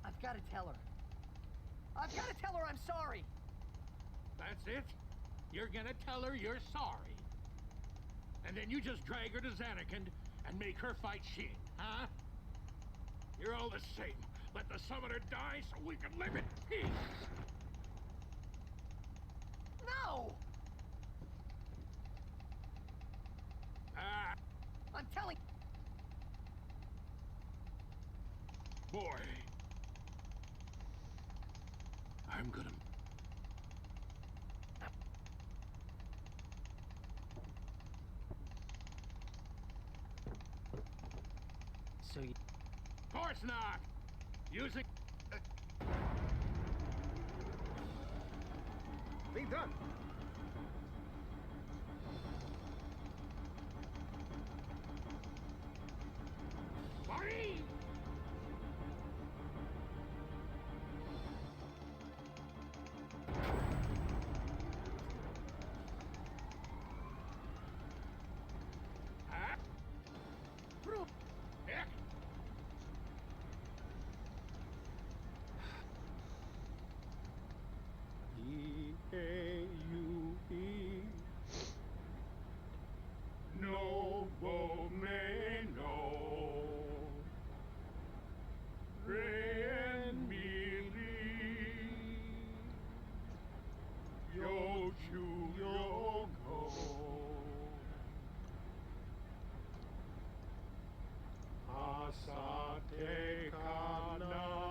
I've got to tell her. I've got to tell her I'm sorry! That's it? You're gonna tell her you're sorry. And then you just drag her to Xanarkand and make her fight Sheen, huh? You're all the same. Let the summoner die so we can live in peace! No! I'm telling... Boy. I'm gonna... So you... Of course not! Using... Thing done. Marie! Heck! E-A-U-E. No Bomeno. Re and Miri. Yo Chu Yo Go. Asate Kanae.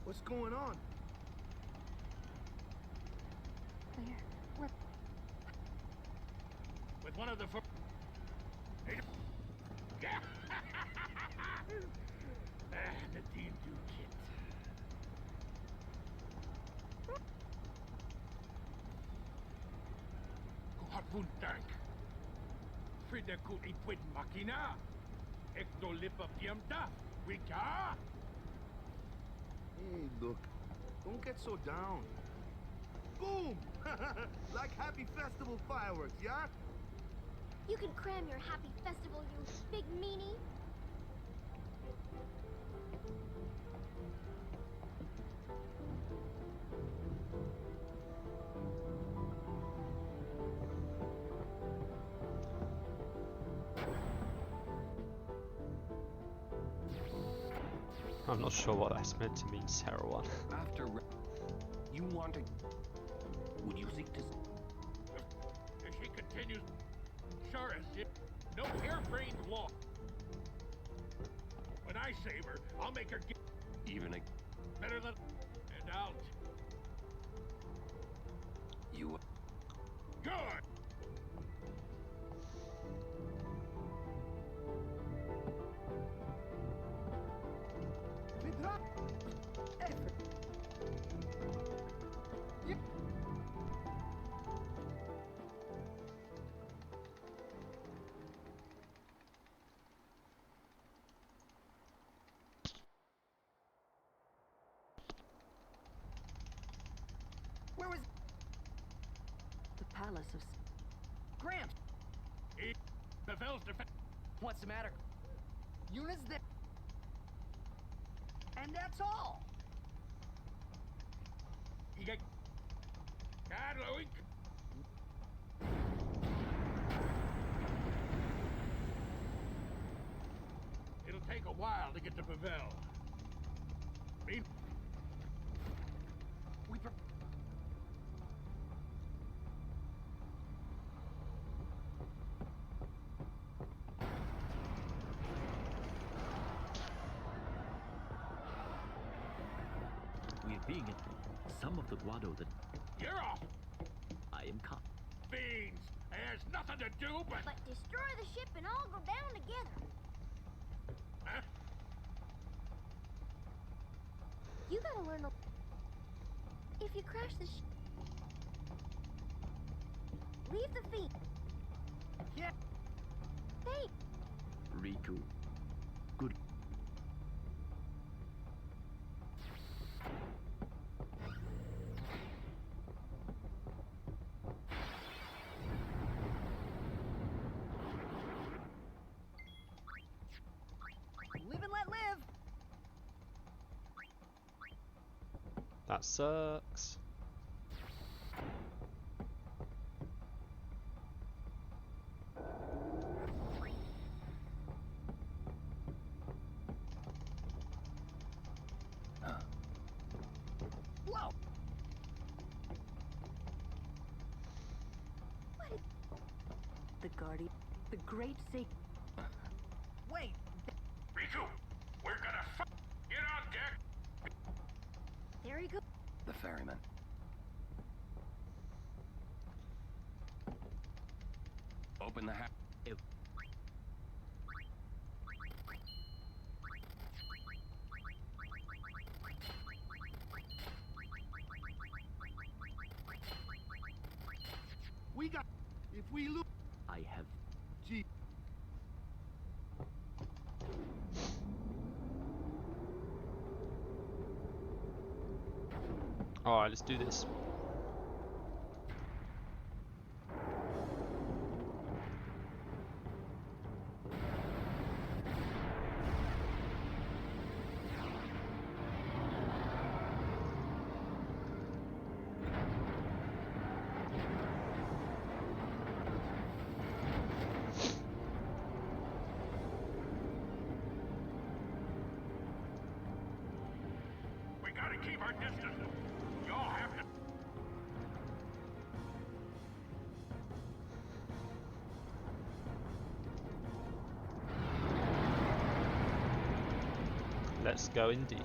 What's going on? With one of the Nadine du Kit. Kuhapuntank. Frida ku ipwid makina. Ekto lipa piamta. Wika. Hey, look. Don't get so down. Boom! Like happy festival fireworks, yeah? You can cram your happy festival, you big meanie. I'm not sure what that's meant to mean, Sarah one. After you want to... Would you seek to... If she continues, sure as shit, no harebrained law. When I save her, I'll make her get Even a... better than... And out. You... Good! Where was... The palace of... Gramps! Pavel's defense. What's the matter? Yuna's there. And that's all! You got... God, Louis. It'll take a while to get to Pavel. We... We're being some of the Guado that You're off! I am caught. Fiends! There's nothing to do but... But destroy the ship and all go down together. Huh? You gotta learn a... If you crash the ship... Leave the feet. Yeah. Hey. Riku. Good. Live and let live. That sucks. Whoa. The Guardian. The Great Sacred. Wait. Riku, we're gonna get on deck. There he goes. The ferryman. Open the hatch. We got... If we lose... I have... Gee. Alright, let's do this. We gotta keep our distance. Y'all have to... Let's go indeed.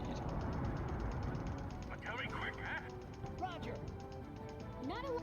But tell me quick, huh? Roger. Not a...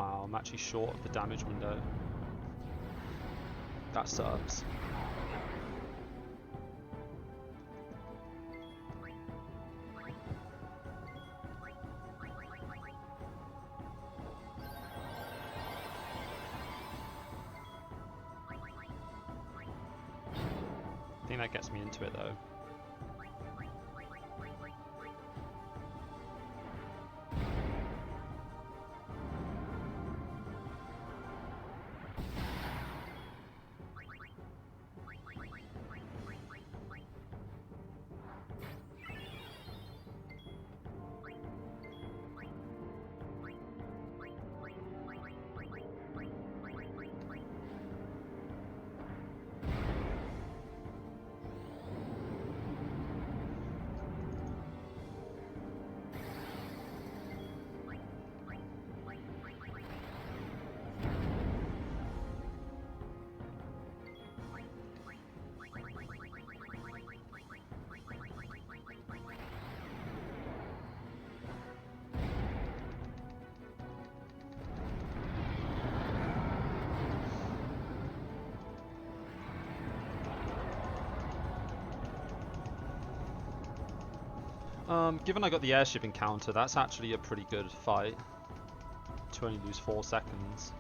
Wow, I'm actually short of the damage window. That sucks. I think that gets me into it though. Given I got the airship encounter, that's actually a pretty good fight. To only lose 4 seconds.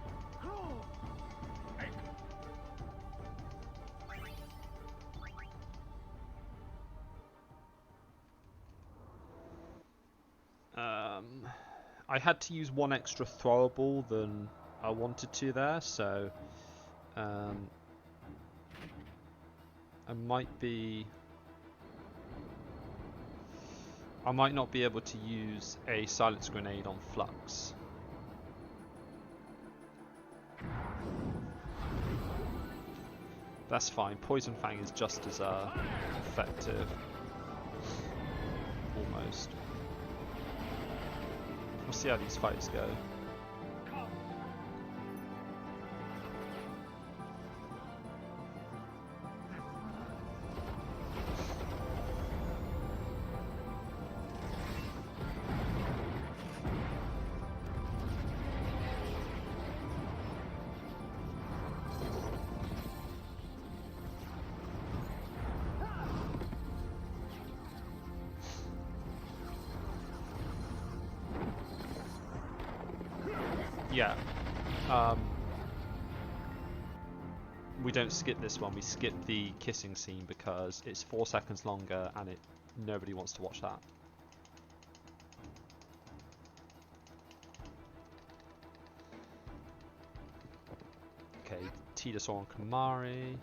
I had to use one extra throwable than I wanted to there, so I might not be able to use a silence grenade on Flux. That's fine. Poison Fang is just as effective. Almost. We'll see how these fights go. Yeah. We don't skip this one, we skip the kissing scene because it's 4 seconds longer and nobody wants to watch that. Okay, Tidus on Kamari.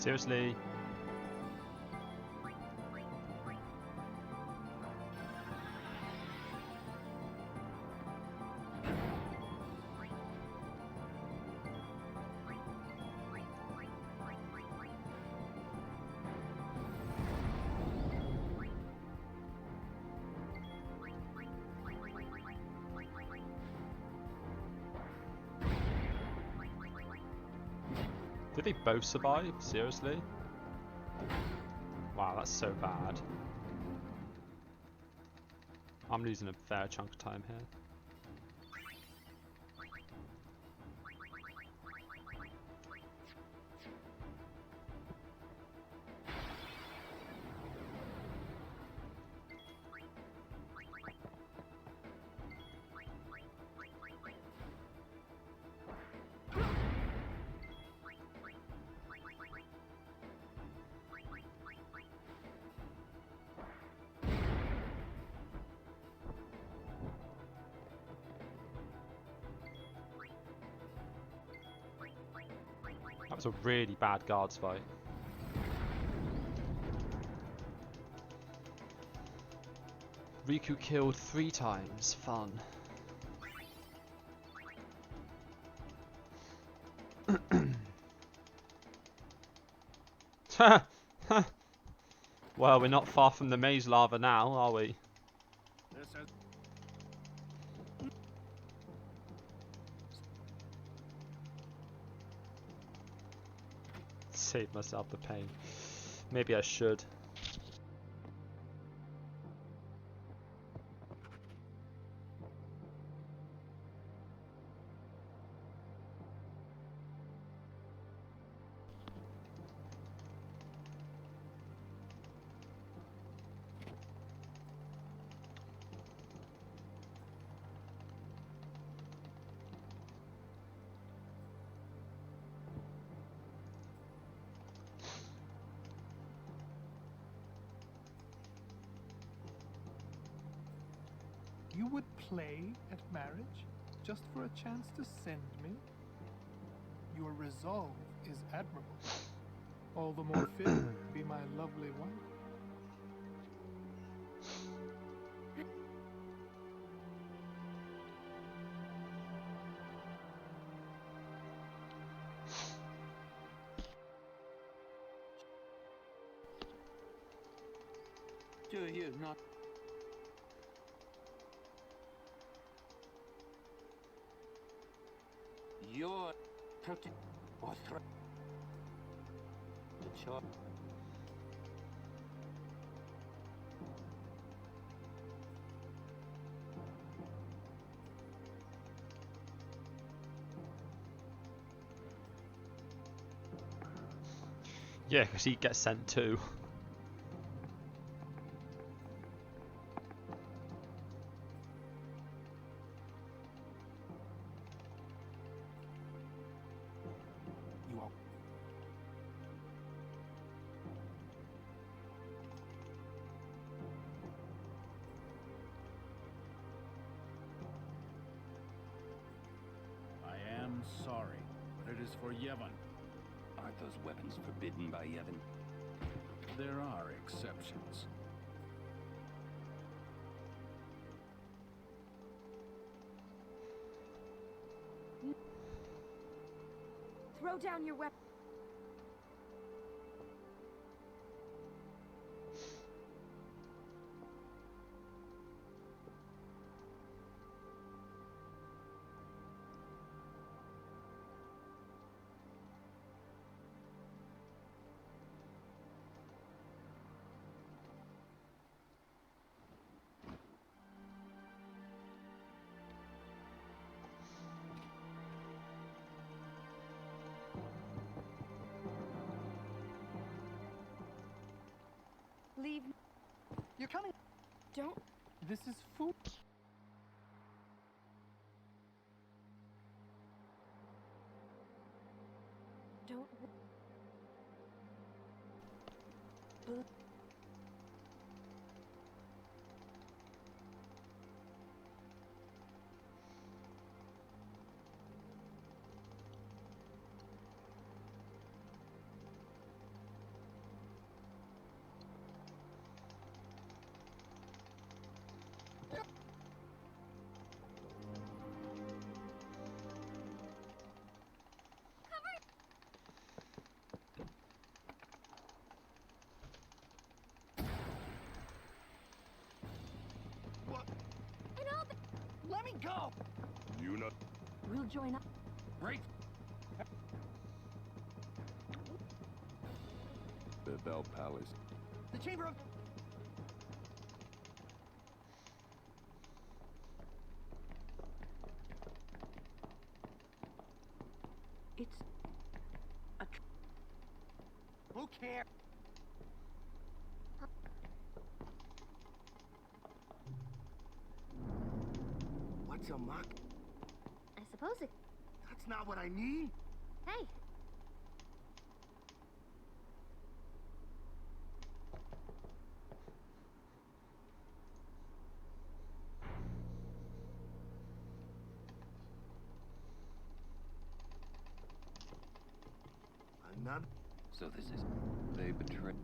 Seriously? Did they both survive? Seriously? Wow, that's so bad. I'm losing a fair chunk of time here. That was a really bad guards fight. Riku killed 3 times. Fun. Well, we're not far from the maze lava now, are we? Save myself the pain. Maybe I should. You would play at marriage just for a chance to send me? Your resolve is admirable. All the more fit to be my lovely wife. Do you not? Your or threat the choice. Yeah, because he gets sent too. Sorry, but it is for Yevon. Aren't those weapons forbidden by Yevon? There are exceptions. Throw down your weapon. Leave. You're coming. Don't. This is food. Don't. Do not. We'll join up. Right. The Bell Palace. The Chamber of... It's a... Who cares? What's a mock? I suppose it... That's not what I mean. Hey, Another. So this is... They betrayed...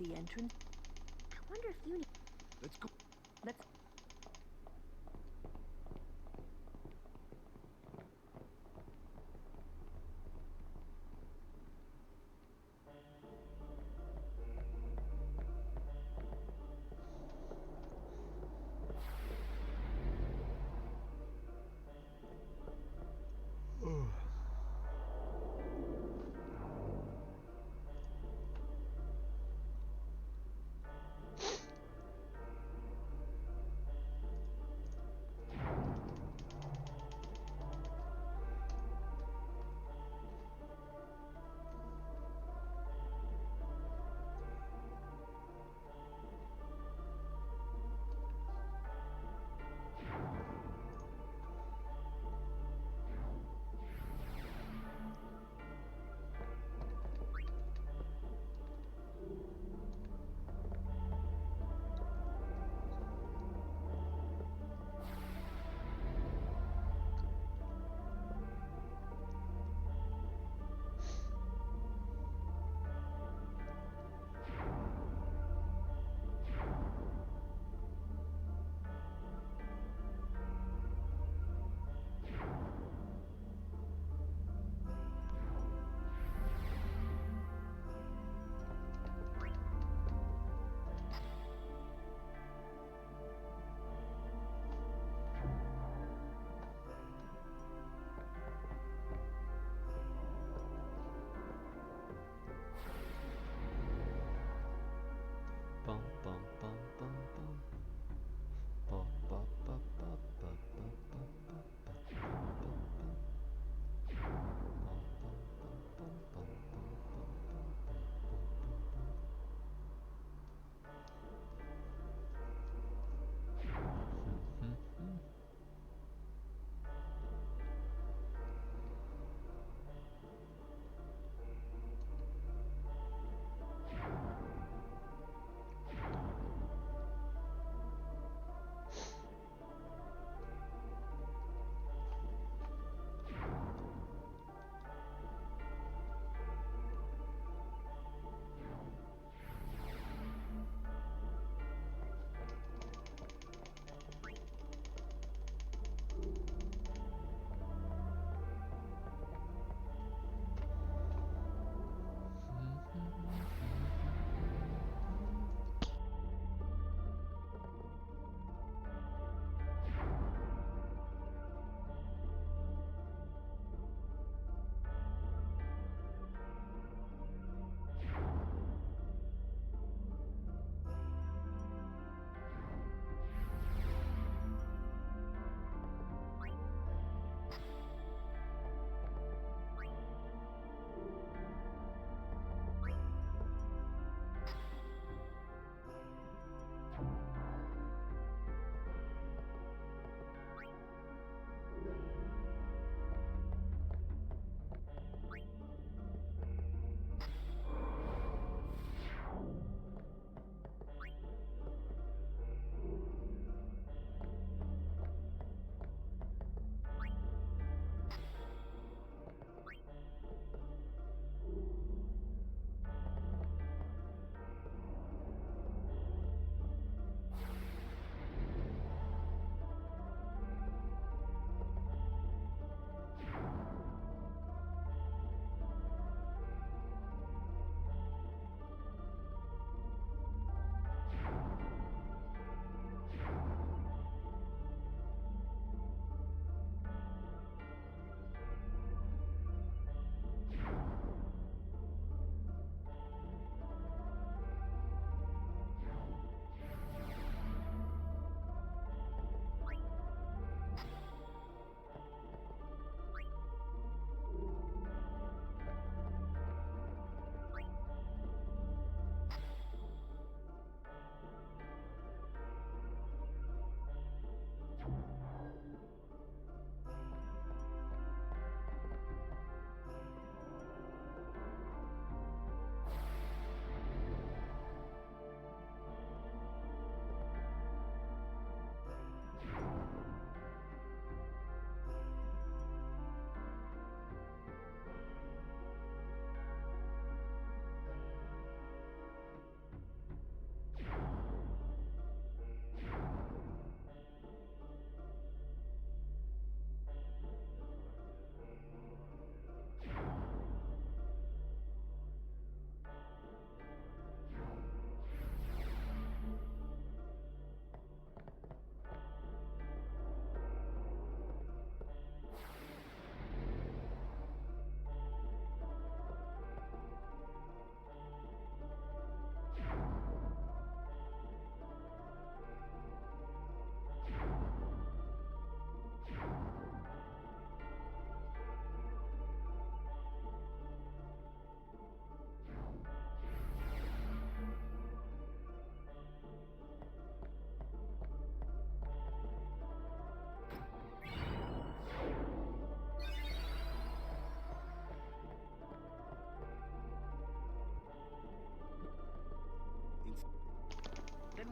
The entrance. I wonder if you need... Let's go. Let's...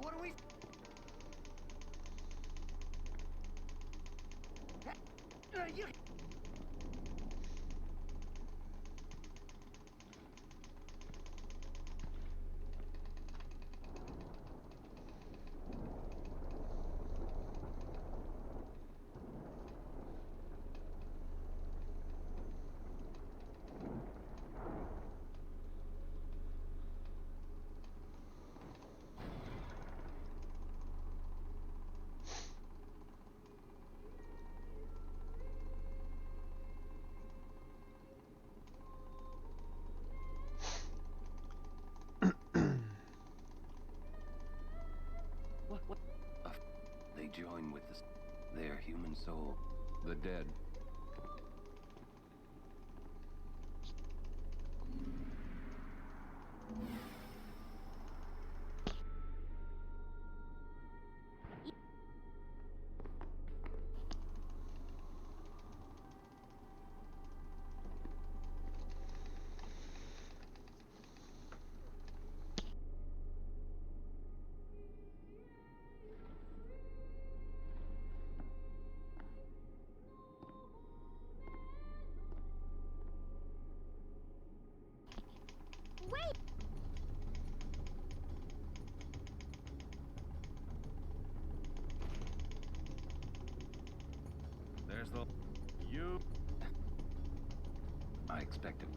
what do we... You... What? They join with their human soul. The dead. Wait! There's the... You... I expected.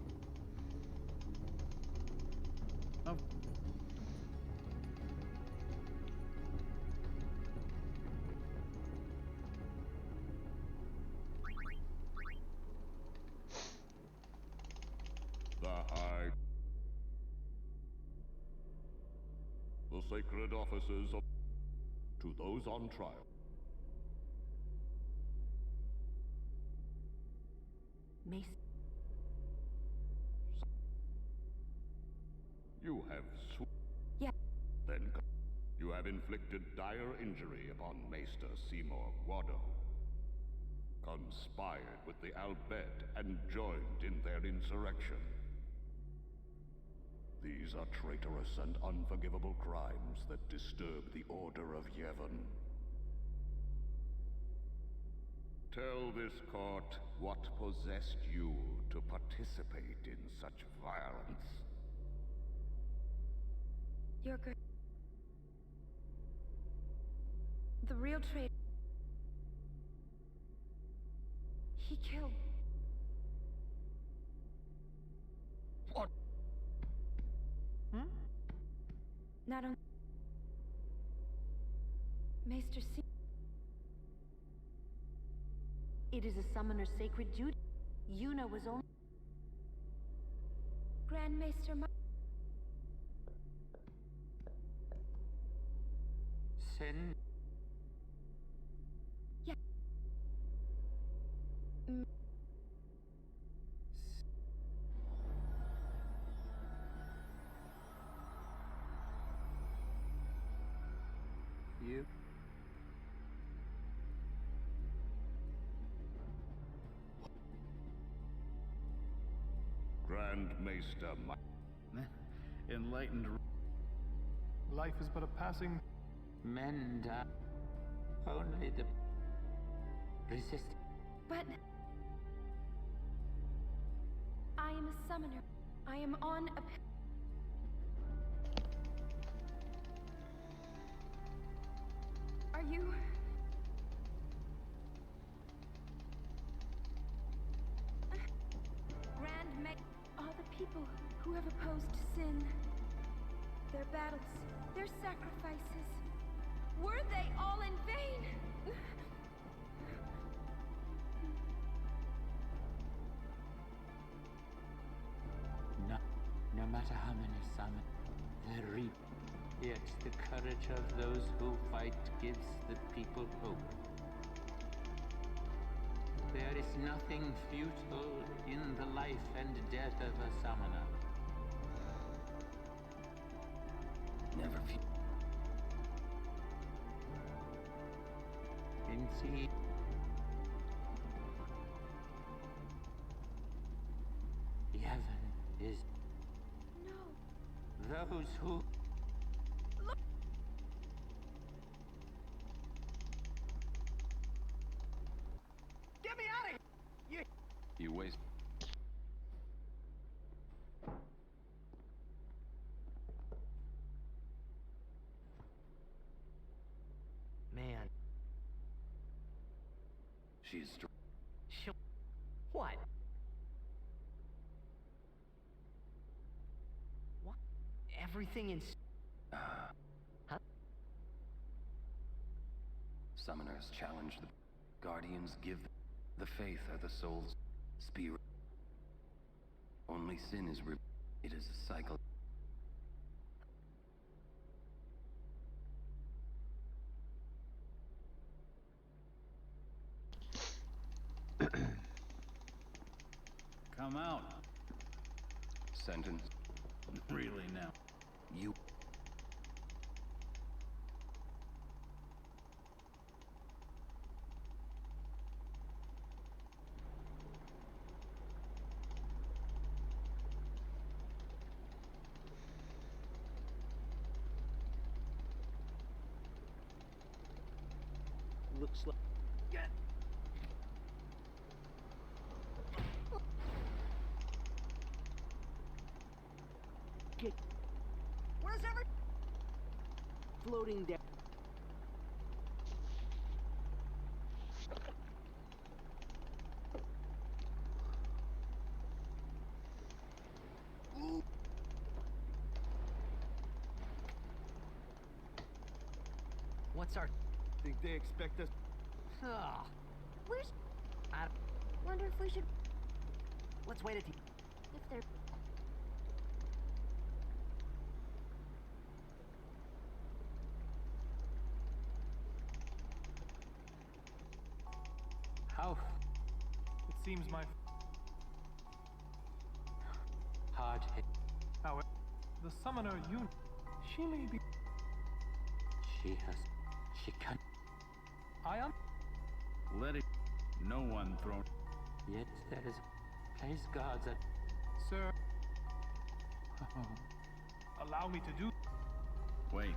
Of... The High... The sacred offices of... To those on trial. Mace. You have Yeah. Then you have inflicted dire injury upon Maester Seymour Guado. Conspired with the Albed and joined in their insurrection. These are traitorous and unforgivable crimes that disturb the order of Yevon. Tell this court what possessed you to participate in such violence. You're good. The real traitor. He killed. What? Not only Maester C. It is a summoner's sacred duty. Yuna was only... Grand Maester Sin. Yeah. You. Grand Maester Enlightened... Life is but a passing... Men die. Only the... resist. But... I am a summoner. I am on a... Are you... Grand Meg... All the people who have opposed sin, their battles, their sacrifices, were they all in vain? No matter how many summon, they reap. Yet the courage of those who fight gives the people hope. There is nothing futile in the life and death of a summoner. Never few. Indeed. Yevon is... No. Those who... Look. She is What? What? Everything in... Huh? Summoners challenge the guardians, give the faith are the soul's spirit. Only sin is it is a cycle. Come out. Sentence. Really now? You. Looks like... Where's every... Floating down. What's our... Think they expect us? Ah, Where's... I Wonder if we should... Let's wait at the... If they're... How? It seems my... Hard hit. However, the summoner she may be... She can... I am... Let it... No one thrown... Yet there is... Place guards at... Sir... Allow me to do... Wait.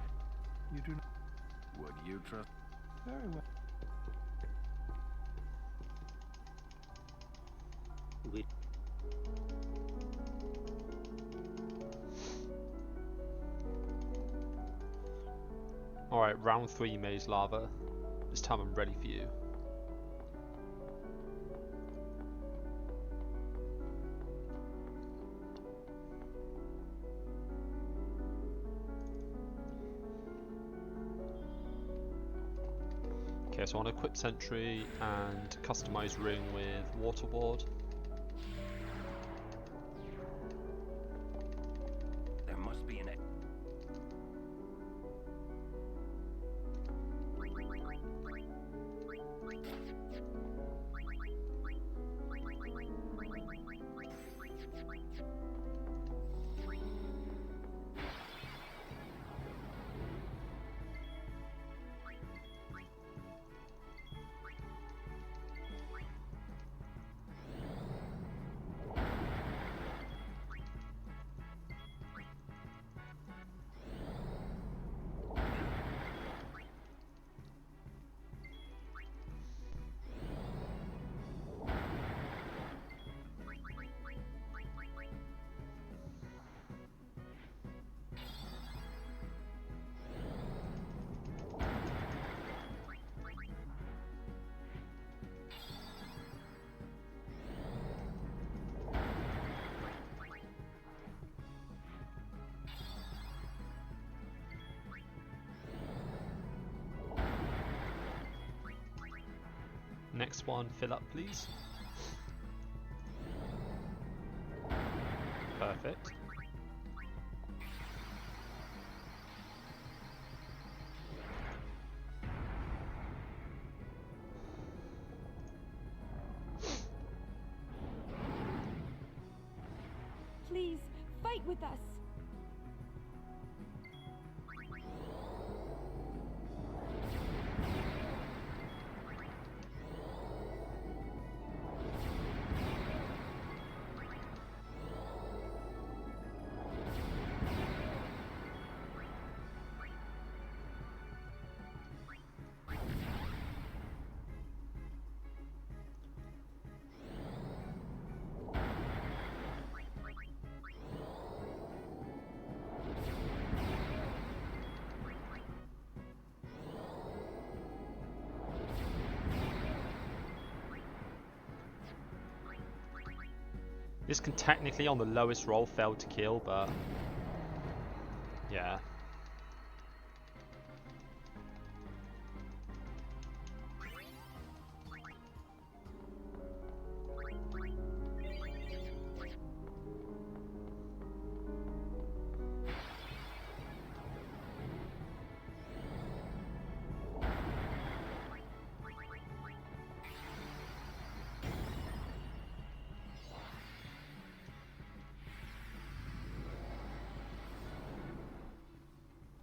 You do not... Would you trust... Very well. We... Alright, round 3 Maze Lava. This time I'm ready for you. Okay, so I want to equip Sentry and customize Ring with Waterboard. There must be an... Next one, fill up please. Perfect. Please, fight with us. This can technically, on the lowest roll, fail to kill, but yeah.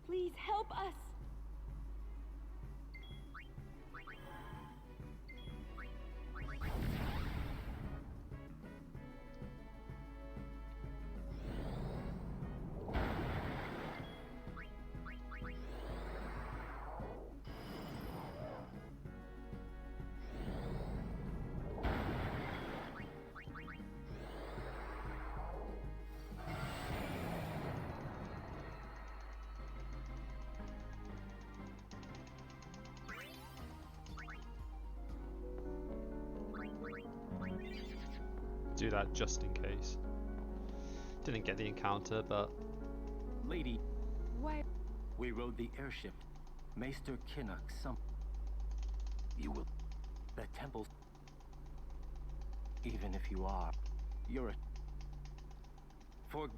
Please help us. Do that just in case. Didn't get the encounter, but Lady, Why? we rode the airship. Maester Kinnock, you will. The temples. Even if you are, you're a. For.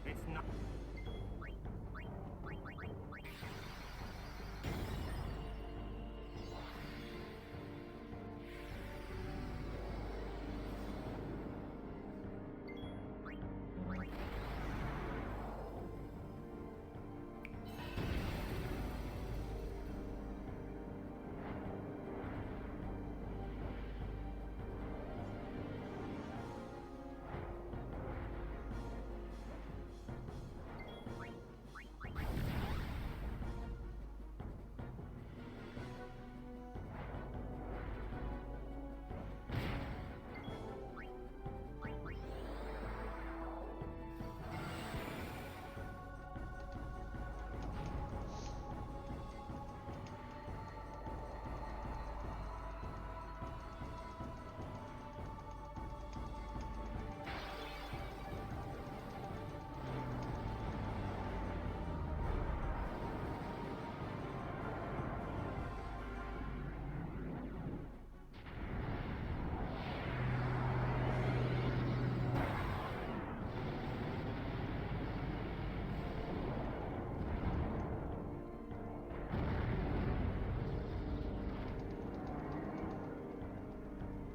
It's not.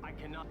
I cannot.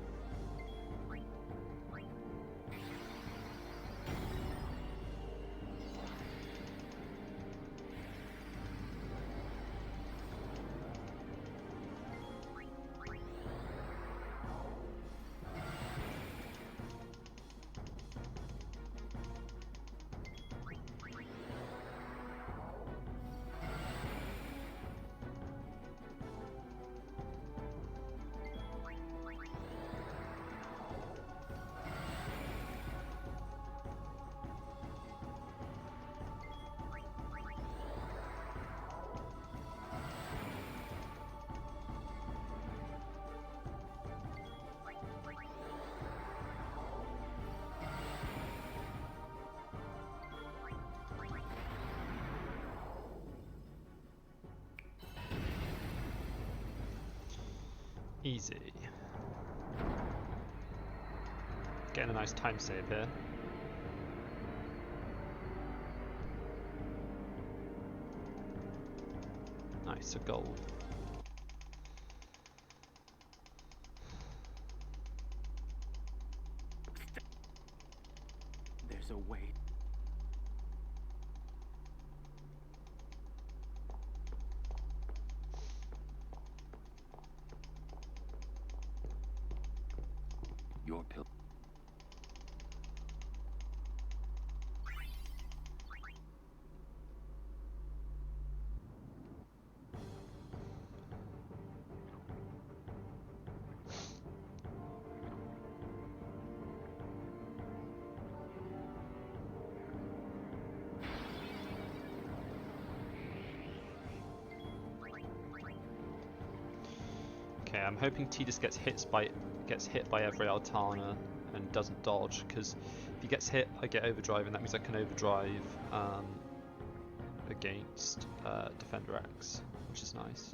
Easy. Getting a nice time save here. Nice, a gold. There's a way. Your pill. Okay, I'm hoping Tidus gets hit by every Altana and doesn't dodge, because if he gets hit, I get overdrive, and that means I can overdrive against Defender X, which is nice.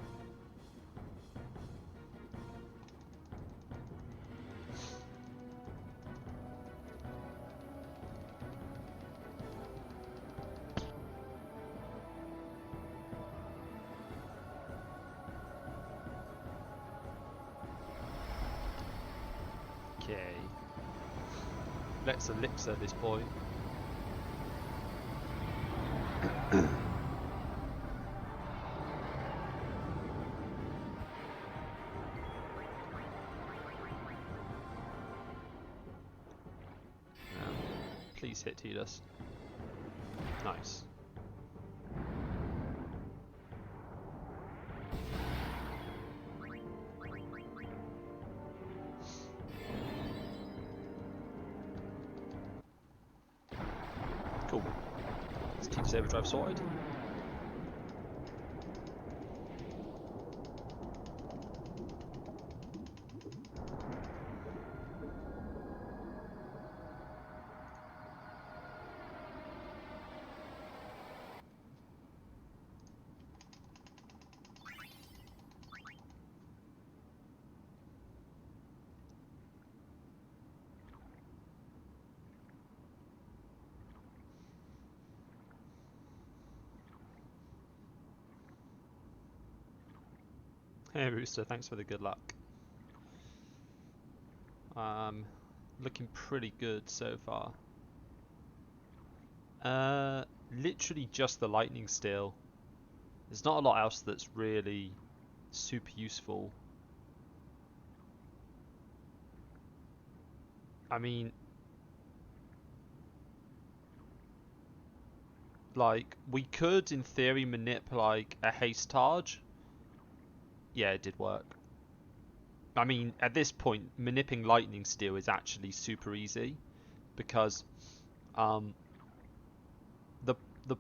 Okay. Let's elixir this boy. Please hit Tidus. Nice. Cool. Is Tidus overdrive sorted? Hey Rooster, thanks for the good luck. Looking pretty good so far. Literally just the lightning steel. There's not a lot else that's really super useful. I mean, like, we could in theory manip like a haste charge. Yeah, it did work. I mean, at this point, manipping lightning steel is actually super easy, because the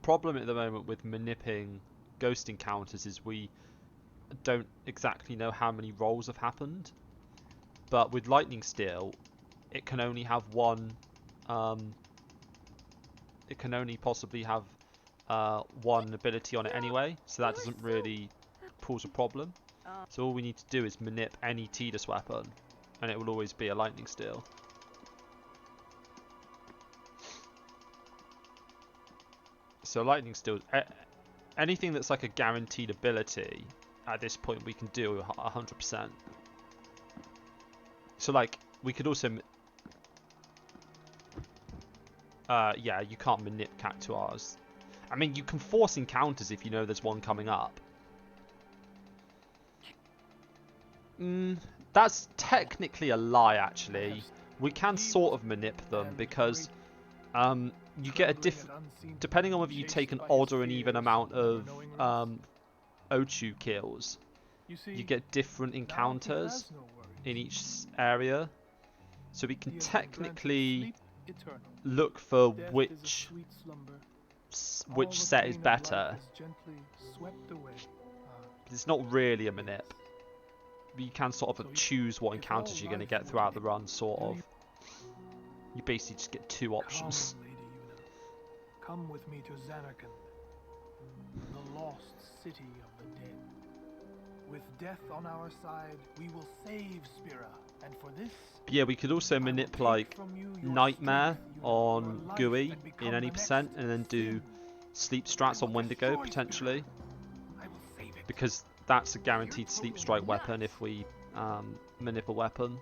problem at the moment with manipping ghost encounters is we don't exactly know how many rolls have happened. But with lightning steel, it can only have one. It can only possibly have one ability on it anyway, so that doesn't really pose a problem. So all we need to do is manip any Tidus weapon, and it will always be a lightning steel. So lightning steel, anything that's like a guaranteed ability at this point we can do 100%. So like we could also, yeah, you can't manip Cactuars. I mean, you can force encounters if you know there's one coming up. That's technically a lie, actually. We can sort of manip them because you get a depending on whether you take an odd or an even amount of Ochu kills, you get different encounters in each area. So we can technically look for which set is better. It's not really a manip. You can sort of choose what encounters you're going to get throughout the run, sort of. You basically just get two options. Come with me to Zanarkand, the lost city of the dead. With death on our side, we will save Spira, and for this... But yeah, we could also manip like Nightmare on GUI in any percent, and then do sleep strats on Wendigo potentially, because that's a guaranteed sleep strike weapon if we manip a weapon.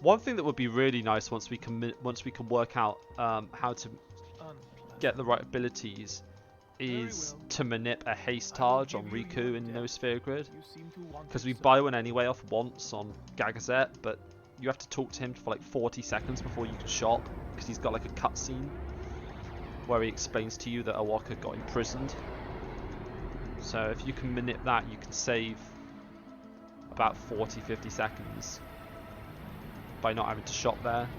One thing that would be really nice once we can work out how to get the right abilities is to manip a haste charge on Riku in No Sphere Grid, because we buy one anyway off once on Gagazet, but you have to talk to him for like 40 seconds before you can shop, because he's got like a cutscene where he explains to you that Awaka got imprisoned. So if you can manip that, you can save about 40-50 seconds by not having to shop there.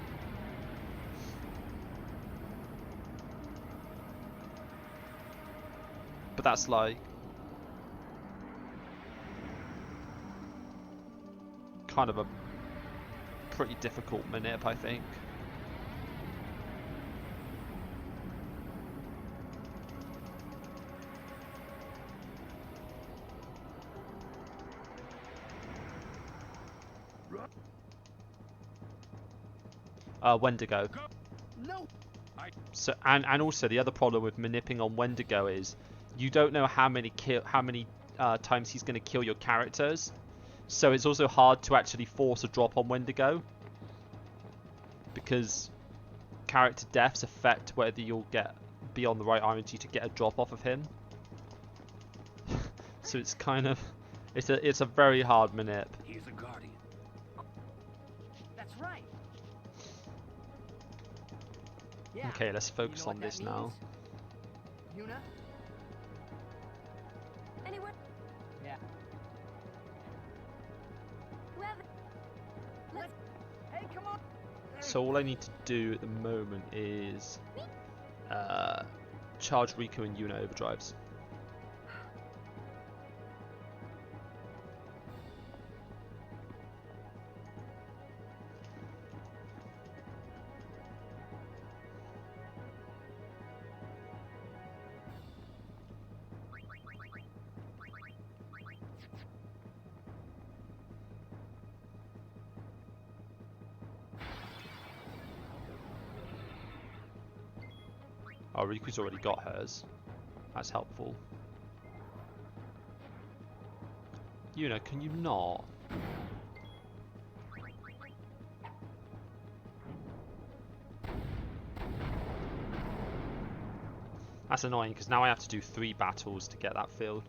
But that's like kind of a pretty difficult manip, I think. Wendigo. No. So and also the other problem with manipping on Wendigo is you don't know how many times he's going to kill your characters, so it's also hard to actually force a drop on Wendigo, because character deaths affect whether you'll be on the right RNG to get a drop off of him. So it's kind of it's a very hard manip. He's a guardian. That's right. Yeah. Okay, let's focus on this now. Yuna? Anyone? Yeah. Whoever. Let's. Hey, come on. So all I need to do at the moment is charge Riku and Yuna overdrives. Oh, Riku's already got hers. That's helpful. Yuna, can you not? That's annoying, because now I have to do 3 battles to get that filled.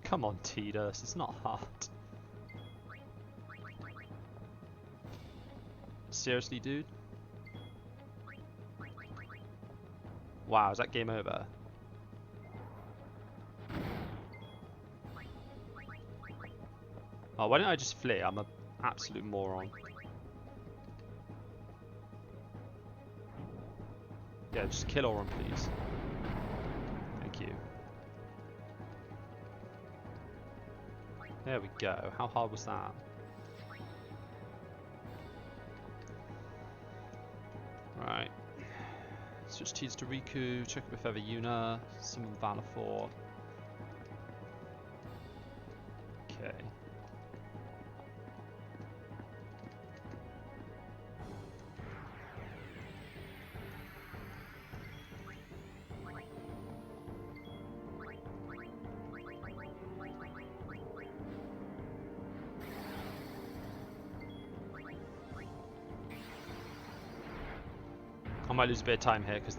Come on, Tidus, it's not hard. Seriously, dude? Wow, is that game over? Oh, why don't I just flee? I'm an absolute moron. Yeah, just kill Auron, please. Thank you. There we go. How hard was that? Right. Switch T's to Riku, check with ever Yuna, summon Valor 4. Okay. might lose a bit of time here because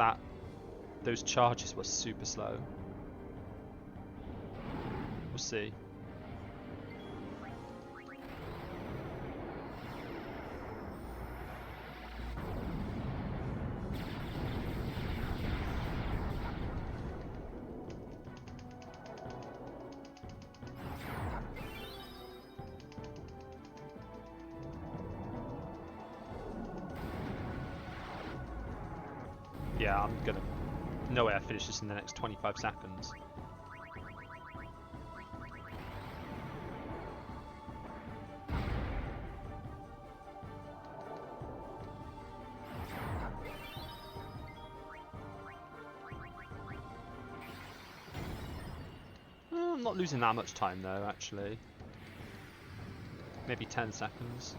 those charges were super slow. We'll see. Yeah, I'm gonna... No way I finish this in the next 25 seconds. I'm not losing that much time though, actually. Maybe 10 seconds.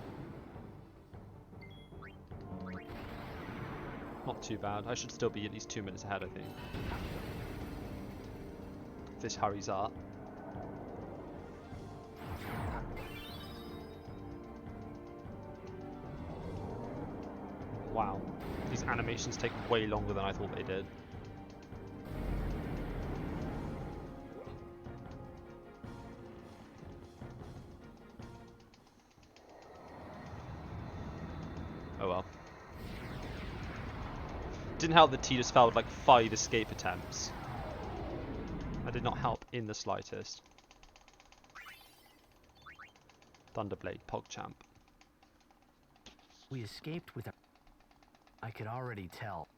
Not too bad. I should still be at least 2 minutes ahead, I think. If this hurries up. Wow. These animations take way longer than I thought they did. Oh well. Didn't help that T just failed like 5 escape attempts. That did not help in the slightest. Thunderblade, PogChamp. We escaped with a... I could already tell.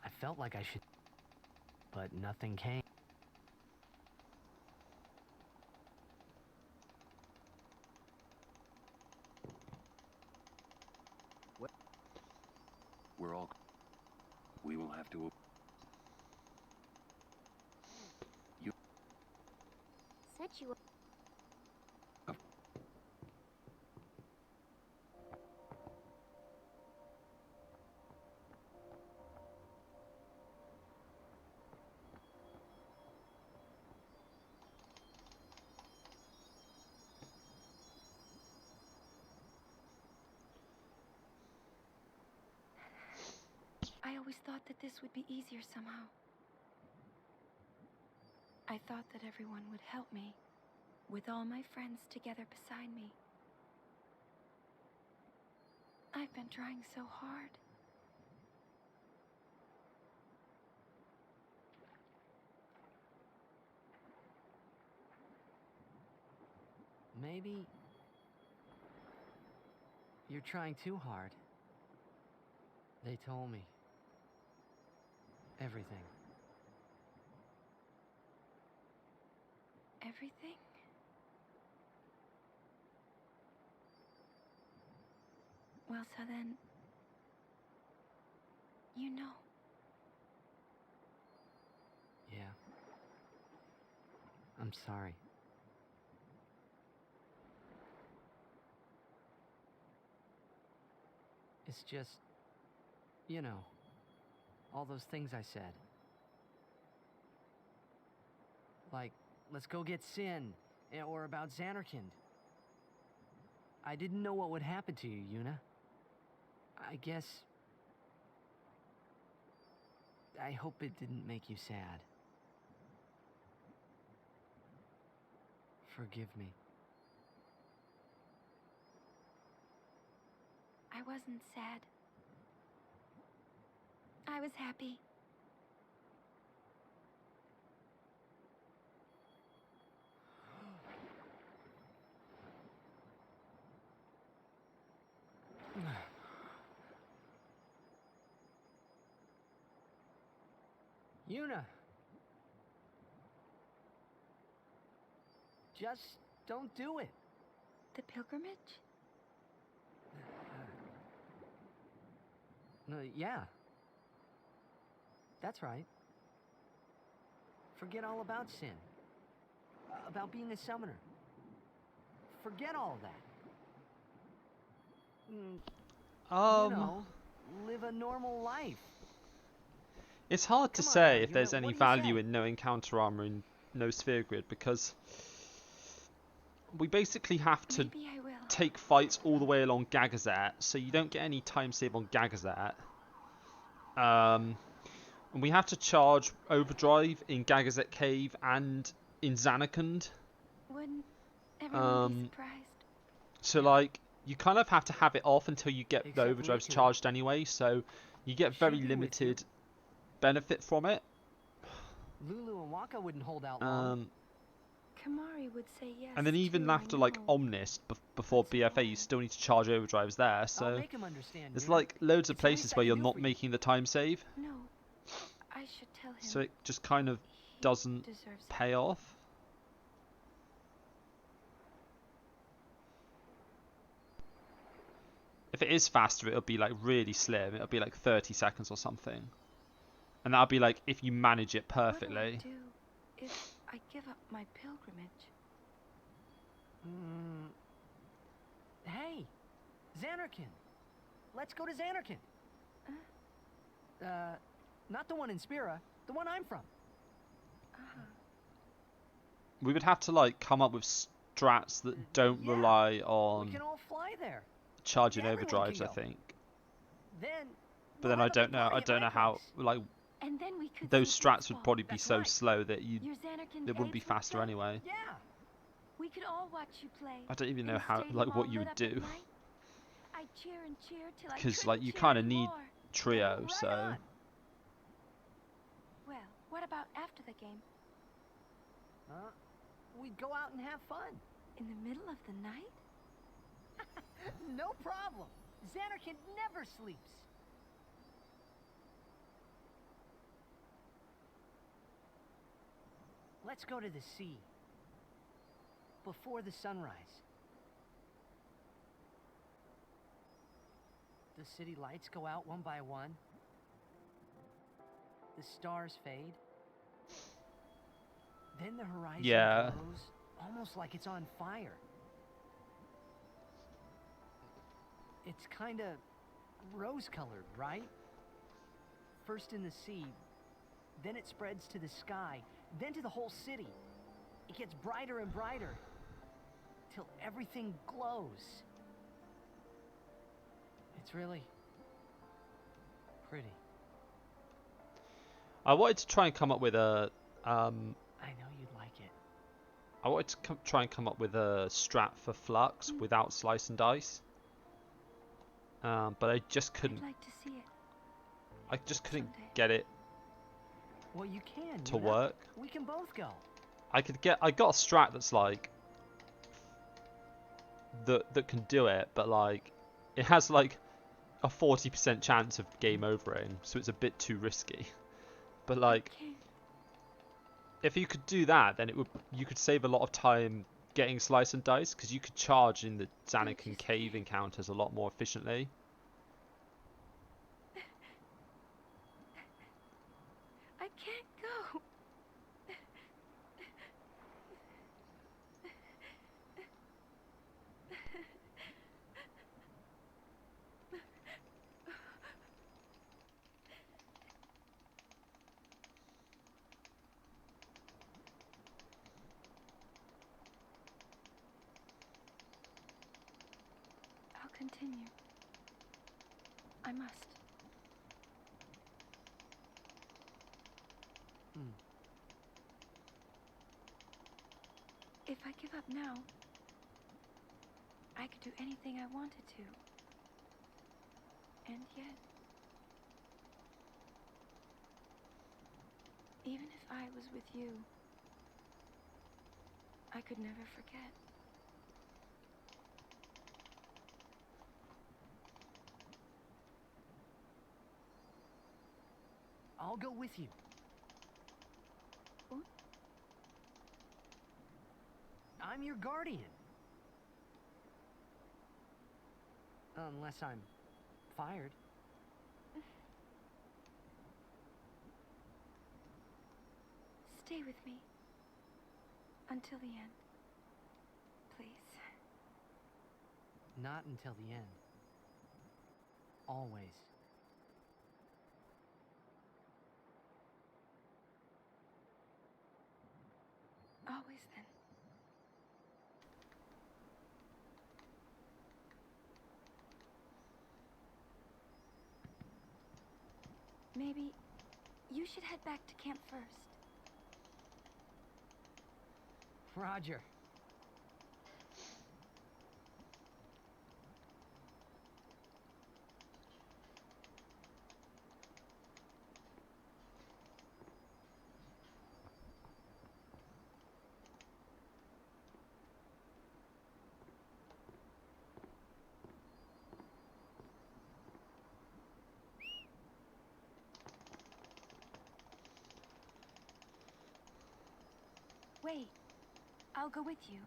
I felt like I should... But nothing came. We're all... We will have to... You... Set you up. I always thought that this would be easier somehow. I thought that everyone would help me, with all my friends together beside me. I've been trying so hard. Maybe you're trying too hard. They told me. Everything. Everything? Well, so then... You know. Yeah. I'm sorry. It's just, you know, all those things I said. Like, let's go get Sin, or about Xanarkand. I didn't know what would happen to you, Yuna. I guess... I hope it didn't make you sad. Forgive me. I wasn't sad. I was happy. Yuna! Just don't do it. The pilgrimage? No, yeah. That's right. Forget all about Sin. About being a summoner. Forget all that. You know, live a normal life. It's hard to say if there's any value in no encounter armor and no sphere grid, because we basically have to take fights all the way along Gagazet, so you don't get any time save on Gagazet. And we have to charge overdrive in Gagazet Cave and in Zanarkand. Wouldn't everyone be surprised? So like you kind of have to have it off until you get the overdrives charged anyway, so you get very limited benefit from it. Lulu and Waka wouldn't hold out long. Kamari would say yes. And then even after like Omnis before BFA, you still need to charge overdrives there. So there's like loads of places where you're not making the time save. No, I should tell him. So it just kind of doesn't pay off. If it is faster, it'll be like really slim. It'll be like 30 seconds or something. And that'll be like if you manage it perfectly. What do I do if I give up my pilgrimage? Hey, Zanarkand. Let's go to Zanarkand. Not the one in Spira, the one I'm from. We would have to like come up with strats that don't rely on We can all fly there. charging overdrives, I think. But then I don't know how like And then we could those see strats Blitzball. would probably be so slow that Your Zanarkand it wouldn't be babes would faster say, anyway. Yeah. We could all watch you play. I don't even know in how stadium like what all you lit would up at do, night. I'd cheer and cheer till I because couldn't like you cheer kind of need anymore. trio. So Well, what about after the game? We'd go out and have fun. In the middle of the night? No problem. Zanarkand never sleeps. Let's go to the sea. Before the sunrise. The city lights go out one by one. The stars fade. Then the horizon glows, almost like it's on fire. It's kind of rose-colored, right? First in the sea, then it spreads to the sky, then to the whole city. It gets brighter and brighter, till everything glows. It's really pretty. I wanted to try and come up with a I know you'd like it. I wanted to try and come up with a strat for Flux without slice and dice. But I just couldn't. I'd like to see it. I just couldn't get it Well, you can. to work. We can both go. I got a strat that's like that can do it, but like it has like a 40% chance of game overing, so it's a bit too risky. But like if you could do that, then you could save a lot of time getting slice and dice, because you could charge in the Zanarkand cave encounters a lot more efficiently. I can't go. I'll continue. I must. If I give up now, I could do anything I wanted to. And yet, even if I was with you, I could never forget. I'll go with you. What? I'm your guardian. Unless I'm fired. Stay with me. Until the end. Please. Not until the end. Always. Always then. maybe you should head back to camp first. Roger. Wait, I'll go with you.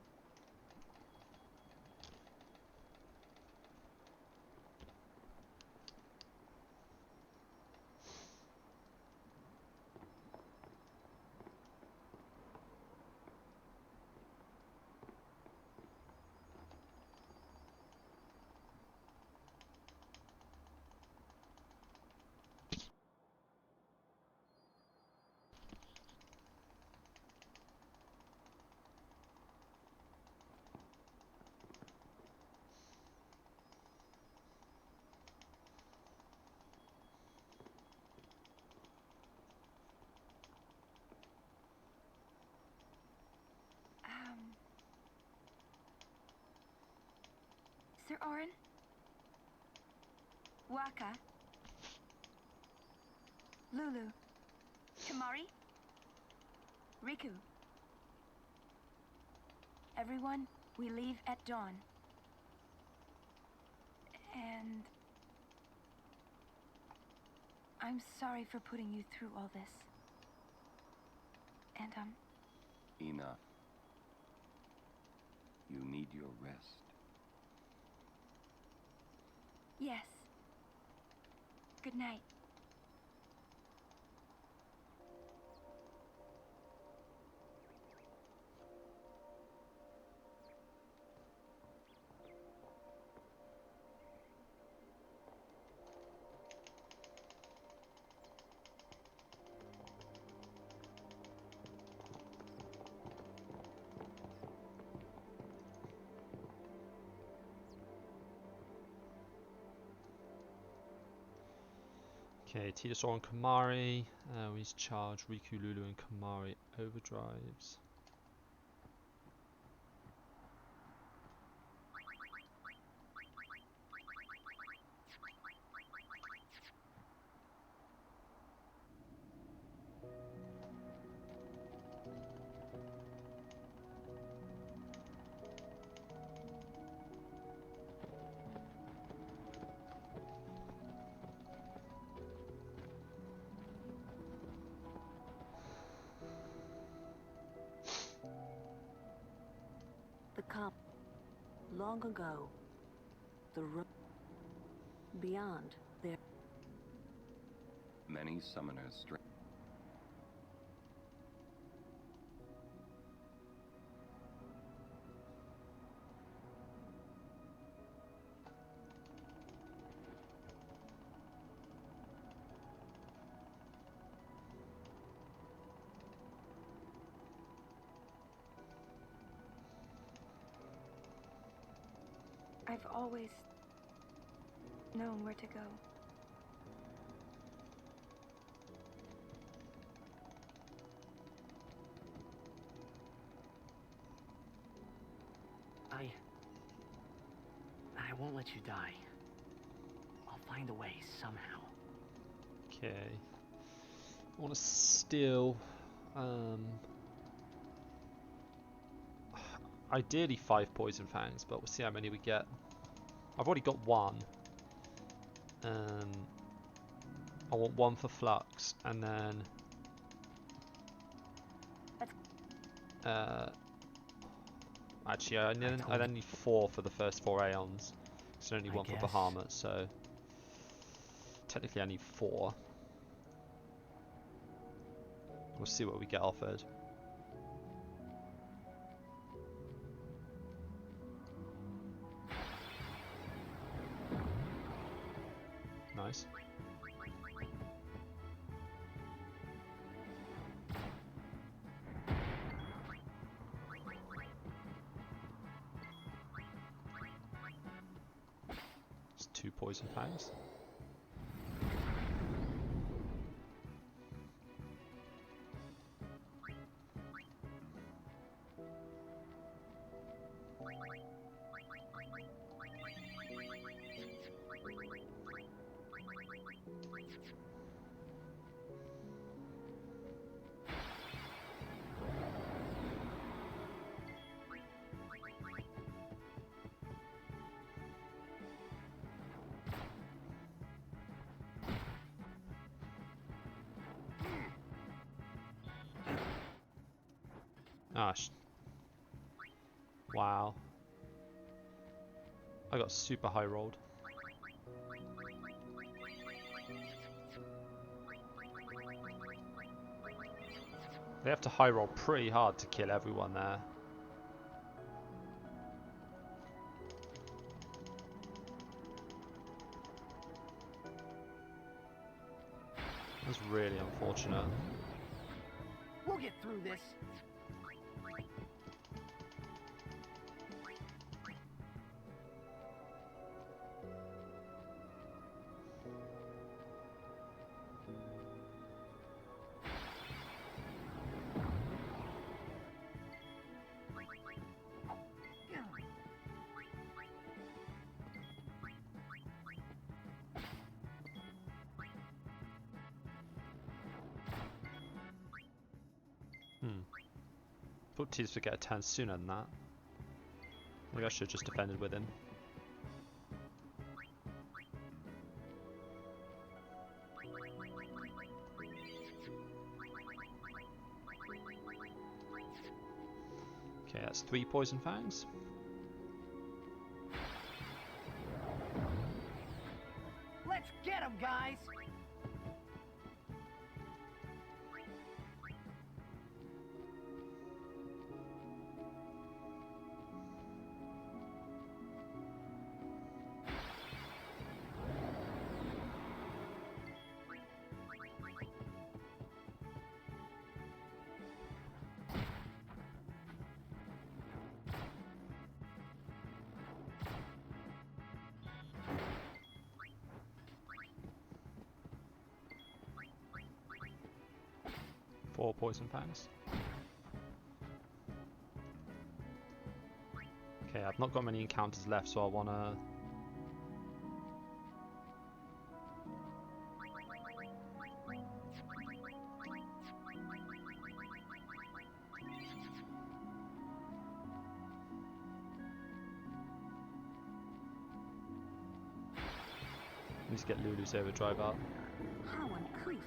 Sir Orin? Waka? Lulu? Tamari? Riku? Everyone, we leave at dawn. And I'm sorry for putting you through all this. And, Enough. You need your rest. yes. Good night. Okay, Tidasor and Kamari. We need to charge Riku, Lulu, and Kamari overdrives. The camp. Long ago, the road beyond there. Many summoners stray. I've always known where to go. I won't let you die. I'll find a way somehow. Okay. I want to steal. Ideally 5 poison fangs, but we'll see how many we get. I've already got 1. I want 1 for Flux, and then actually I then need 4 for the first 4 Aeons. It's only 1 for Bahamut, so technically I need 4. We'll see what we get offered. Nice. It's 2 poison fangs. Ah, wow. I got super high rolled. They have to high roll pretty hard to kill everyone there. That's really unfortunate. We'll get through this. Thought Tears would get a turn sooner than that. Maybe I should have just defended with him. Okay, that's 3 poison fangs. Let's get him, guys! Four poison fangs. Okay, I've not got many encounters left, so I wanna... Let's get Lulu's overdrive up. How uncouth.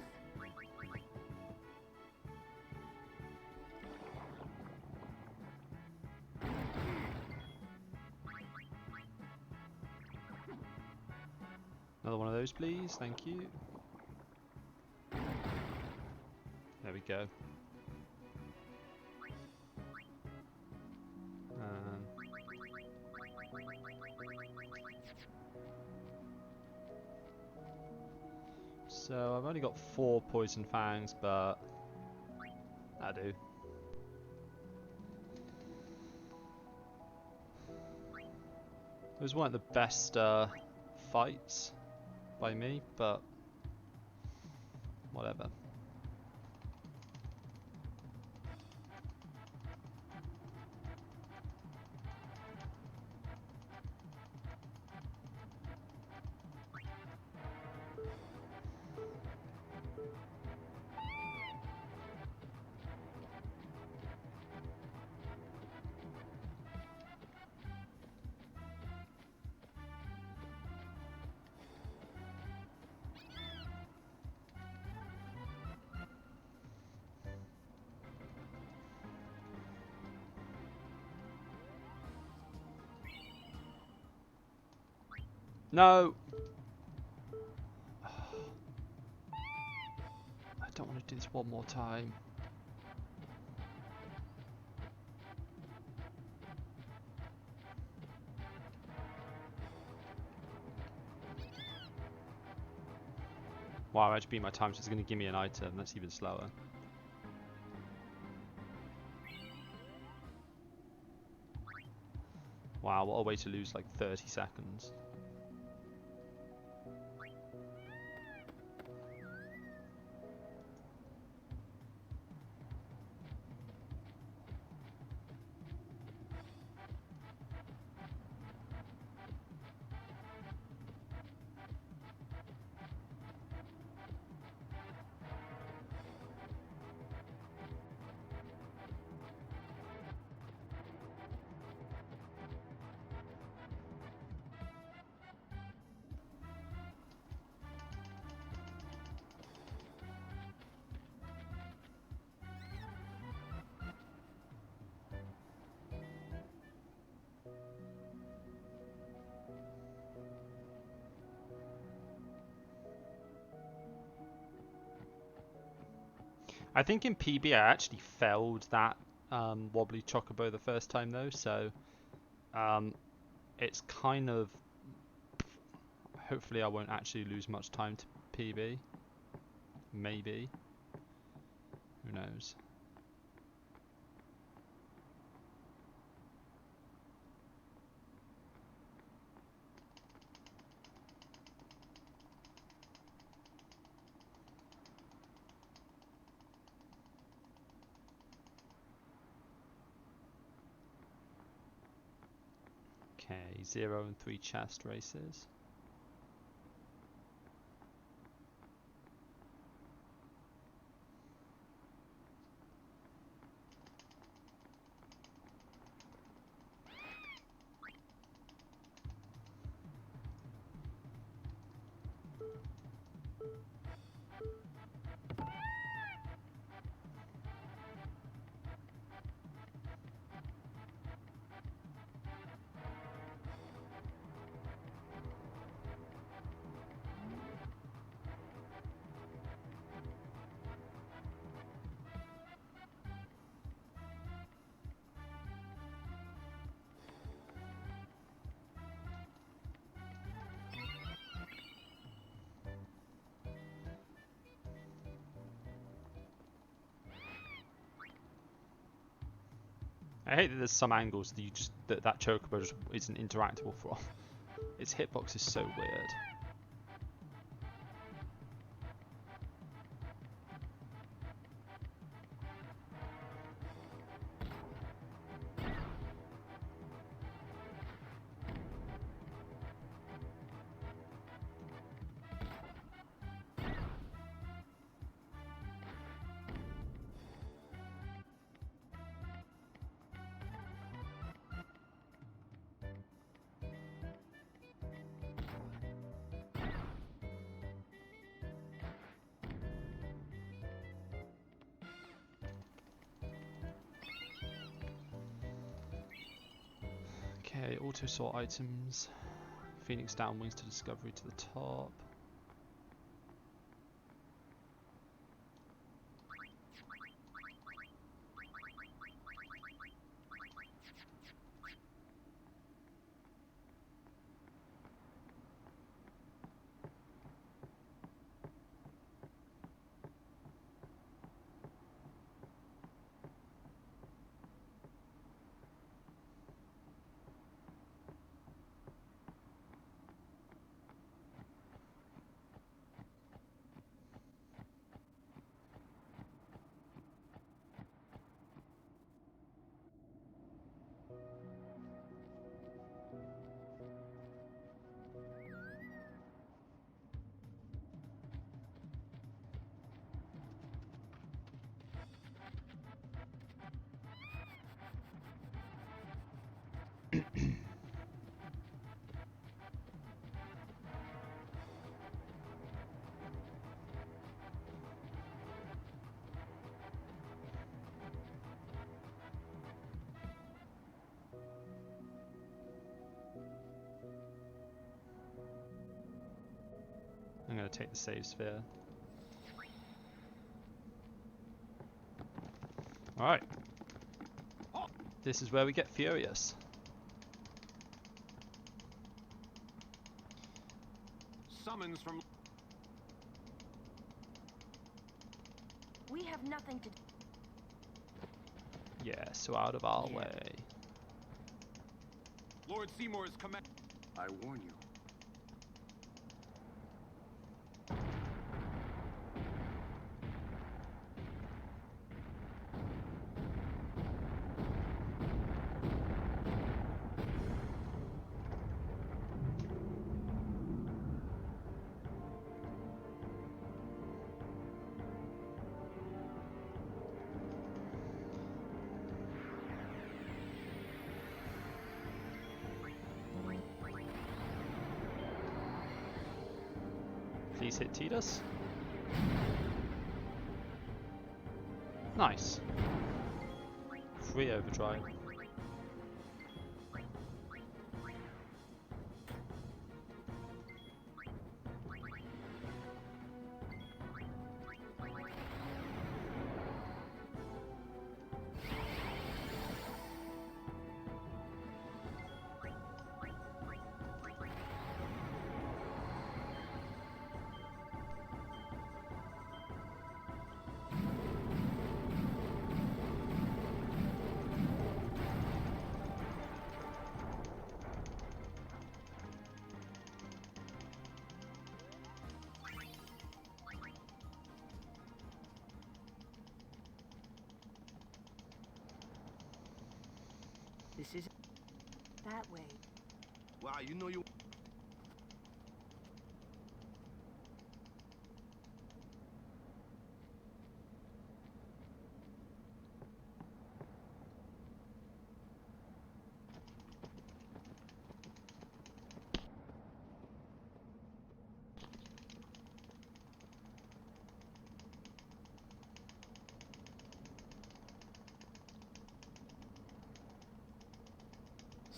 Another one of those, please. Thank you. There we go. So I've only got 4 poison fangs, but I do. Those weren't the best fights by me, but whatever. No! I don't want to do this one more time. Wow, I actually beat my time, so it's going to give me an item. That's even slower. Wow, what a way to lose like 30 seconds. I think in PB I actually failed that wobbly chocobo the first time though, so it's kind of, hopefully I won't actually lose much time to PB. Maybe. Who knows? Okay, 0 and 3 chest races. I hate that there's some angles that you just that chocobo just isn't interactable from. Its hitbox is so weird. Okay, auto sort items. Phoenix down, wings to discovery to the top. I'm going to take the save sphere. Alright. This is where we get furious. Summons from... We have nothing to do. Yeah, so out of our way. Lord Seymour's command... I warn you. Please hit Tidus. Nice. Free overdrive. This is That way. Wow, you know you...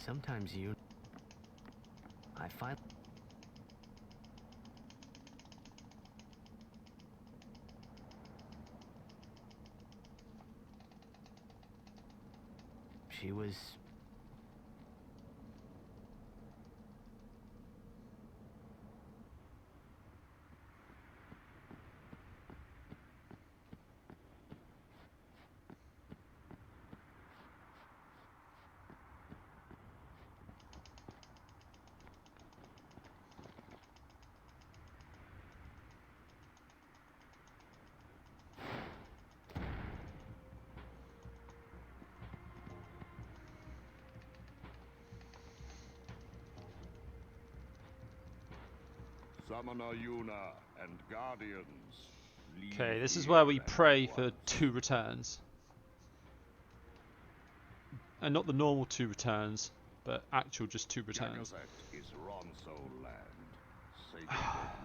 Sometimes I find... She was... Summoner Yuna and Guardians. Okay, this is where we pray for 2 returns. And not the normal 2 returns, but actual just 2 returns. Gagazet is Ronso land, sacred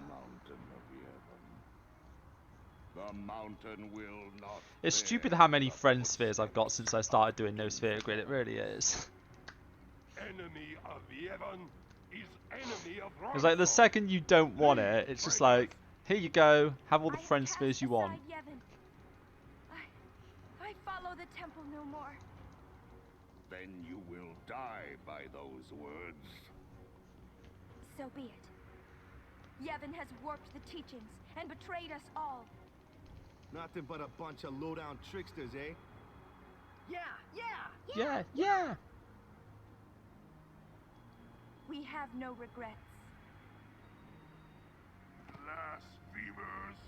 mountain of Yevon. The mountain will not. It's stupid how many friend spheres I've got since I started doing No Sphere Grid, it really is. Enemy of Yevon is enemy of Ronso. It's like the second you don't want it, it's just like, here you go, have all the friend spheres you want. I follow the temple no more. Then you will die by those words. So be it. Yevon has warped the teachings and betrayed us all. Nothing but a bunch of low-down tricksters, eh? Yeah. We have no regrets. Blasphemers.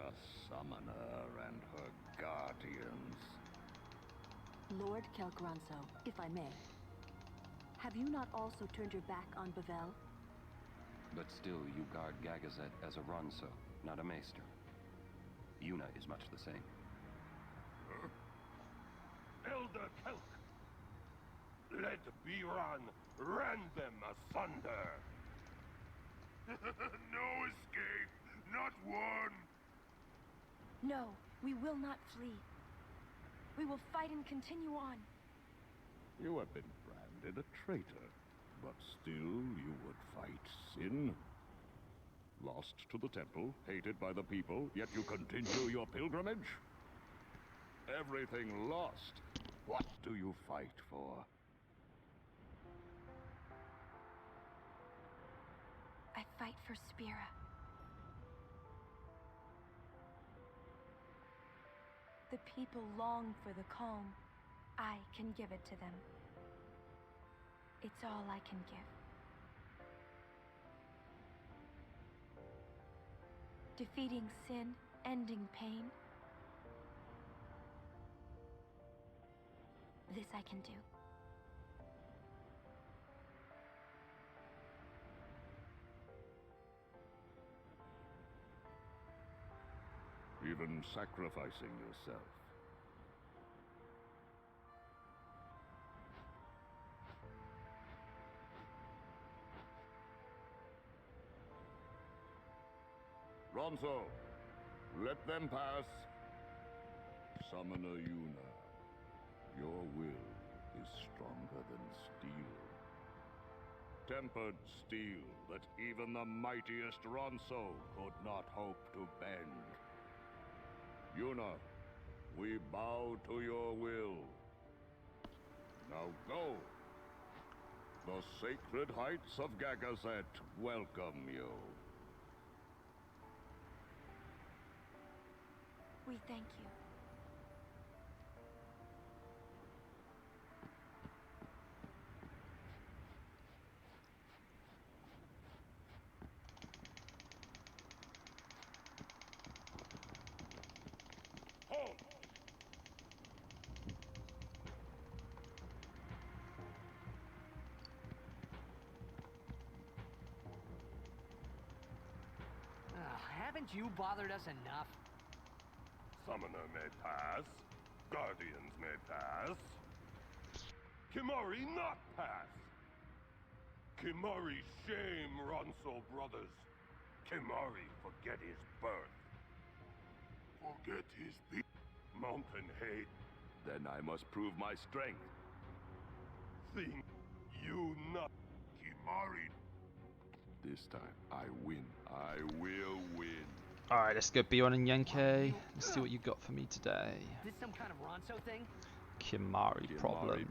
A summoner and her guardians. Lord Kelgranso, if I may. Have you not also turned your back on Bavel? But still, you guard Gagazet as a Ronso, not a Maester. Yuna is much the same. Elder Kelk, let Biran rend them asunder. No escape, not one. No, we will not flee. We will fight and continue on. You have been branded a traitor, but still you would fight sin. Lost to the temple, hated by the people, yet you continue your pilgrimage? Everything lost. What do you fight for? I fight for Spira. The people long for the calm. I can give it to them. It's all I can give. Defeating sin, ending pain. This I can do. Even sacrificing yourself. Ronso, let them pass. Summoner Yuna, your will is stronger than steel. Tempered steel that even the mightiest Ronso could not hope to bend. Yuna, we bow to your will. Now go. The sacred heights of Gagazet welcome you. We thank you. Haven't you bothered us enough? Summoner may pass. Guardians may pass. Kimari not pass. Kimari shame Ronso brothers. Kimari forget his birth. Forget his mountain hate. Then I must prove my strength. Think you not Kimari. This time I win. I will win. Alright, let's go Bjorn and Yankee. Let's see what you got for me today. This some kind of Ronso thing? Kimari problem.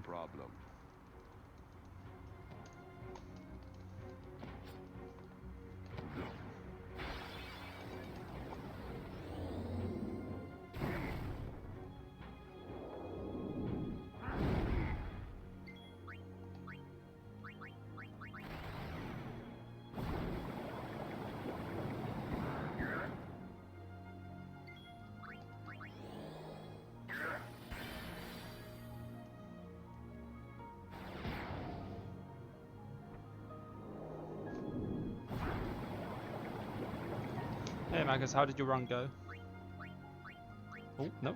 Hey Magus, how did your run go? Oh, no.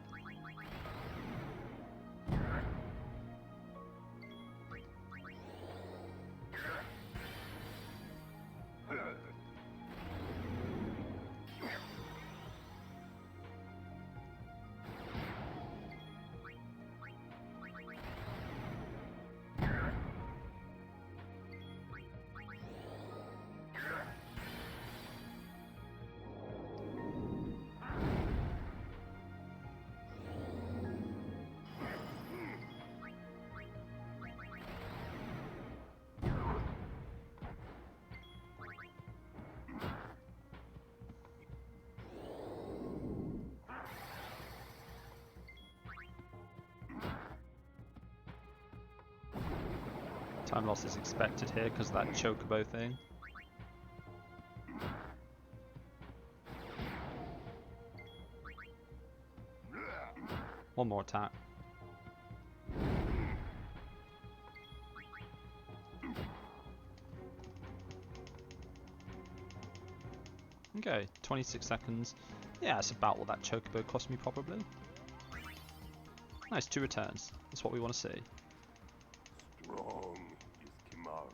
Time loss is expected here because of that chocobo thing. One more attack. Okay, 26 seconds. Yeah, that's about what that chocobo cost me probably. Nice, 2 returns. That's what we want to see. Strong is Kimari.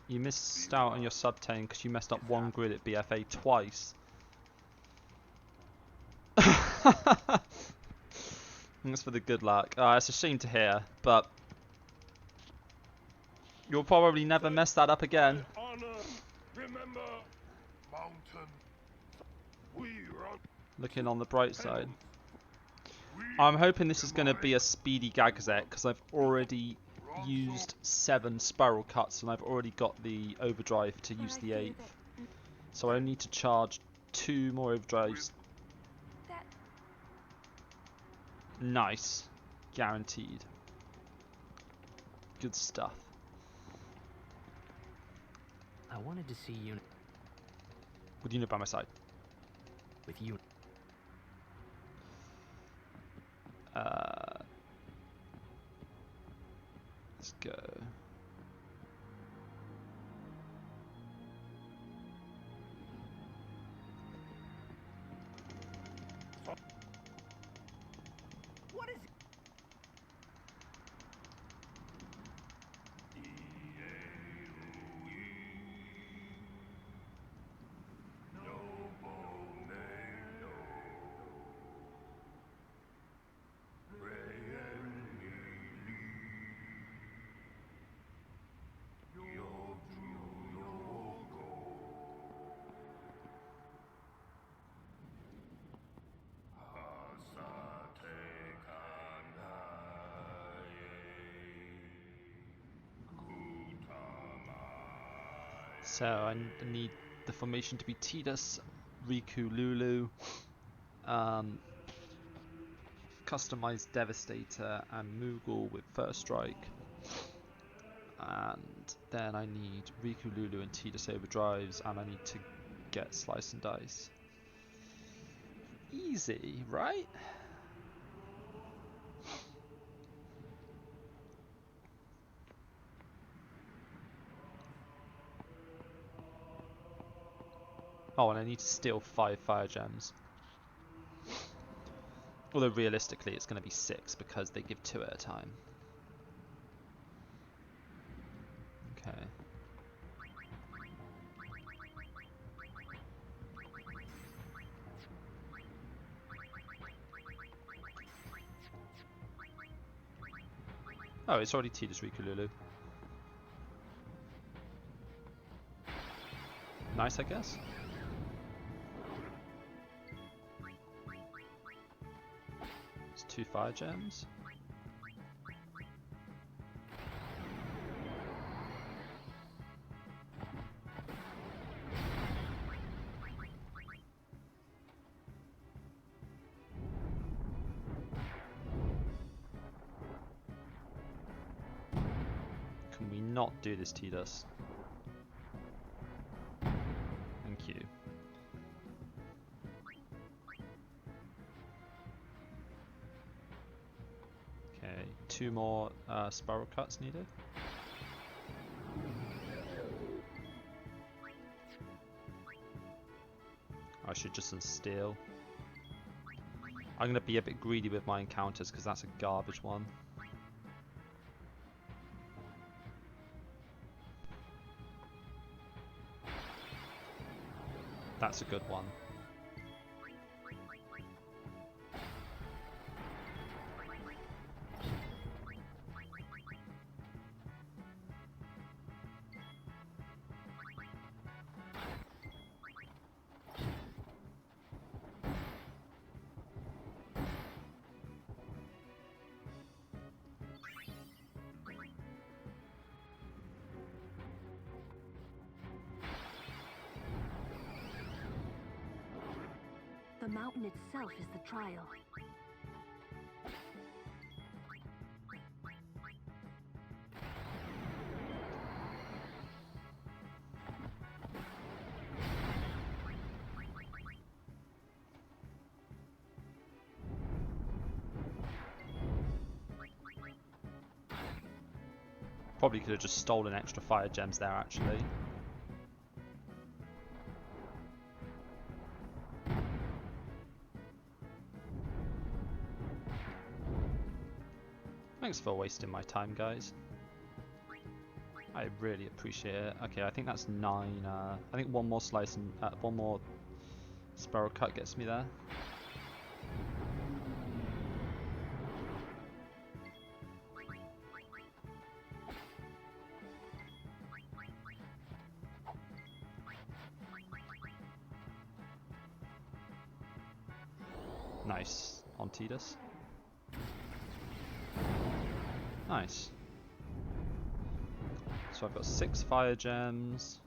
You missed out on your sub-10 because you messed up one grid at BFA twice. Thanks for the good luck. It's a shame to hear, but you'll probably never mess that up again. Honor, remember, mountain. We run. Looking on the bright side. I'm hoping this is going to be a speedy Gagazet because I've already used 7 spiral cuts and I've already got the overdrive to use the 8th. So I need to charge 2 more overdrives. Nice. Guaranteed. Good stuff. I wanted to see you. With Unit by my side. With you. Let's go. What is it? So I need the formation to be Tidus, Riku, Lulu, customized Devastator and Moogle with First Strike. And then I need Riku, Lulu and Tidus overdrives, and I need to get Slice and Dice. Easy, right? Oh, and I need to steal 5 fire gems. Although realistically it's going to be 6 because they give 2 at a time. Okay. Oh, it's already Tidus Rikululu. Nice, I guess. It's 2 fire gems. Can we not do this, Tidus? Thank you. Okay, 2 more spiral cuts needed. I should just unsteal. I'm going to be a bit greedy with my encounters because that's a garbage one. That's a good one. The mountain itself is the trial. Probably could have just stolen extra fire gems there, actually. Thanks for wasting my time, guys. I really appreciate it. Okay, I think that's 9. I think one more slice and one more spiral cut gets me there. Nice on Tidus. Nice. So I've got 6 fire gems.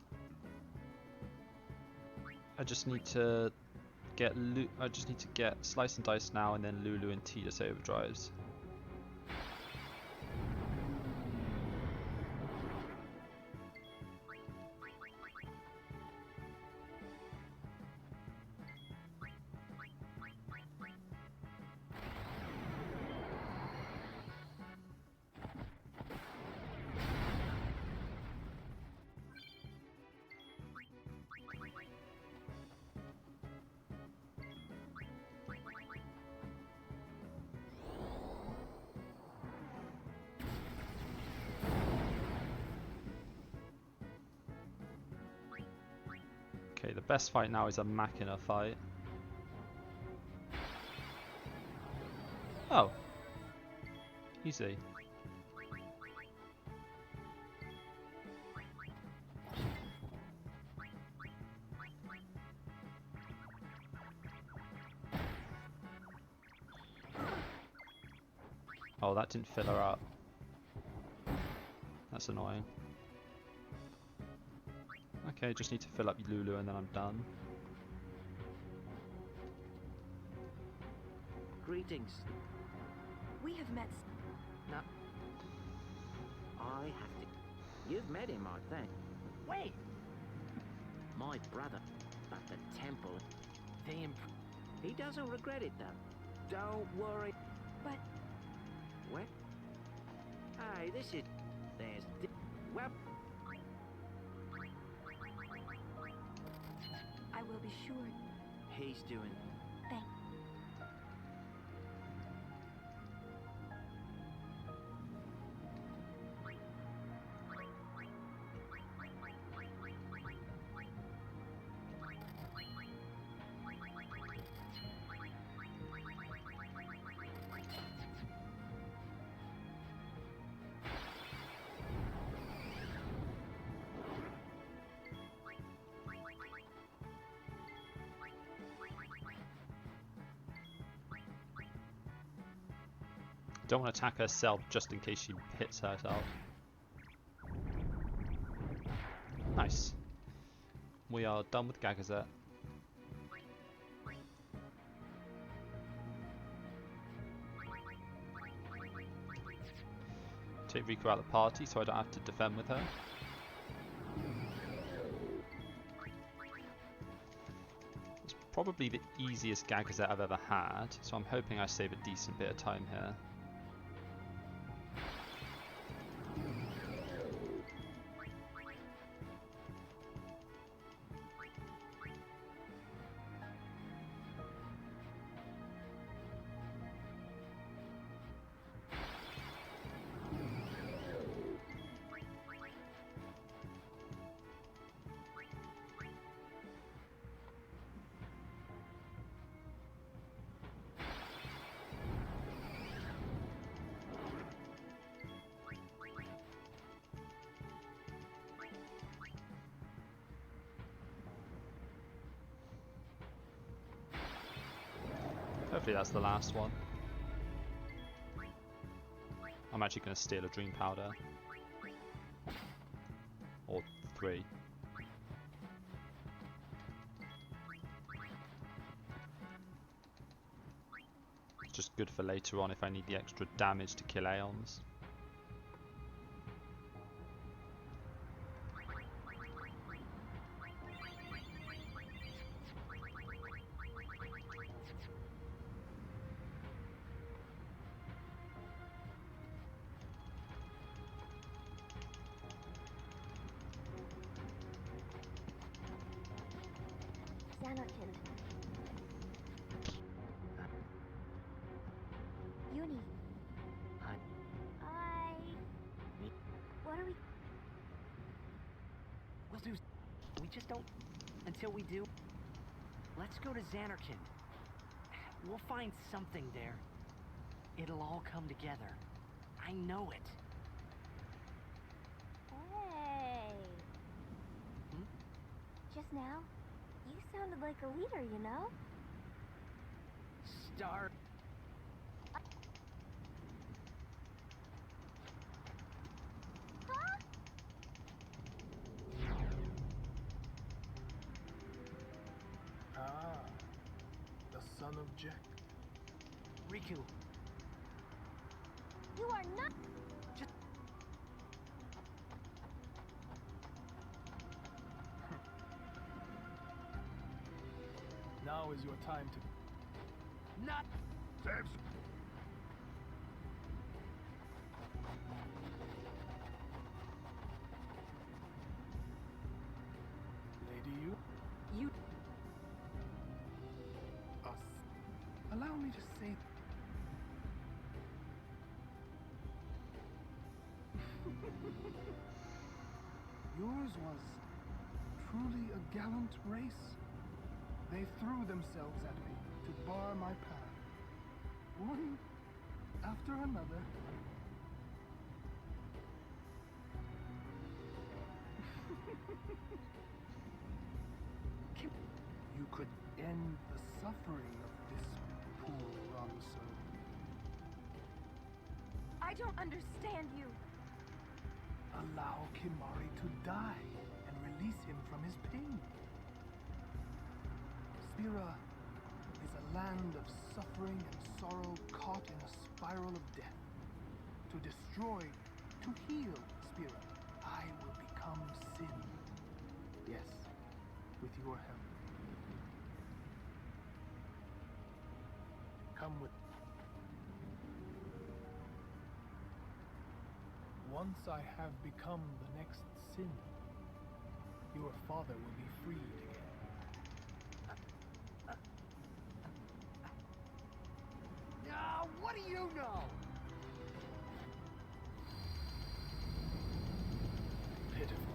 I just need to get Slice and Dice now, and then Lulu and Tidus overdrives. Okay, the best fight now is a Machina fight. Oh. Easy. Oh, that didn't fill her up. That's annoying. Okay, just need to fill up Lulu and then I'm done. Greetings. We have met. No. I have to. You've met him, I think. Wait. My brother at the temple. He doesn't regret it, though. Don't worry. But. What? Hey, this is. There's. Well. I will be sure. Hay's doing. Thank. Don't want to attack herself just in case she hits herself. Nice. We are done with Gagazet. Take Rico out of the party so I don't have to defend with her. It's probably the easiest Gagazet I've ever had, so I'm hoping I save a decent bit of time here. Hopefully that's the last one. I'm actually going to steal a dream powder. Or 3. It's just good for later on if I need the extra damage to kill Aeons. Xanarkand. Uni. Hi. What are we... We'll do... We just don't... Until we do... Let's go to Xanarkand. We'll find something there. It'll all come together. I know it. Hey. Just now, you sounded like a leader, you know? Star... Huh? Ah, the son of Jack. Riku. You are not... Just... Now is your time to... Not... Lady, you... You... Us. Allow me to say... Yours was truly a gallant race. They threw themselves at me to bar my path. One after another. You could end the suffering of this poor wrong soul. I don't understand you. Allow Kimari to die and release him from his pain. Spira is a land of suffering and sorrow caught in a spiral of death. To destroy, to heal Spira, I will become sin. Yes, with your help. Come with me. Once I have become the next sin, your father will be freed again. what do you know? Pitiful.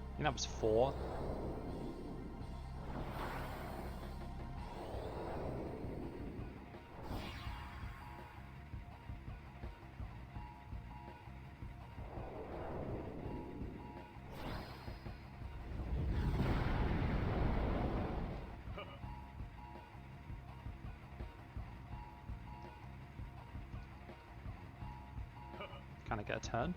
I think that was 4. Can I get a turn?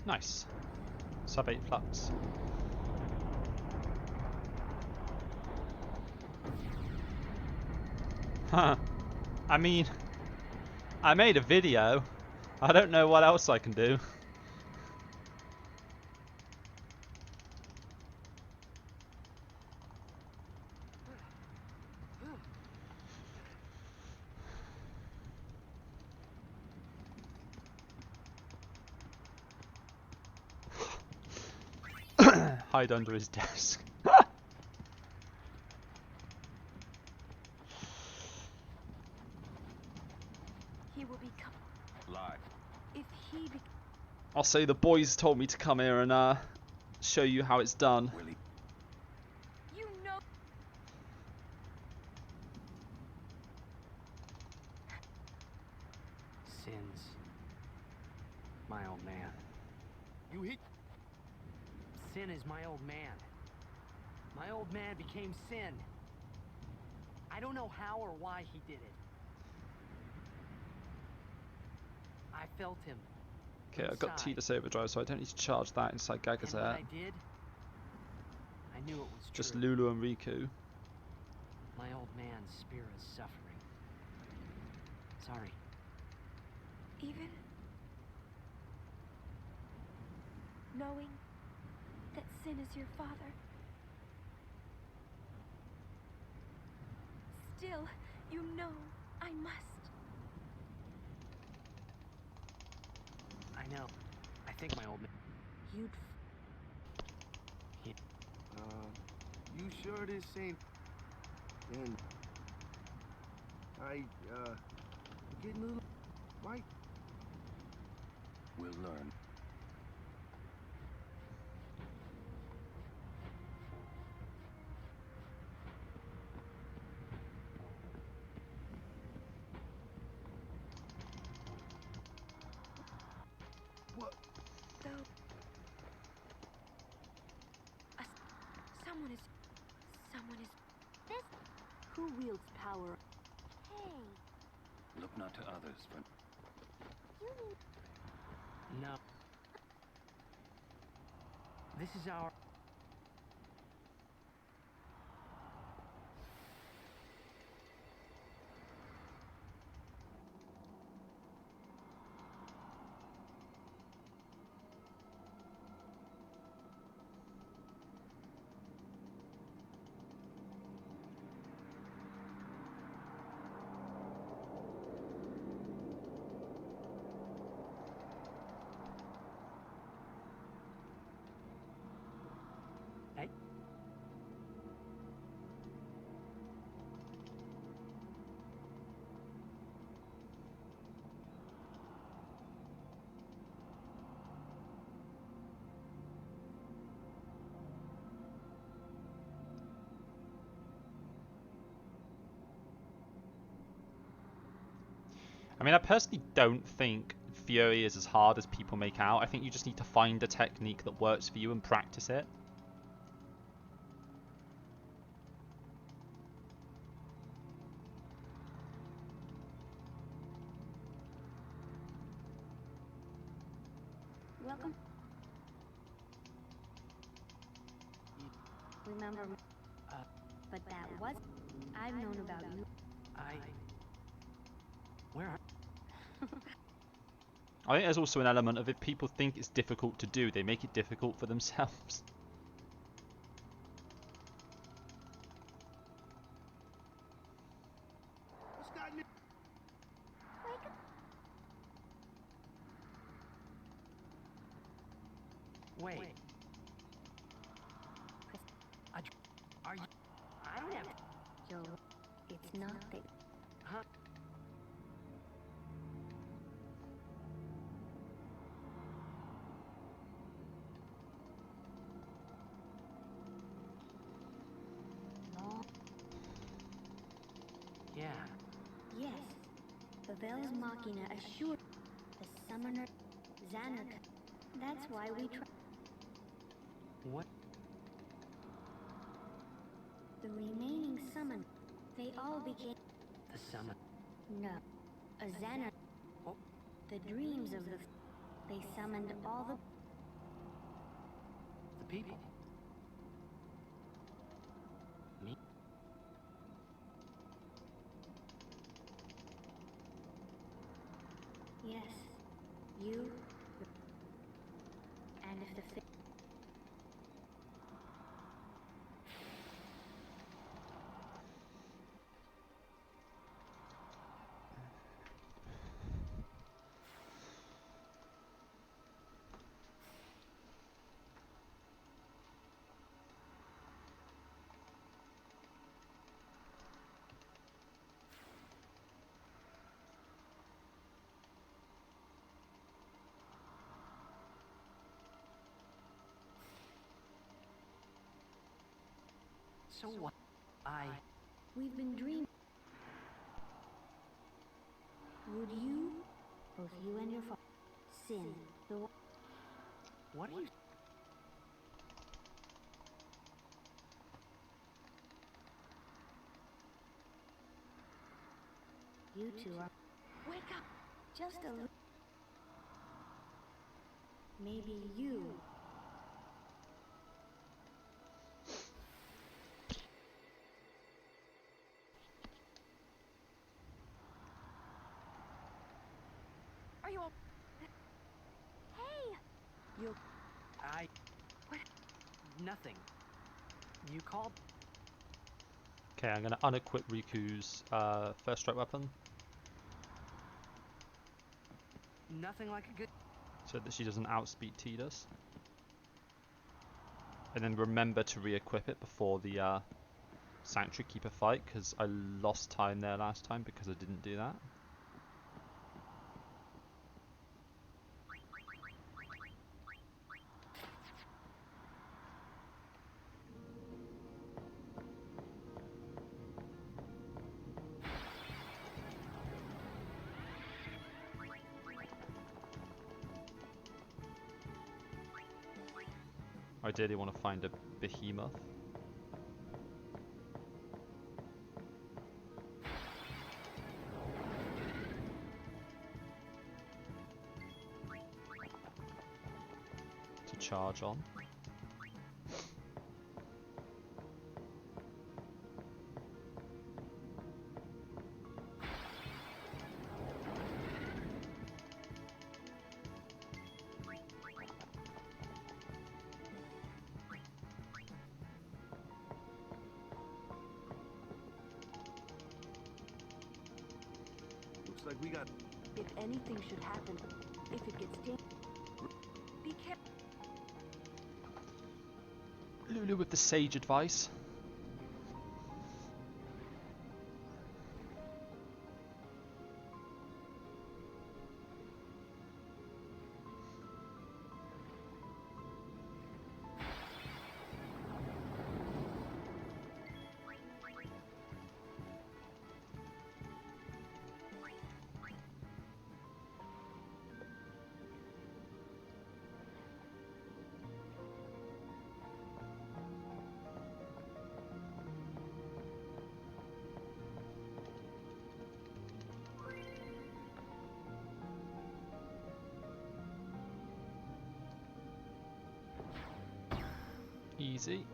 Nice. Sub 8 flux. Huh. I mean, I made a video. I don't know what else I can do. Hide under his desk. He will become. Live. If he be I'll say the boys told me to come here and show you how it's done. You know. Sins. My old man. You hit. Sin is my old man. My old man became Sin. I don't know how or why he did it. I felt him. Okay, I've got inside. T-less overdrive, so I don't need to charge that inside And when Gagazet. I did, I knew it was Just true. Lulu and Riku. My old man's spirit is suffering. Sorry. Even knowing that Sin is your father, still, you know I must. I know. I think my old man. You'd. You sure this ain't... And... getting a little... Right? We'll learn. What? Though. Someone is. This. Who wields power? Hey, Look not to others for... you need. No. This is our. I mean, I personally don't think Fury is as hard as people make out. I think you just need to find a technique that works for you and practice it. Welcome. Remember, but that was. I've known about you. Where are... I think there's also an element of if people think it's difficult to do, they make it difficult for themselves. Wait. Are you... I don't have... Joe, it's not that... Huh? No. Yeah. Yes. Pavel's Machina assured the summoner Xanark. That's why we try. What? The remaining summon, they all became... The summon. No. A Xanark. Oh. The dreams of the... They summoned all the... The people. Me? Yes. You... And if the... So what? We've been dreaming. Would you, both you and your father, sin the... What are you... You two are... Wake up! Just a little... Maybe you... Are you all... Hey! You... What? Nothing. You called... Okay, I'm going to unequip Riku's first strike weapon. Nothing like a good... So that she doesn't outspeed Tidus. And then remember to re-equip it before the Sanctuary Keeper fight, because I lost time there last time because I didn't do that. I ideally want to find a behemoth. To charge on. Like we got... If anything should happen, if it gets dangerous, be careful. Lulu with the sage advice. Easy.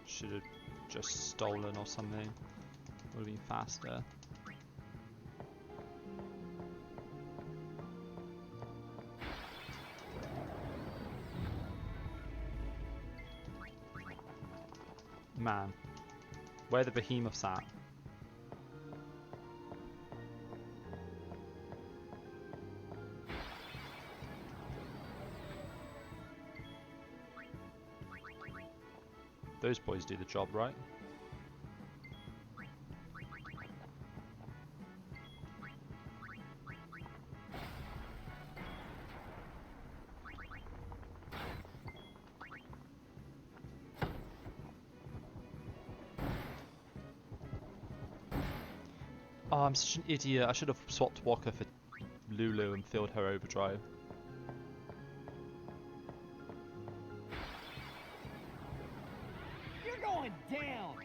Should have just stolen or something. Would have been faster. Man, where the behemoths at? Those boys do the job, right? Oh, I'm such an idiot. I should have swapped Walker for Lulu and filled her overdrive. You're going down!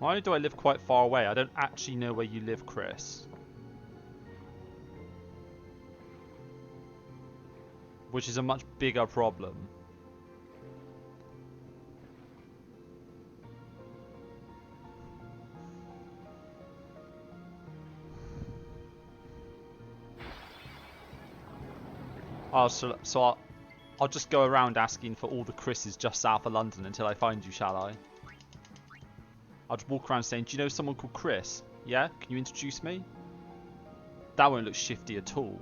Not only do I live quite far away, I don't actually know where you live, Chris. Which is a much bigger problem. Oh, so I'll just go around asking for all the Chris's just south of London until I find you, shall I? I'll just walk around saying, do you know someone called Chris? Yeah? Can you introduce me? That won't look shifty at all.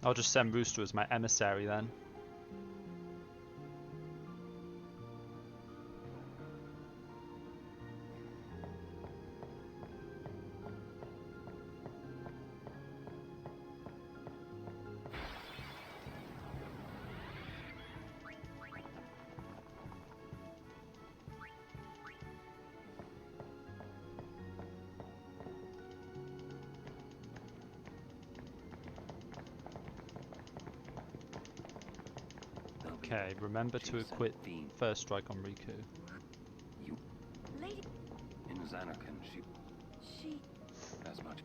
I'll just send Rooster as my emissary then. Okay, remember to equip First Strike on Riku. You... Lady... In Xanarkand, She... As much...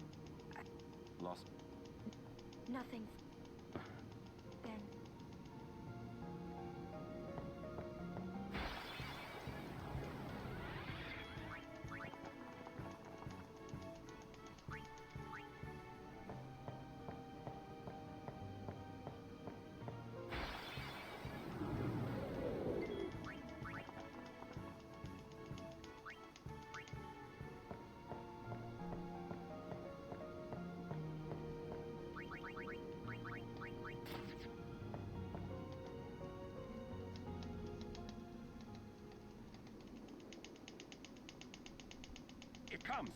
Lost... Nothing. Then... comes.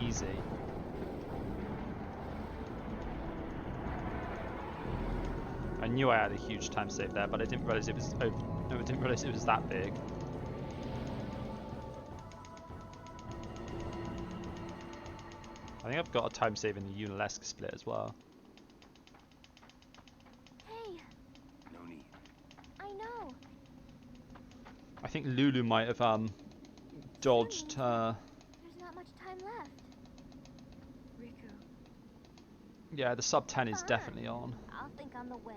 Easy. I knew I had a huge time save there, but I didn't realize it was no, I didn't realize it was that big. I think I've got a time save in the Unilesque split as well. Hey. No need. I know. I think Lulu might have dodged There's not much time left. Riku. Yeah, the sub 10 is definitely on. I'll think on the way.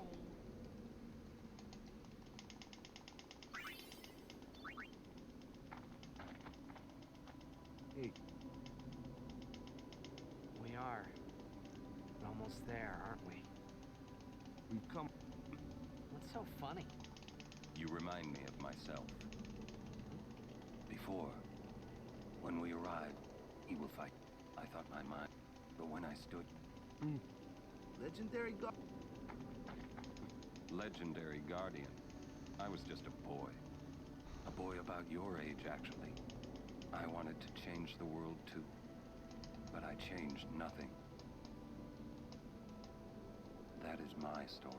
Hey. We are. We're almost there, aren't we? We've come. What's so funny? You remind me of myself. Before, when we arrived, he will fight. I thought my mind, but when I stood... Legendary God. Legendary Guardian. I was just a boy. A boy about your age, actually. I wanted to change the world too. But I changed nothing. That is my story.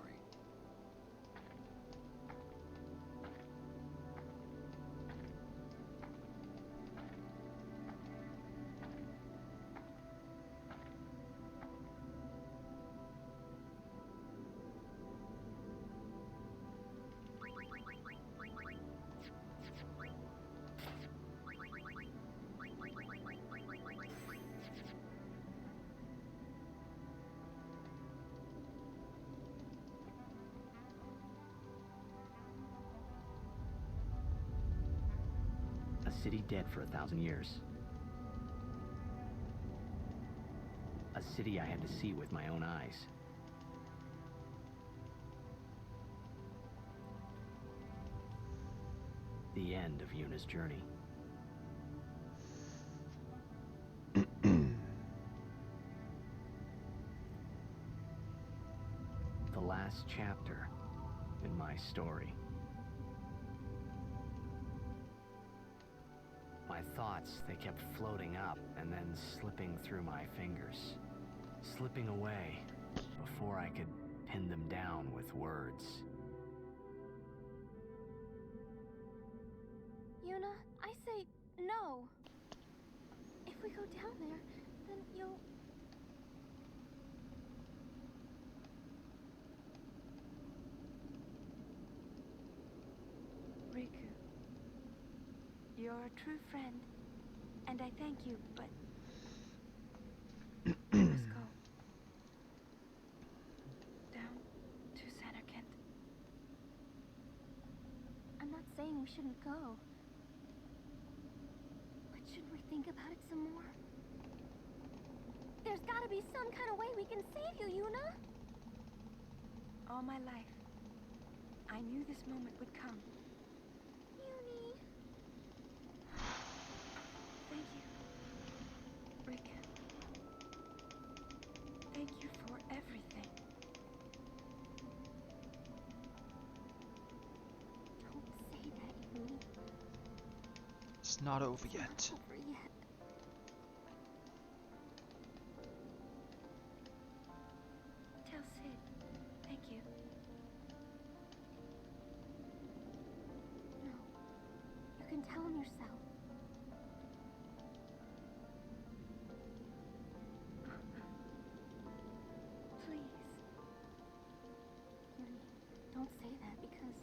A city dead for 1,000 years. A city I had to see with my own eyes. The end of Yuna's journey. The last chapter in my story. My thoughts, they kept floating up and then slipping through my fingers. Slipping away before I could pin them down with words. Yuna, I say no. If we go down there, then you'll... Riku. You're a true friend, and I thank you, but I must go. Down to Samarkand. I'm not saying we shouldn't go. But shouldn't we think about it some more? There's gotta be some kind of way we can save you, Yuna! All my life, I knew this moment would come. Yuni. Thank you, Riku. Thank you for everything. Don't say that, Yuni. It's not over yet. It's not over yet. Tell Sid, thank you. No. You can tell him yourself. Please. Yuni, don't say that because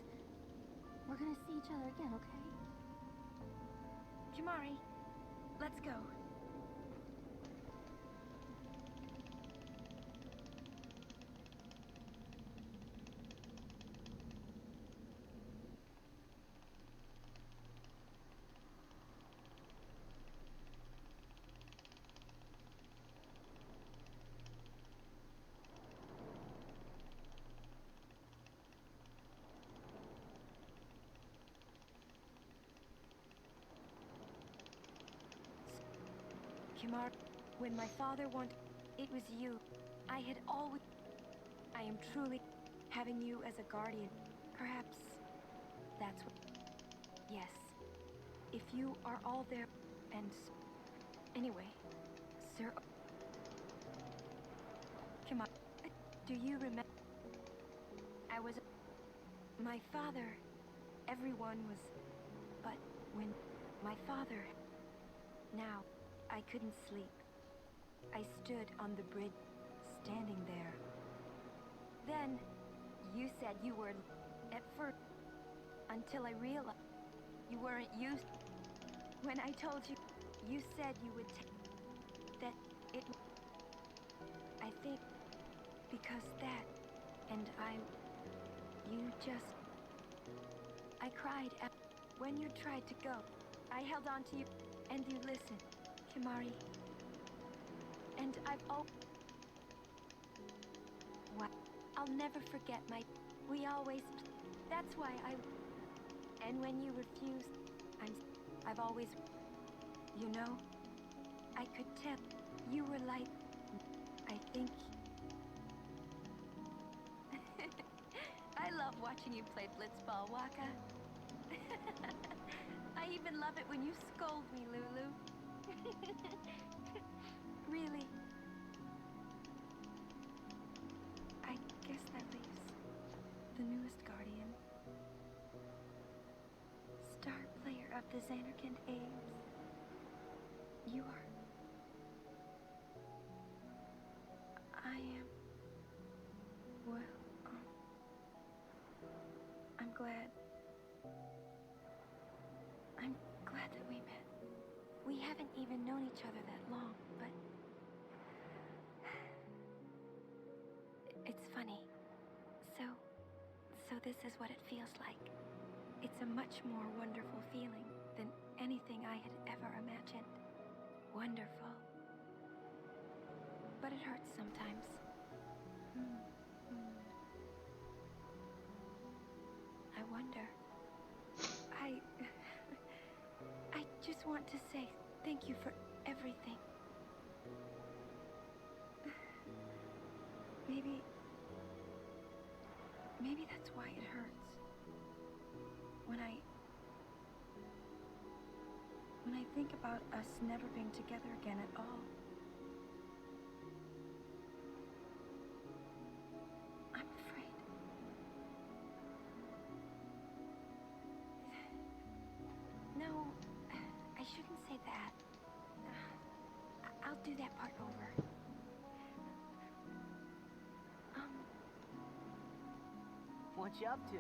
we're gonna see each other again, okay? Kimari, let's go. Kimar, when my father wanted, it was you. I had always... I am truly having you as a guardian. Perhaps that's what... Yes. If you are all there, and... Anyway, Sir... Kimar, do you remember? I was... My father... Everyone was... But when my father... Now, I couldn't sleep. I stood on the bridge, standing there. Then, you said you were... At first, until I realized you weren't used... When I told you, you said you would take... That it... I think... Because that... And I... You just... I cried when you tried to go. I held on to you, and you listened, Kimari. And I've What? I'll never forget my... We always... That's why I... And when you refused, I've always... You know, I could tell you were like... I think... I love watching you play blitzball, Waka. I even love it when you scold me, Lulu. Really. I guess that leaves the newest guardian. Star player of the Xanarkand Ames. You are... I am... Well, I'm glad. I'm glad that we met. We haven't even known each other that long, but... It's funny. So this is what it feels like. It's a much more wonderful feeling than anything I had ever imagined. Wonderful. But it hurts sometimes. I wonder. I just want to say thank you for everything. Maybe that's why it hurts. When I think about us never being together again at all. I'm afraid. No, I shouldn't say that. I'll do that part over. What you up to?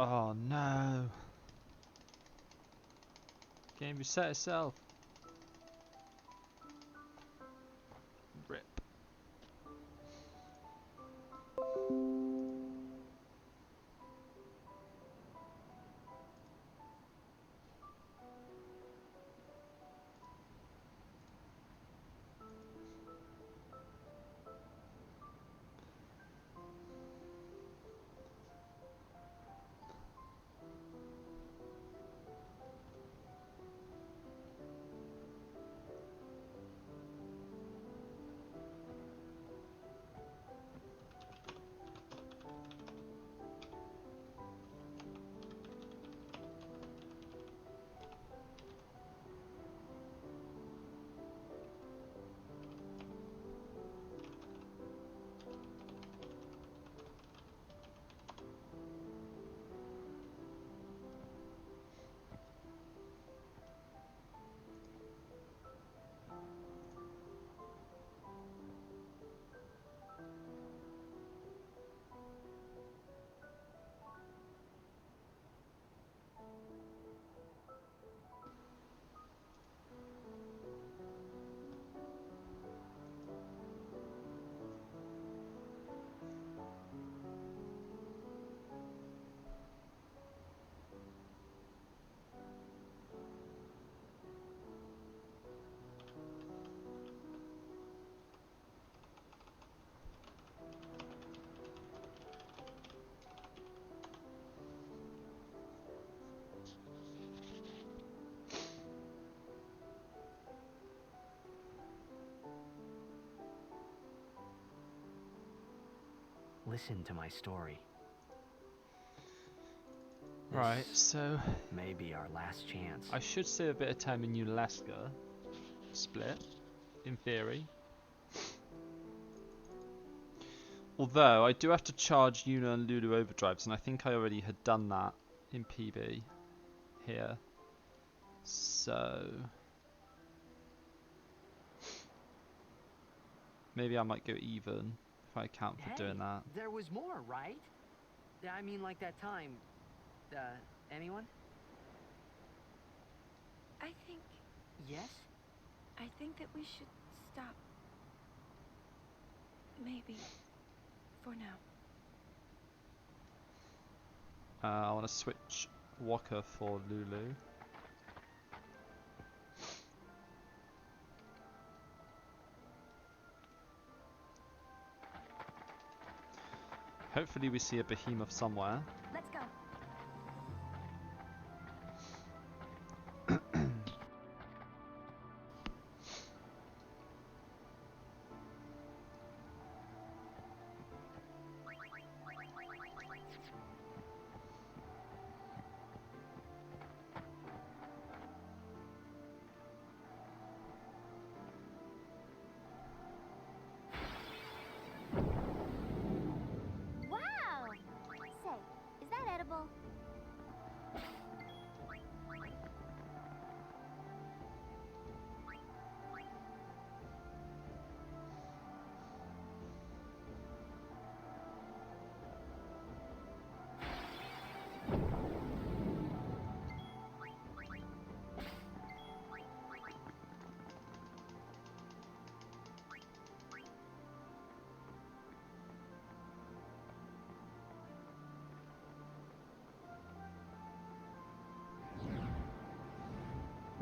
Oh no. Game reset itself. Rip. Listen to my story. Right, so maybe our last chance. I should save a bit of time in Unalaska split, in theory. Although I do have to charge Una and Lulu overdrives, and I think I already had done that in PB here. So maybe I might go even if I account for doing that. There was more, right? I mean, like that time. Anyone? I think... Yes? I think that we should stop. Maybe. For now. I want to switch Walker for Lulu. Hopefully we see a behemoth somewhere. Let's go.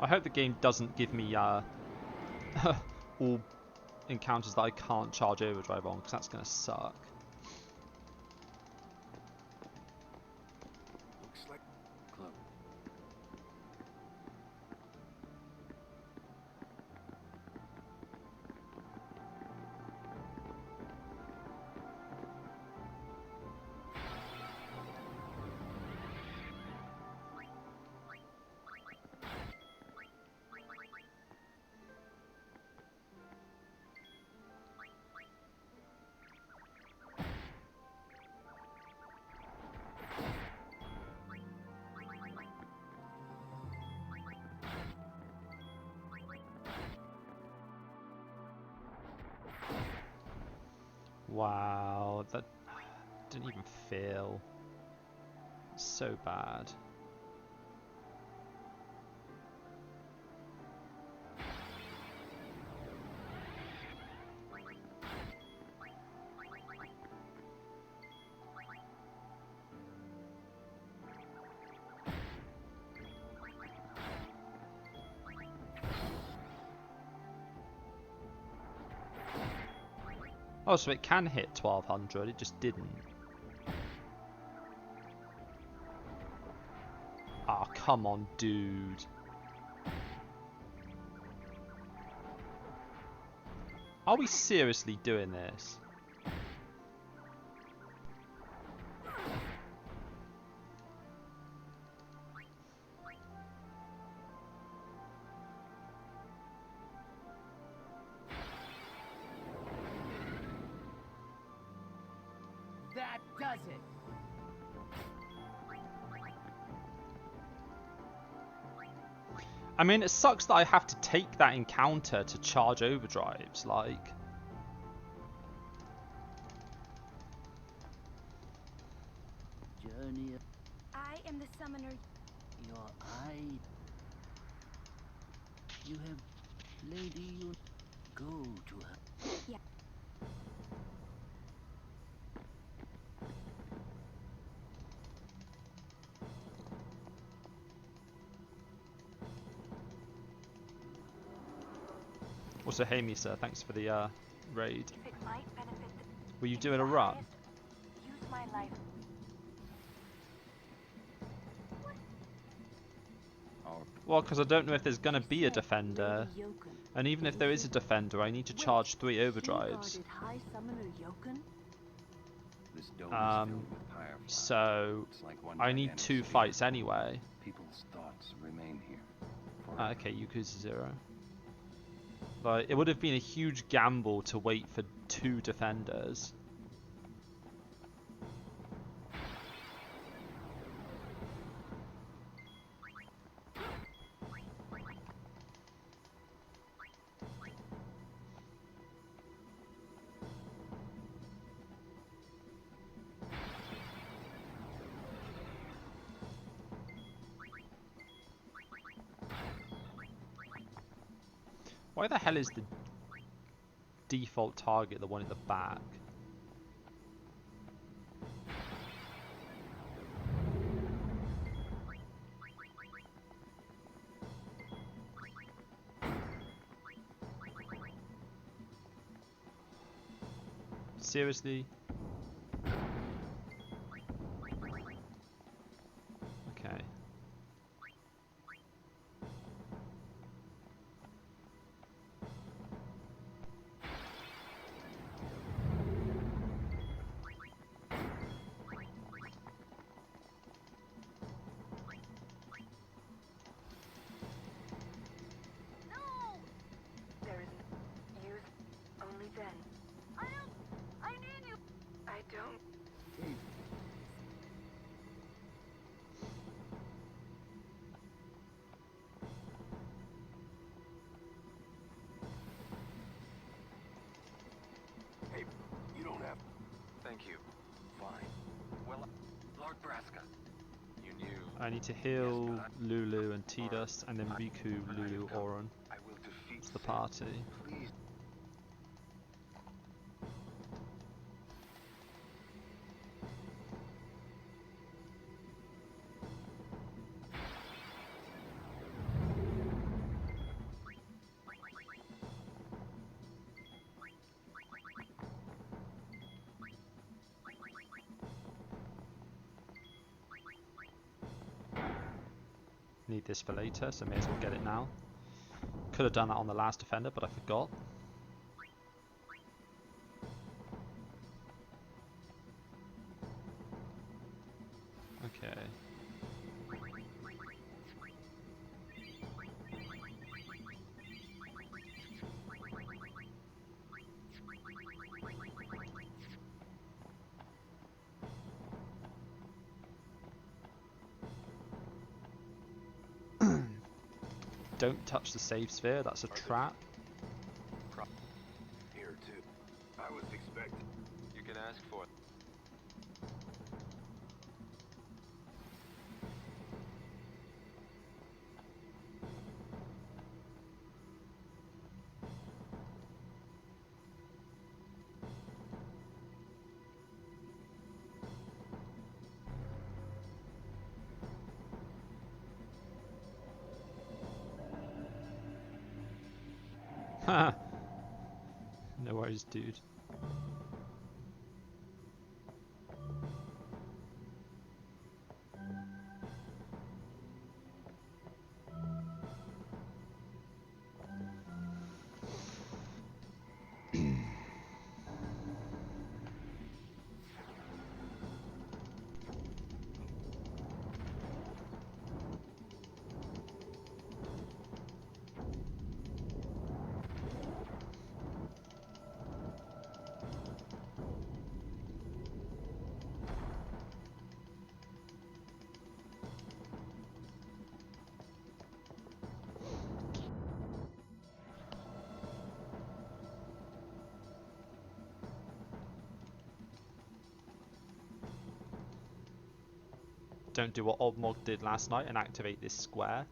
I hope the game doesn't give me all encounters that I can't charge overdrive on, because that's going to suck. Looks like club. Wow, that didn't even feel so bad. Oh, so it can hit 1200, it just didn't. Ah, oh, come on, dude. Are we seriously doing this? That does it. I mean, it sucks that I have to take that encounter to charge overdrives, like... Journey. I am the summoner. Your eye. You have Lady you go to her. Yeah. Also, hey Misa, thanks for the raid. If it might benefit Were you doing a run? use my life. Well, because I don't know if there's going to be a defender. And even if there is a defender, I need to charge 3 overdrives. This dome is filled with fireflies. So It's like one I need gigantic 2 sphere. fights anyway. People's thoughts remain here. forever. Okay, Yakuza 0. But it would have been a huge gamble to wait for 2 defenders. Why the hell is the default target the one in the back? Seriously? Okay. There is use only then. I need you. I don't. Hey, you don't have. Thank you. Fine. Well, Lord Braska, you knew. I need to heal Lulu and T-Dust, and then Riku, Lulu, Auron. I will defeat It's the party. Please. Need this for later, so may as well get it now. Could have done that on the last defender, but I forgot. Okay. Don't touch the save sphere, that's a trap. Here too. I was expecting. You can ask for it. Haha. No worries, dude. Don't do what Oddmog did last night and activate this square.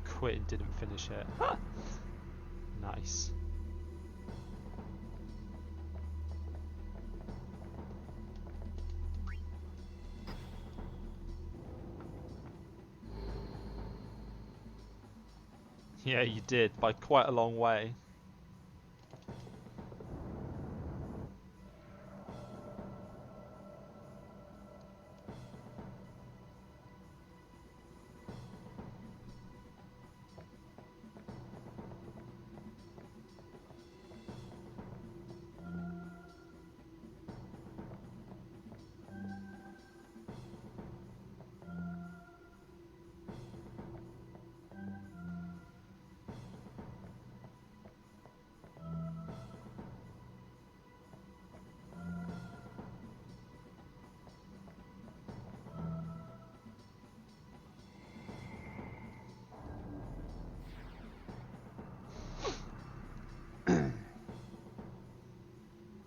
Quit and didn't finish it. Nice. Yeah, you did, by quite a long way.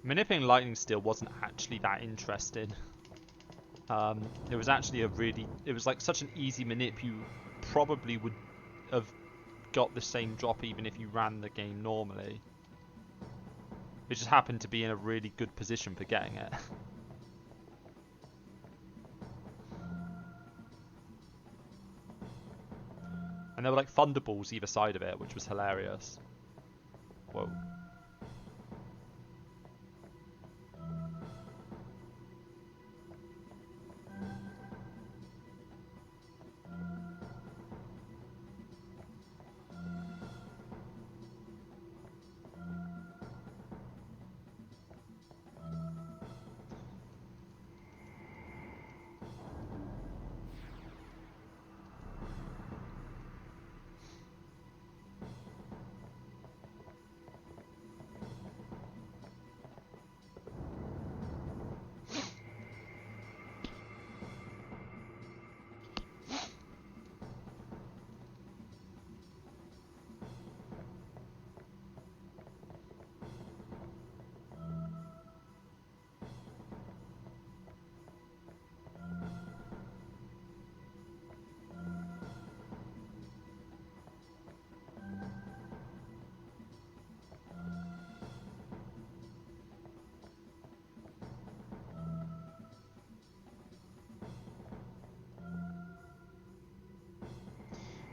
Manipulating lightning steel wasn't actually that interesting. It was actually it was like such an easy manip, you probably would have got the same drop even if you ran the game normally. It just happened to be in a really good position for getting it. And there were like thunderballs either side of it, which was hilarious. Whoa.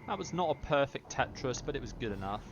That was not a perfect Tetris, but it was good enough.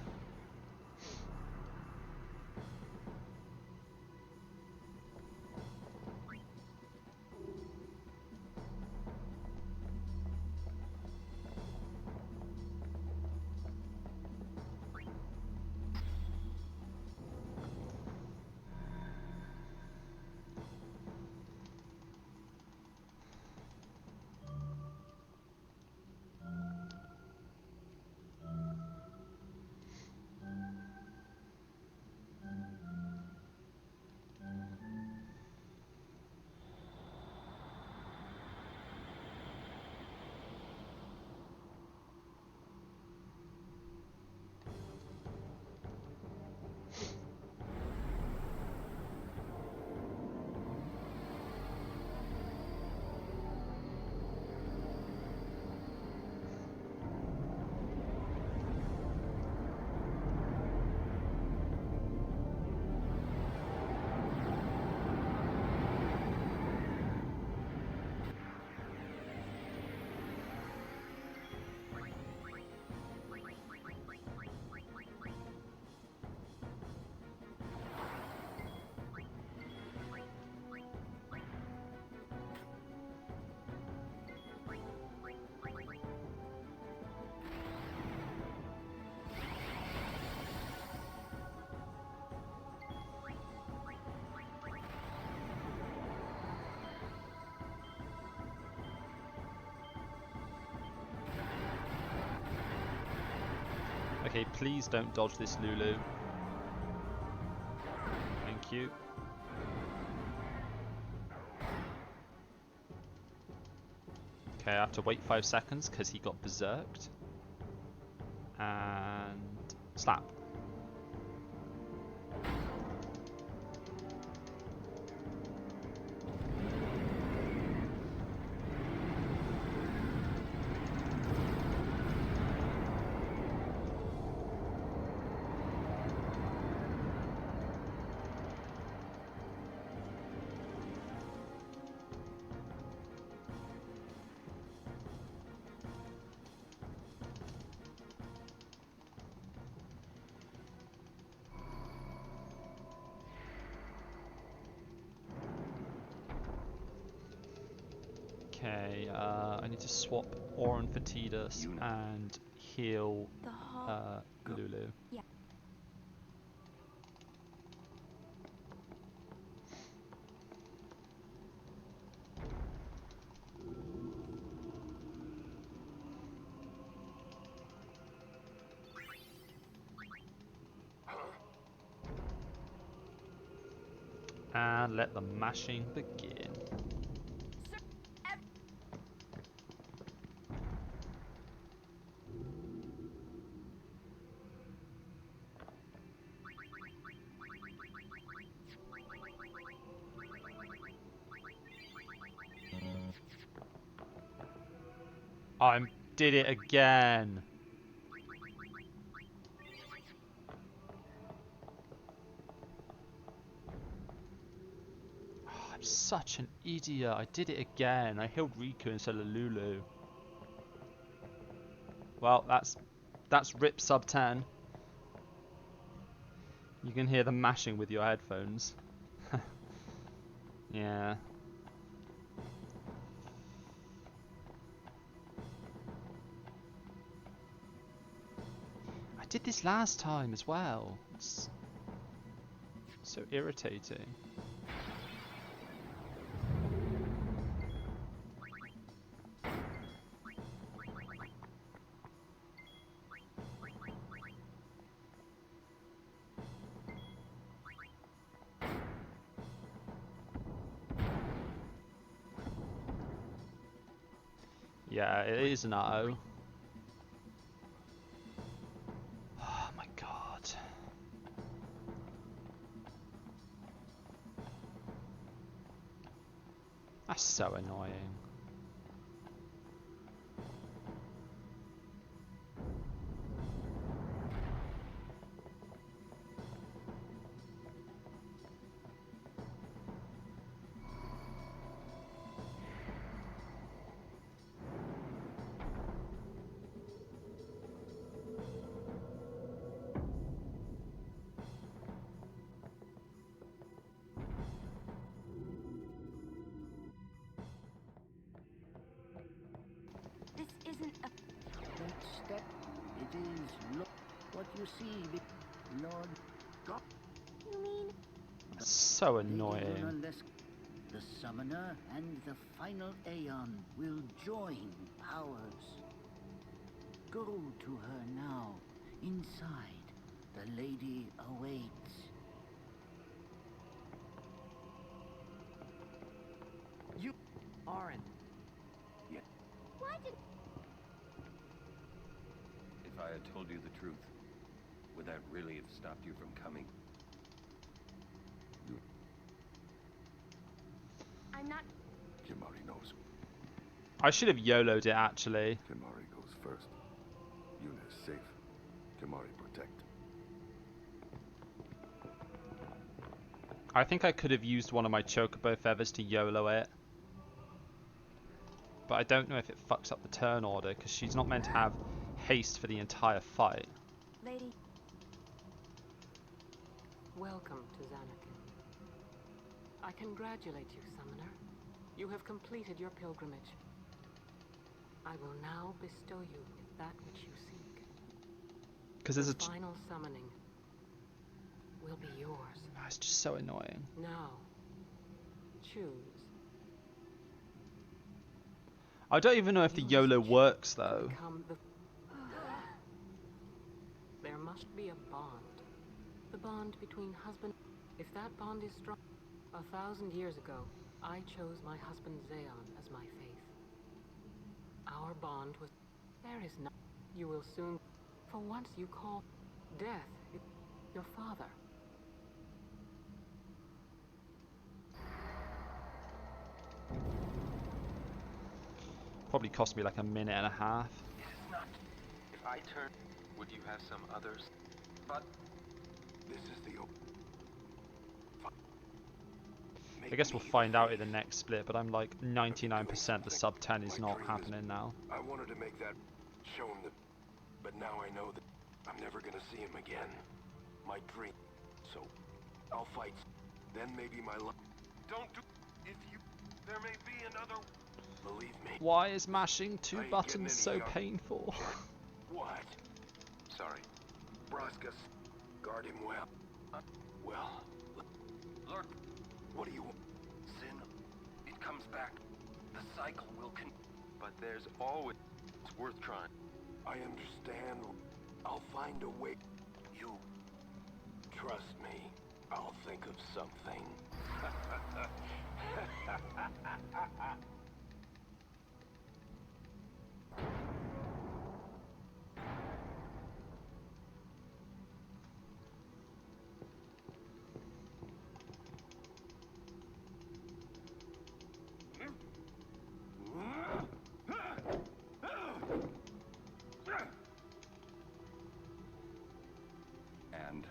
Okay, please don't dodge this, Lulu. Thank you. Okay, I have to wait 5 seconds because he got berserked. And slap. Okay, I need to swap Oren for Tidus and heal Lulu. Yeah. And let the mashing begin. I did it again. I'm such an idiot. I did it again. I healed Riku instead of Lulu. Well, that's RIP sub 10. You can hear the mashing with your headphones. Yeah. I did this last time as well. It's so irritating. Yeah, it is an O. Oh my god. That's so annoying. This isn't a... Next step, it is what you see, Lord God. You mean? So annoying. Unless the summoner and the final Aeon will join powers. Go to her now. Inside, the lady awaits. You aren't. Yeah. Why did... If I had told you the truth, would that really have stopped you from coming? I'm not... Kimari knows. I should have YOLO'd it actually. Kimari goes first. Yuna is safe. Kimari protect. I think I could have used one of my Chocobo feathers to YOLO it. But I don't know if it fucks up the turn order, because she's not meant to have haste for the entire fight. Lady. Welcome to Xanarkand. I congratulate you, Summoner. You have completed your pilgrimage. I will now bestow you with that which you seek. Because there's the final summoning will be yours. It's just so annoying. Now, choose. I don't even know if the YOLO works though. There must be a bond. The bond between husband. If that bond is strong, 1,000 years ago, I chose my husband Zeon as my faith. Our bond was. There is no. You will soon. For once you call death your father. Probably cost me like a minute and a half. It is not. If I turn, would you have some others? But this is the. I guess we'll find out in the next split, but I'm like 99% the sub 10 is not happening now. I wanted to make that, show him that, but now I know that I'm never gonna see him again. My dream. So, I'll fight. Then maybe my luck. Don't do. If you, there may be another. Believe me. Why is mashing two I ain't buttons getting so any younger. painful? What? Sorry. Braskas, guard him well. Well, Lord, what do you want? Sin, it comes back. The cycle will But there's always... It's worth trying. I understand. I'll find a way. You... Trust me. I'll think of something. And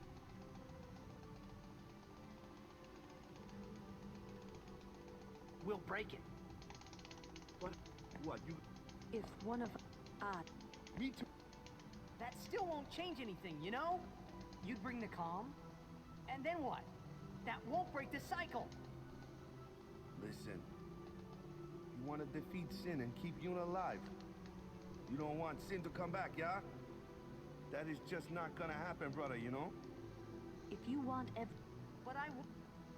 We'll break it. What, you... If one of Me too. That still won't change anything, you know? You'd bring the calm, and then what? That won't break the cycle. Listen. You want to defeat Sin and keep Yuna alive. You don't want Sin to come back, yeah? That is just not gonna happen, brother, you know? if you want But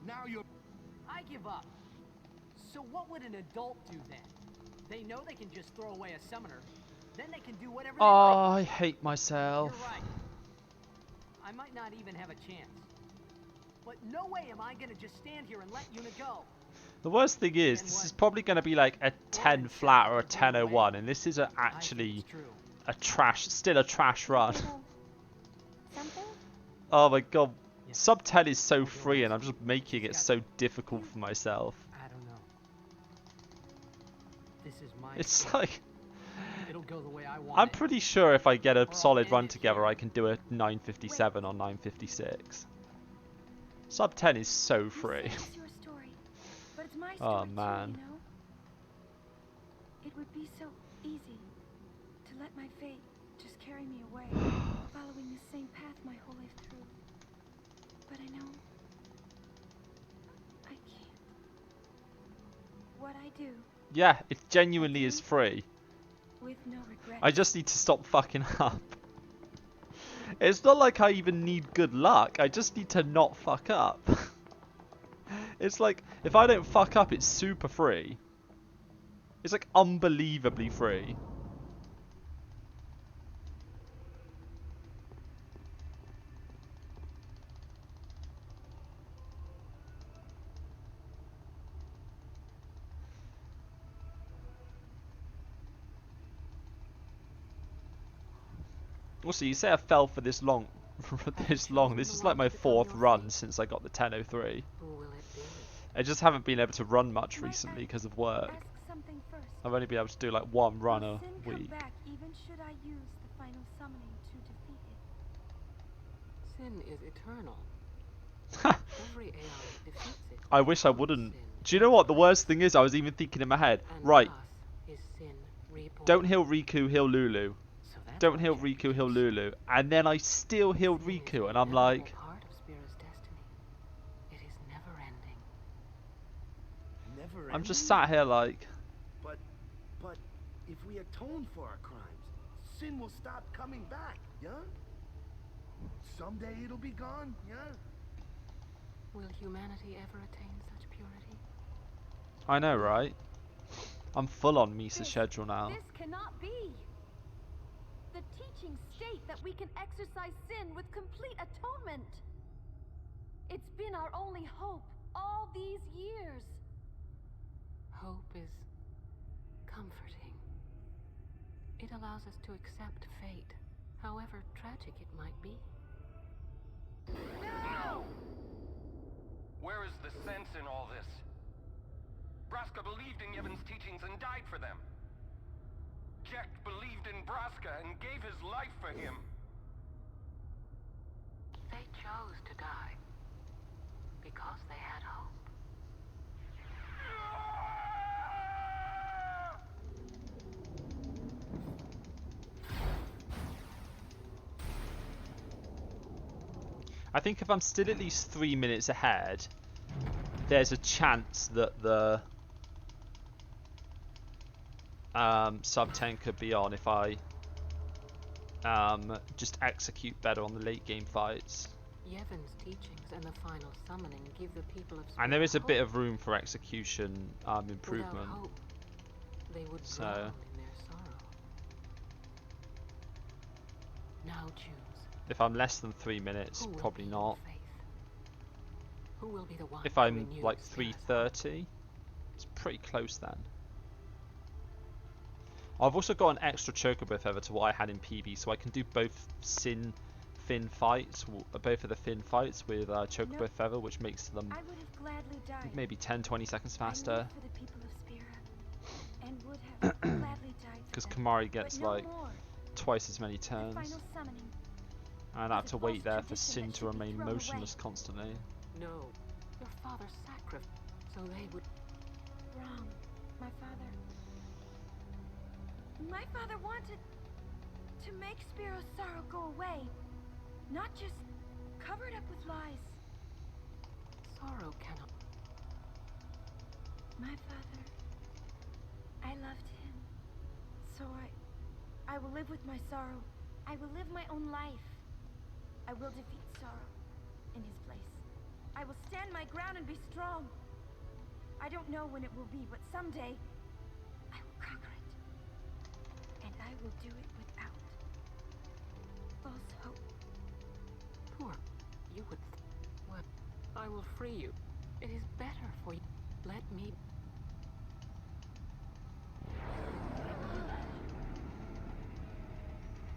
Now you're... I give up. So what would an adult do then? They know they can just throw away a summoner. Then they can do whatever they Oh, like. I hate myself. You're right. I might not even have a chance. But no way am I gonna just stand here and let Yuna go. The worst thing is, this is probably going to be like a 10 flat or a 10-01, and this is actually still a trash run. Oh my god, sub 10 is so free, and I'm just making it so difficult for myself. I don't know. This is my It's like... It'll go the way I want I'm it. pretty sure if I get a solid run together, I can do a 957 or 956. Sub 10 is so free. But it's my Oh story man. too, you know? It would be so easy to let my fate just carry me away, following the same path my whole life through. But I know I can't. What I do, Yeah, it genuinely is free. with no regret. I just need to stop fucking up. It's not like I even need good luck, I just need to not fuck up. It's like, if I don't fuck up, it's super free. It's like unbelievably free. Also, you say I fell for this long. This is like my 4th run since I got the 1003. Who will it be? I just haven't been able to run much recently because of work. I've only been able to do like 1 run a week. Back, even should I use the final summoning to defeat it. Sin is eternal. Every Aeon defeats it. I wish I wouldn't. Do you know what the worst thing is? I was even thinking in my head, right, Is sin reborn? don't heal Riku, heal Lulu. Don't heal Riku, heal Lulu. And then I still healed Riku, and I'm like... Part of Spira's destiny. It is never ending. Never I'm just sat here like... But if we atone for our crimes, Sin will stop coming back, yeah? Someday it'll be gone, yeah? Will humanity ever attain such purity? I know, right? I'm full on Misa schedule now. This cannot be. The teachings state that we can exercise sin with complete atonement. It's been our only hope all these years. Hope is comforting. It allows us to accept fate, however tragic it might be. No! Where is the sense in all this? Braska believed in Yevon's teachings and died for them. Jekt believed in Braska and gave his life for him. They chose to die because they had hope. I think if I'm still at least 3 minutes ahead, there's a chance that the sub 10 could be on if I just execute better on the late game fights. Yevon's teachings and the final summoning give the people of And there is a hope. bit of room for execution improvement. Without hope, they would So drown in their sorrow. Now choose. if I'm less than 3 minutes, probably not. Who will be the one If to I'm renew like Spirit's 3:30, it's pretty close then. I've also got an extra chocobo feather to what I had in PB, so I can do both Fin fights, both of the Fin fights with chocobo feather, which makes them I would have gladly died. maybe 10-20 seconds I faster. lived for the people of Spira, and would have gladly died. Because Kamari gets no like more. twice as many The turns. final summoning. And I have is to a wait false there for tradition Sin that to should be remain thrown away. motionless constantly. No, your father sacrificed, so they would. Wrong. My father wanted to make Spiro's sorrow go away, not just cover it up with lies. Sorrow cannot. My father, I loved him, so I will live with my sorrow. I will live my own life. I will defeat sorrow in his place. I will stand my ground and be strong. I don't know when it will be, but someday I will conquer it. And I will do it without false hope. Poor, you would. Well, I will free you. It is better for you. Let me.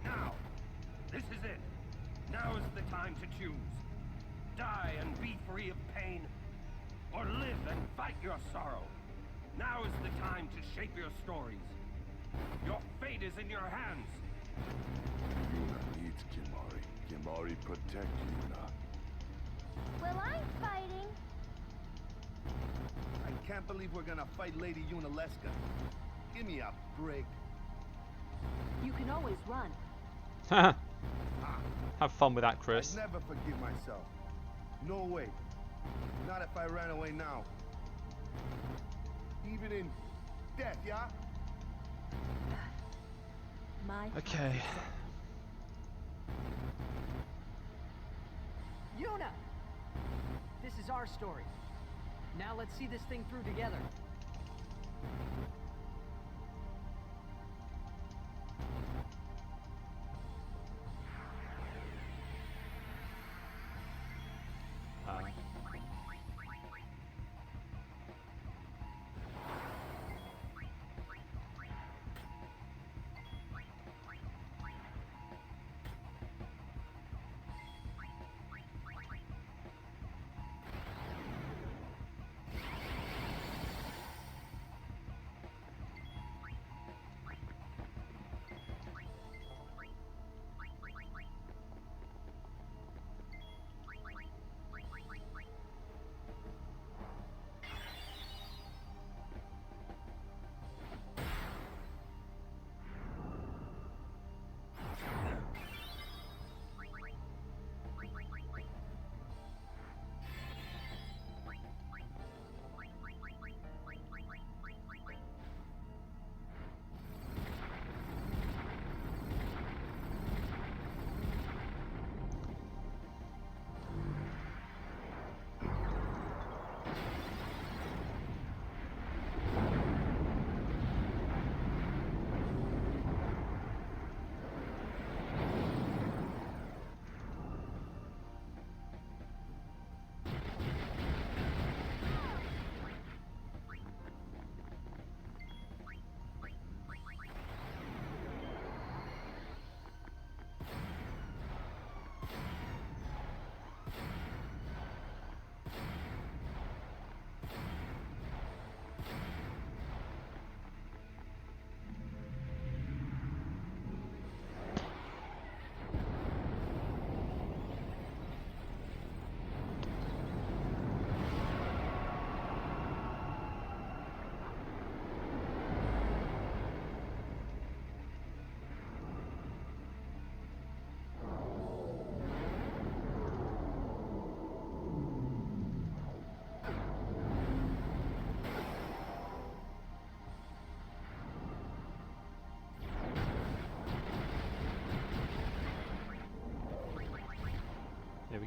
Now! This is it! Now is the time to choose. Die and be free of pain, or live and fight your sorrow. Now is the time to shape your stories. Your fate is in your hands. Yuna needs Kimari. Kimari protect Yuna. Well, I'm fighting. I can't believe we're gonna fight Lady Yunalesca. Give me a break. You can always run. Have fun with that, Chris. I'd never forgive myself. No way. Not if I ran away now. Even in death, yeah? Okay. Yuna! This is our story. Now let's see this thing through together.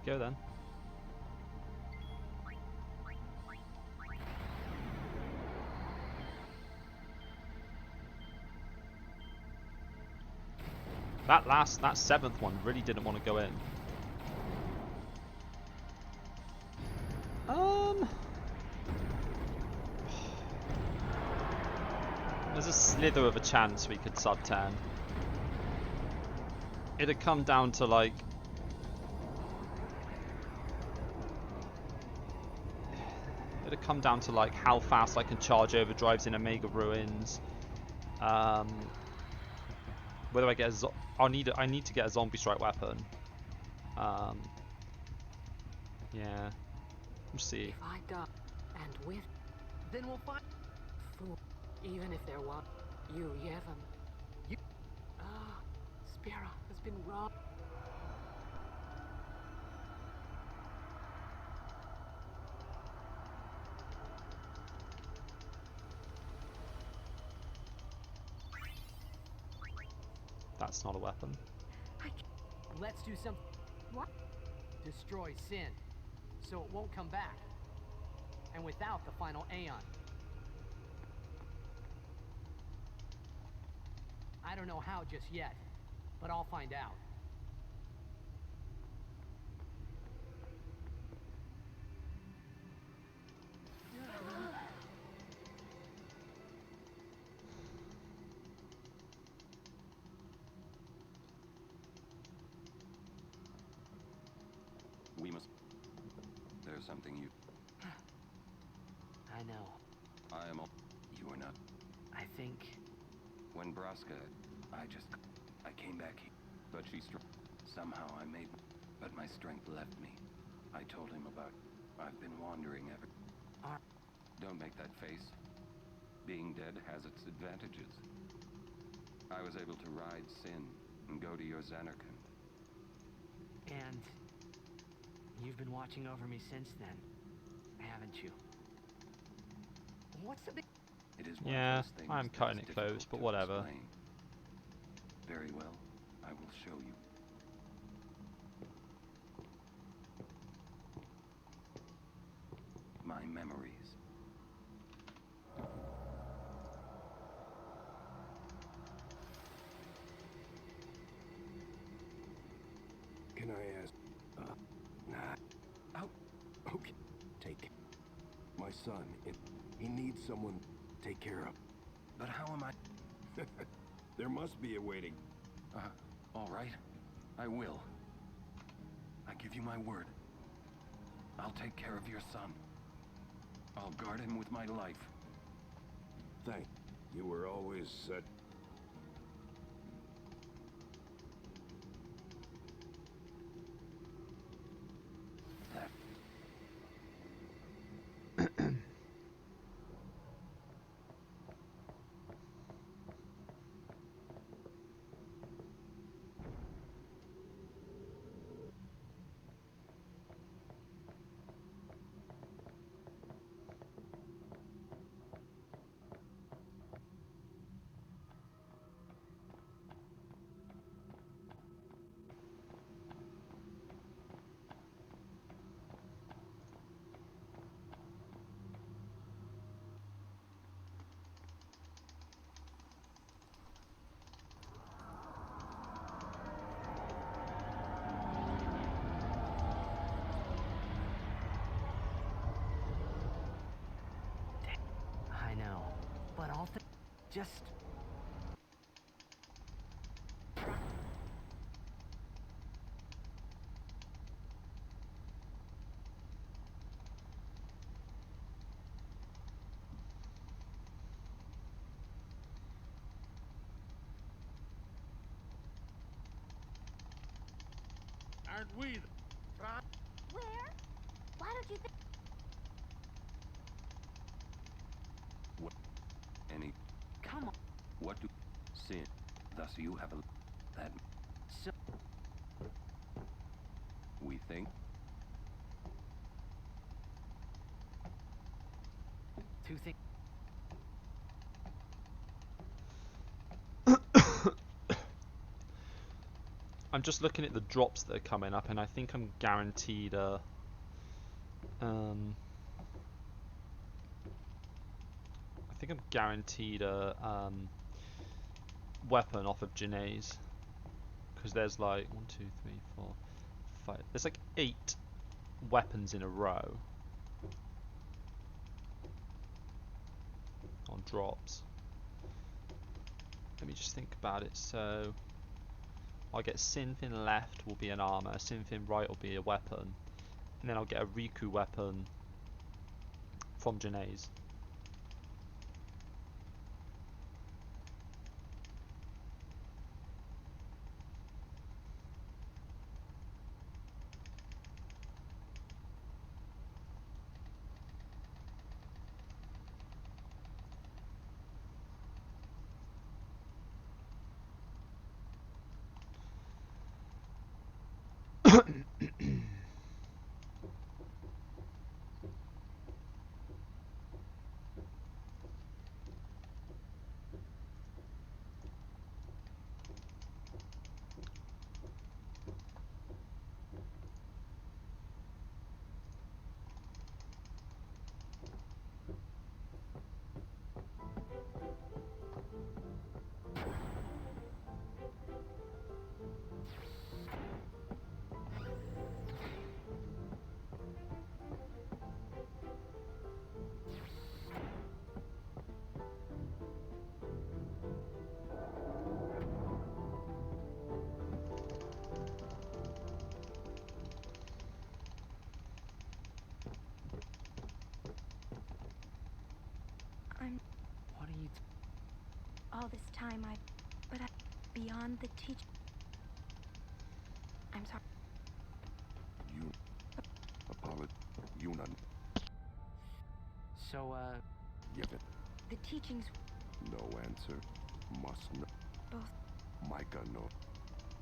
go then. That seventh one really didn't want to go in. There's a slither of a chance we could sub 10. It'd come down to like... It'd come down to like how fast I can charge overdrives in Omega Ruins. Whether I get a I need to get a zombie strike weapon. Yeah. We'll see. If I die, and with, then we'll find fool. Even if there was you, Yevon. You. Spira has been robbed. That's not a weapon. Let's do something. What? Destroy Sin, so it won't come back. And without the final Aeon. I don't know how just yet, but I'll find out. We must... There's something you... I know. I am... You are not... I think... When Braska... I came back here. But she struck... Somehow I made... But my strength left me. I told him about... I've been wandering ever... Don't make that face. Being dead has its advantages. I was able to ride Sin and go to your Xanarkand. And... You've been watching over me since then, haven't you? What's the big... It is yeah, I'm cutting it close, but whatever. Explain. Very well, I will show you. My memories. Can I ask? Nah. Oh, okay. Take my son. He needs someone to take care of. But how am I? There must be a way to... All right. I will. I give you my word. I'll take care of your son. I'll guard him with my life. Thank you. You were always such... I know, but all just... Aren't we the... Where? Why don't you think... What? Any... Come on. What do... Sin. Thus you have a... That... So... We think... Two things... I'm just looking at the drops that are coming up, and I think I'm guaranteed a weapon off of Janae's, because there's like 1, 2, 3, 4, 5. There's like 8 weapons in a row on drops. Let me just think about it. So I'll get Sinfin left will be an armor, Sinfin right will be a weapon, and then I'll get a Riku weapon from Janae's. What are you... All this time but beyond the teach... I'm sorry. You... Apologize. Yuna. So, Yevon. The teachings... No answer. Must know. Both. Micah, no.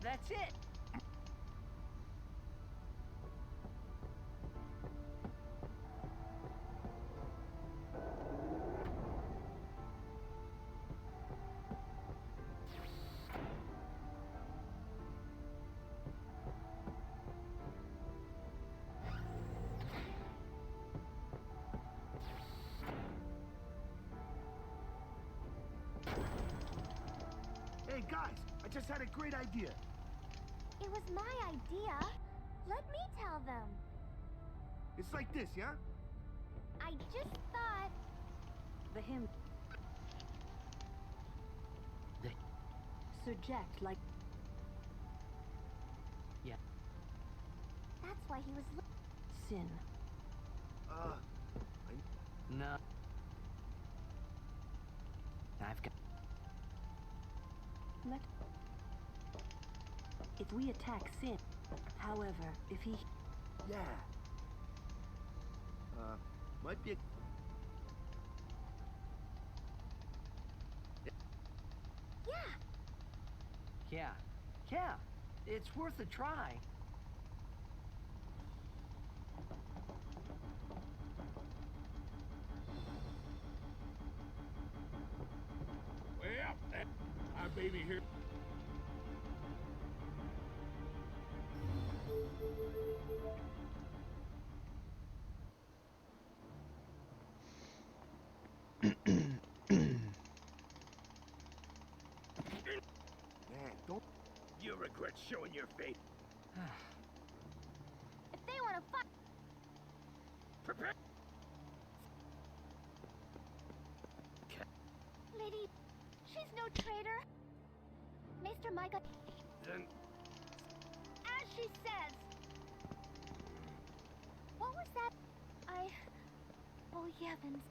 That's it! Hey guys, I just had a great idea. It was my idea. Let me tell them. It's like this, yeah? I just thought... The hymn. Subject like... Yeah. That's why he was... Sin. No. I've got... If we attack Sin, however, if he... Yeah. Might be a... Yeah, it's worth a try. Well, our baby here. Man, don't... You'll regret showing your face. If they want to fight... Prepare. Lady, she's no traitor. Maester Micah... Then... As she says. What was that? Oh, Yevons.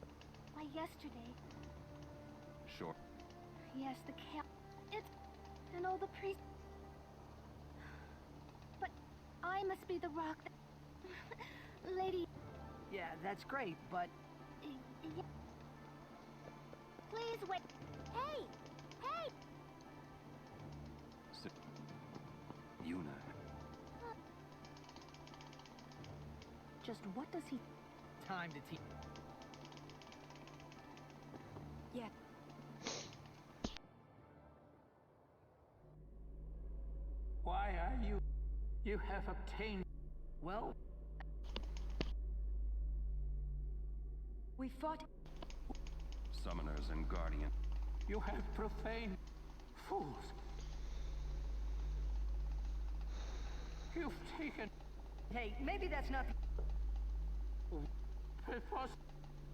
Why, yesterday. Sure. Yes, the camp. It's... And all the priests... But I must be the rock that... Lady... Yeah, that's great, but... Please wait. Hey! Hey! Yuna. Just what does he... Time to teach... Yeah. Why are You have obtained... Well... We fought... Summoners and Guardians. You have profaned... fools. You've taken... Hey, maybe that's not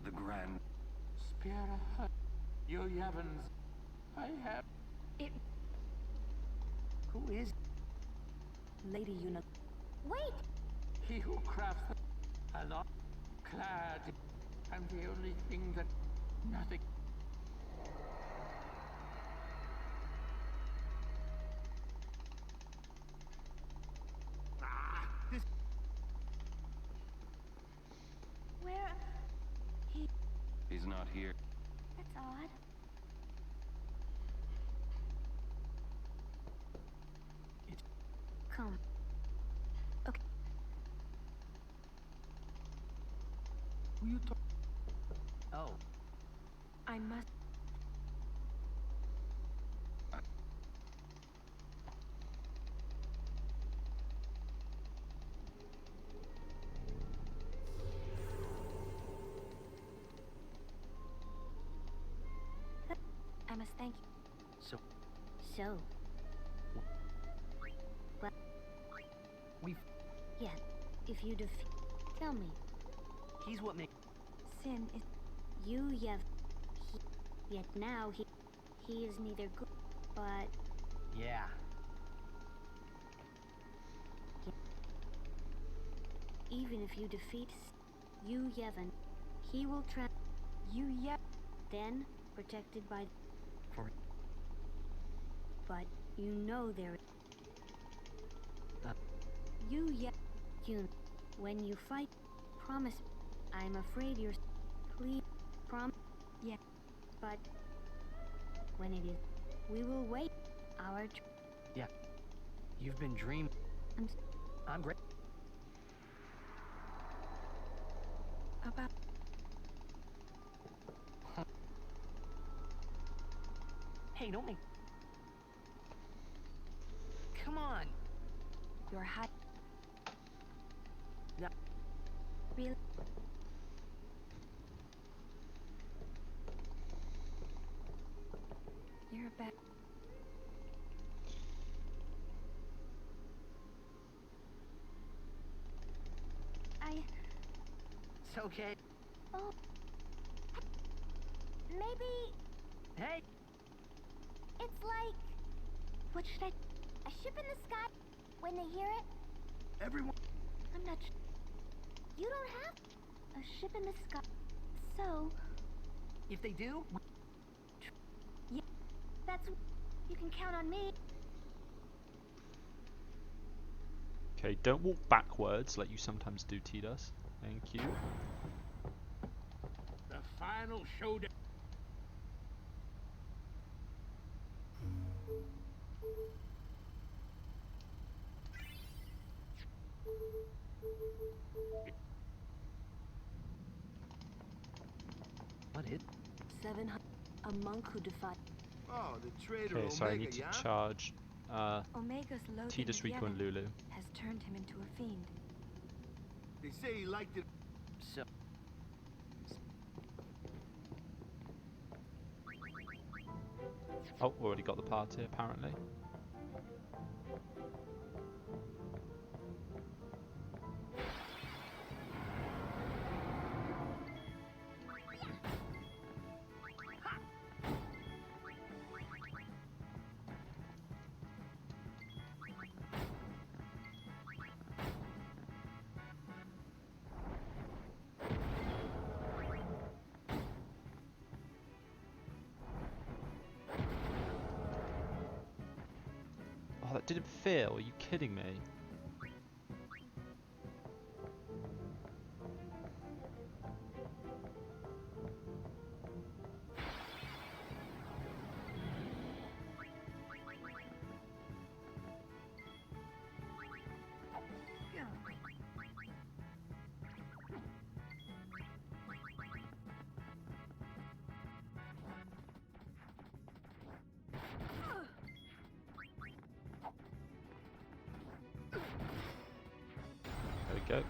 The Grand... Spira... You Yavins... I have... It... Who is... Lady Una... Wait! He who crafts a lot clad, and the only thing that nothing. This... Where? He's not here. That's odd. Come. Okay. Who you talk? Oh. I must... I must thank you. So. Well. We... Yeah. If you defeat... Tell me. He's what makes... Sin is... You, Yev... Yet now he is neither good, but... Yeah. Even if you defeat you, Yevon, he will You Yev... then protected by... For... But you know there... You, Yev... When you fight, promise... I'm afraid you're... Please, promise... Yeah. But... When it is... We will wait. Our... Yeah. You've been dreaming. I'm great. About... Hey, don't make... Come on. Your hat... No. Really? You're a bad... It's okay. Oh. Maybe... Hey! It's like... What should I... A ship in the sky? When they hear it? Everyone... I'm not sure. You don't have... A ship in the sky. So... If they do... Yeah. That's... You can count on me. Okay, don't walk backwards like you sometimes do, Tidus. Thank you. The final showdown. What is... 700... A monk who defied... Oh, the traitor Okay, so I need Omega, to yeah? charge Omega's loathing Tidus, of Rico, and Yevon Lulu. has turned him into a fiend. They say he liked it. So... Oh, already got the party apparently. Oh, that didn't fail. Are you kidding me? go.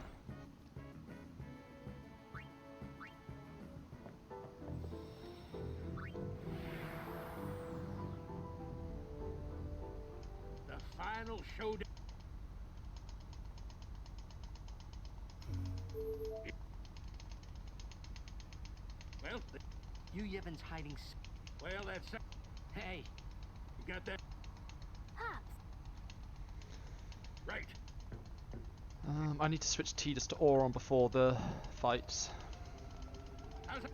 The final showdown. Well, You Yevon's hiding. well, that's. Hey, You got that? Pops, Right. I need to switch Tidus to Auron before the fights. How's it?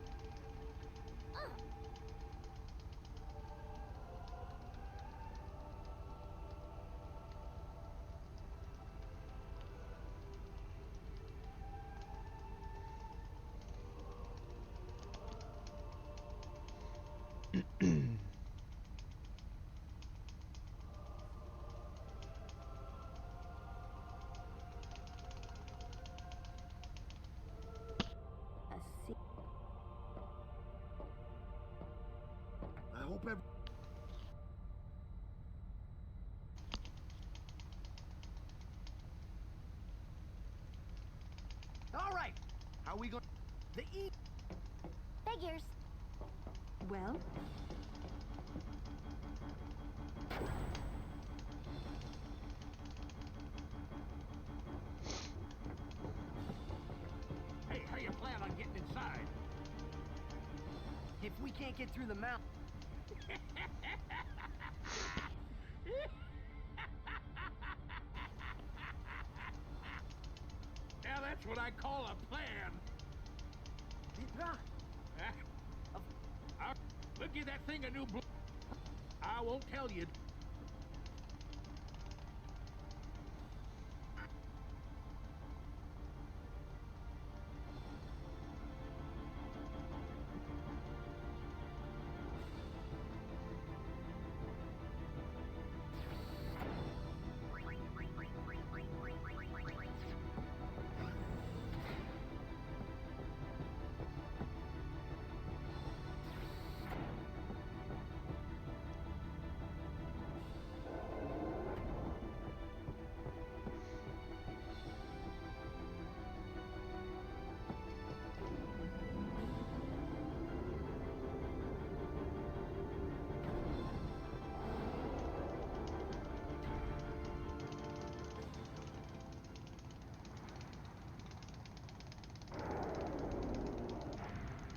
I hope every... all right. How we going? The E. figures. Well, Hey, how you plan on getting inside? If we can't get through the mountain. Now that's what I call a plan. We'll give that thing a new blue. I won't tell you.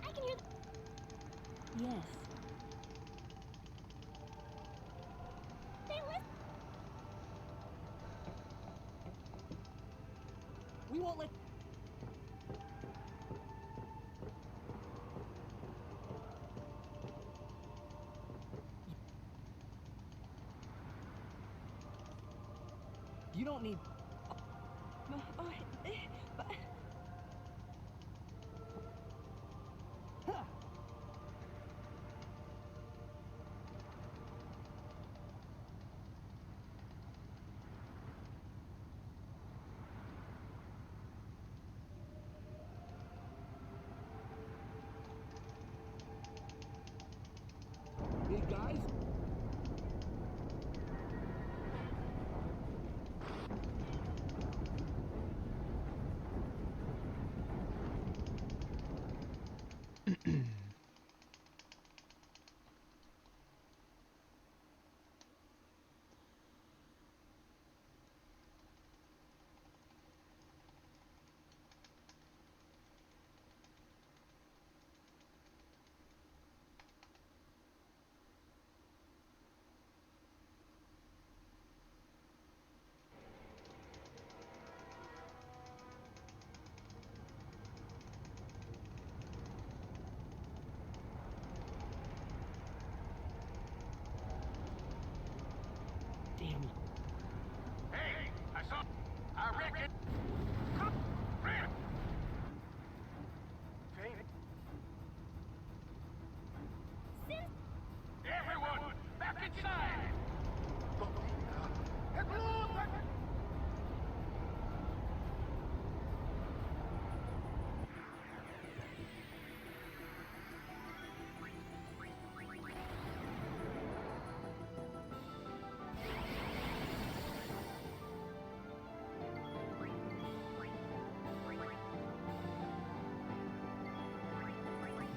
I can hear yes. they listen. We won't let. You don't need. Huh. Hey, guys?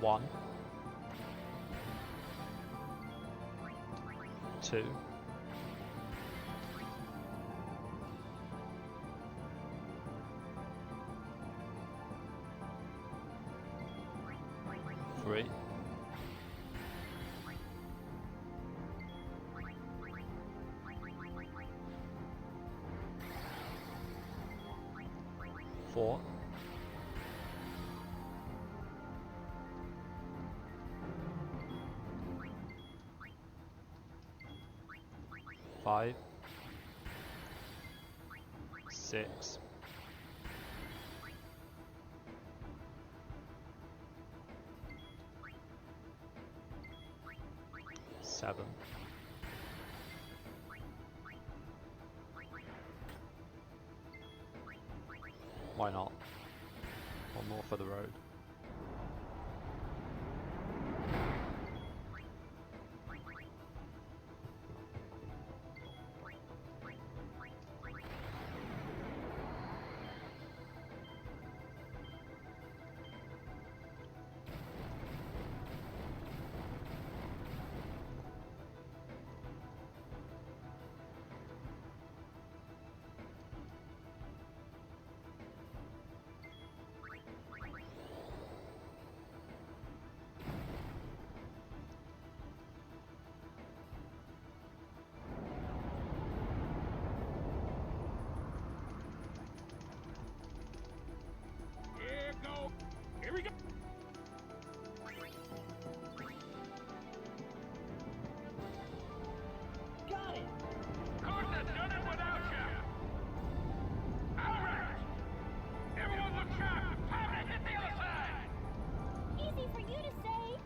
1, 2, 3, 4, 5, 6, 7, 'Why not? One more for the road. Here go. Here we go. Got it! Couldn't have done it without you. All right. Everyone look sharp. Time to hit the other side. Easy for you to say.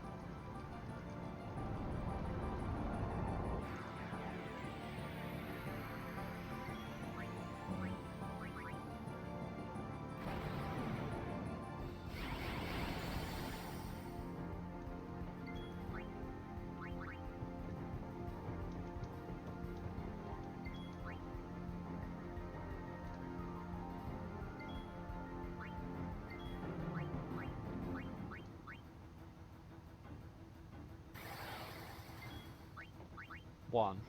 One.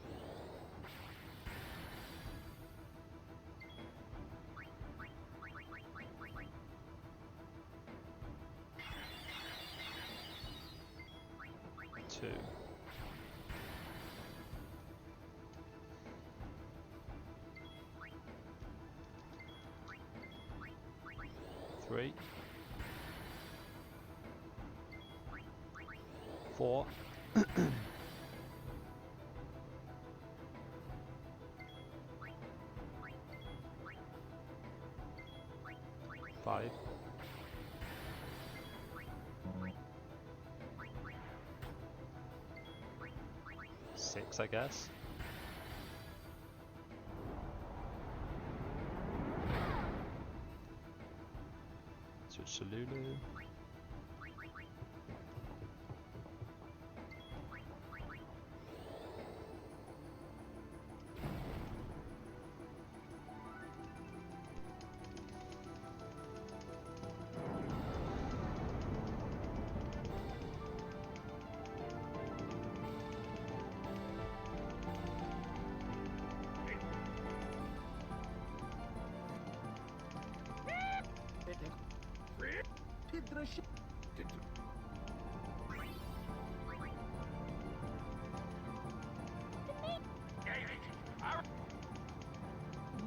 Two. 3, 4, 5, 6, I guess. Switch to Lulu.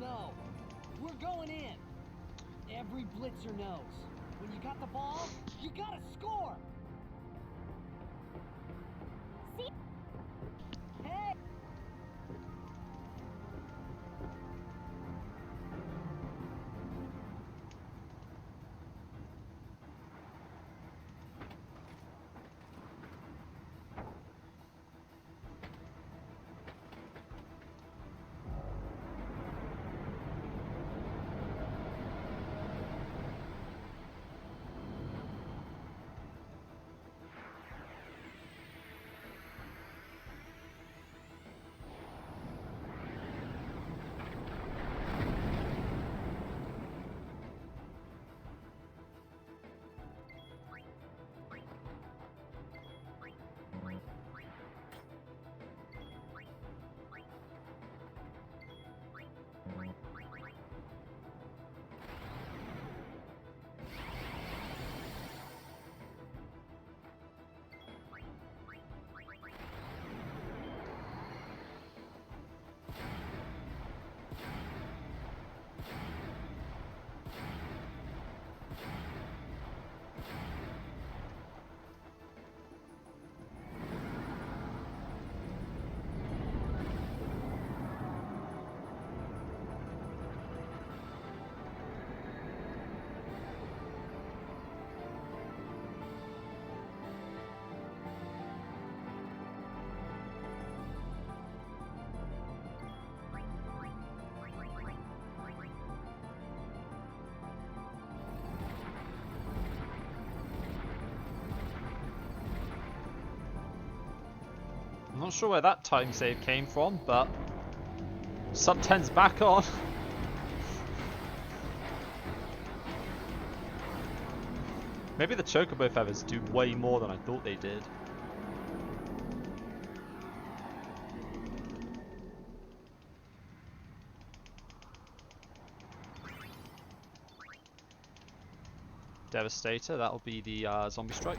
No, we're going in. Every blitzer knows. When you got the ball, you gotta score. See? Hey! not sure where that time save came from, but sub 10's back on. Maybe the Chocobo feathers do way more than I thought they did. Devastator, that'll be the zombie strike.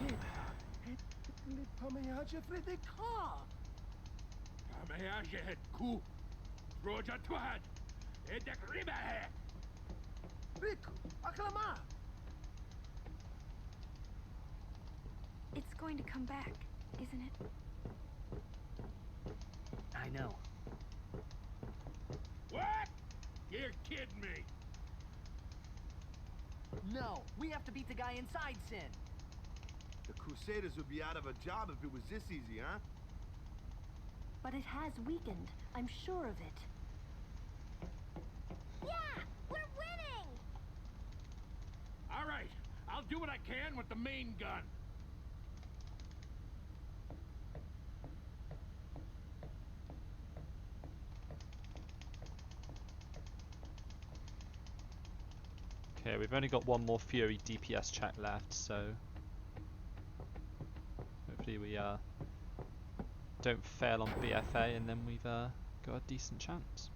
It's going to come back, isn't it? I know. What? You're kidding me. No, we have to beat the guy inside Sin. The Crusaders would be out of a job if it was this easy, huh? But it has weakened. I'm sure of it. Yeah! We're winning! All right, I'll do what I can with the main gun. Okay, we've only got one more Fury DPS check left, so hopefully we don't fail on BFA, and then we've got a decent chance.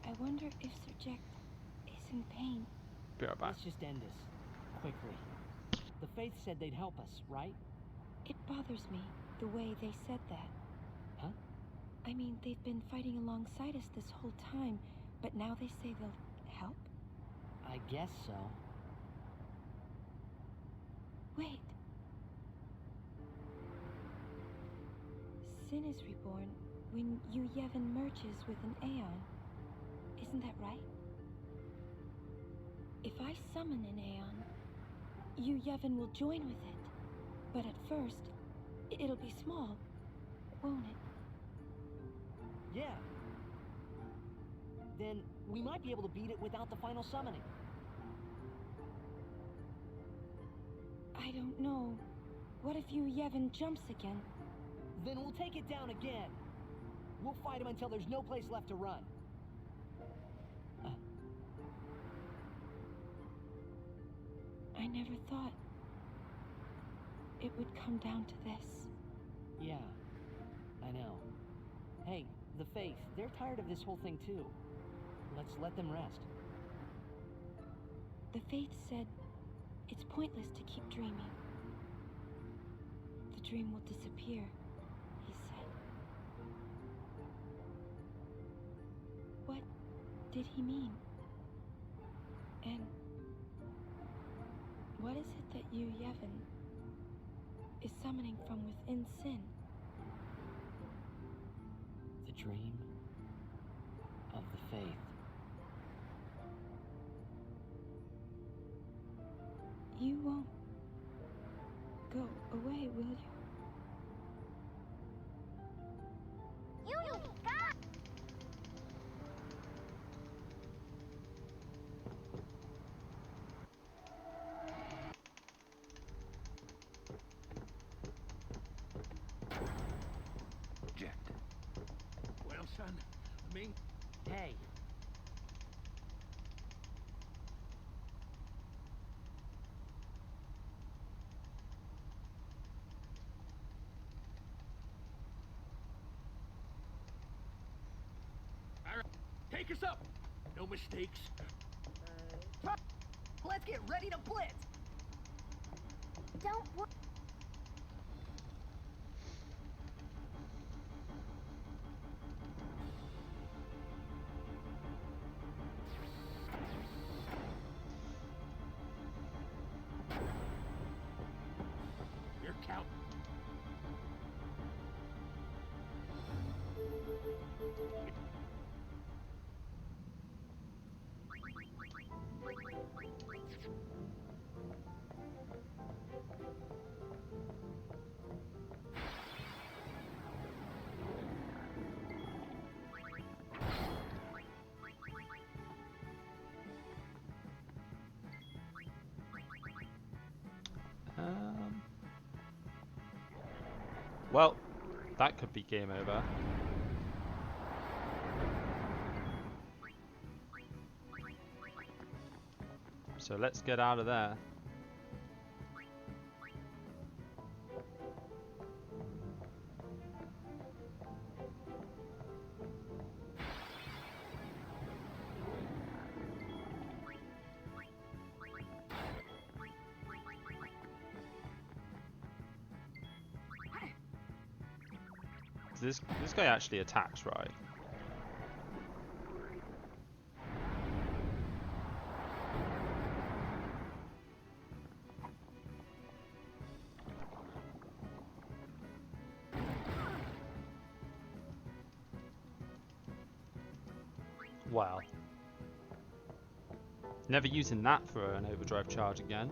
I wonder if Sir Jack is in pain. Be right back. Let's just end this. Quickly. The Faith said they'd help us, right? It bothers me, the way they said that. Huh? I mean, they've been fighting alongside us this whole time, but now they say they'll help? I guess so. Wait. Sin is reborn when Yu Yevon merges with an Aeon. Isn't that right? If I summon an Aeon, Yu Yevon will join with it. But at first, it'll be small, won't it? Yeah. Then we might be able to beat it without the final summoning. I don't know. What if Yu Yevon jumps again? Then we'll take it down again. We'll fight him until there's no place left to run. I never thought it would come down to this. Yeah, I know. Hey, the Faith, they're tired of this whole thing too. Let's let them rest. The Faith said it's pointless to keep dreaming. The dream will disappear, he said. What did he mean? And what is it that Yu Yevon is summoning from within Sin? The dream of the Faith. You won't go away, will you? Well, son, I mean... Hey. All right, take us up. No mistakes. Let's get ready to blitz! Don't worry. You're count. Well, that could be game over. So let's get out of there. This guy actually attacks, right? Wow. Never using that for an overdrive charge again.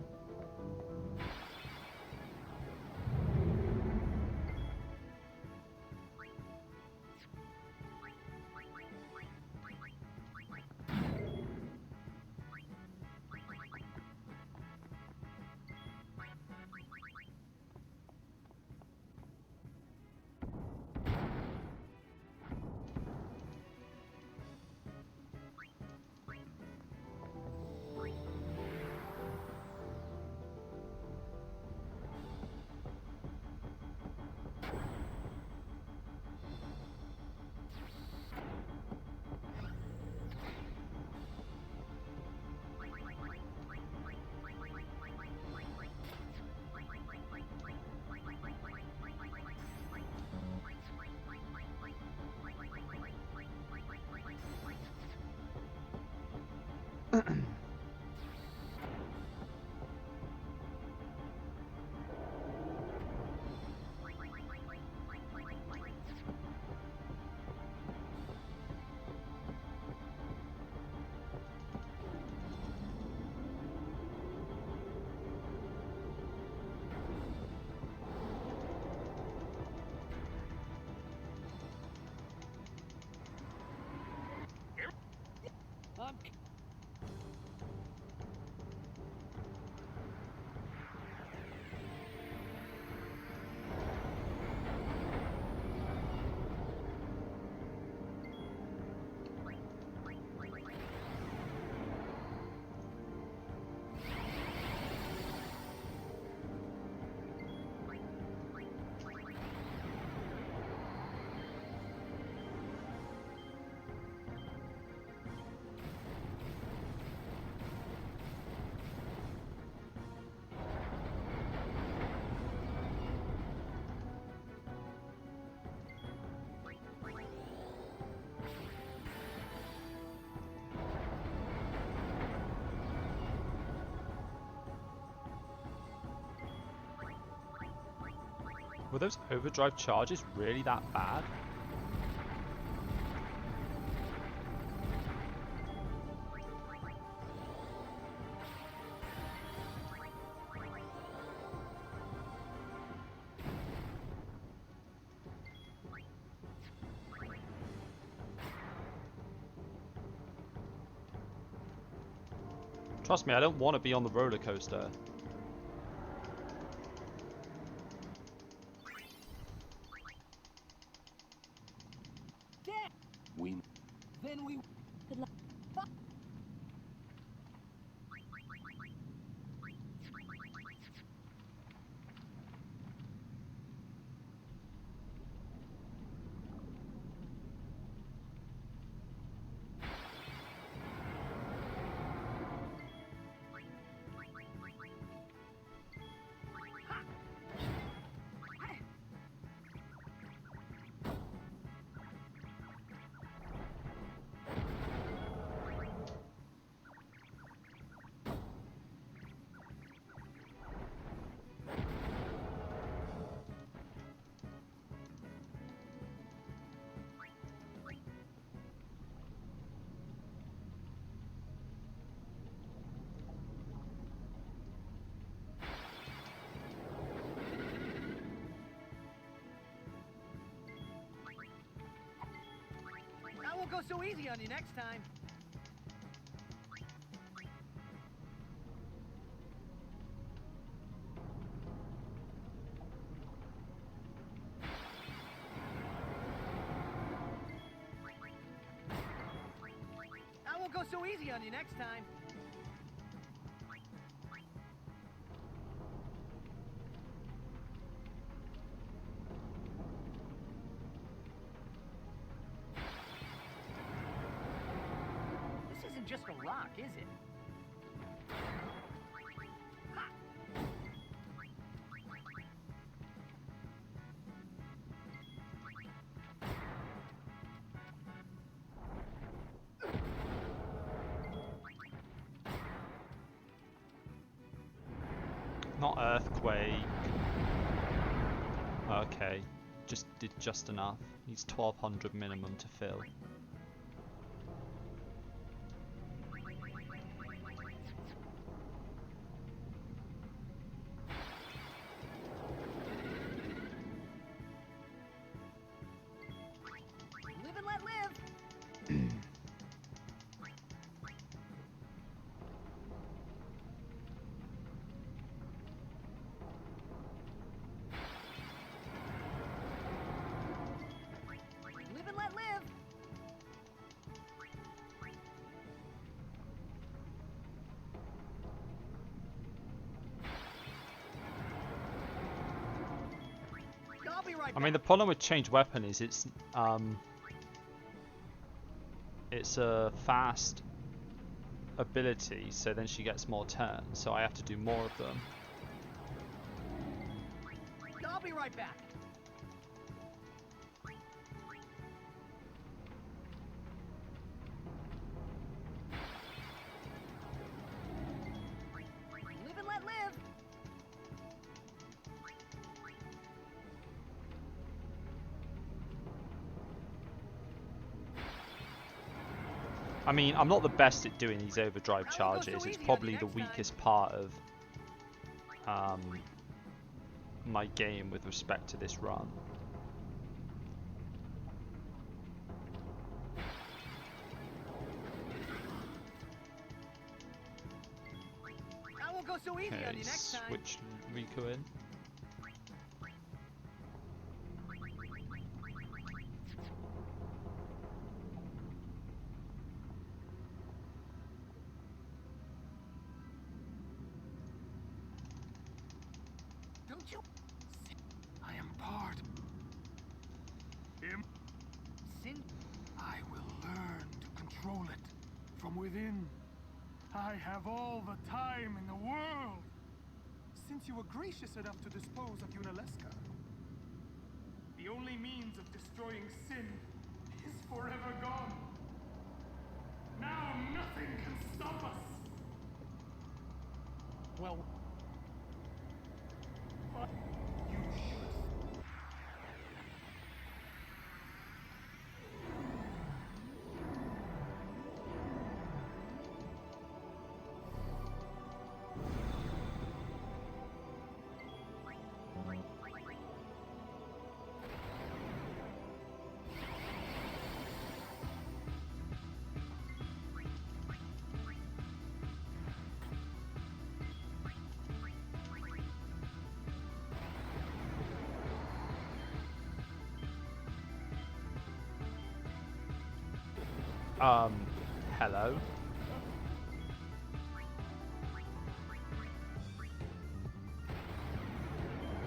Were those overdrive charges really that bad? Trust me, I don't want to be on the roller coaster. Then we... Good luck. won't go so easy on you next time. I won't go so easy on you next time. This isn't just a rock, is it? Not earthquake. Okay, just did just enough. Needs 1200 minimum to fill. Live and let live. Live and let live. I'll be right I mean, the problem with change weapon is it's a fast ability, so then she gets more turns, so I have to do more of them. I'll be right back. Live and let live. I mean, I'm not the best at doing these overdrive charges. It's probably the weakest part of my game with respect to this run. I won't go so easy on Okay, you next time. switch Rico in. Don't you? I am part. Him. Sin. I will learn to control it from within. I have all the time in the world. Since you were gracious enough to dispose of Unaleska, the only means of destroying sin is forever gone. Now nothing can stop us. Well, You should. Hello?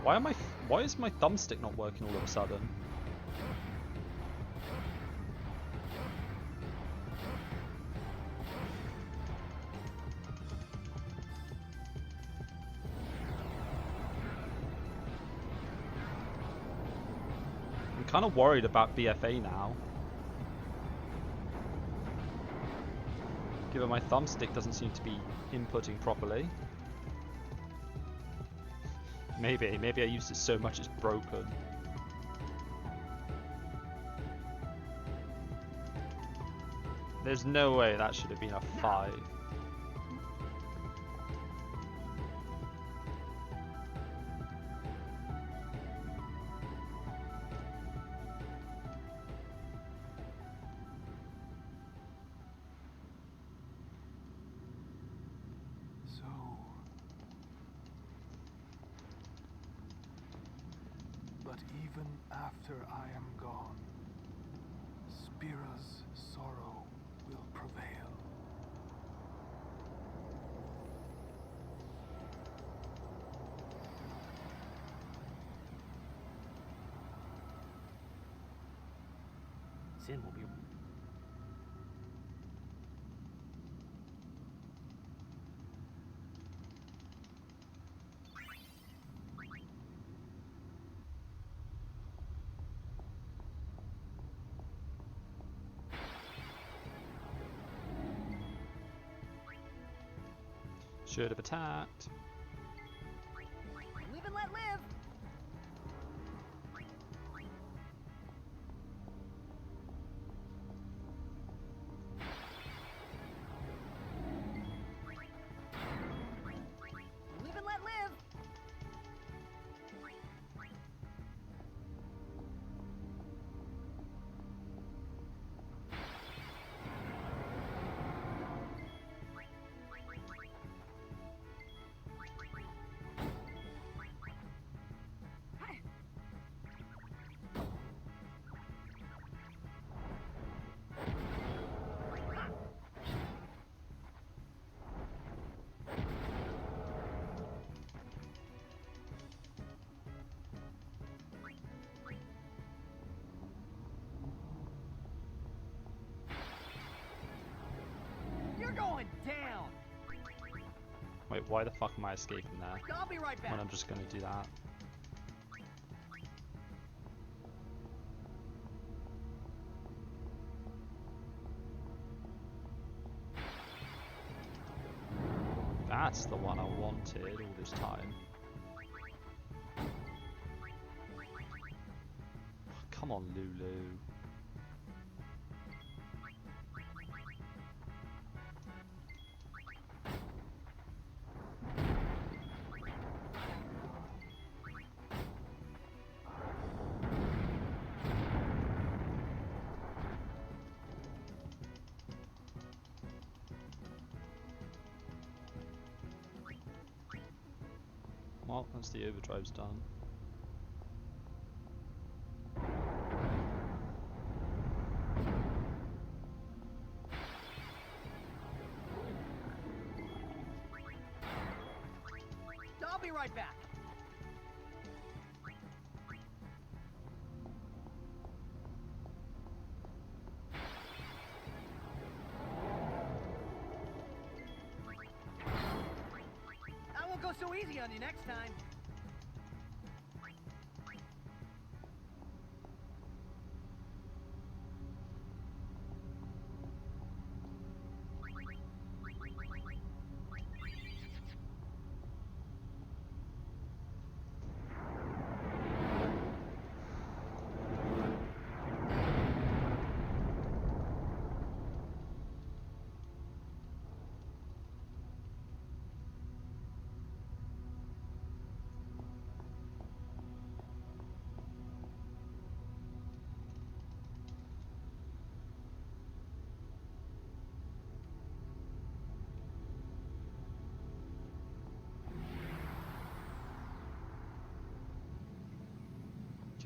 Why is my thumbstick not working all of a sudden? I'm kind of worried about BFA now. Given my thumbstick doesn't seem to be inputting properly. Maybe I used it so much it's broken. There's no way that should have been a 5. But even after I am gone, Spira's sorrow will prevail. Sin will be... Should have attacked. Live and let live! Live and let live! You're going down! Wait, why the fuck am I escaping there? I'll be right back. When I'm just gonna do that. That's the one I wanted all this time. Come on, Lulu. Well, once the overdrive's done. I'll be right back. I won't go so easy on you next time.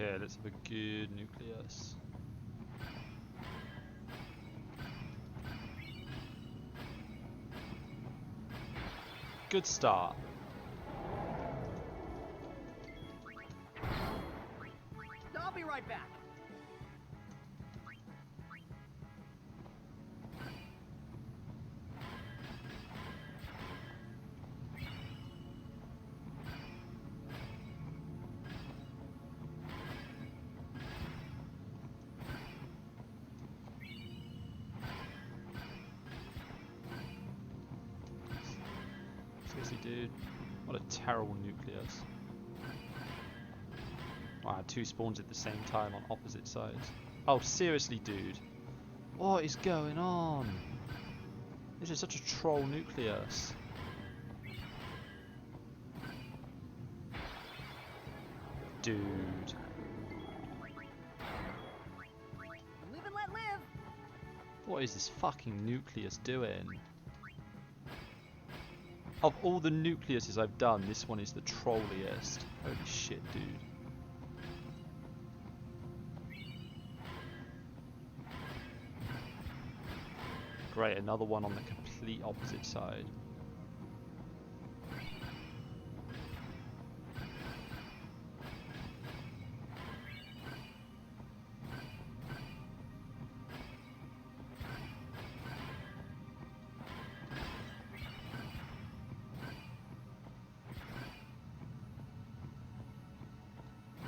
Okay, let's have a good nucleus. Good start. I'll be right back. Seriously, dude. What a terrible nucleus. Oh, I had two spawns at the same time on opposite sides. Oh, seriously, dude. What is going on? This is such a troll nucleus. Dude. Live and let live. What is this fucking nucleus doing? Of all the nucleuses I've done, this one is the trolliest. Holy shit, dude. Great, another one on the complete opposite side.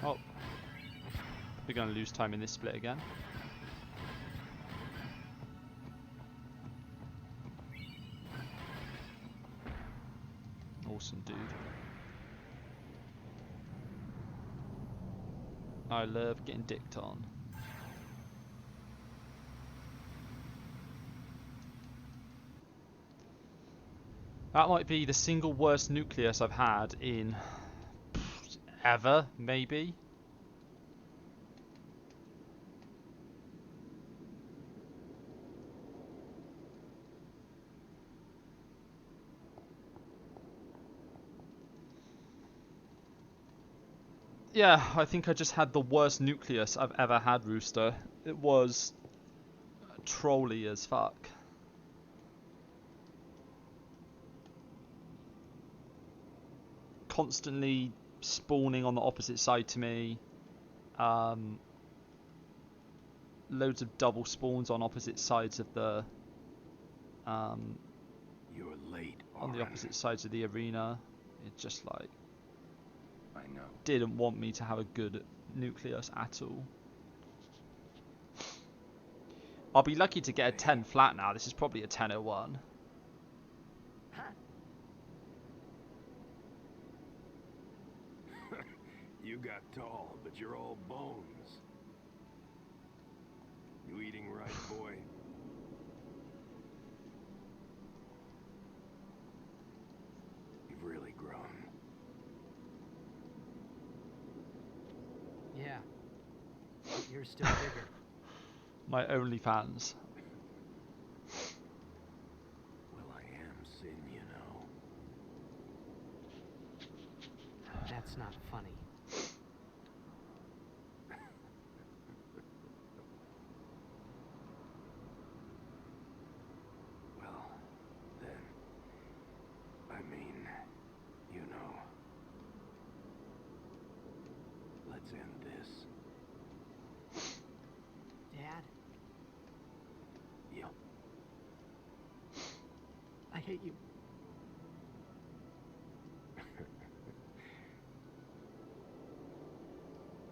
Oh, we're going to lose time in this split again. Awesome, dude. I love getting dicked on. That might be the single worst nucleus I've had in ever, maybe. Yeah, I think I just had the worst nucleus I've ever had, Rooster. It was trolly as fuck. Constantly spawning on the opposite side to me. Loads of double spawns on opposite sides of the You're late, on the opposite sides of the arena. It just like I know. didn't want me to have a good nucleus at all. I'll be lucky to get a 10 flat now. This is probably a 1001. You got tall, but you're all bones. You eating right, boy? You've really grown. Yeah. But you're still bigger. My OnlyFans. Well, I am Sin, you know. That's not funny. Well, then, I mean, you know. Let's end this. Dad, Yep. I hate you.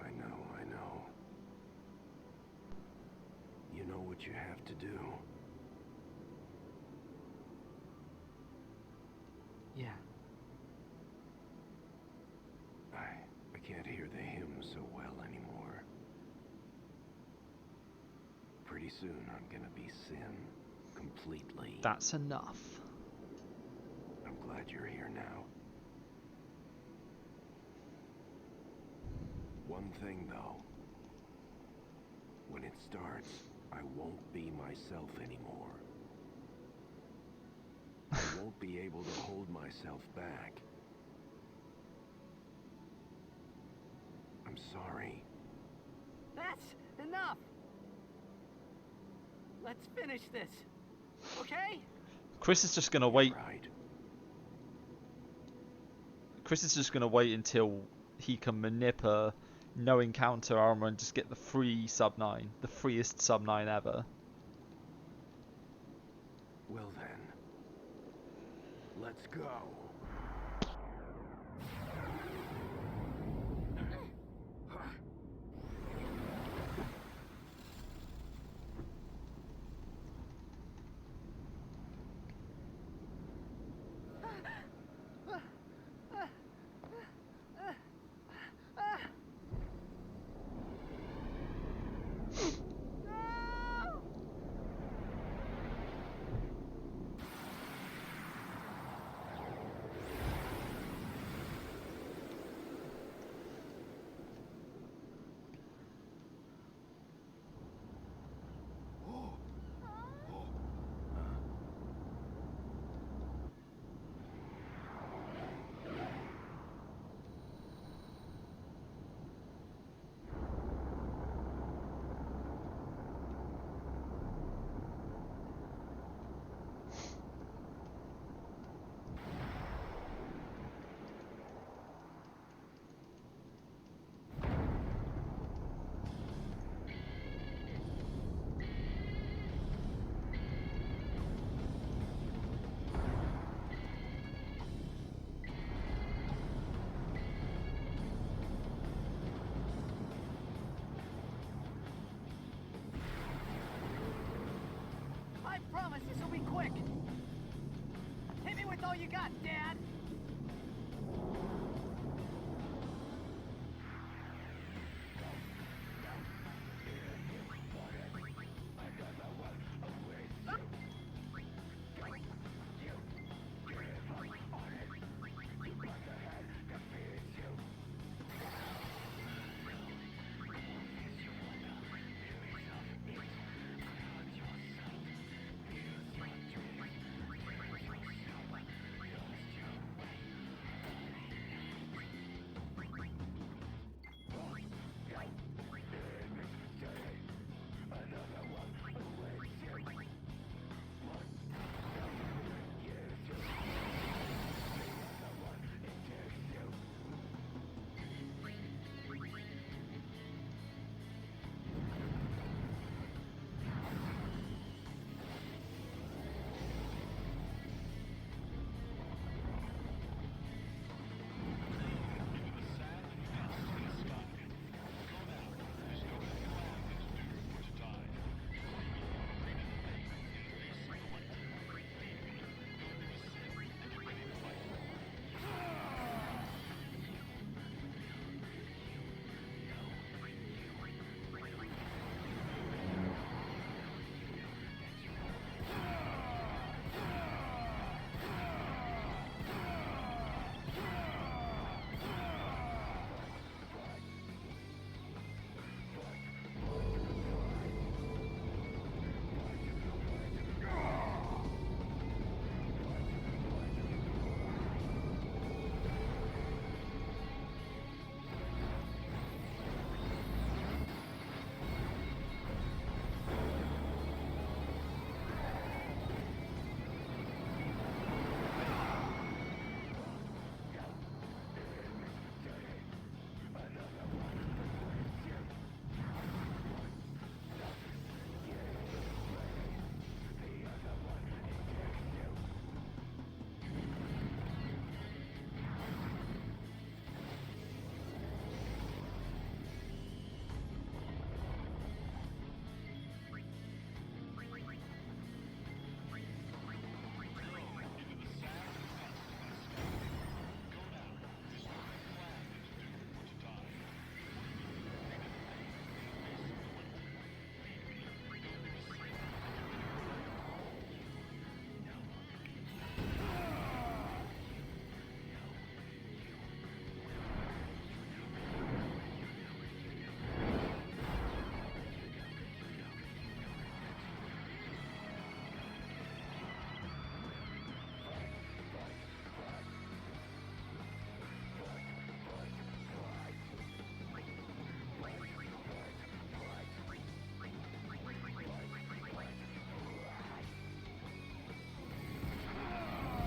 I know. You know what you have to do. Yeah. I can't hear the hymn so well anymore. Pretty soon I'm gonna be Sin. Completely. That's enough. I'm glad you're here now. One thing though. When it starts, I won't be myself anymore. I won't be able to hold myself back. I'm sorry. That's enough. Let's finish this. Okay? Chris is just gonna wait. Right. Chris is just gonna wait until he can manipulate no encounter armor and just get the free sub 9, the freest sub 9 ever. Well then, let's go. promise this will be quick. Hit me with all you got, Dad.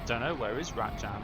Don't know, where is Rat Jam?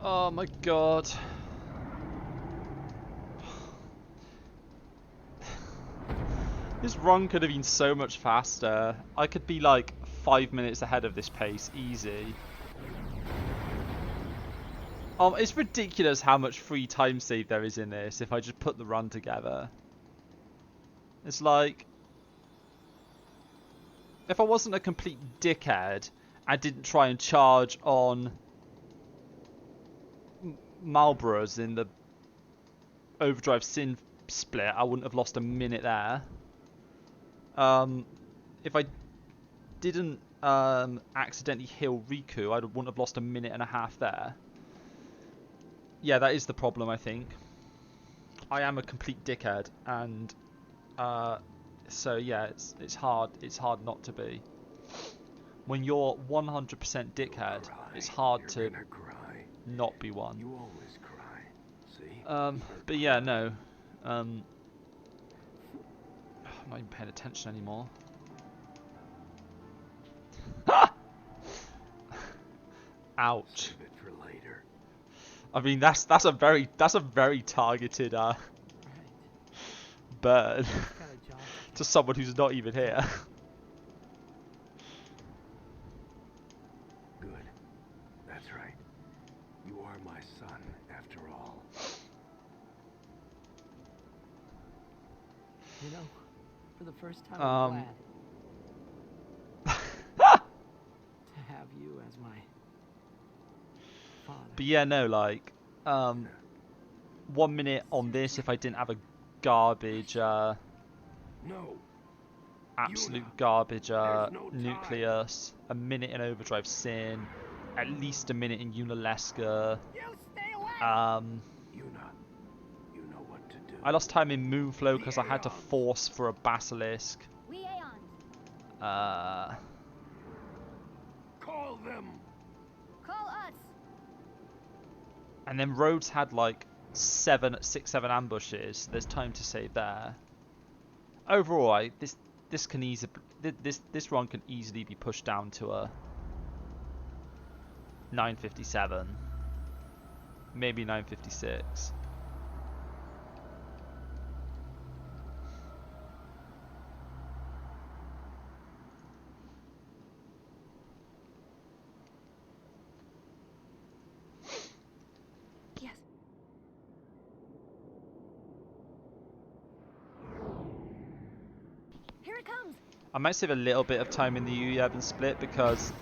Oh my god. This run could have been so much faster. I could be like 5 minutes ahead of this pace, easy. It's ridiculous how much free time save there is in this if I just put the run together. It's like, if I wasn't a complete dickhead and didn't try and charge on Marlboroughs in the Overdrive Sin split, I wouldn't have lost a minute there. If I didn't accidentally heal Riku, I wouldn't have lost a minute and a half there. Yeah, that is the problem, I think. I am a complete dickhead, and so yeah, it's hard not to be. When you're 100% dickhead, it's hard to not be one. You always cry. See? But yeah, no. I'm not even paying attention anymore. Ouch. Save it for later. I mean, that's a very targeted burn to someone who's not even here. Good. That's right. You are my son, after all. You know, for the first time, I'm glad to have you as my father. But yeah, no, like, 1 minute on this if I didn't have a garbage, absolute garbage nucleus, a minute in overdrive sin, at least a minute in Unalesca. I lost time in Moonflow because I had to force for a basilisk. Call them. Call us. And then Rhodes had like 7 ambushes. There's time to save there. Overall, this can easily this run can easily be pushed down to a 957, maybe 956. Yes. Here it comes. I might save a little bit of time in the U11 split because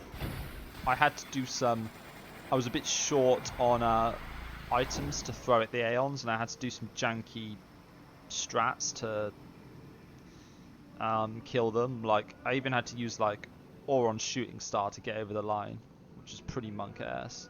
I had to do some. I was a bit short on items to throw at the Aeons, and I had to do some janky strats to kill them. Like I even had to use like Auron Shooting Star to get over the line, which is pretty monk-ass.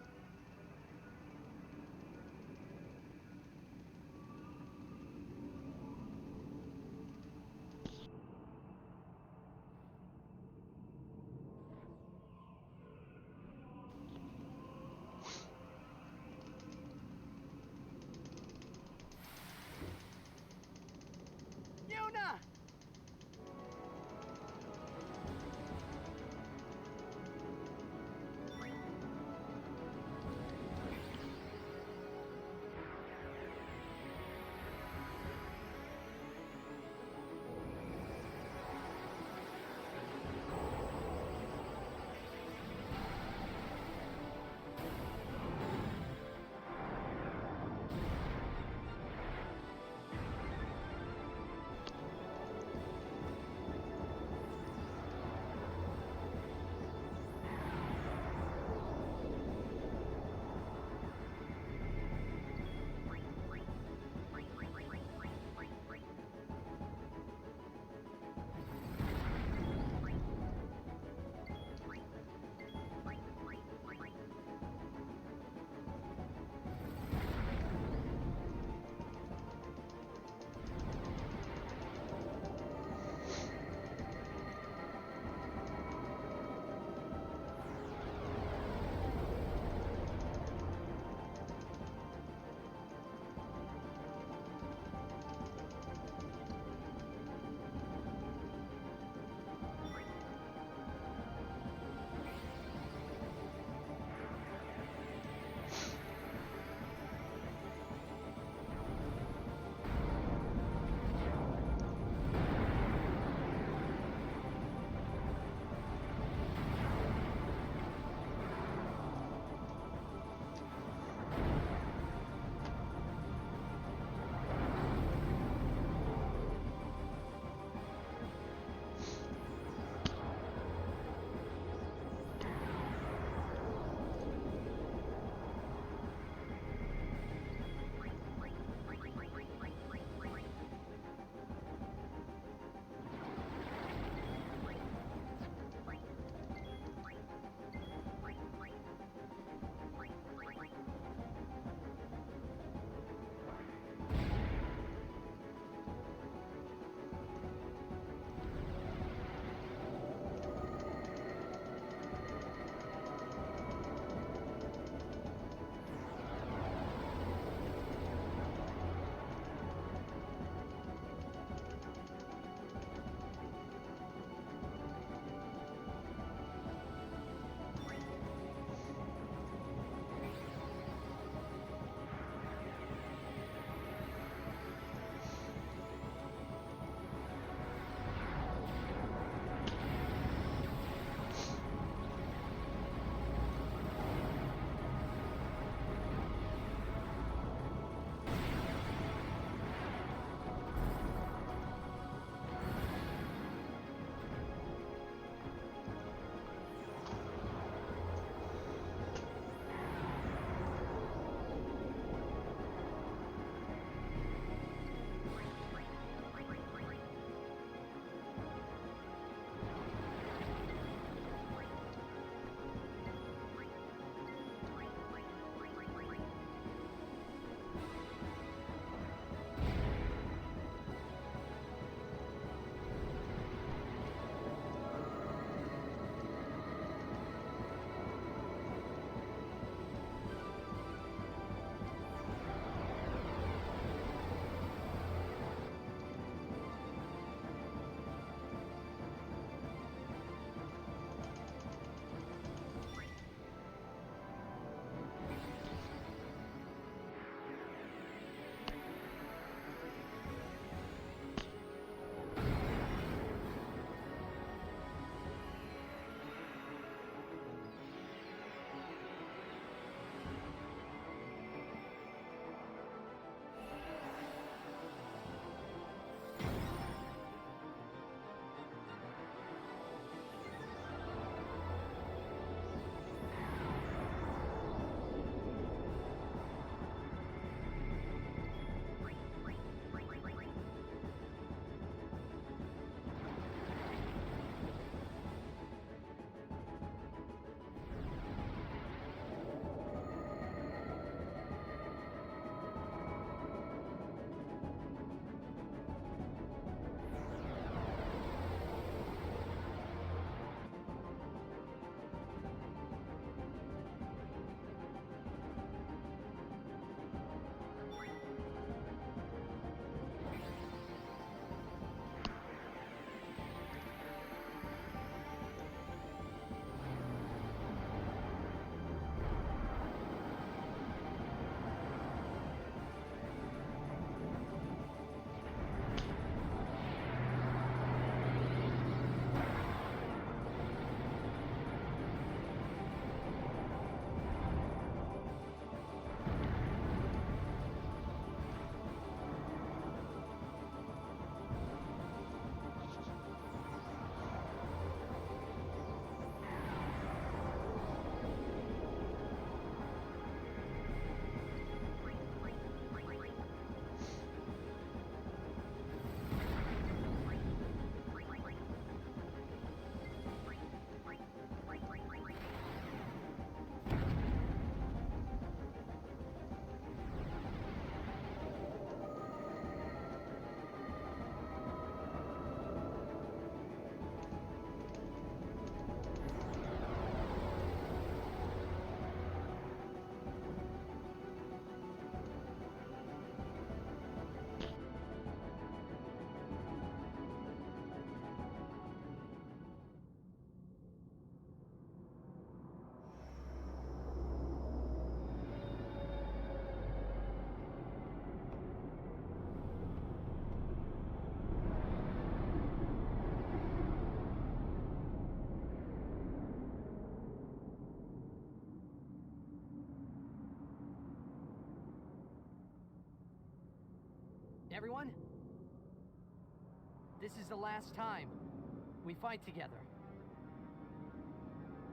Everyone? This is the last time we fight together.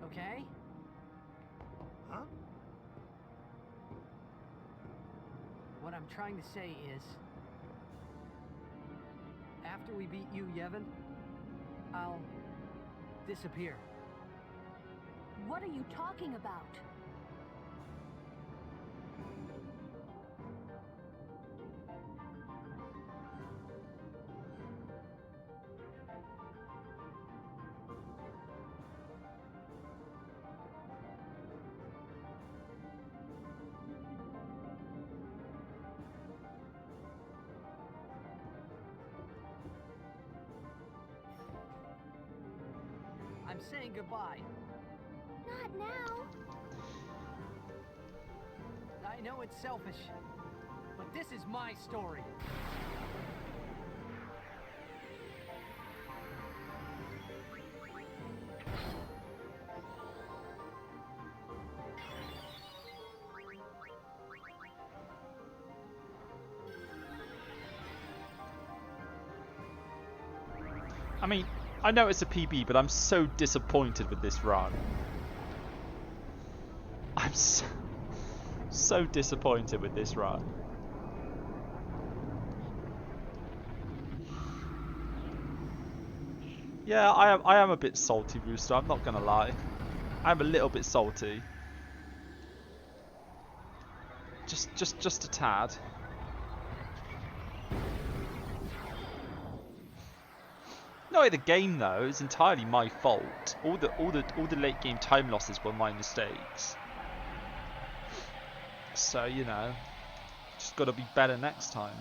Okay? Huh? What I'm trying to say is, after we beat you, Yevon, I'll disappear. What are you talking about? I'm saying goodbye. Not now. I know it's selfish, but this is my story. I mean, I know it's a PB, but I'm so disappointed with this run. I'm so disappointed with this run. Yeah, I am a bit salty, Rooster. I'm not gonna lie. I'm a little bit salty. Just a tad. No, the game though is entirely my fault. All the late game time losses were my mistakes. So you know, just got to be better next time.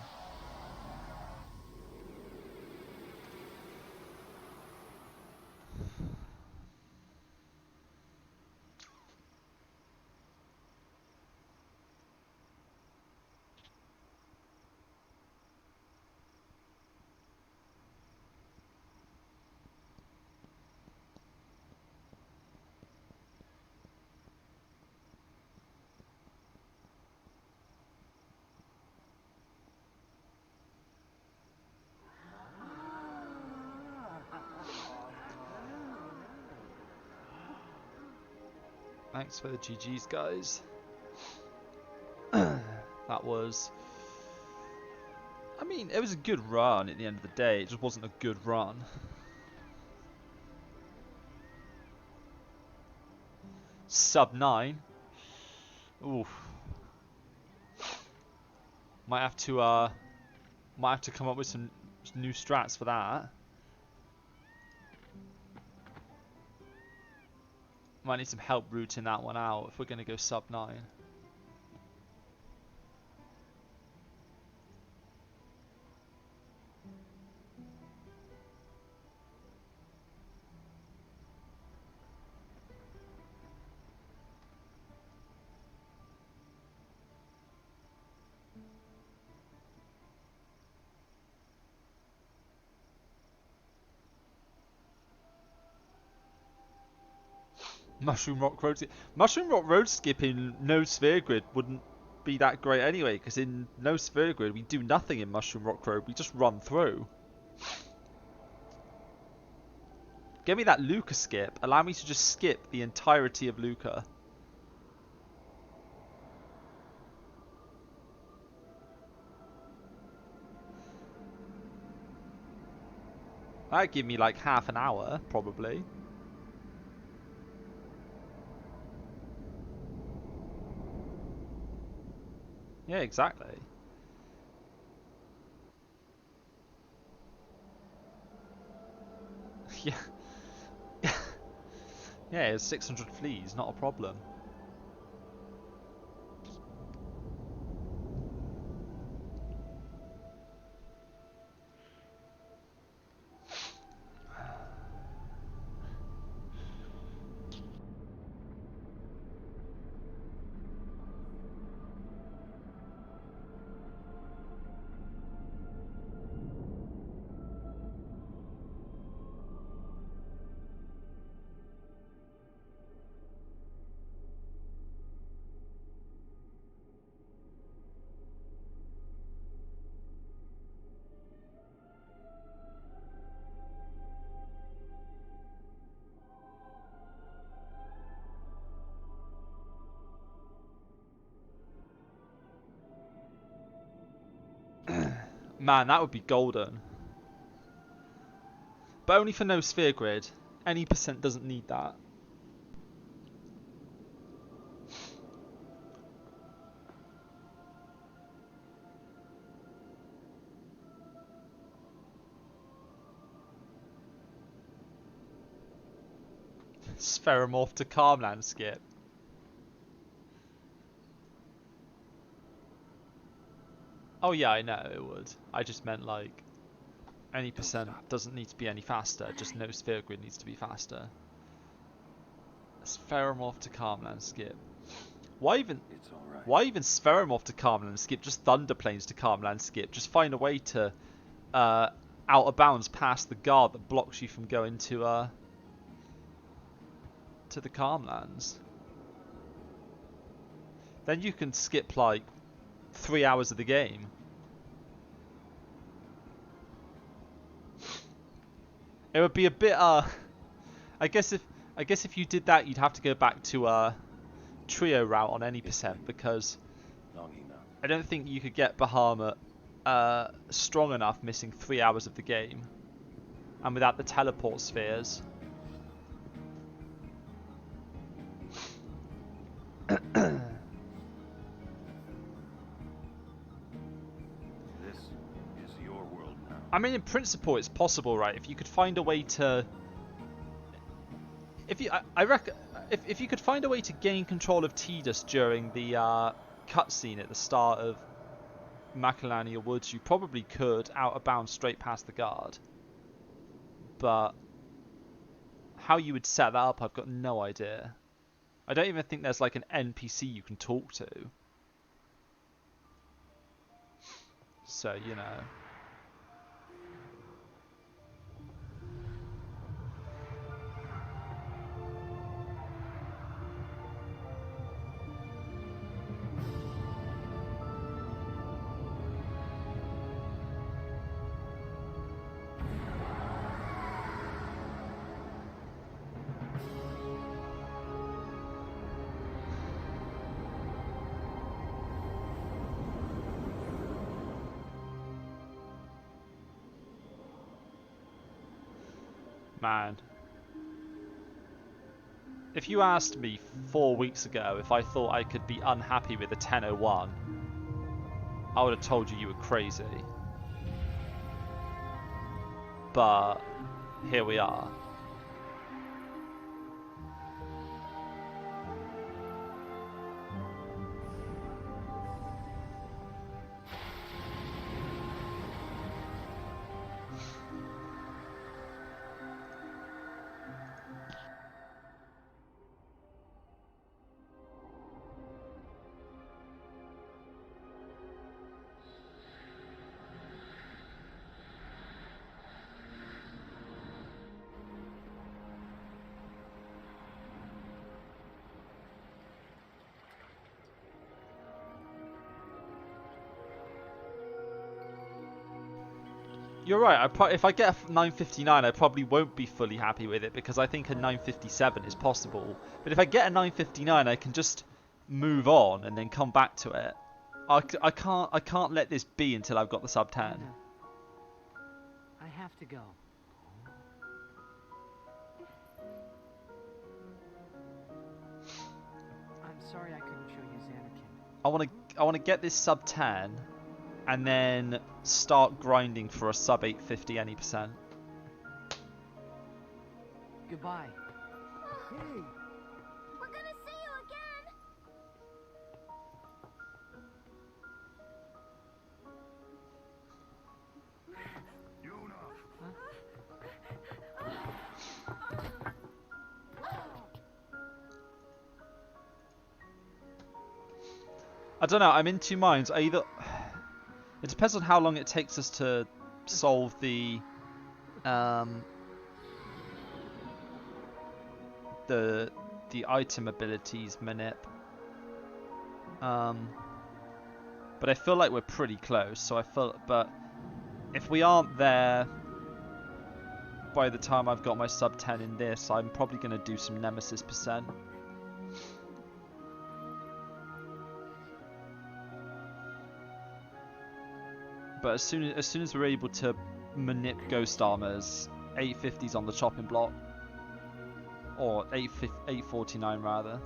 Thanks for the GGs, guys. That was... I mean, it was a good run at the end of the day. It just wasn't a good run. Sub 9. Oof. Might have to come up with some new strats for that. Might need some help rooting that one out if we're going to go sub 9. Mushroom Rock Road skip in no sphere grid wouldn't be that great anyway, because in no sphere grid we do nothing in Mushroom Rock Road, we just run through. Give me that Luca skip, allow me to just skip the entirety of Luca. That'd give me like half an hour, probably. Yeah, exactly. Yeah. Yeah, it's 600 fleas, not a problem. Man, that would be golden. But only for no sphere grid. Any percent doesn't need that. Spheromorph to Calmland skip. Oh yeah, I know it would. I just meant like any percent doesn't need to be any faster, just no sphere grid needs to be faster. Spheromorph to Calmland skip. Why even Spheromorph to Calmland skip? Just Thunder Planes to Calmland skip. Just find a way to out of bounds past the guard that blocks you from going to the Calmlands. Then you can skip like 3 hours of the game. It would be a bit I guess if you did that you'd have to go back to trio route on any percent, because I don't think you could get Bahamut strong enough missing 3 hours of the game, and without the teleport spheres. This is your world now. I mean, in principle, it's possible, right? If you could find a way to, I reckon, if you could find a way to gain control of Tidus during the cutscene at the start of Macalania Woods, you probably could out of bounds straight past the guard. But how you would set that up, I've got no idea. I don't even think there's like an NPC you can talk to. So, you know. Man. If you asked me 4 weeks ago if I thought I could be unhappy with a 1001, I would have told you were crazy. But here we are. You're right, if I get a 959 I probably won't be fully happy with it, because I think a 957 is possible. But if I get a 959 I can just move on and then come back to it. I can't let this be until I've got the sub 10. I have to go. I'm sorry I couldn't show you Xanakin. I want to get this sub 10 and then start grinding for a sub 850 any percent. Goodbye. Hey, we're gonna see you again. I don't know, I'm in two minds. It depends on how long it takes us to solve the item abilities manip. But I feel like we're pretty close, so but if we aren't there by the time I've got my sub 10 in this, I'm probably going to do some Nemesis percent. But as soon as we're able to manip ghost armors, 850's on the chopping block, or 849 rather.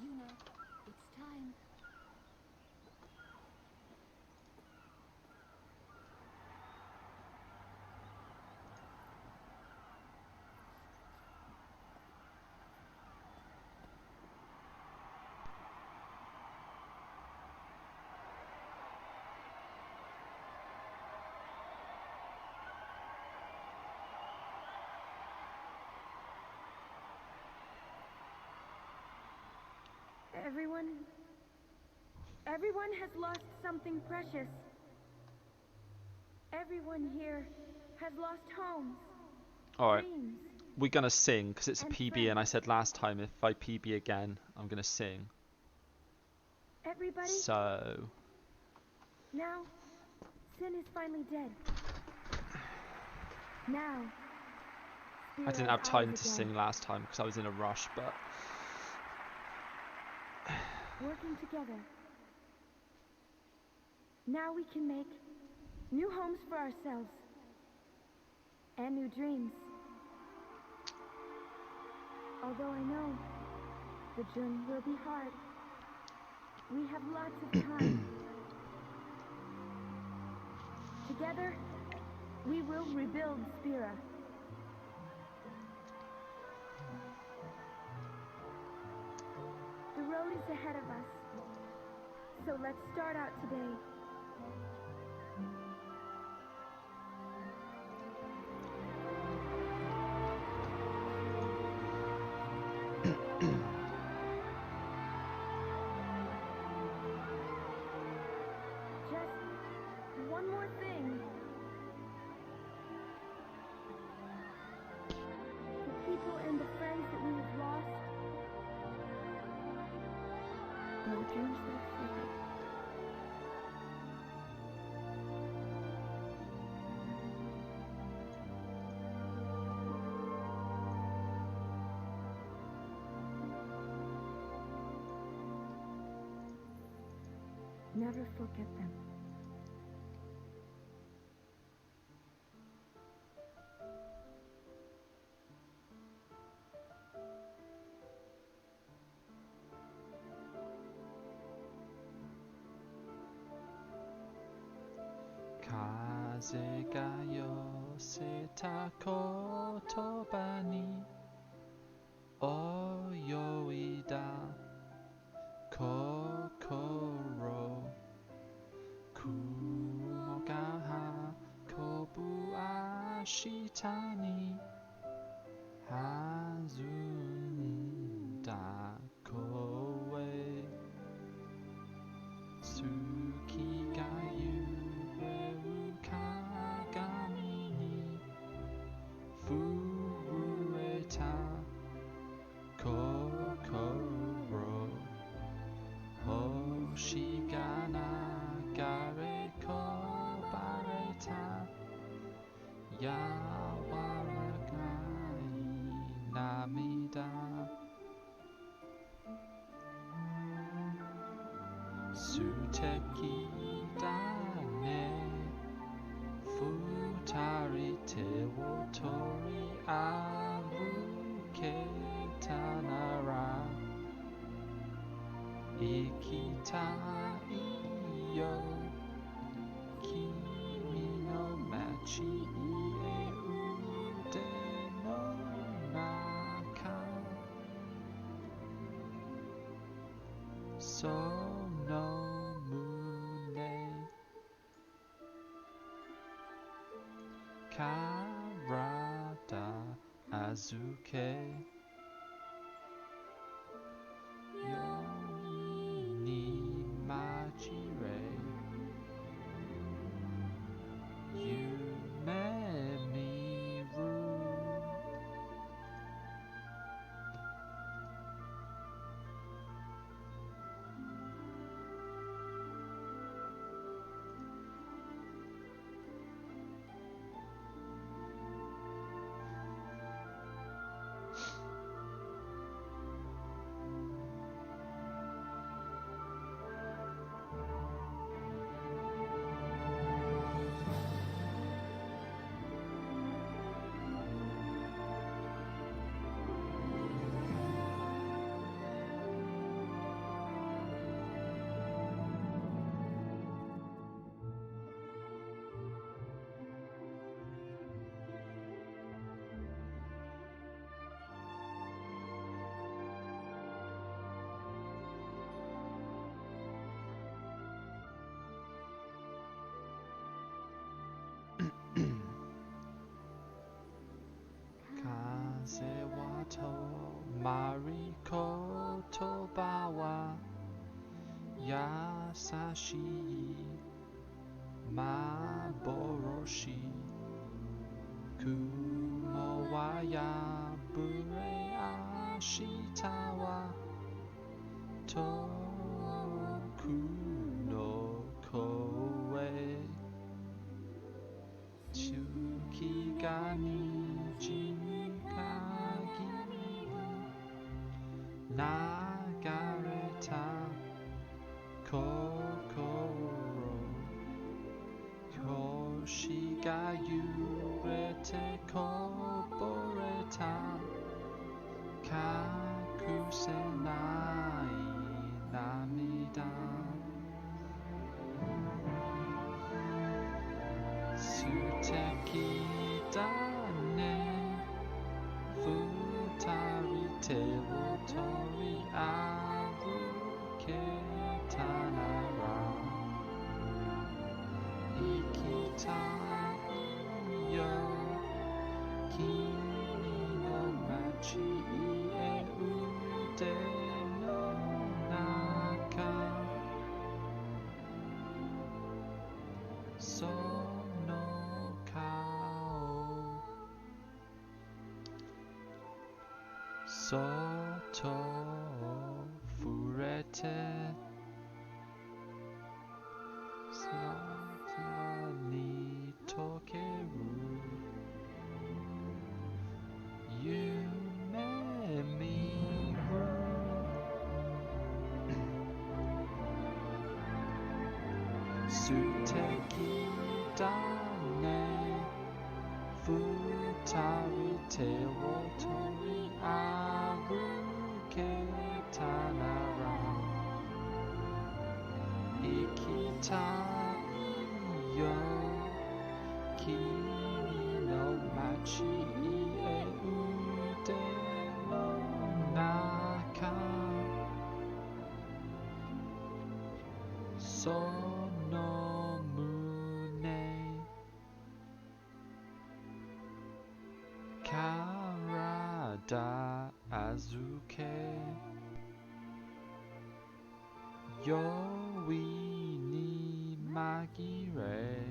Yuna, it's time. Everyone has lost something precious. Everyone here has lost homes. Alright, dreams, we're gonna sing because it's a and PB, and I said last time if I PB again, I'm gonna sing. Everybody, So now, Sin is finally dead. Now, I didn't have time to sing last time because I was in a rush, but working together. Now we can make new homes for ourselves and new dreams. Although I know the journey will be hard, we have lots of time. Together, we will rebuild Spira. The road is ahead of us, so let's start out today. Just one more thing. The people and the friends that we have lost are the dreams that fade. Never forget them. Kaze ga yoseta kotoba ni oyoida kokoro kumo ga kobu ashita ni hazunda koe tsuki ga yureru kagami ni furueta kokoro hoshi ga nagare kobareta ya Suteki dane futari te wotori aruke tanara ikitai yo kimi no machi e ude no naka so no mune karada azuke yo ni majire yume miru Kazewato Mariko Tobawa Yasashi Maboroshi Kumowaya Bure Ashitawa Toku no Koe Tsukigani Jinkagi Nagareta Kokoro Koshigayu Rete Koboreta Kakusenai Namida Suteki dane futari te wotori aruke tanara ikitai yo kimi no machi e ude no naka so Soto furete Satani tokeru Yume miru Suteki dane Futari te wotori aruke tanara Ikitai yo kimi no machi e ude no naka sono mune Karada azuke Yoi ni magire